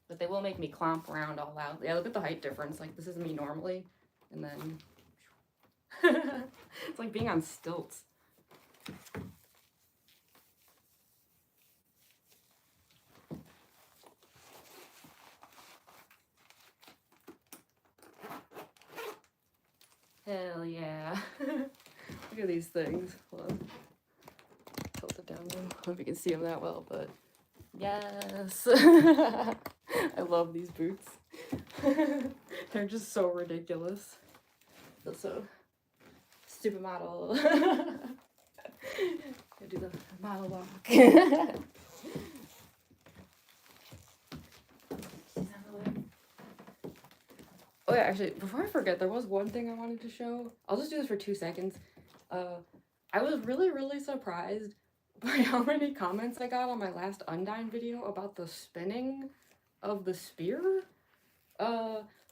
But they will make me clomp around all out. Yeah, look at the height difference. Like, this is me normally, and then it's like being on stilts. Hell yeah. Look at these things. Hold on. Tilt it down there. I don't know if you can see them that well, but yes. I love these boots. They're just so ridiculous. Feel so stupid model. Go do the model walk. Oh yeah, actually, before I forget, there was one thing I wanted to show. I'll just do this for 2 seconds. I was really surprised by how many comments I got on my last Undyne video about the spinning of the spear.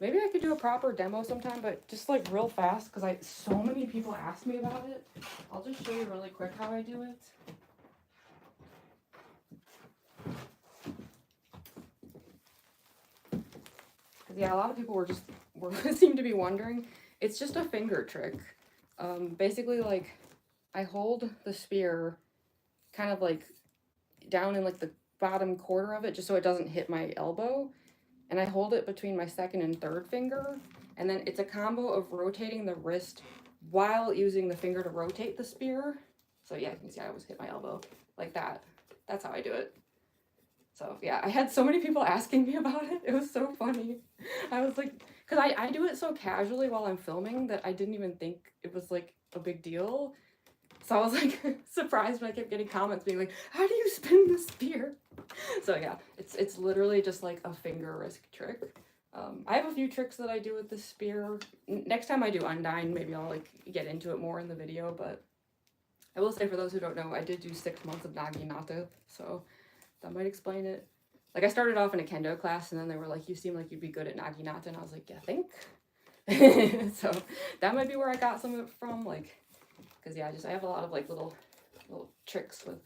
Maybe I could do a proper demo sometime, but just like real fast, because so many people asked me about it. I'll just show you really quick how I do it. Because yeah, a lot of people were seem to be wondering. It's just a finger trick. Basically, like, I hold the spear kind of like down in like the bottom quarter of it, just so it doesn't hit my elbow. And I hold it between my second and third finger. And then it's a combo of rotating the wrist while using the finger to rotate the spear. So yeah, you can see I always hit my elbow like that. That's how I do it. So yeah, I had so many people asking me about it. It was so funny. I was like, because I do it so casually while I'm filming that I didn't even think it was like a big deal. So I was like surprised when I kept getting comments being like, how do you spin the spear? So yeah, it's literally just like a finger wrist trick. I have a few tricks that I do with the spear. Next time I do Undyne, maybe I'll like get into it more in the video, but I will say, for those who don't know, I did do 6 months of naginata, so that might explain it. Like, I started off in a kendo class, and then they were like, you seem like you'd be good at naginata, and I was like, yeah, think? So that might be where I got some of it from, like, because yeah, I have a lot of like little tricks with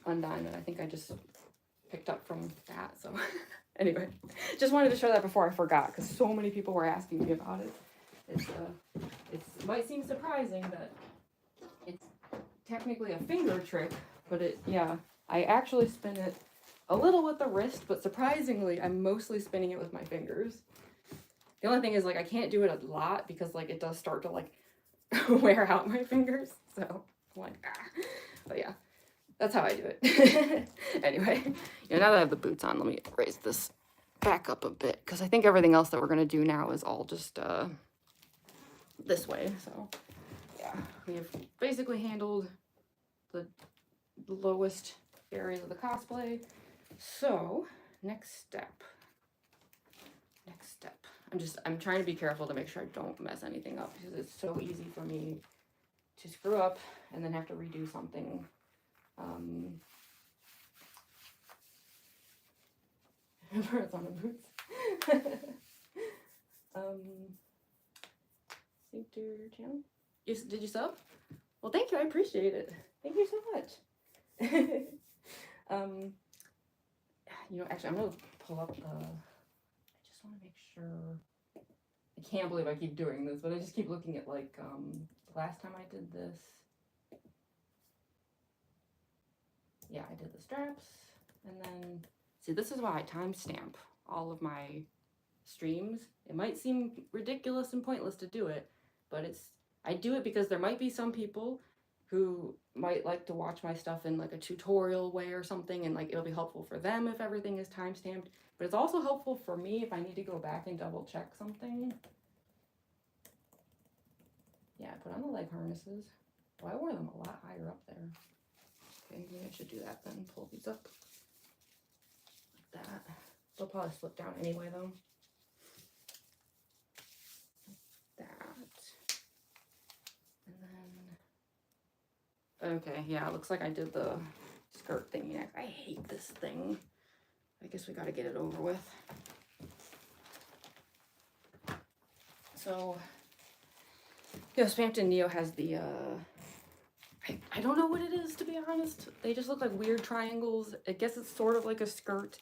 Undyne that I think I just picked up from that. So anyway, just wanted to show that before I forgot, because so many people were asking me about it. It might seem surprising that it's technically a finger trick, but I actually spin it a little with the wrist, but surprisingly, I'm mostly spinning it with my fingers. The only thing is, like, I can't do it a lot because, like, it does start to, like, wear out my fingers. So, I'm like, ah. But yeah, that's how I do it. Anyway, now that I have the boots on, let me raise this back up a bit, because I think everything else that we're going to do now is all just this way. So, yeah, we have basically handled the lowest areas of the cosplay. So, next step. I'm trying to be careful to make sure I don't mess anything up, because it's so easy for me to screw up and then have to redo something. Birds on the boots. Sync to your channel. Did you sub? Well, thank you. I appreciate it. Thank you so much. Actually, I'm gonna pull up the. I just want to make sure. I can't believe I keep doing this, but I just keep looking at, like, the last time I did this. Yeah, I did the straps, and then, see, this is why I timestamp all of my streams. It might seem ridiculous and pointless to do it, but I do it because there might be some people who might like to watch my stuff in, like, a tutorial way or something, and, like, it'll be helpful for them if everything is timestamped, but it's also helpful for me if I need to go back and double check something. Yeah, I put on the leg harnesses. Oh, I wore them a lot higher up there. Okay, maybe I should do that then. Pull these up like that. They'll probably slip down anyway, though. Like that. And then, okay, yeah, it looks like I did the skirt thingy next. I hate this thing. I guess we gotta get it over with. So, Spamton NEO has the, I don't know what it is, to be honest. They just look like weird triangles. I guess it's sort of like a skirt.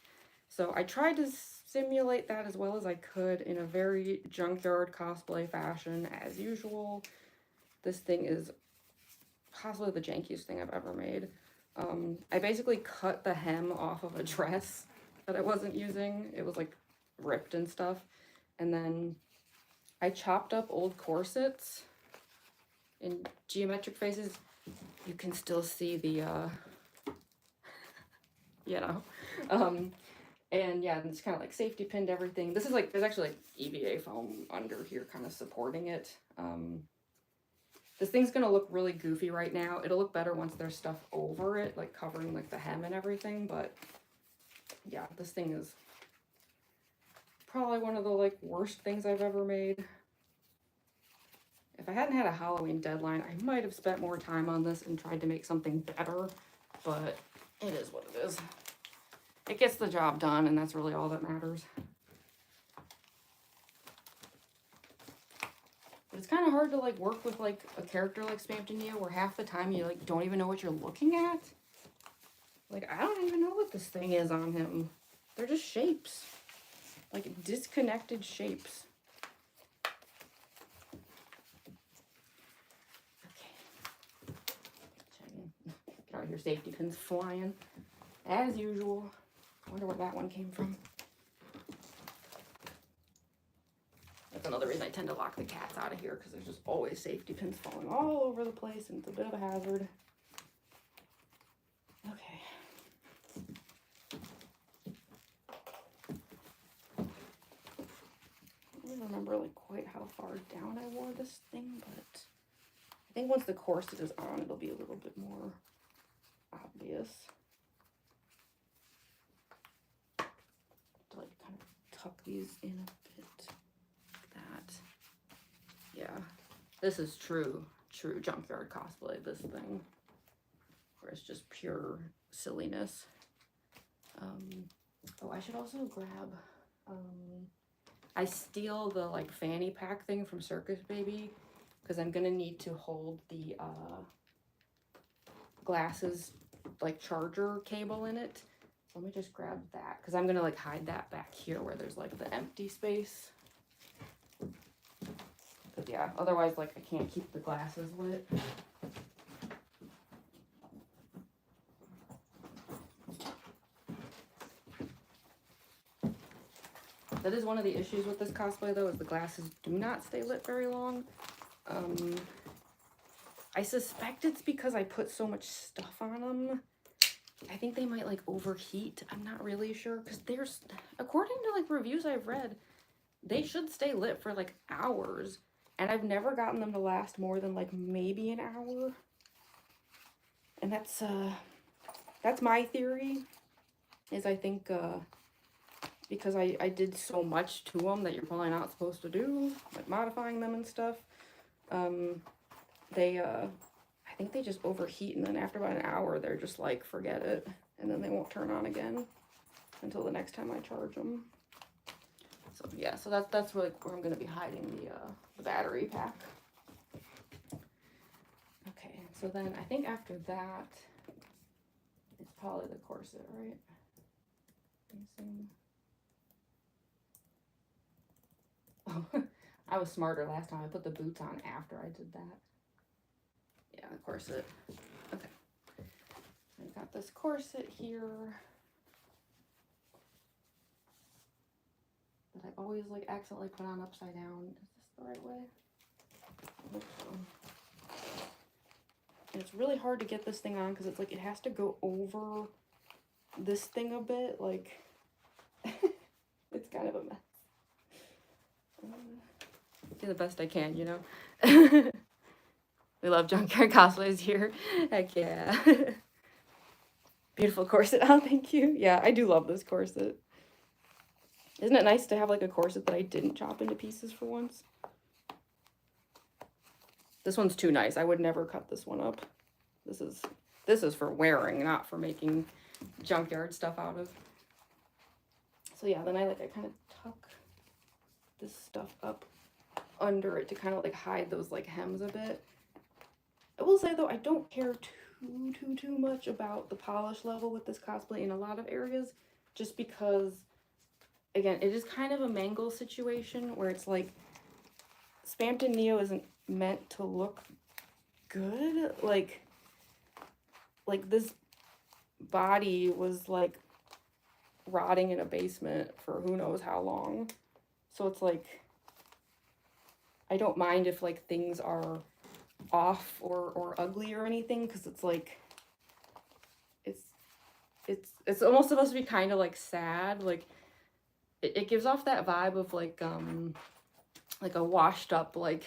So I tried to simulate that as well as I could in a very junkyard cosplay fashion, as usual. This thing is possibly the jankiest thing I've ever made. I basically cut the hem off of a dress that I wasn't using. It was, like, ripped and stuff. And then I chopped up old corsets in geometric faces. You can still see the, And yeah, it's kind of like safety pinned everything. This is like, there's actually like EVA foam under here kind of supporting it. This thing's gonna look really goofy right now. It'll look better once there's stuff over it, like covering like the hem and everything, but yeah, this thing is probably one of the like worst things I've ever made. If I hadn't had a Halloween deadline, I might have spent more time on this and tried to make something better, but it is what it is. It gets the job done, and that's really all that matters. But it's kind of hard to like work with like a character like Spamton NEO where half the time you like don't even know what you're looking at. Like, I don't even know what this thing is on him. They're just shapes. Like, disconnected shapes. Okay. Get out of here, safety pins flying. As usual. I wonder where that one came from. That's another reason I tend to lock the cats out of here, because there's just always safety pins falling all over the place, and it's a bit of a hazard. Okay. I don't remember like quite how far down I wore this thing, but I think once the corset is on, it'll be a little bit more obvious. To like kind of tuck these in a bit. That. Yeah. This is true junkyard cosplay, this thing. Where it's just pure silliness. Oh, I should also grab, I steal the like fanny pack thing from Circus Baby, because I'm gonna need to hold the glasses like charger cable in it. So let me just grab that, because I'm gonna like hide that back here where there's like the empty space. But yeah, otherwise like I can't keep the glasses lit. That is one of the issues with this cosplay though, is the glasses do not stay lit very long. I suspect it's because I put so much stuff on them. I think they might like overheat. I'm not really sure, because there's, according to like reviews I've read, they should stay lit for like hours, and I've never gotten them to last more than like maybe an hour. And that's my theory, is I think because I did so much to them that you're probably not supposed to do, like modifying them and stuff. I think they just overheat, and then after about an hour, they're just like, forget it. And then they won't turn on again until the next time I charge them. So yeah, so that's really where I'm going to be hiding the battery pack. Okay, so then I think after that, it's probably the corset, right? Oh, I was smarter last time. I put the boots on after I did that. Yeah, the corset. Okay. I've got this corset here that I always like accidentally put on upside down. Is this the right way? I hope so. And it's really hard to get this thing on because it's like it has to go over this thing a bit. Like, it's kind of a mess. Do the best I can, you know? We love junkyard cosplays here. Heck yeah. Beautiful corset. Oh, thank you. Yeah, I do love this corset. Isn't it nice to have like a corset that I didn't chop into pieces for once? This one's too nice. I would never cut this one up. This is for wearing, not for making junkyard stuff out of. So yeah, then I kind of tuck this stuff up under it to kind of like hide those like hems a bit. I will say though, I don't care too much about the polish level with this cosplay in a lot of areas, just because, again, it is kind of a mangle situation where it's like Spamton NEO isn't meant to look good. Like this body was like rotting in a basement for who knows how long. So it's like, I don't mind if like things are off or ugly or anything, because it's like, it's almost supposed to be kind of like sad, like it gives off that vibe of like a washed up like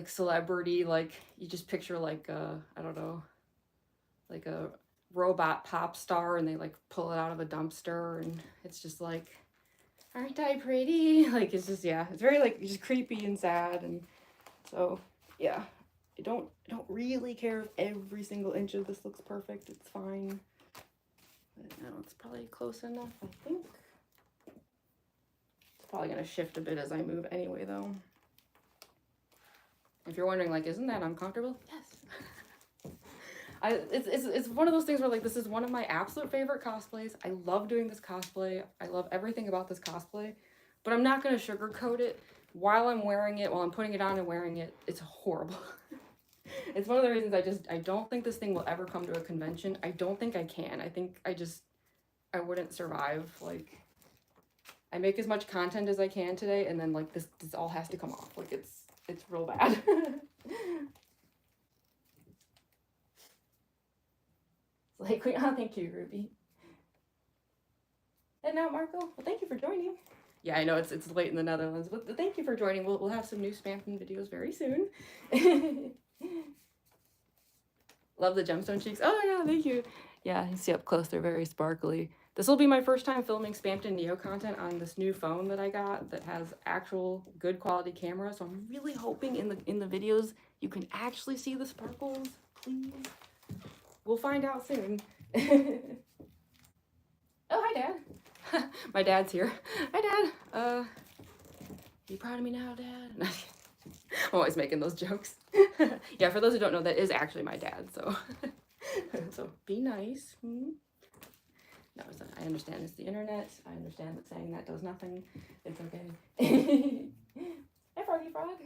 celebrity, like you just picture like I don't know, like a robot pop star, and they like pull it out of a dumpster, and it's just like, aren't I pretty? Like it's just, yeah, it's very like just creepy and sad. And so yeah, I don't really care if every single inch of this looks perfect. It's fine. But no, it's probably close enough, I think. It's probably gonna shift a bit as I move anyway, though. If you're wondering, like, isn't that uncomfortable? Yes. It's one of those things where, like, this is one of my absolute favorite cosplays. I love doing this cosplay. I love everything about this cosplay. But I'm not going to sugarcoat it. While I'm wearing it, while I'm putting it on and wearing it, it's horrible. It's one of the reasons I don't think this thing will ever come to a convention. I don't think I can. I think I wouldn't survive. Like, I make as much content as I can today, and then, like, this all has to come off. Like, it's real bad. Like, oh, thank you, Ruby. And now, Marco, well, thank you for joining. Yeah, I know it's late in the Netherlands, but thank you for joining. We'll have some new Spamton videos very soon. Love the gemstone cheeks. Oh, yeah, thank you. Yeah, you see up close, they're very sparkly. This will be my first time filming Spamton NEO content on this new phone that I got that has actual good quality camera. So I'm really hoping in the videos you can actually see the sparkles. Please. We'll find out soon. Oh, hi, Dad. My dad's here. Hi, Dad. You proud of me now, Dad? I'm always making those jokes. Yeah, for those who don't know, that is actually my dad, so so be nice. No, I understand it's the internet. I understand that saying that does nothing. It's okay. Hi, Froggy Frog.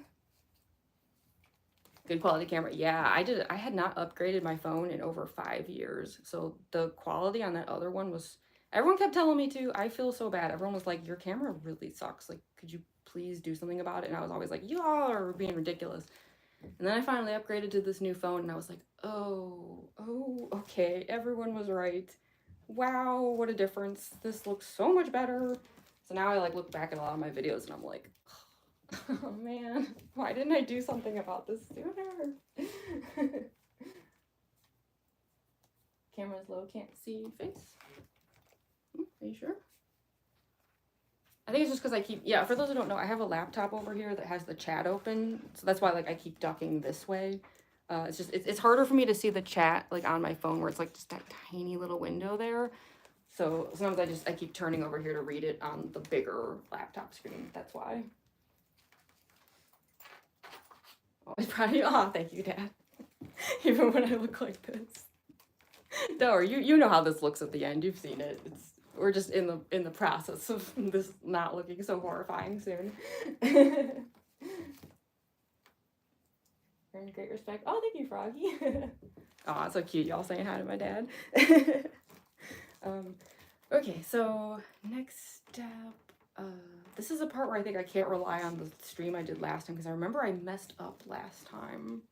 Good quality camera. Yeah, I had not upgraded my phone in over 5 years. So the quality on that other one was, everyone kept telling me to. I feel so bad. Everyone was like, your camera really sucks. Like, could you please do something about it? And I was always like, y'all are being ridiculous. And then I finally upgraded to this new phone, and I was like, oh, okay. Everyone was right. Wow, what a difference. This looks so much better. So now I like look back at a lot of my videos and I'm like, oh man, why didn't I do something about this sooner? Camera's low, can't see face. Are you sure? I think it's just because I keep, yeah, for those who don't know, I have a laptop over here that has the chat open. So that's why, like, I keep ducking this way. It's just, it's harder for me to see the chat, like, on my phone where it's, like, just that tiny little window there. So sometimes I keep turning over here to read it on the bigger laptop screen. That's why. Always proud of you. Oh, thank you, Dad. Even when I look like this. Don't worry, you know how this looks at the end. You've seen it. We're just in the process of this not looking so horrifying soon. Earned great respect. Oh, thank you, Froggy. Oh, it's so cute. Y'all saying hi to my dad. Okay, so next step. This is a part where I think I can't rely on the stream I did last time, because I remember I messed up last time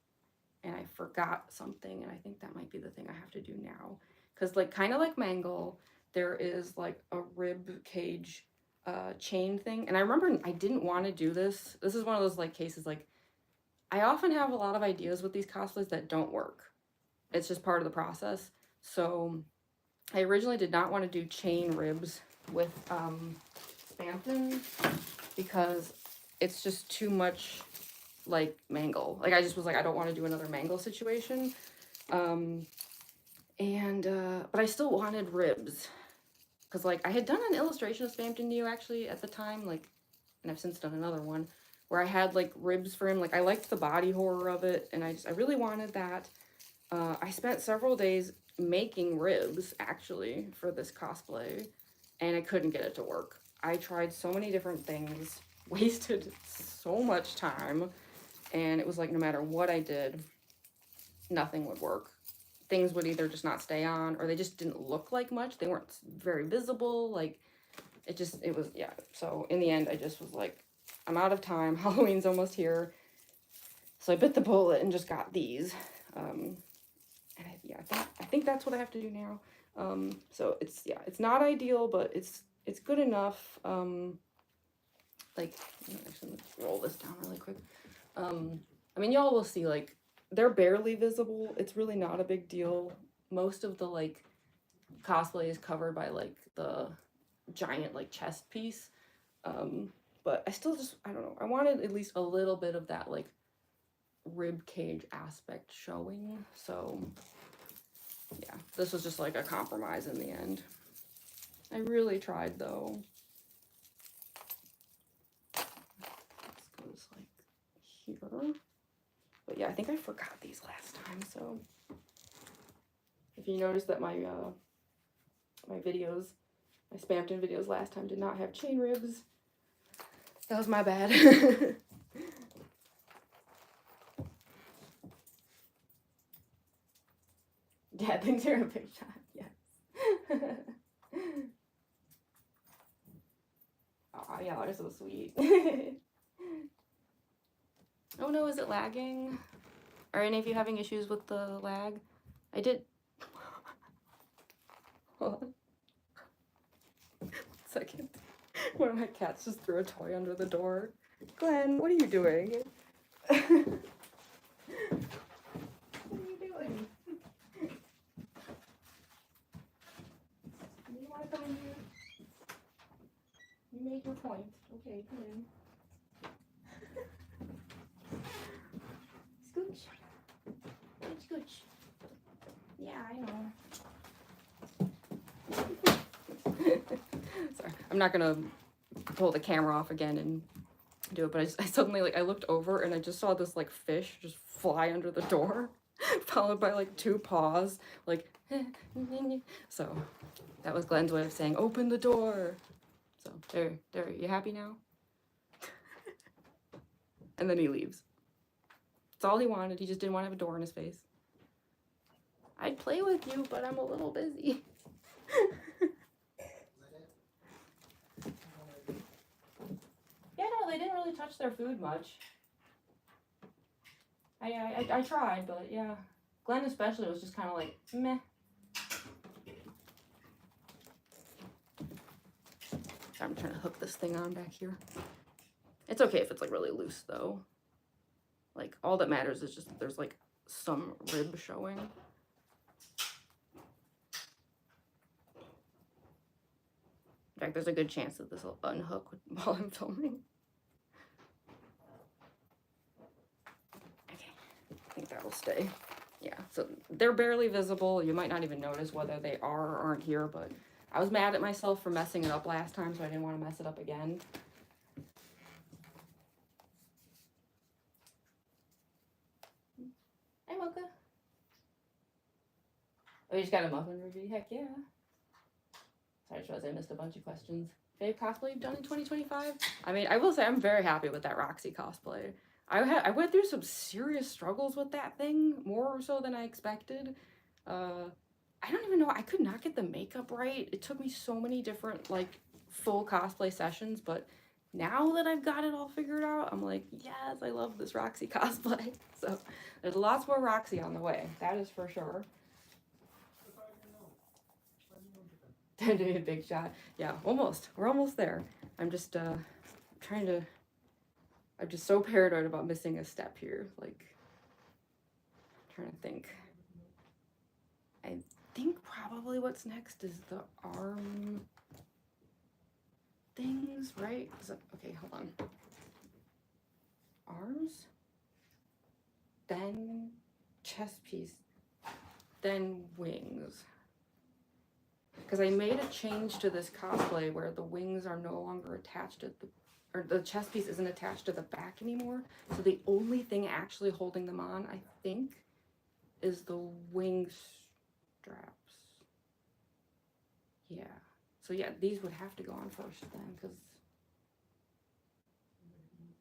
and I forgot something, and I think that might be the thing I have to do now. Because, like, kind of like Mangle, there is like a rib cage chain thing, and I remember I didn't want to do this. This is one of those like cases, like, I often have a lot of ideas with these cosplays that don't work. It's just part of the process. So I originally did not want to do chain ribs with Spamton because it's just too much like Mangle. Like, I just was like, I don't want to do another Mangle situation. But I still wanted ribs. Because, like, I had done an illustration of Spamton NEO, actually, at the time, like, and I've since done another one, where I had, like, ribs for him. Like, I liked the body horror of it, and I really wanted that. I spent several days making ribs, actually, for this cosplay, and I couldn't get it to work. I tried so many different things, wasted so much time, and it was like, no matter what I did, nothing would work. Things would either just not stay on, or they just didn't look like much. They weren't very visible. Like, it was, yeah. So in the end, I just was like, I'm out of time. Halloween's almost here. So I bit the bullet and just got these. And I think that's what I have to do now. So it's, yeah, it's not ideal, but it's good enough. Like, actually, let's roll this down really quick. I mean, y'all will see, like, they're barely visible. It's really not a big deal. Most of the, like, cosplay is covered by, like, the giant, like, chest piece. But I still just, I don't know, I wanted at least a little bit of that, like, rib cage aspect showing. So yeah, this was just like a compromise in the end. I really tried though. This goes like here. But yeah, I think I forgot these last time, so if you notice that my my videos, my Spamton videos last time did not have chain ribs, that was my bad. Yeah, things are a big shot, yes. Oh, yeah, they're so sweet. Oh no, is it lagging? Are any of you having issues with the lag? I did. Hold on. 1 second. One of my cats just threw a toy under the door. Glenn, what are you doing? What are you doing? You want to come in here? You made your point. Okay, come in. Scooch. Scooch, scooch. Yeah, I know. Sorry, I'm not gonna pull the camera off again and do it, but I suddenly, like, I looked over and I just saw this, like, fish just fly under the door, followed by, like, 2 paws, like, so that was Glenn's way of saying, open the door. So there, you happy now? And then he leaves. That's all he wanted. He just didn't want to have a door in his face. I'd play with you, but I'm a little busy. Yeah, no, they didn't really touch their food much. I tried, but yeah. Glenn especially was just kind of like, meh. I'm trying to hook this thing on back here. It's okay if it's like really loose though. Like, all that matters is just that there's like some rib showing. In fact, there's a good chance that this will unhook while I'm filming. Okay, I think that will stay. Yeah, so they're barely visible. You might not even notice whether they are or aren't here, but I was mad at myself for messing it up last time, so I didn't want to mess it up again. Hey, Mocha. Oh, you just got a muffin review? Heck yeah. Sorry, Trez, I missed a bunch of questions. Favorite cosplay you've done in 2025? I mean, I will say I'm very happy with that Roxy cosplay. I went through some serious struggles with that thing, more so than I expected. I don't even know, I could not get the makeup right. It took me so many different, like, full cosplay sessions, but now that I've got it all figured out, I'm like, yes, I love this Roxy cosplay. So there's lots more Roxy on the way, that is for sure. Big shot. Yeah, almost. We're almost there. I'm just trying to, I'm just so paranoid about missing a step here. Like, I'm trying to think. I think probably what's next is the arm things, right? Okay, hold on. Arms, then chest piece, then wings. Because I made a change to this cosplay where the wings are no longer attached at or the chest piece isn't attached to the back anymore. So the only thing actually holding them on, I think, is the wing straps. Yeah. So yeah, these would have to go on first then, because,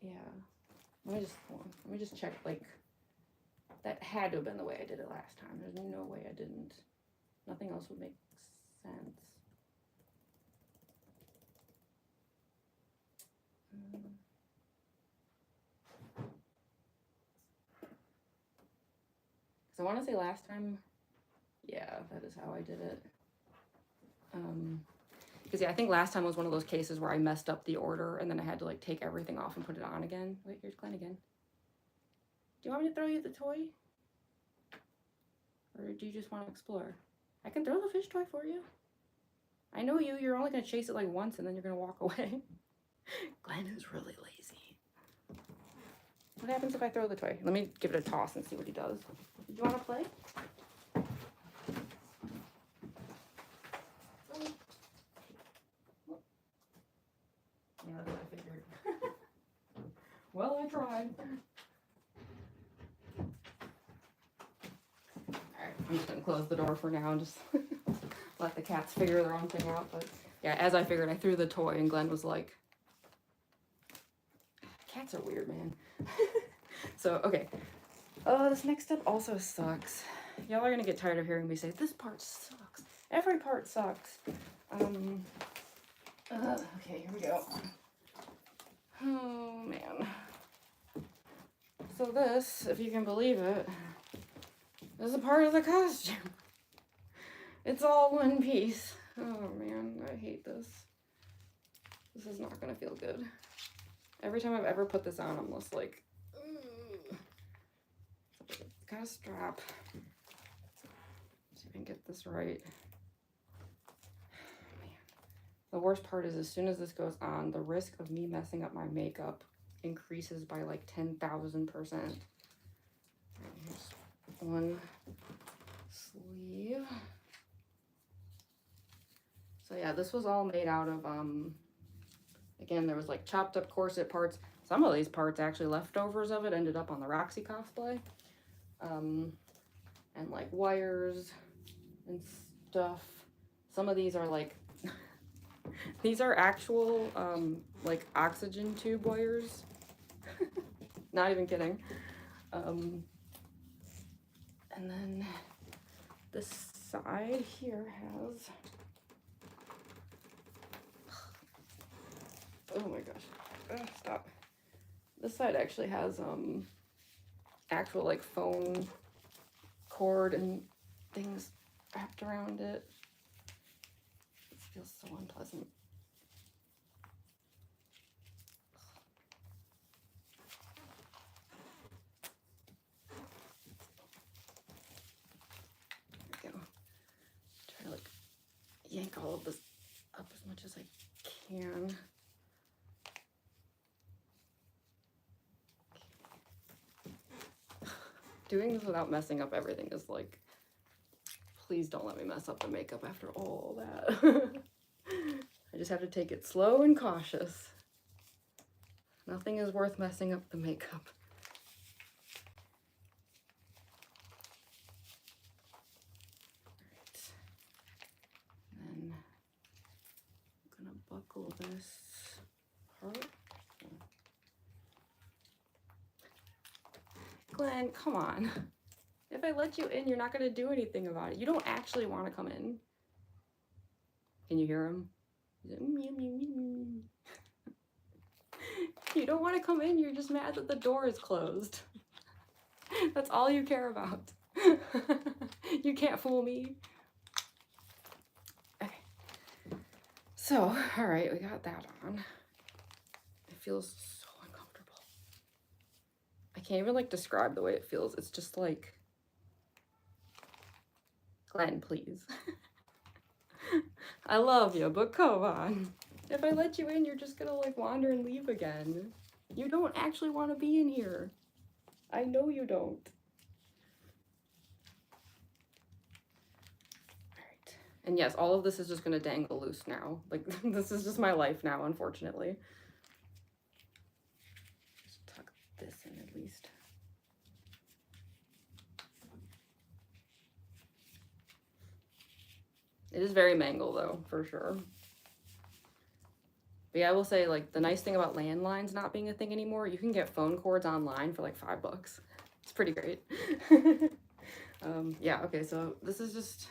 yeah. Let me just check, like, that had to have been the way I did it last time. There's no way I didn't. Nothing else would make sense. So I want to say last time Yeah, that is how I did it. Because yeah, I think last time was one of those cases where I messed up the order and then I had to like take everything off and put it on again. Wait, here's Glenn again. Do you want me to throw you the toy? Or do you just want to explore? I can throw the fish toy for you. I know you, you're only going to chase it like once and then you're going to walk away. Glenn is really lazy. What happens if I throw the toy? Let me give it a toss and see what he does. Do you want to play? Yeah, that's what I figured. Well, I tried. Alright, I'm just going to close the door for now and just let the cats figure their own thing out. But yeah, as I figured, I threw the toy and Glenn was like, cats are weird, man. So, okay. Oh, this next step also sucks. Y'all are going to get tired of hearing me say, this part sucks. Every part sucks. Okay, here we go. Oh, man. So this, if you can believe it, is a part of the costume. It's all one piece. Oh, man, I hate this. This is not going to feel good. Every time I've ever put this on, I'm just like, ugh. Got a strap. See if I can get this right. Man. The worst part is as soon as this goes on, the risk of me messing up my makeup increases by like 10,000%. Here's one sleeve. So yeah, this was all made out of, again, there was like chopped up corset parts. Some of these parts, actually leftovers of it, ended up on the Roxy cosplay. And like wires and stuff. Some of these are like, these are actual, like oxygen tube wires. Not even kidding. And then this side here has, oh my gosh, stop. This side actually has actual like phone cord and things wrapped around it. It feels so unpleasant. There we go. Try to like yank all of this up as much as I can. Doing this without messing up everything is like, please don't let me mess up the makeup after all that. I just have to take it slow and cautious. Nothing is worth messing up the makeup. All right. And then I'm gonna buckle this part. Glenn, come on. If I let you in, you're not going to do anything about it. You don't actually want to come in. Can you hear him? He's like, meow, meow, meow, meow. You don't want to come in, you're just mad that the door is closed. That's all you care about. You can't fool me. Okay. So, all right, we got that on. It feels so uncomfortable. I can't even like describe the way it feels. It's just like, Glenn, please. I love you, but come on. If I let you in, you're just gonna like wander and leave again. You don't actually want to be in here. I know you don't. Alright. And yes, all of this is just gonna dangle loose now. Like, this is just my life now, unfortunately. Just tuck this in at least. It is very mangled though, for sure. But yeah, I will say, like, the nice thing about landlines not being a thing anymore, you can get phone cords online for like $5. It's pretty great. Yeah, okay, so this is just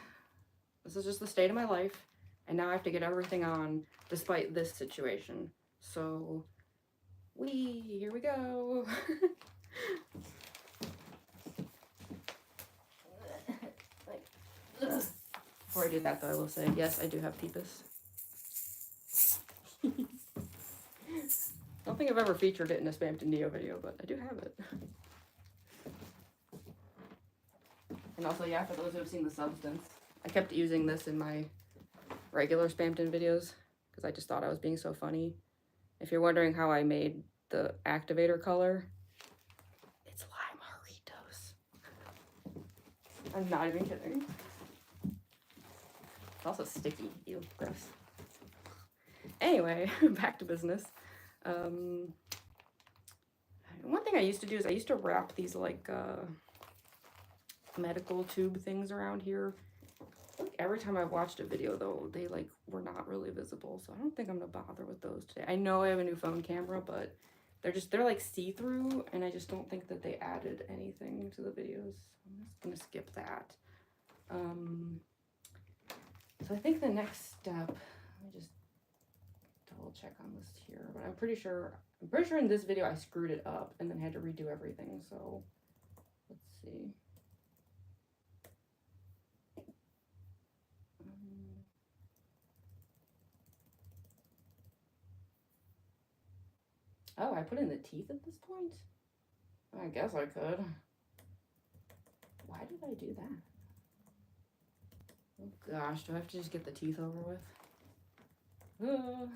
the state of my life, and now I have to get everything on despite this situation. So, here we go. Before I do that, though, I will say, yes, I do have Peepus. Don't think I've ever featured it in a Spamton NEO video, but I do have it. And also, yeah, for those who have seen the substance, I kept using this in my regular Spamton videos because I just thought I was being so funny. If you're wondering how I made the activator color, it's lime Doritos. I'm not even kidding. It's also sticky. Ew, gross. Anyway, back to business. One thing I used to do is I used to wrap these like medical tube things around here. Like every time I watched a video though, they like were not really visible, so I don't think I'm gonna bother with those today. I know I have a new phone camera, but they're like see-through, and I just don't think that they added anything to the videos. I'm just gonna skip that. So I think the next step, let me just double check on this here, but I'm pretty sure in this video I screwed it up and then had to redo everything, so let's see. Oh, I put in the teeth at this point? I guess I could. Why did I do that? Oh gosh, do I have to just get the teeth over with?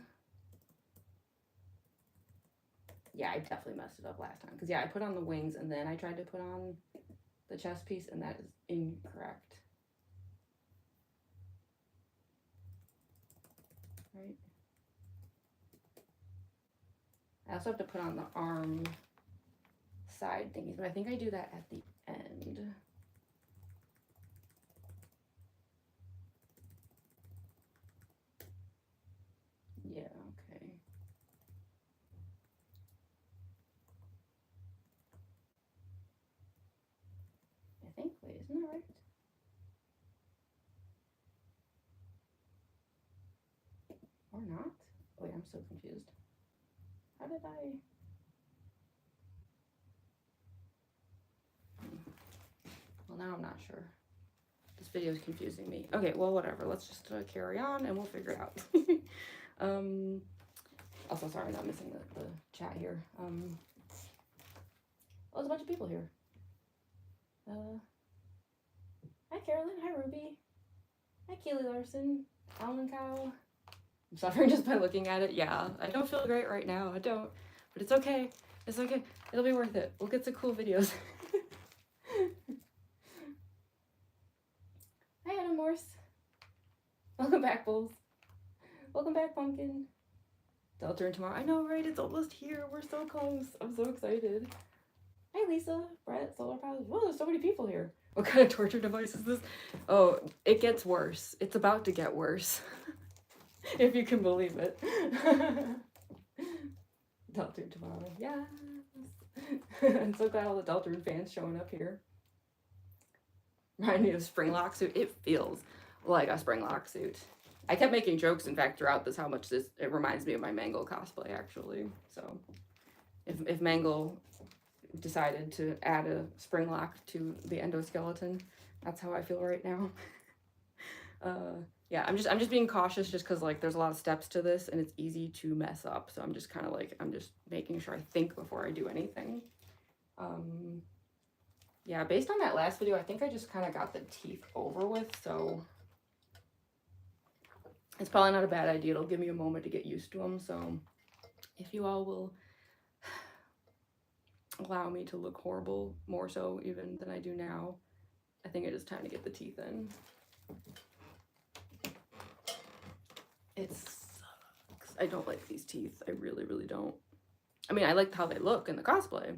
Yeah, I definitely messed it up last time. Because yeah, I put on the wings and then I tried to put on the chest piece, and that is incorrect. Right? I also have to put on the arm side thingies, but I think I do that at the end. Yeah, okay. I think, wait, isn't that right? Or not? Wait, I'm so confused. How did I? Well, now I'm not sure. This video is confusing me. Okay, well, whatever. Let's just carry on and we'll figure it out. Also, sorry, I'm not missing the chat here. Oh, there's a bunch of people here. Hi, Carolyn. Hi, Ruby. Hi, Keely Larson. Almond Cow. I'm suffering just by looking at it. Yeah, I don't feel great right now. I don't. But it's okay. It's okay. It'll be worth it. We'll get some cool videos. Hi, Adam Morse. Welcome back, Bulls. Welcome back, Pumpkin. Deltarune tomorrow. I know, right? It's almost here. We're so close. I'm so excited. Hi, Lisa. Brett, Solar Pals. Whoa, there's so many people here. What kind of torture device is this? Oh, it gets worse. It's about to get worse. If you can believe it. Deltarune tomorrow. Yes. I'm so glad all the Deltarune fans showing up here. Remind me of spring lock suit. It feels like a spring lock suit. I kept making jokes, in fact, throughout this, how much it reminds me of my Mangle cosplay, actually. So, if Mangle decided to add a spring lock to the endoskeleton, that's how I feel right now. Yeah, I'm just being cautious, just because like there's a lot of steps to this, and it's easy to mess up. So I'm just kind of like, I'm just making sure I think before I do anything. Yeah, based on that last video, I think I just kind of got the teeth over with, so it's probably not a bad idea. It'll give me a moment to get used to them. So if you all will allow me to look horrible, more so even than I do now, I think it is time to get the teeth in. It sucks. I don't like these teeth. I really, really don't. I mean, I like how they look in the cosplay.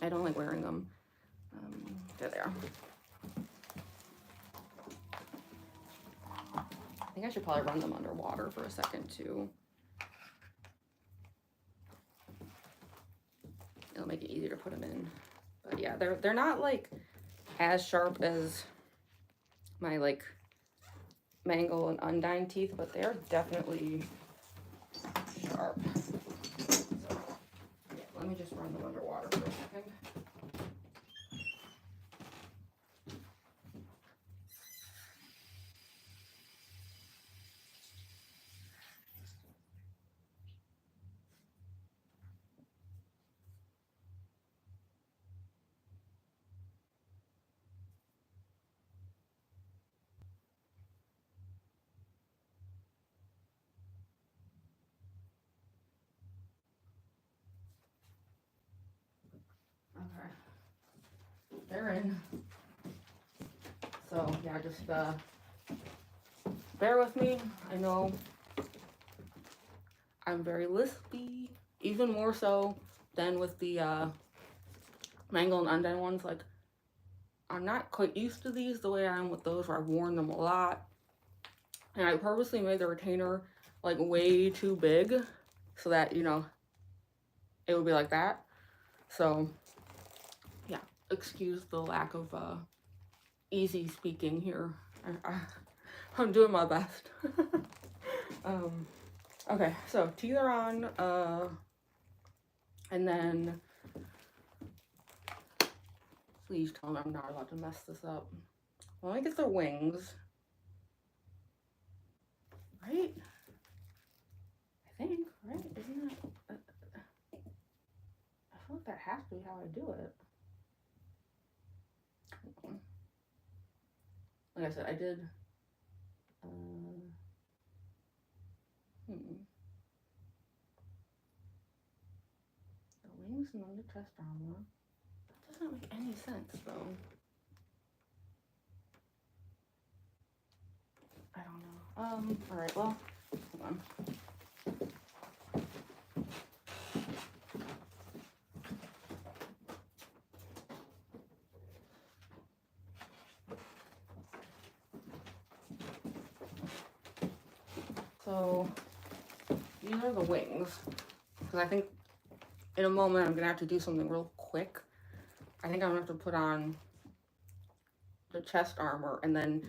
I don't like wearing them. There they are. I think I should probably run them underwater for a second too. It'll make it easier to put them in. But yeah, they're not like as sharp as my like Mangle and Undyne teeth, but they're definitely sharp. So yeah, let me just run them underwater for a second. they're in. So yeah, just bear with me. I know I'm very lispy, even more so than with the Mango and Undyne ones. Like, I'm not quite used to these the way I am with those, where I've worn them a lot. And I purposely made the retainer like way too big so that, you know, it would be like that. So yeah, excuse the lack of easy speaking here. I'm doing my best. Okay, so teeth are on, and then please tell me I'm not allowed to mess this up. Well, I get the wings, right? I think, right? Isn't that? I feel like that has to be how I do it. Like I said, I did. The wings and then the chest armor. That doesn't make any sense, though. I don't know. Alright, well, hold on. So, these are the wings. Because I think in a moment I'm going to have to do something real quick. I think I'm going to have to put on the chest armor, and then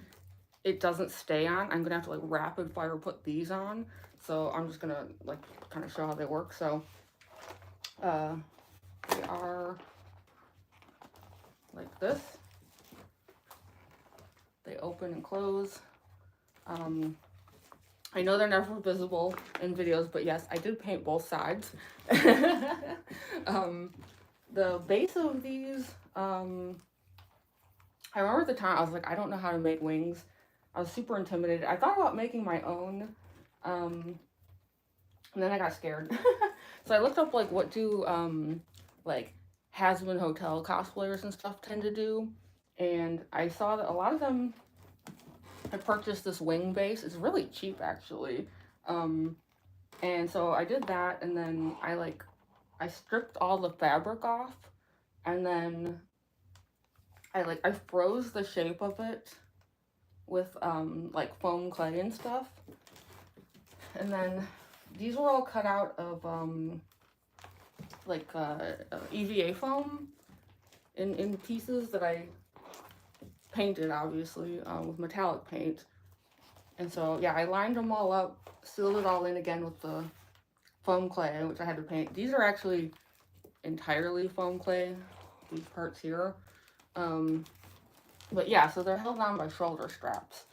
it doesn't stay on. I'm going to have to like rapid fire put these on. So I'm just going to like kind of show how they work. So they are like this. They open and close. I know they're never visible in videos, but yes, I did paint both sides. The base of these, I remember at the time, I was like, I don't know how to make wings. I was super intimidated. I thought about making my own, and then I got scared. So I looked up, like, what do, like, Has-Been Hotel cosplayers and stuff tend to do, and I saw that a lot of them, I purchased this wing base. It's really cheap, actually. And so I did that, and then I stripped all the fabric off, and then I froze the shape of it with like foam clay and stuff. And then these were all cut out of EVA foam in pieces that I painted, obviously, with metallic paint. And so yeah, I lined them all up, sealed it all in again with the foam clay, which I had to paint. These are actually entirely foam clay, these parts here. But yeah, so they're held on by shoulder straps.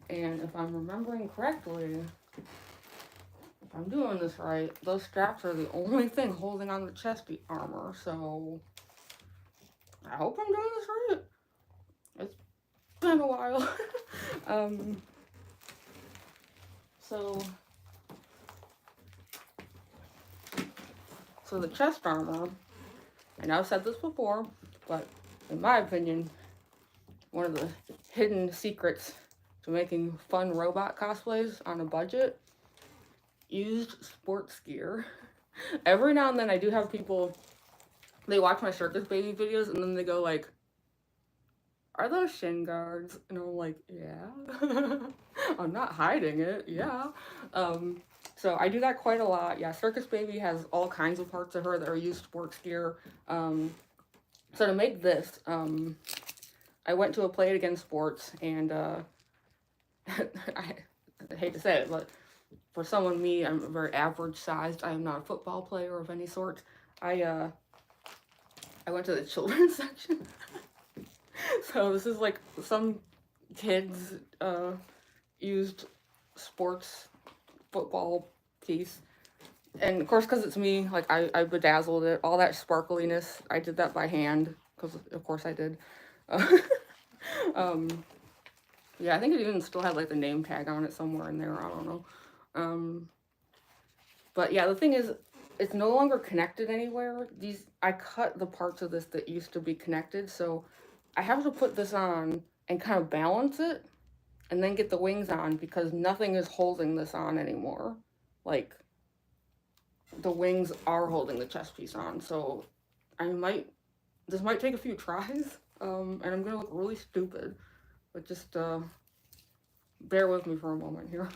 And if I'm remembering correctly, if I'm doing this right, those straps are the only thing holding on the chest armor. So I hope I'm doing this right. It's been a while. So the chest armor, I know I've said this before, but in my opinion, one of the hidden secrets to making fun robot cosplays on a budget, used sports gear. Every now and then I do have people, they watch my Circus Baby videos and then they go like, are those shin guards? And I'm like, yeah. I'm not hiding it, yeah. So I do that quite a lot. Yeah, Circus Baby has all kinds of parts of her that are used sports gear. So to make this, I went to a Play It Again Sports, and I hate to say it, but for someone me, I'm very average sized. I am not a football player of any sort. I went to the children's section. So this is like some kids used sports football piece, and of course, because it's me, like I bedazzled it, all that sparkliness, I did that by hand, because of course I did. Yeah, I think it even still had like the name tag on it somewhere in there, I don't know. But yeah, the thing is, it's no longer connected anywhere. I cut the parts of this that used to be connected, so I have to put this on and kind of balance it and then get the wings on because nothing is holding this on anymore. Like, the wings are holding the chest piece on, so this might take a few tries, and I'm gonna look really stupid, but just, bear with me for a moment here.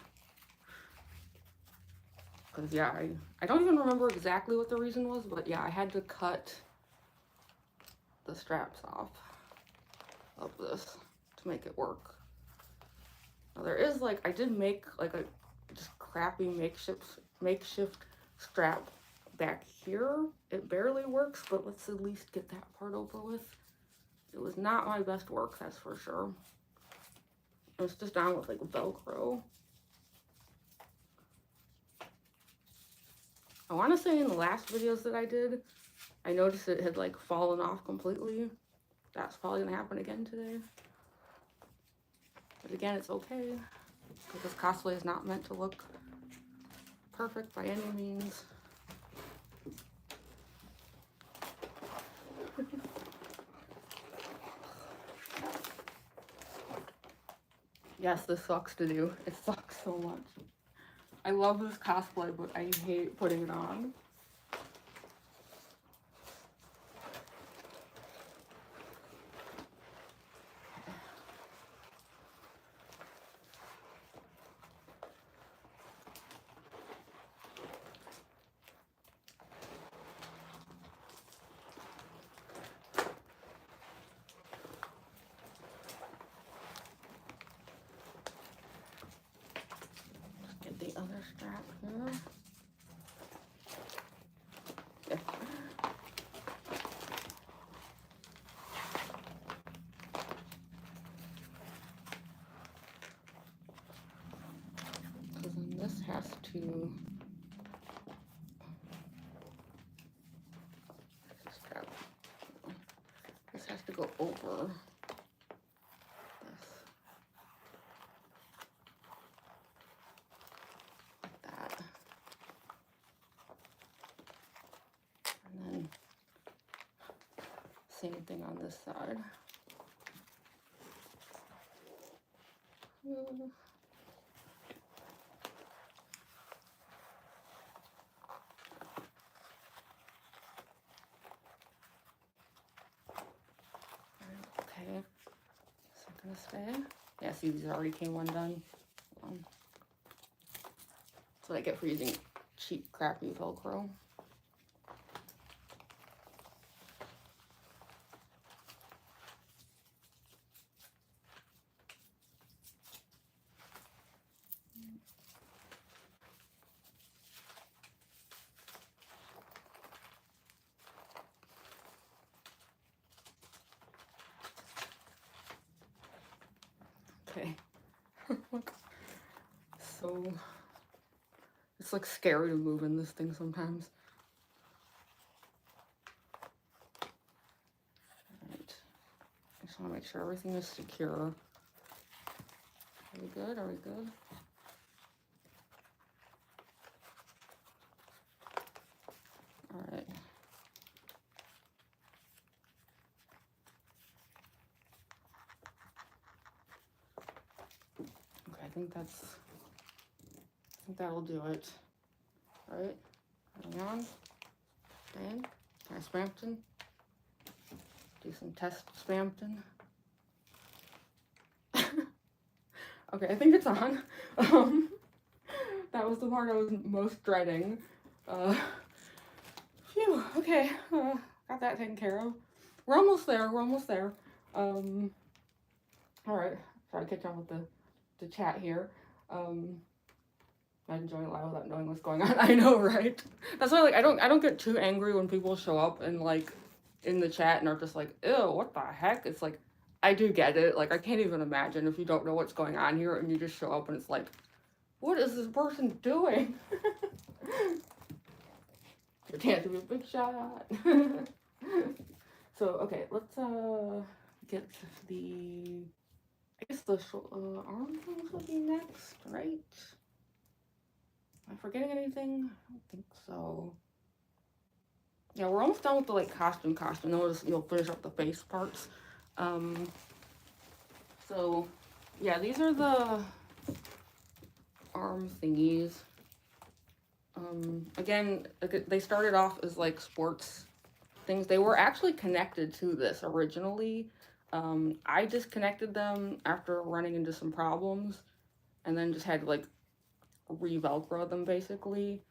Because, yeah, I don't even remember exactly what the reason was, but yeah, I had to cut the straps off of this to make it work. Now, there is, like, I did make, like, a just crappy makeshift strap back here. It barely works, but let's at least get that part over with. It was not my best work, that's for sure. It's just on with, like, Velcro. I want to say in the last videos that I did, I noticed it had, like, fallen off completely. That's probably gonna happen again today. But again, it's okay, because this cosplay is not meant to look perfect by any means. Yes, this sucks to do. It sucks so much. I love this cosplay, but I hate putting it on. Get the other strap here. Yeah. So then this has to strap. This has to go over this. Like that. And then same thing on this side. Okay, is that gonna stay? Yeah, see, these already came undone. That's what I get for using cheap, crappy Velcro. Okay. So it's like scary to move in this thing sometimes. Alright. I just want to make sure everything is secure. Are we good? Are we good? Alright. Okay, I think that'll do it. Right? Hang on. Dan? Can I Spamton? Do some test Spamton. Okay, I think it's on. That was the part I was most dreading. Phew, okay, got that taken care of. We're almost there, we're almost there. Alright, sorry to catch on with the chat here. I'm enjoying live without knowing what's going on. I know, right? That's why, like, I don't get too angry when people show up and, like, in the chat and are just like, ew, what the heck? It's like, I do get it. Like, I can't even imagine if you don't know what's going on here and you just show up and it's like, what is this person doing? Your chance to be a big shot. So, okay, let's, get the, I guess the arm things will be next, right? Am I forgetting anything? I don't think so. Yeah, we're almost done with the, like, costume. Then you'll finish up the face parts. So yeah, these are the arm thingies. Again, they started off as like sports things. They were actually connected to this originally. I disconnected them after running into some problems, and then just had to like re-velcro them basically.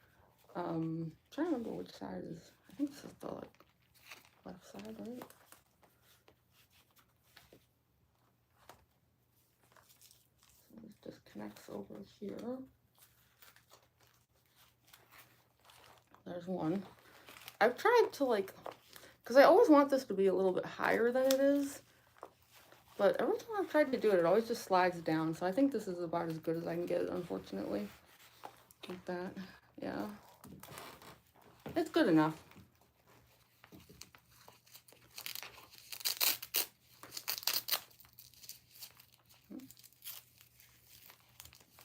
I'm trying to remember which side is. I think this is the like left side, right? So this just connects over here. There's one. I've tried to like, because I always want this to be a little bit higher than it is, but every time I've tried to do it, it always just slides down. So I think this is about as good as I can get it, unfortunately. Like that, yeah. It's good enough.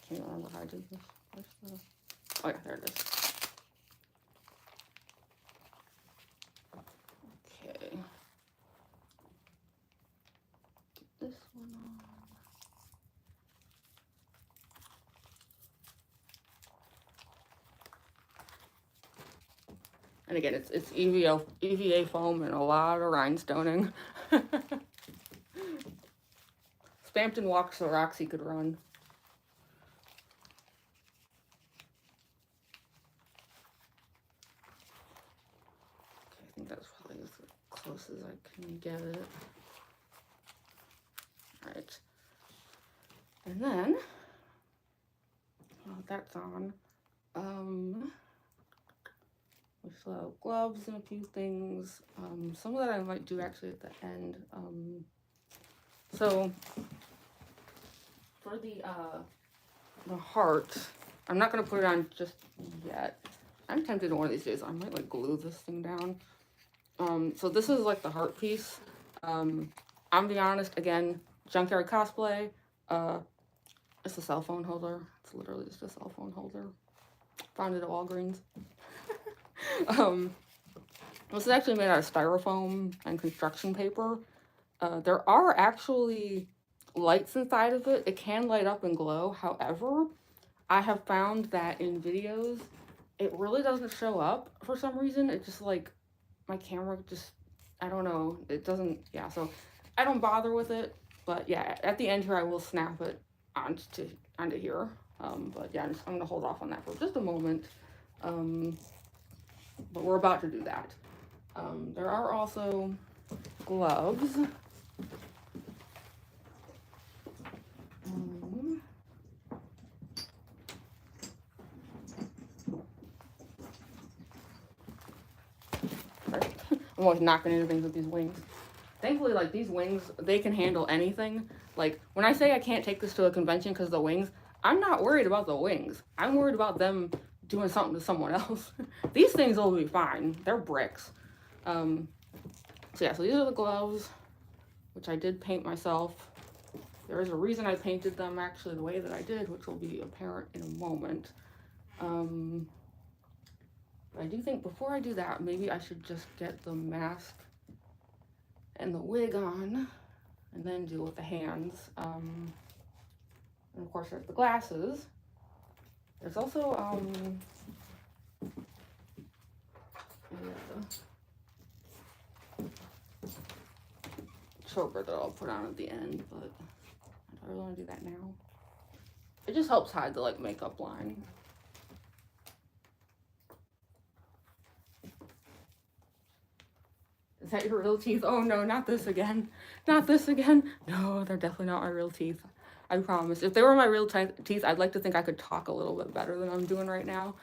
Can't remember how I did this. Oh yeah, there it is. Okay. Get this one on. And again, it's EVA foam and a lot of rhinestoning. Spamton walked so Roxy could run. Okay, I think that's probably as close as I can get it. All right. And then, while that's on, we still have gloves and a few things. Some of that I might do actually at the end. So for the heart, I'm not gonna put it on just yet. I'm tempted one of these days. I might like glue this thing down. So this is like the heart piece. I'm gonna be honest, again, Junkyard Cosplay. It's a cell phone holder. It's literally just a cell phone holder. Found it at Walgreens. This is actually made out of styrofoam and construction paper. There are actually lights inside of it. It can light up and glow. However, I have found that in videos, it really doesn't show up for some reason. It just like, my camera just, I don't know. It doesn't, yeah, so I don't bother with it. But yeah, at the end here, I will snap it onto here. But yeah, I'm gonna hold off on that for just a moment. But we're about to do that. There are also gloves. I'm always knocking into things with these wings. Thankfully, like, these wings, they can handle anything. Like, when I say I can't take this to a convention because of the wings, I'm not worried about the wings. I'm worried about them doing something to someone else. These things will be fine. They're bricks. So yeah, so these are the gloves, which I did paint myself. There is a reason I painted them actually the way that I did, which will be apparent in a moment. I do think before I do that, maybe I should just get the mask and the wig on, and then deal with the hands. And of course, there's the glasses. There's also choker that I'll put on at the end, but I don't really want to do that now. It just helps hide the like makeup line. Is that your real teeth? Oh no, not this again. Not this again. No, they're definitely not my real teeth. I promise. If they were my real teeth, I'd like to think I could talk a little bit better than I'm doing right now.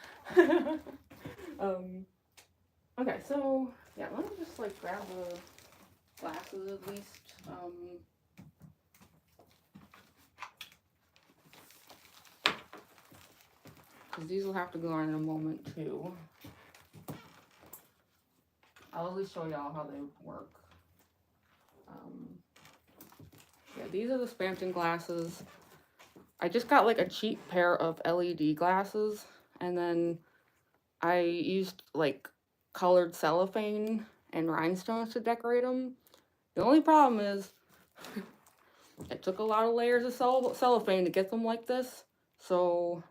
Okay, so yeah, let me just like grab the glasses at least. Because these will have to go on in a moment too. I'll at least show y'all how they work. Yeah, these are the Spamton glasses. I just got like a cheap pair of LED glasses, and then I used like colored cellophane and rhinestones to decorate them. The only problem is It took a lot of layers of cellophane to get them like this. So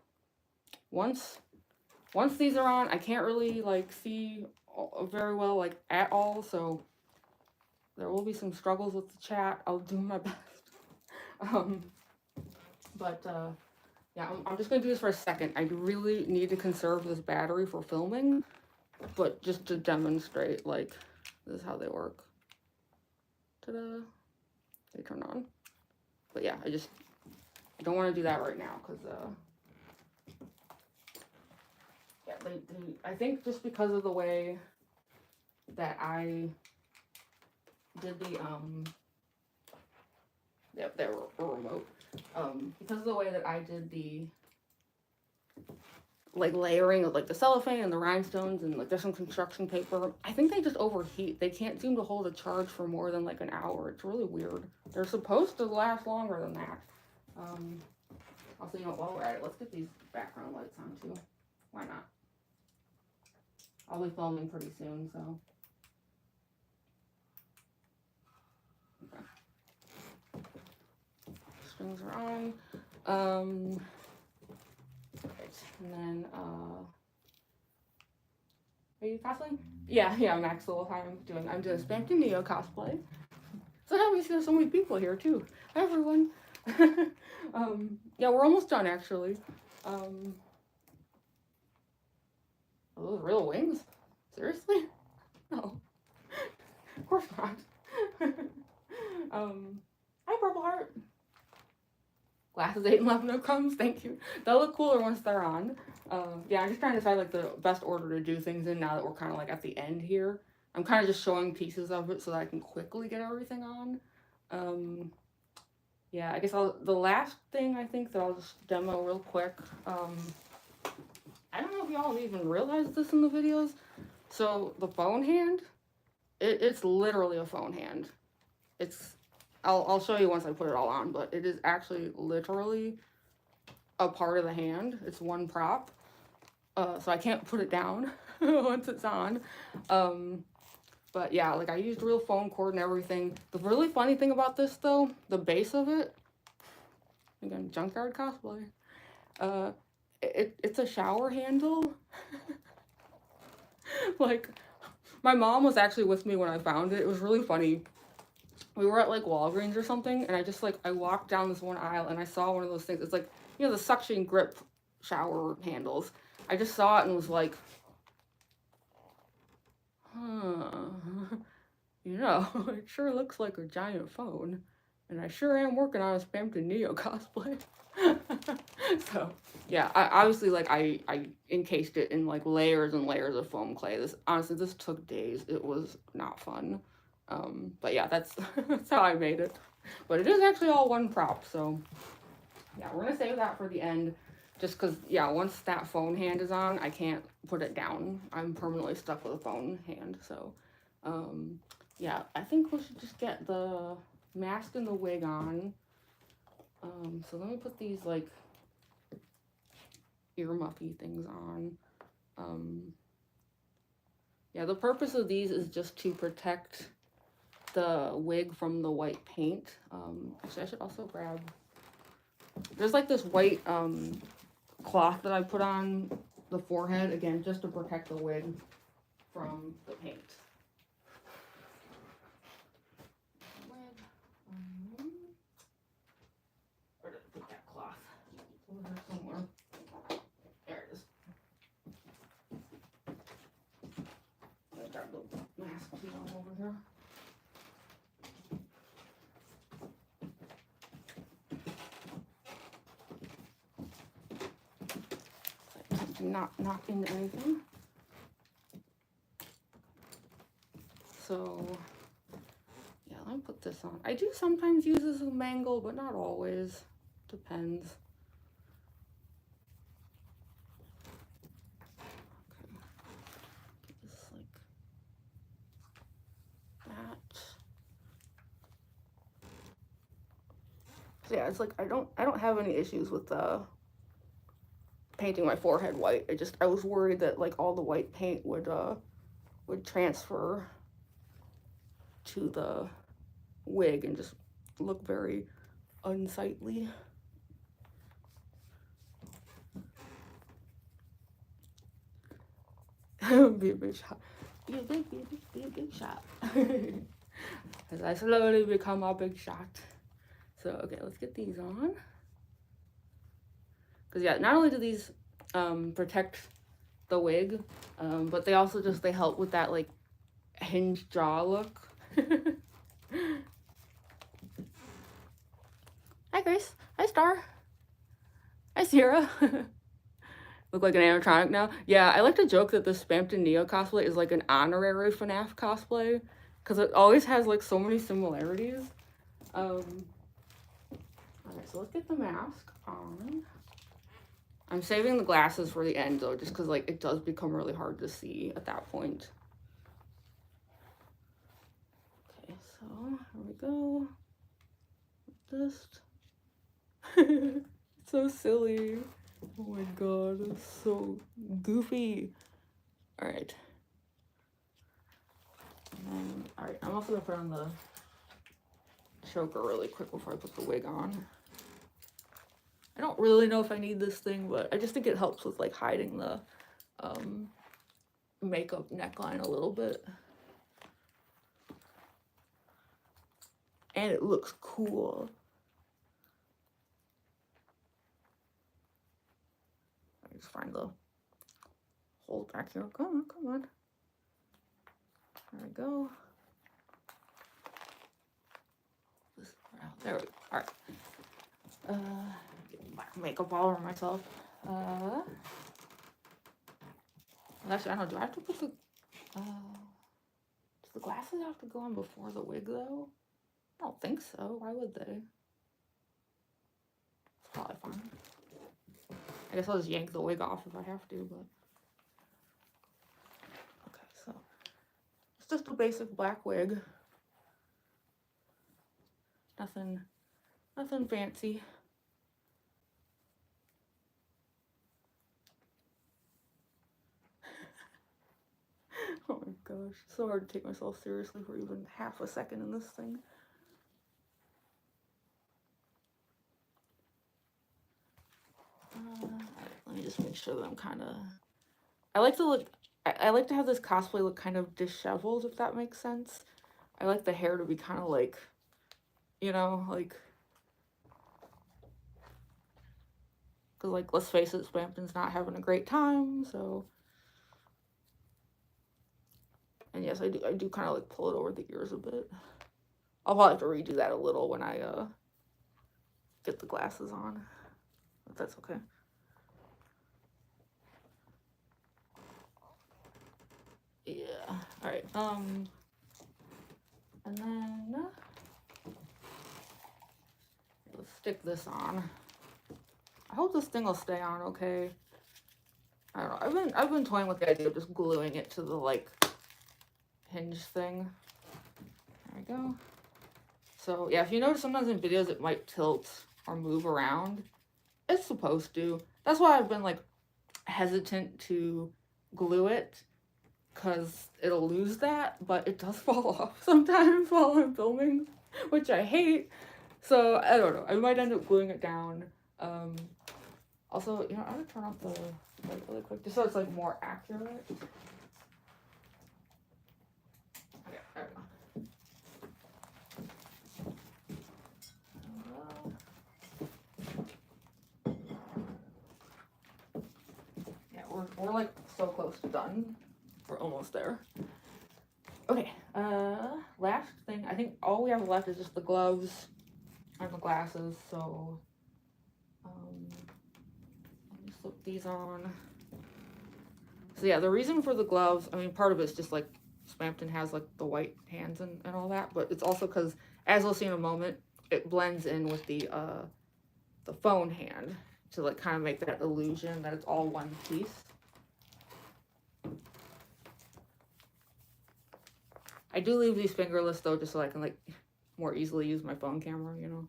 once these are on, I can't really like see very well like at all. So there will be some struggles with the chat. I'll do my best. Yeah, I'm just gonna do this for a second. I really need to conserve this battery for filming, but just to demonstrate, like, this is how they work. Ta-da! They turn on. But yeah, I don't want to do that right now, because, yeah, I think just because of the way that I did the, yep, they were remote. Because of the way that I did the, like, layering of, like, the cellophane and the rhinestones and, like, there's some construction paper, I think they just overheat. They can't seem to hold a charge for more than, like, an hour. It's really weird. They're supposed to last longer than that. Also, you know, while we're at it, let's get these background lights on, too. Why not? I'll be filming pretty soon, so. Okay. Strings are on. Right. And then, are you cosplaying? Yeah, Maxwell. I'm doing Spamton NEO cosplay. So how we see so many people here too. Hi everyone. Yeah, we're almost done actually. Are those real wings? Seriously? No. Of course not. Hi Purple Heart. Glasses 8 and 11 no crumbs, thank you. They'll look cooler once they're on. Yeah, I'm just trying to decide like the best order to do things in now that we're kind of like at the end here. I'm kind of just showing pieces of it so that I can quickly get everything on. Yeah, I guess the last thing I think that I'll just demo real quick. I don't know if y'all even realize this in the videos. So the phone hand, it's literally a phone hand. I'll show you once I put it all on, but it is actually literally a part of the hand. It's one prop. So I can't put it down once it's on. But yeah, like I used real phone cord and everything. The really funny thing about this though, the base of it, again, junkyard cosplay, it's a shower handle. Like, my mom was actually with me when I found it. It was really funny. We were at like Walgreens or something, and I walked down this one aisle and I saw one of those things. It's like, you know, the suction grip shower handles. I just saw it and was like, huh, you know, it sure looks like a giant phone. And I sure am working on a Spamton NEO cosplay. So, yeah, obviously, like, I encased it in, like, layers and layers of foam clay. Honestly, this took days. It was not fun. But yeah, that's how I made it. But it is actually all one prop, so yeah, we're gonna save that for the end, just because, yeah, once that phone hand is on, I can't put it down. I'm permanently stuck with a phone hand, so, yeah, I think we should just get the mask and the wig on. So let me put these, like, ear muffy things on. Yeah, the purpose of these is just to protect the wig from the white paint. Actually, I should also grab, there's like this white cloth that I put on the forehead, again, just to protect the wig from the paint. Where did I put that cloth? Over there somewhere. There it is. I'm gonna grab the mask over here. Not knock into anything. So yeah, let me put this on. I do sometimes use this as a mangle, but not always. Depends. Okay. Just like that. So yeah, it's like I don't have any issues with painting my forehead white. I was worried that like all the white paint would transfer to the wig and just look very unsightly. Be a big shot. Be a big shot. As I slowly become a big shot. So, okay, let's get these on. Because, yeah, not only do these protect the wig, but they also just, they help with that, like, hinged jaw look. Hi, Grace. Hi, Star. Hi, Sierra. Look like an animatronic now. Yeah, I like to joke that the Spamton NEO cosplay is like an honorary FNAF cosplay, because it always has like so many similarities. Alright, so let's get the mask on. I'm saving the glasses for the end though, just because like it does become really hard to see at that point. Okay, so here we go. Just it's so silly. Oh my god, it's so goofy. Alright. Alright, I'm also gonna put on the choker really quick before I put the wig on. I don't really know if I need this thing, but I just think it helps with like hiding the makeup neckline a little bit. And it looks cool. I just find the hole back here. Come on, come on. There we go. There we go. Alright. Get my makeup all over myself. Actually, I don't know. Do I have to put the do the glasses have to go on before the wig though? I don't think so. Why would they? It's probably fine. I guess I'll just yank the wig off if I have to, but okay, so it's just a basic black wig. Nothing fancy. Oh my gosh, it's so hard to take myself seriously for even half a second in this thing. Let me just make sure that I'm kind of... I like to have this cosplay look kind of disheveled, if that makes sense. I like the hair to be kind of like, you know, like... Because, like, let's face it, Spamton's not having a great time, so... And yes, I do kind of, like, pull it over the ears a bit. I'll probably have to redo that a little when I, get the glasses on. But that's okay. Yeah, alright, and then... let's stick this on. I hope this thing will stay on okay. I don't know. I've been toying with the idea of just gluing it to the like hinge thing. There we go. So yeah, if you notice sometimes in videos it might tilt or move around. It's supposed to. That's why I've been like hesitant to glue it, because it'll lose that, but it does fall off sometimes while I'm filming, which I hate. So I don't know. I might end up gluing it down. Also, you know, I'm gonna turn off the light really quick just so it's like more accurate. Okay, there we go. Yeah, we're like so close to done. We're almost there. Okay, last thing, I think all we have left is just the gloves and the glasses, so let me slip these on. So yeah, the reason for the gloves, I mean, part of it's just like Spamton has like the white hands and all that, but it's also because, as we'll see in a moment, it blends in with the phone hand to like kind of make that illusion that it's all one piece. I do leave these fingerless though, just so I can like more easily use my phone camera, you know.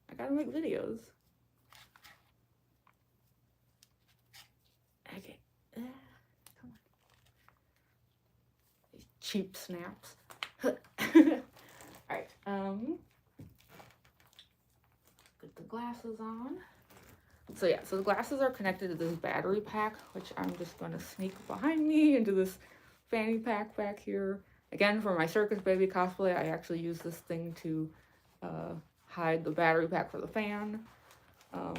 I gotta make videos. Okay. Come on. These cheap snaps. Alright, Get the glasses on. So yeah, so the glasses are connected to this battery pack, which I'm just going to sneak behind me into this fanny pack back here. Again, for my Circus Baby cosplay, I actually use this thing to hide the battery pack for the fan. I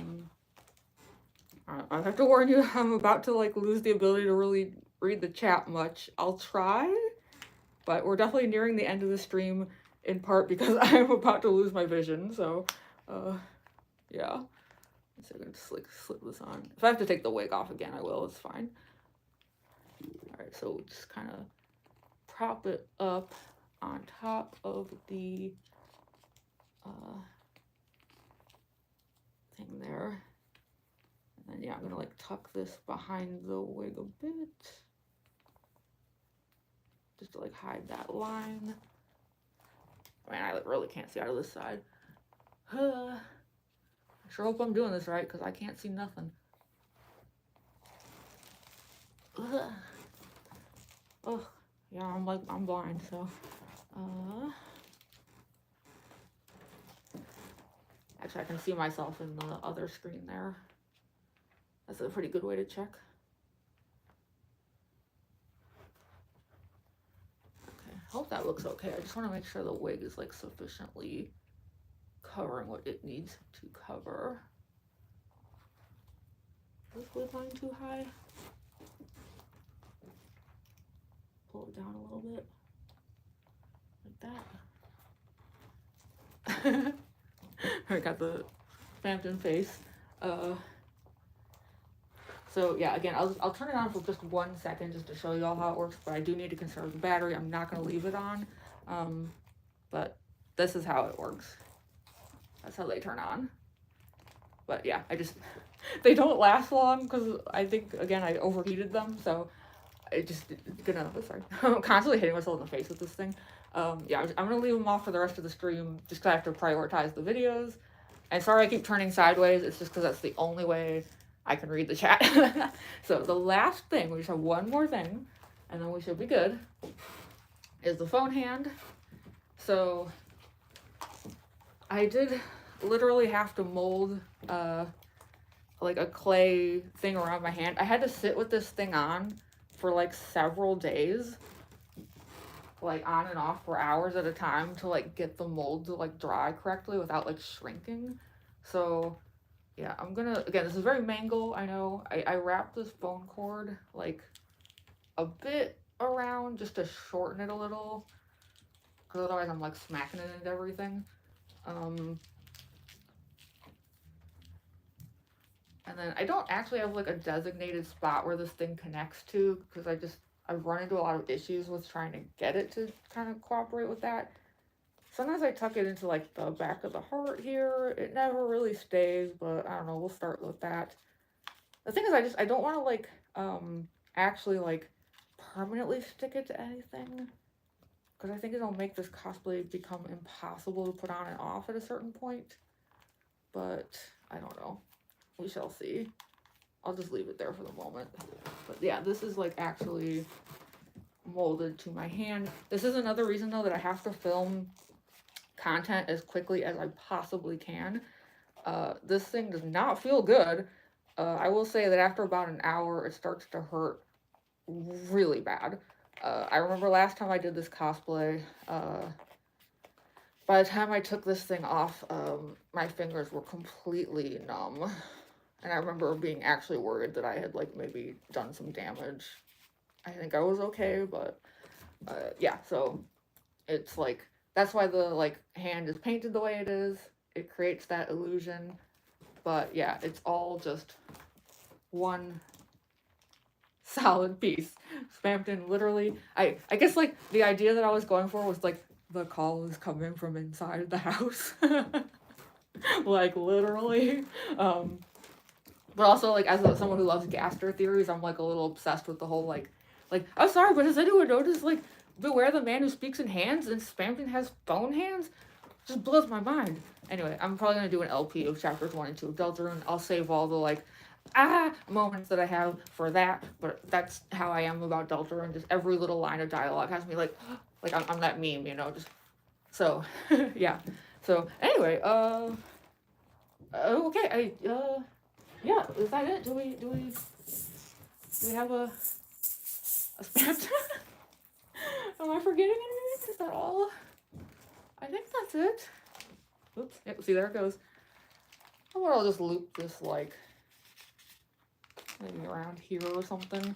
have to warn you, I'm about to like lose the ability to really read the chat much. I'll try, but we're definitely nearing the end of the stream, in part because I'm about to lose my vision, so yeah. So I'm gonna just like slip this on. If I have to take the wig off again, I will, it's fine. Alright, so just kind of prop it up on top of the thing there. And then yeah, I'm gonna like tuck this behind the wig a bit. Just to like hide that line. Man, I really can't see out of this side. I sure hope I'm doing this right, because I can't see nothing. Oh, yeah, I'm blind, so. Actually, I can see myself in the other screen there. That's a pretty good way to check. Okay, I hope that looks okay. I just want to make sure the wig is like sufficiently covering what it needs to cover. Is this wig line too high? Pull it down a little bit. Like that. I got the Spamton face. So yeah, again, I'll turn it on for just 1 second just to show you all how it works, but I do need to conserve the battery. I'm not going to leave it on, but this is how it works. That's how they turn on. But yeah, they don't last long because I think, again, I overheated them, so I just I'm constantly hitting myself in the face with this thing. Yeah, I'm gonna leave them off for the rest of the stream just because I have to prioritize the videos. And sorry I keep turning sideways, it's just because that's the only way I can read the chat. So the last thing, we just have one more thing, and then we should be good, is the phone hand. So I did literally have to mold like a clay thing around my hand. I had to sit with this thing on for like several days, like on and off for hours at a time to like get the mold to like dry correctly without like shrinking. So yeah, I'm gonna, again, this is very mangle, I know. I wrapped this phone cord like a bit around just to shorten it a little, because otherwise I'm like smacking it into everything. And then I don't actually have like a designated spot where this thing connects to, because I've run into a lot of issues with trying to get it to kind of cooperate with that. Sometimes I tuck it into like the back of the heart here. It never really stays, but I don't know, we'll start with that. The thing is, I don't want to like actually like permanently stick it to anything, because I think it'll make this cosplay become impossible to put on and off at a certain point. But I don't know. We shall see. I'll just leave it there for the moment. But yeah, this is like actually molded to my hand. This is another reason though that I have to film content as quickly as I possibly can. This thing does not feel good. I will say that after about an hour, it starts to hurt really bad. I remember last time I did this cosplay, by the time I took this thing off, my fingers were completely numb. And I remember being actually worried that I had like maybe done some damage. I think I was okay, but yeah, so it's like, that's why the like hand is painted the way it is. It creates that illusion. But yeah, it's all just one solid piece. Spamton literally, I guess like the idea that I was going for was like the call is coming from inside the house. Like literally. But also like as someone who loves Gaster theories, I'm like a little obsessed with the whole like I'm sorry, but has anyone noticed like beware the man who speaks in hands and Spamton has phone hands? Just blows my mind. Anyway, I'm probably gonna do an LP of chapters 1 and 2 of Deltarune. I'll save all the like moments that I have for that, but that's how I am about Deltarune. Just every little line of dialogue has me like I'm that meme, you know, just So, yeah. So, anyway, okay, yeah, is that it? Do we have a Spamton? Am I forgetting anything? Is that all? I think that's it. Oops, yep, see, there it goes. How about I'll just loop this, like, maybe around here or something?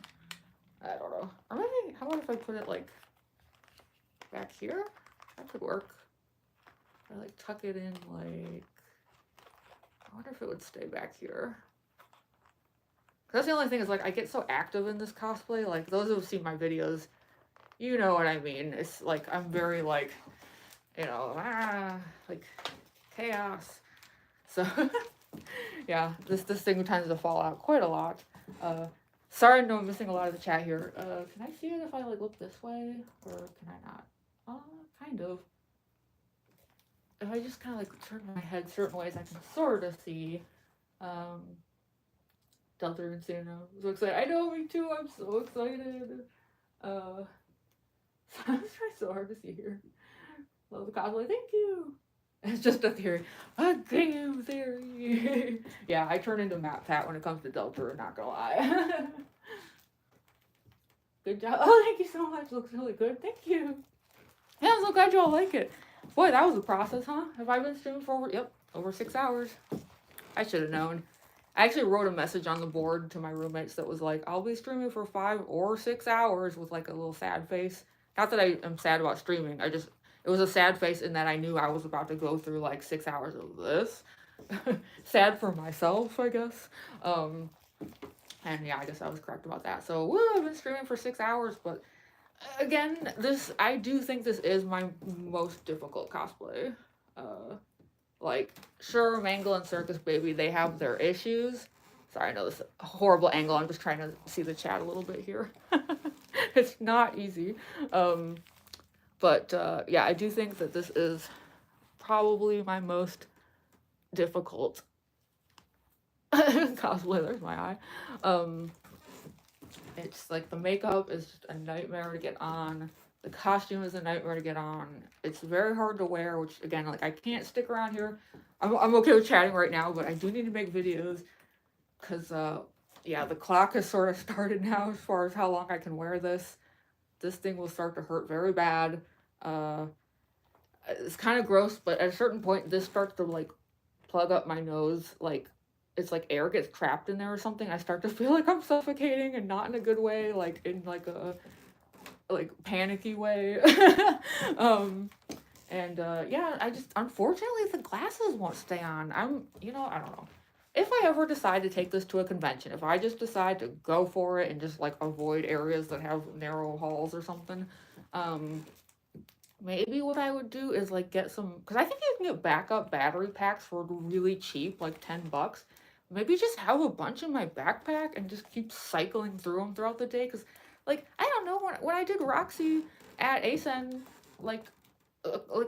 I don't know. Or maybe, how about if I put it, like, back here? That could work. I, like, tuck it in, like, I wonder if it would stay back here. That's the only thing is, like, I get so active in this cosplay. Like, those who've seen my videos, you know what I mean. It's, like, I'm very, like, you know, like, chaos. So, yeah, this thing tends to fall out quite a lot. Sorry, no, I'm missing a lot of the chat here. Can I see it if I, like, look this way? Or can I not? Kind of. If I just kind of, like, turn my head certain ways, I can sort of see, Deltarune NEO. I'm so excited. I know, me too. I'm so excited. I'm trying so hard to see here. Love the cosplay. Thank you. It's just a theory. A game theory. Yeah, I turn into Matt Pat when it comes to Deltarune, not gonna lie. Good job. Oh, thank you so much. Looks really good. Thank you. Yeah, I'm so glad you all like it. Boy, that was a process, huh? Have I been streaming for over 6 hours? I should have known. I actually wrote a message on the board to my roommates that was like, I'll be streaming for 5 or 6 hours with like a little sad face. Not that I am sad about streaming. It was a sad face in that I knew I was about to go through like 6 hours of this. Sad for myself, I guess. And yeah, I guess I was correct about that. So, woo, I've been streaming for 6 hours, but again, I do think this is my most difficult cosplay. Like, sure, Mangle and Circus Baby, they have their issues. Sorry, I know this is a horrible angle. I'm just trying to see the chat a little bit here. It's not easy. But yeah, I do think that this is probably my most difficult cosplay. There's my eye. It's like the makeup is just a nightmare to get on. The costume is a nightmare to get on. It's very hard to wear, which again, like I can't stick around here. I'm okay with chatting right now, but I do need to make videos because yeah, the clock has sort of started now as far as how long I can wear this. This thing will start to hurt very bad. It's kind of gross, but at a certain point, this starts to like plug up my nose. Like it's like air gets trapped in there or something. I start to feel like I'm suffocating, and not in a good way, like in like a panicky way. Yeah, I just, unfortunately, the glasses won't stay on. I don't know. If I ever decide to take this to a convention, if I just decide to go for it and just, like, avoid areas that have narrow halls or something, maybe what I would do is, like, get some, because I think you can get backup battery packs for really cheap, like $10. Maybe just have a bunch in my backpack and just keep cycling through them throughout the day, because, like, I don't know, when I did Roxy at ASEN, like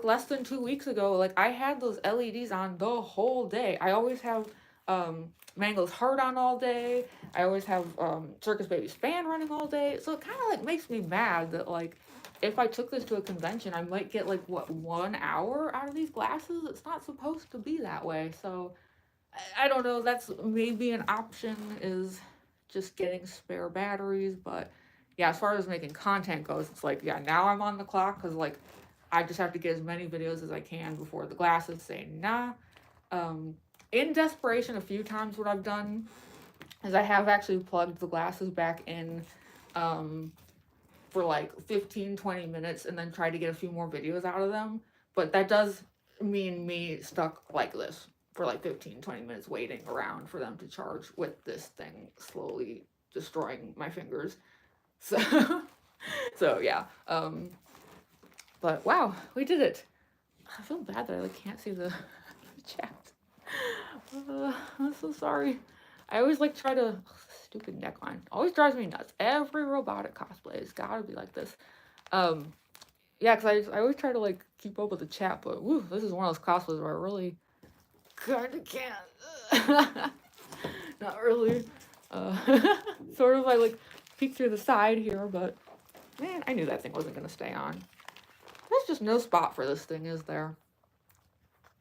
less than 2 weeks ago, like, I had those LEDs on the whole day. I always have, Mangle's Heart on all day. I always have, Circus Baby's fan running all day. So it kind of, like, makes me mad that, like, if I took this to a convention, I might get, like, what, 1 hour out of these glasses? It's not supposed to be that way. So, I don't know, that's maybe an option, is just getting spare batteries, but yeah, as far as making content goes, it's like, yeah, now I'm on the clock, because, like, I just have to get as many videos as I can before the glasses say nah. In desperation, a few times what I've done is I have actually plugged the glasses back in for like 15-20 minutes and then tried to get a few more videos out of them, but that does mean me stuck like this for like 15-20 minutes waiting around for them to charge with this thing slowly destroying my fingers. So yeah, but wow, we did it. I feel bad that I like can't see the chat. I'm so sorry. I always like try to, stupid neckline always drives me nuts. Every robotic cosplay has gotta be like this. Yeah, because I always try to like keep up with the chat, but woo, this is one of those cosplays where I really kind of can't. Not really. Sort of I like peek through the side here, but man, I knew that thing wasn't gonna stay on. There's just no spot for this thing, is there?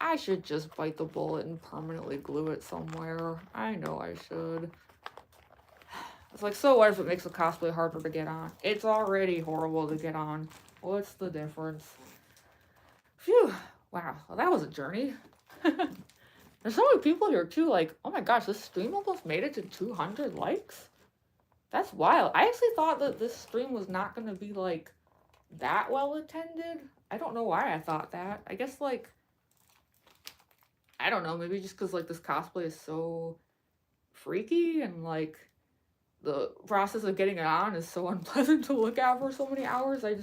I should just bite the bullet and permanently glue it somewhere. I know I should. It's like, so what if it makes the cosplay harder to get on? It's already horrible to get on. What's the difference? Phew. Wow. Well, that was a journey. There's so many people here, too. Like, oh my gosh, this stream almost made it to 200 likes? That's wild. I actually thought that this stream was not going to be, like, that well attended. I don't know why I thought that. I guess, like, I don't know, maybe just because, like, this cosplay is so freaky and, like, the process of getting it on is so unpleasant to look at for so many hours. I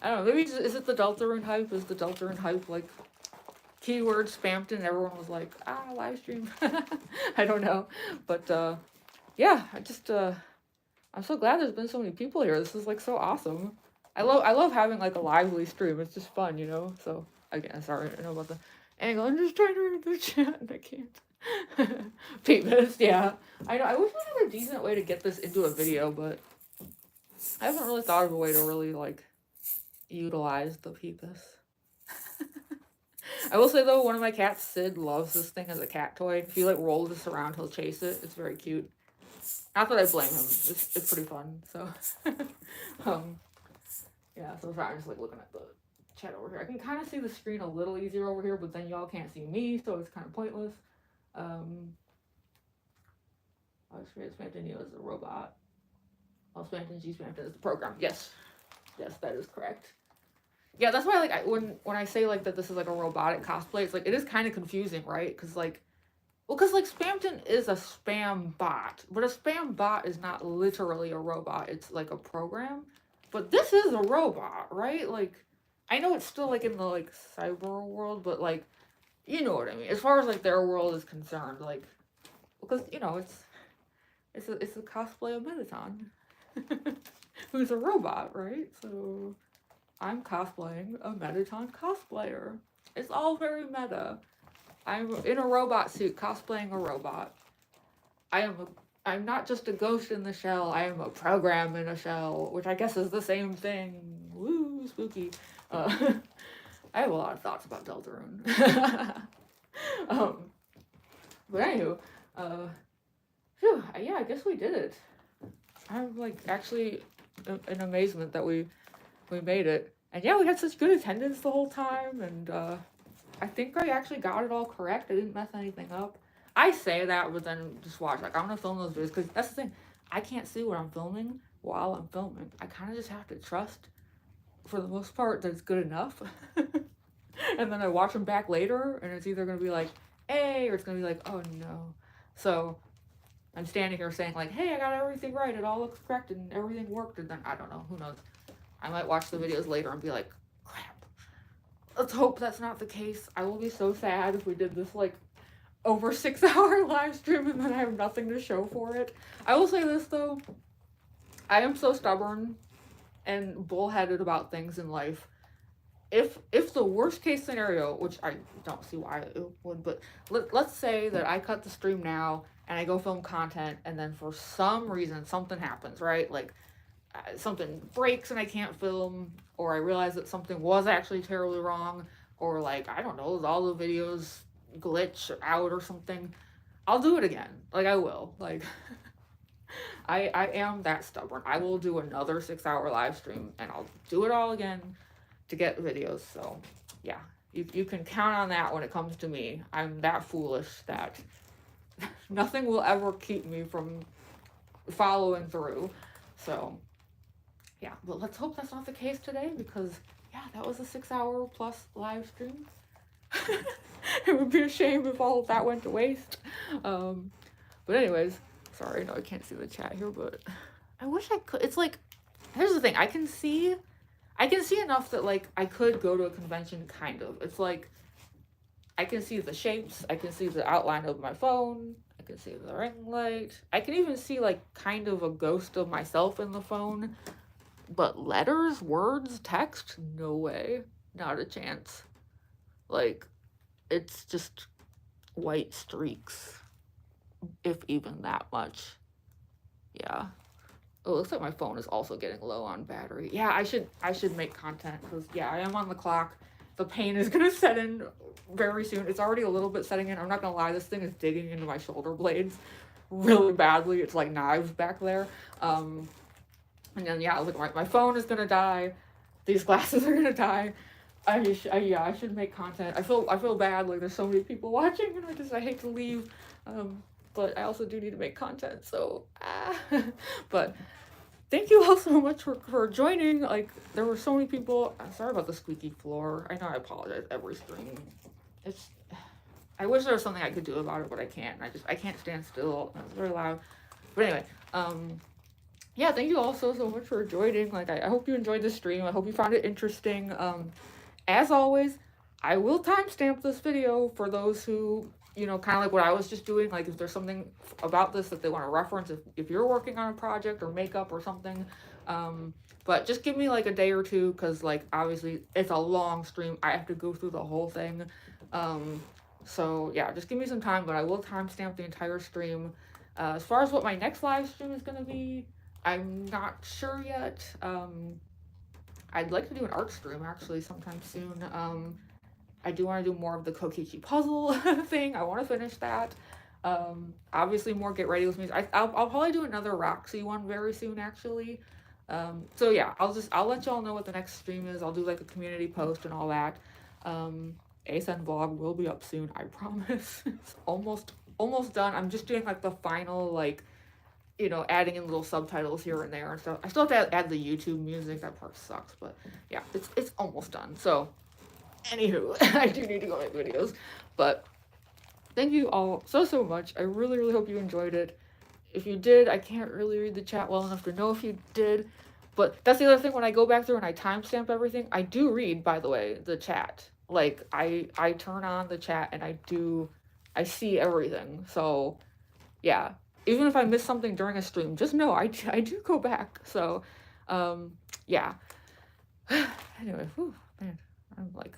don't know, maybe is it the Deltarune hype? Is the Deltarune hype, like, keyword Spamton? Everyone was like, live stream. I don't know. But, yeah, I'm so glad there's been so many people here. This is, like, so awesome. I love having, like, a lively stream. It's just fun, you know? So, again, sorry, I know about the angle. I'm just trying to read the chat and I can't. Pete Mist, yeah. I know, I wish I had a decent way to get this into a video, but I haven't really thought of a way to really, like, utilize the Peepus. I will say, though, one of my cats, Sid, loves this thing as a cat toy. If you, like, roll this around, he'll chase it. It's very cute. Not that I blame him. It's pretty fun, so. Yeah, so sorry, I'm just, like, looking at the chat over here. I can kind of see the screen a little easier over here, but then y'all can't see me, so it's kind of pointless. Spamton NEO is a robot. Spamton Spamton is the program. Yes, that is correct. Yeah, that's why, like, when I say, like, that this is, like, a robotic cosplay, it's, like, it is kind of confusing, right? Because, like, Spamton is a spam bot, but a spam bot is not literally a robot. It's, like, a program. But this is a robot, right? Like, I know it's still, like, in the, like, cyber world, but, like, you know what I mean. As far as, like, their world is concerned, like, because, you know, it's a cosplay of Medaton, who's a robot, right? So I'm cosplaying a Medaton cosplayer. It's all very meta. I'm in a robot suit cosplaying a robot. I'm not just a ghost in the shell, I am a program in a shell, which I guess is the same thing. Woo, spooky. I have a lot of thoughts about Deltarune. But anywho, yeah, I guess we did it. I'm, like, actually in amazement that we made it. And yeah, we had such good attendance the whole time, and I think I actually got it all correct. I didn't mess anything up. I say that, but then just watch. Like, I'm gonna film those videos, because that's the thing. I can't see what I'm filming while I'm filming. I kind of just have to trust, for the most part, that it's good enough. And then I watch them back later, and it's either gonna be like, hey, or it's gonna be like, oh no. So I'm standing here saying, like, hey, I got everything right. It all looks correct, and everything worked. And then, I don't know. Who knows? I might watch the videos later and be like, crap. Let's hope that's not the case. I will be so sad if we did this, like, over 6-hour live stream and then I have nothing to show for it. I will say this, though. I am so stubborn and bullheaded about things in life. If the worst case scenario, which I don't see why it would, but let's say that I cut the stream now and I go film content, and then for some reason something happens, right? Like, something breaks and I can't film, or I realize that something was actually terribly wrong, or, like, I don't know, all the videos glitch out or something. I'll do it again. Like, I will. Like, I am that stubborn. I will do another 6-hour live stream and I'll do it all again to get videos. So yeah, you can count on that when it comes to me. I'm that foolish that nothing will ever keep me from following through. So yeah, but let's hope that's not the case today, because yeah, that was a 6-hour plus live stream. It would be a shame if all of that went to waste. But anyways, sorry, no, I can't see the chat here, but I wish I could. It's like, here's the thing, I can see enough that, like, I could go to a convention, kind of. It's like, I can see the shapes, I can see the outline of my phone, I can see the ring light, I can even see, like, kind of a ghost of myself in the phone, but letters, words, text, no way, not a chance. Like, it's just white streaks, if even that much. Yeah. Oh, it looks like my phone is also getting low on battery. Yeah, I should make content because yeah, I am on the clock. The pain is gonna set in very soon. It's already a little bit setting in. I'm not gonna lie, this thing is digging into my shoulder blades really badly. It's like knives back there. And then yeah, look, my phone is gonna die. These glasses are gonna die. Yeah, I should make content. I feel bad. Like there's so many people watching, and I hate to leave. But I also do need to make content. So, but thank you all so much for joining. Like there were so many people. I'm sorry about the squeaky floor. I know I apologize every stream. It's. I wish there was something I could do about it, but I can't. I can't stand still. It's very loud. But anyway, yeah, thank you all so much for joining. Like I hope you enjoyed the stream. I hope you found it interesting. As always, I will timestamp this video for those who, you know, kind of like what I was just doing. Like if there's something about this that they want to reference, if you're working on a project or makeup or something. But just give me like a day or two, because like obviously it's a long stream. I have to go through the whole thing. So yeah, just give me some time, but I will timestamp the entire stream. As far as what my next live stream is going to be, I'm not sure yet. I'd like to do an art stream actually sometime soon. I do want to do more of the Kokichi puzzle thing. I want to finish that. Obviously more Get Ready With Me. I'll probably do another Roxy one very soon actually. So yeah, I'll let y'all know what the next stream is. I'll do like a community post and all that. ASN vlog will be up soon, I promise. It's almost done. I'm just doing like the final, like, you know, adding in little subtitles here and there and stuff. I still have to add the YouTube music. That part sucks, but yeah, it's almost done. So anywho, I do need to go make videos, but thank you all so much. I really hope you enjoyed it. If you did, I can't really read the chat well enough to know if you did, but that's the other thing. When I go back through and I timestamp everything, I do read, by the way, the chat. Like I turn on the chat and I see everything. So yeah, even if I miss something during a stream, just know I do go back. So yeah. Anyway, whew, man, I'm like,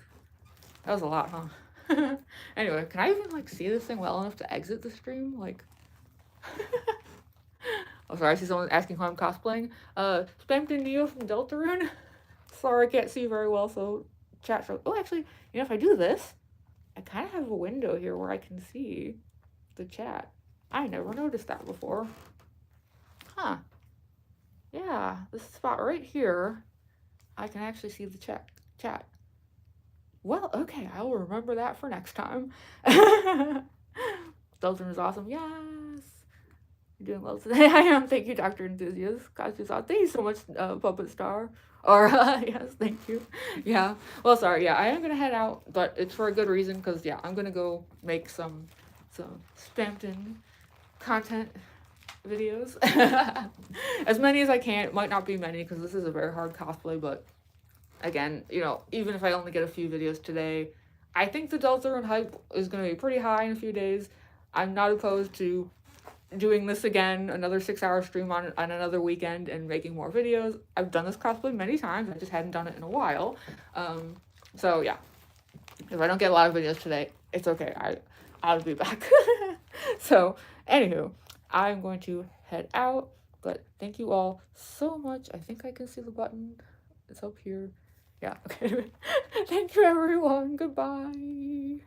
that was a lot, huh? Anyway, can I even like see this thing well enough to exit the stream? Like, oh, sorry, I see someone asking who I'm cosplaying. Spamton NEO from Deltarune. Sorry, I can't see very well, so chat show. Oh, actually, you know, if I do this, I kind of have a window here where I can see the chat. I never noticed that before. Huh. Yeah, this spot right here, I can actually see the chat. Well, okay, I will remember that for next time. Deltarune is awesome. Yes. You're doing well today. I am. Thank you, Dr. Enthusiast. Thank you so much, Puppet Star. Or, yes, thank you. Yeah. Well, sorry. Yeah, I am going to head out, but it's for a good reason, because, yeah, I'm going to go make some Spamton content videos. As many as I can. It might not be many, because this is a very hard cosplay, but again, you know, even if I only get a few videos today, I think the Deltarune hype is going to be pretty high in a few days. I'm not opposed to doing this again, another 6-hour stream on another weekend and making more videos. I've done this cosplay many times. I just hadn't done it in a while. So yeah, if I don't get a lot of videos today, it's okay. I'll be back. So anywho, I'm going to head out, but thank you all so much. I think I can see the button. It's up here. Yeah, okay. Thank you, everyone. Goodbye.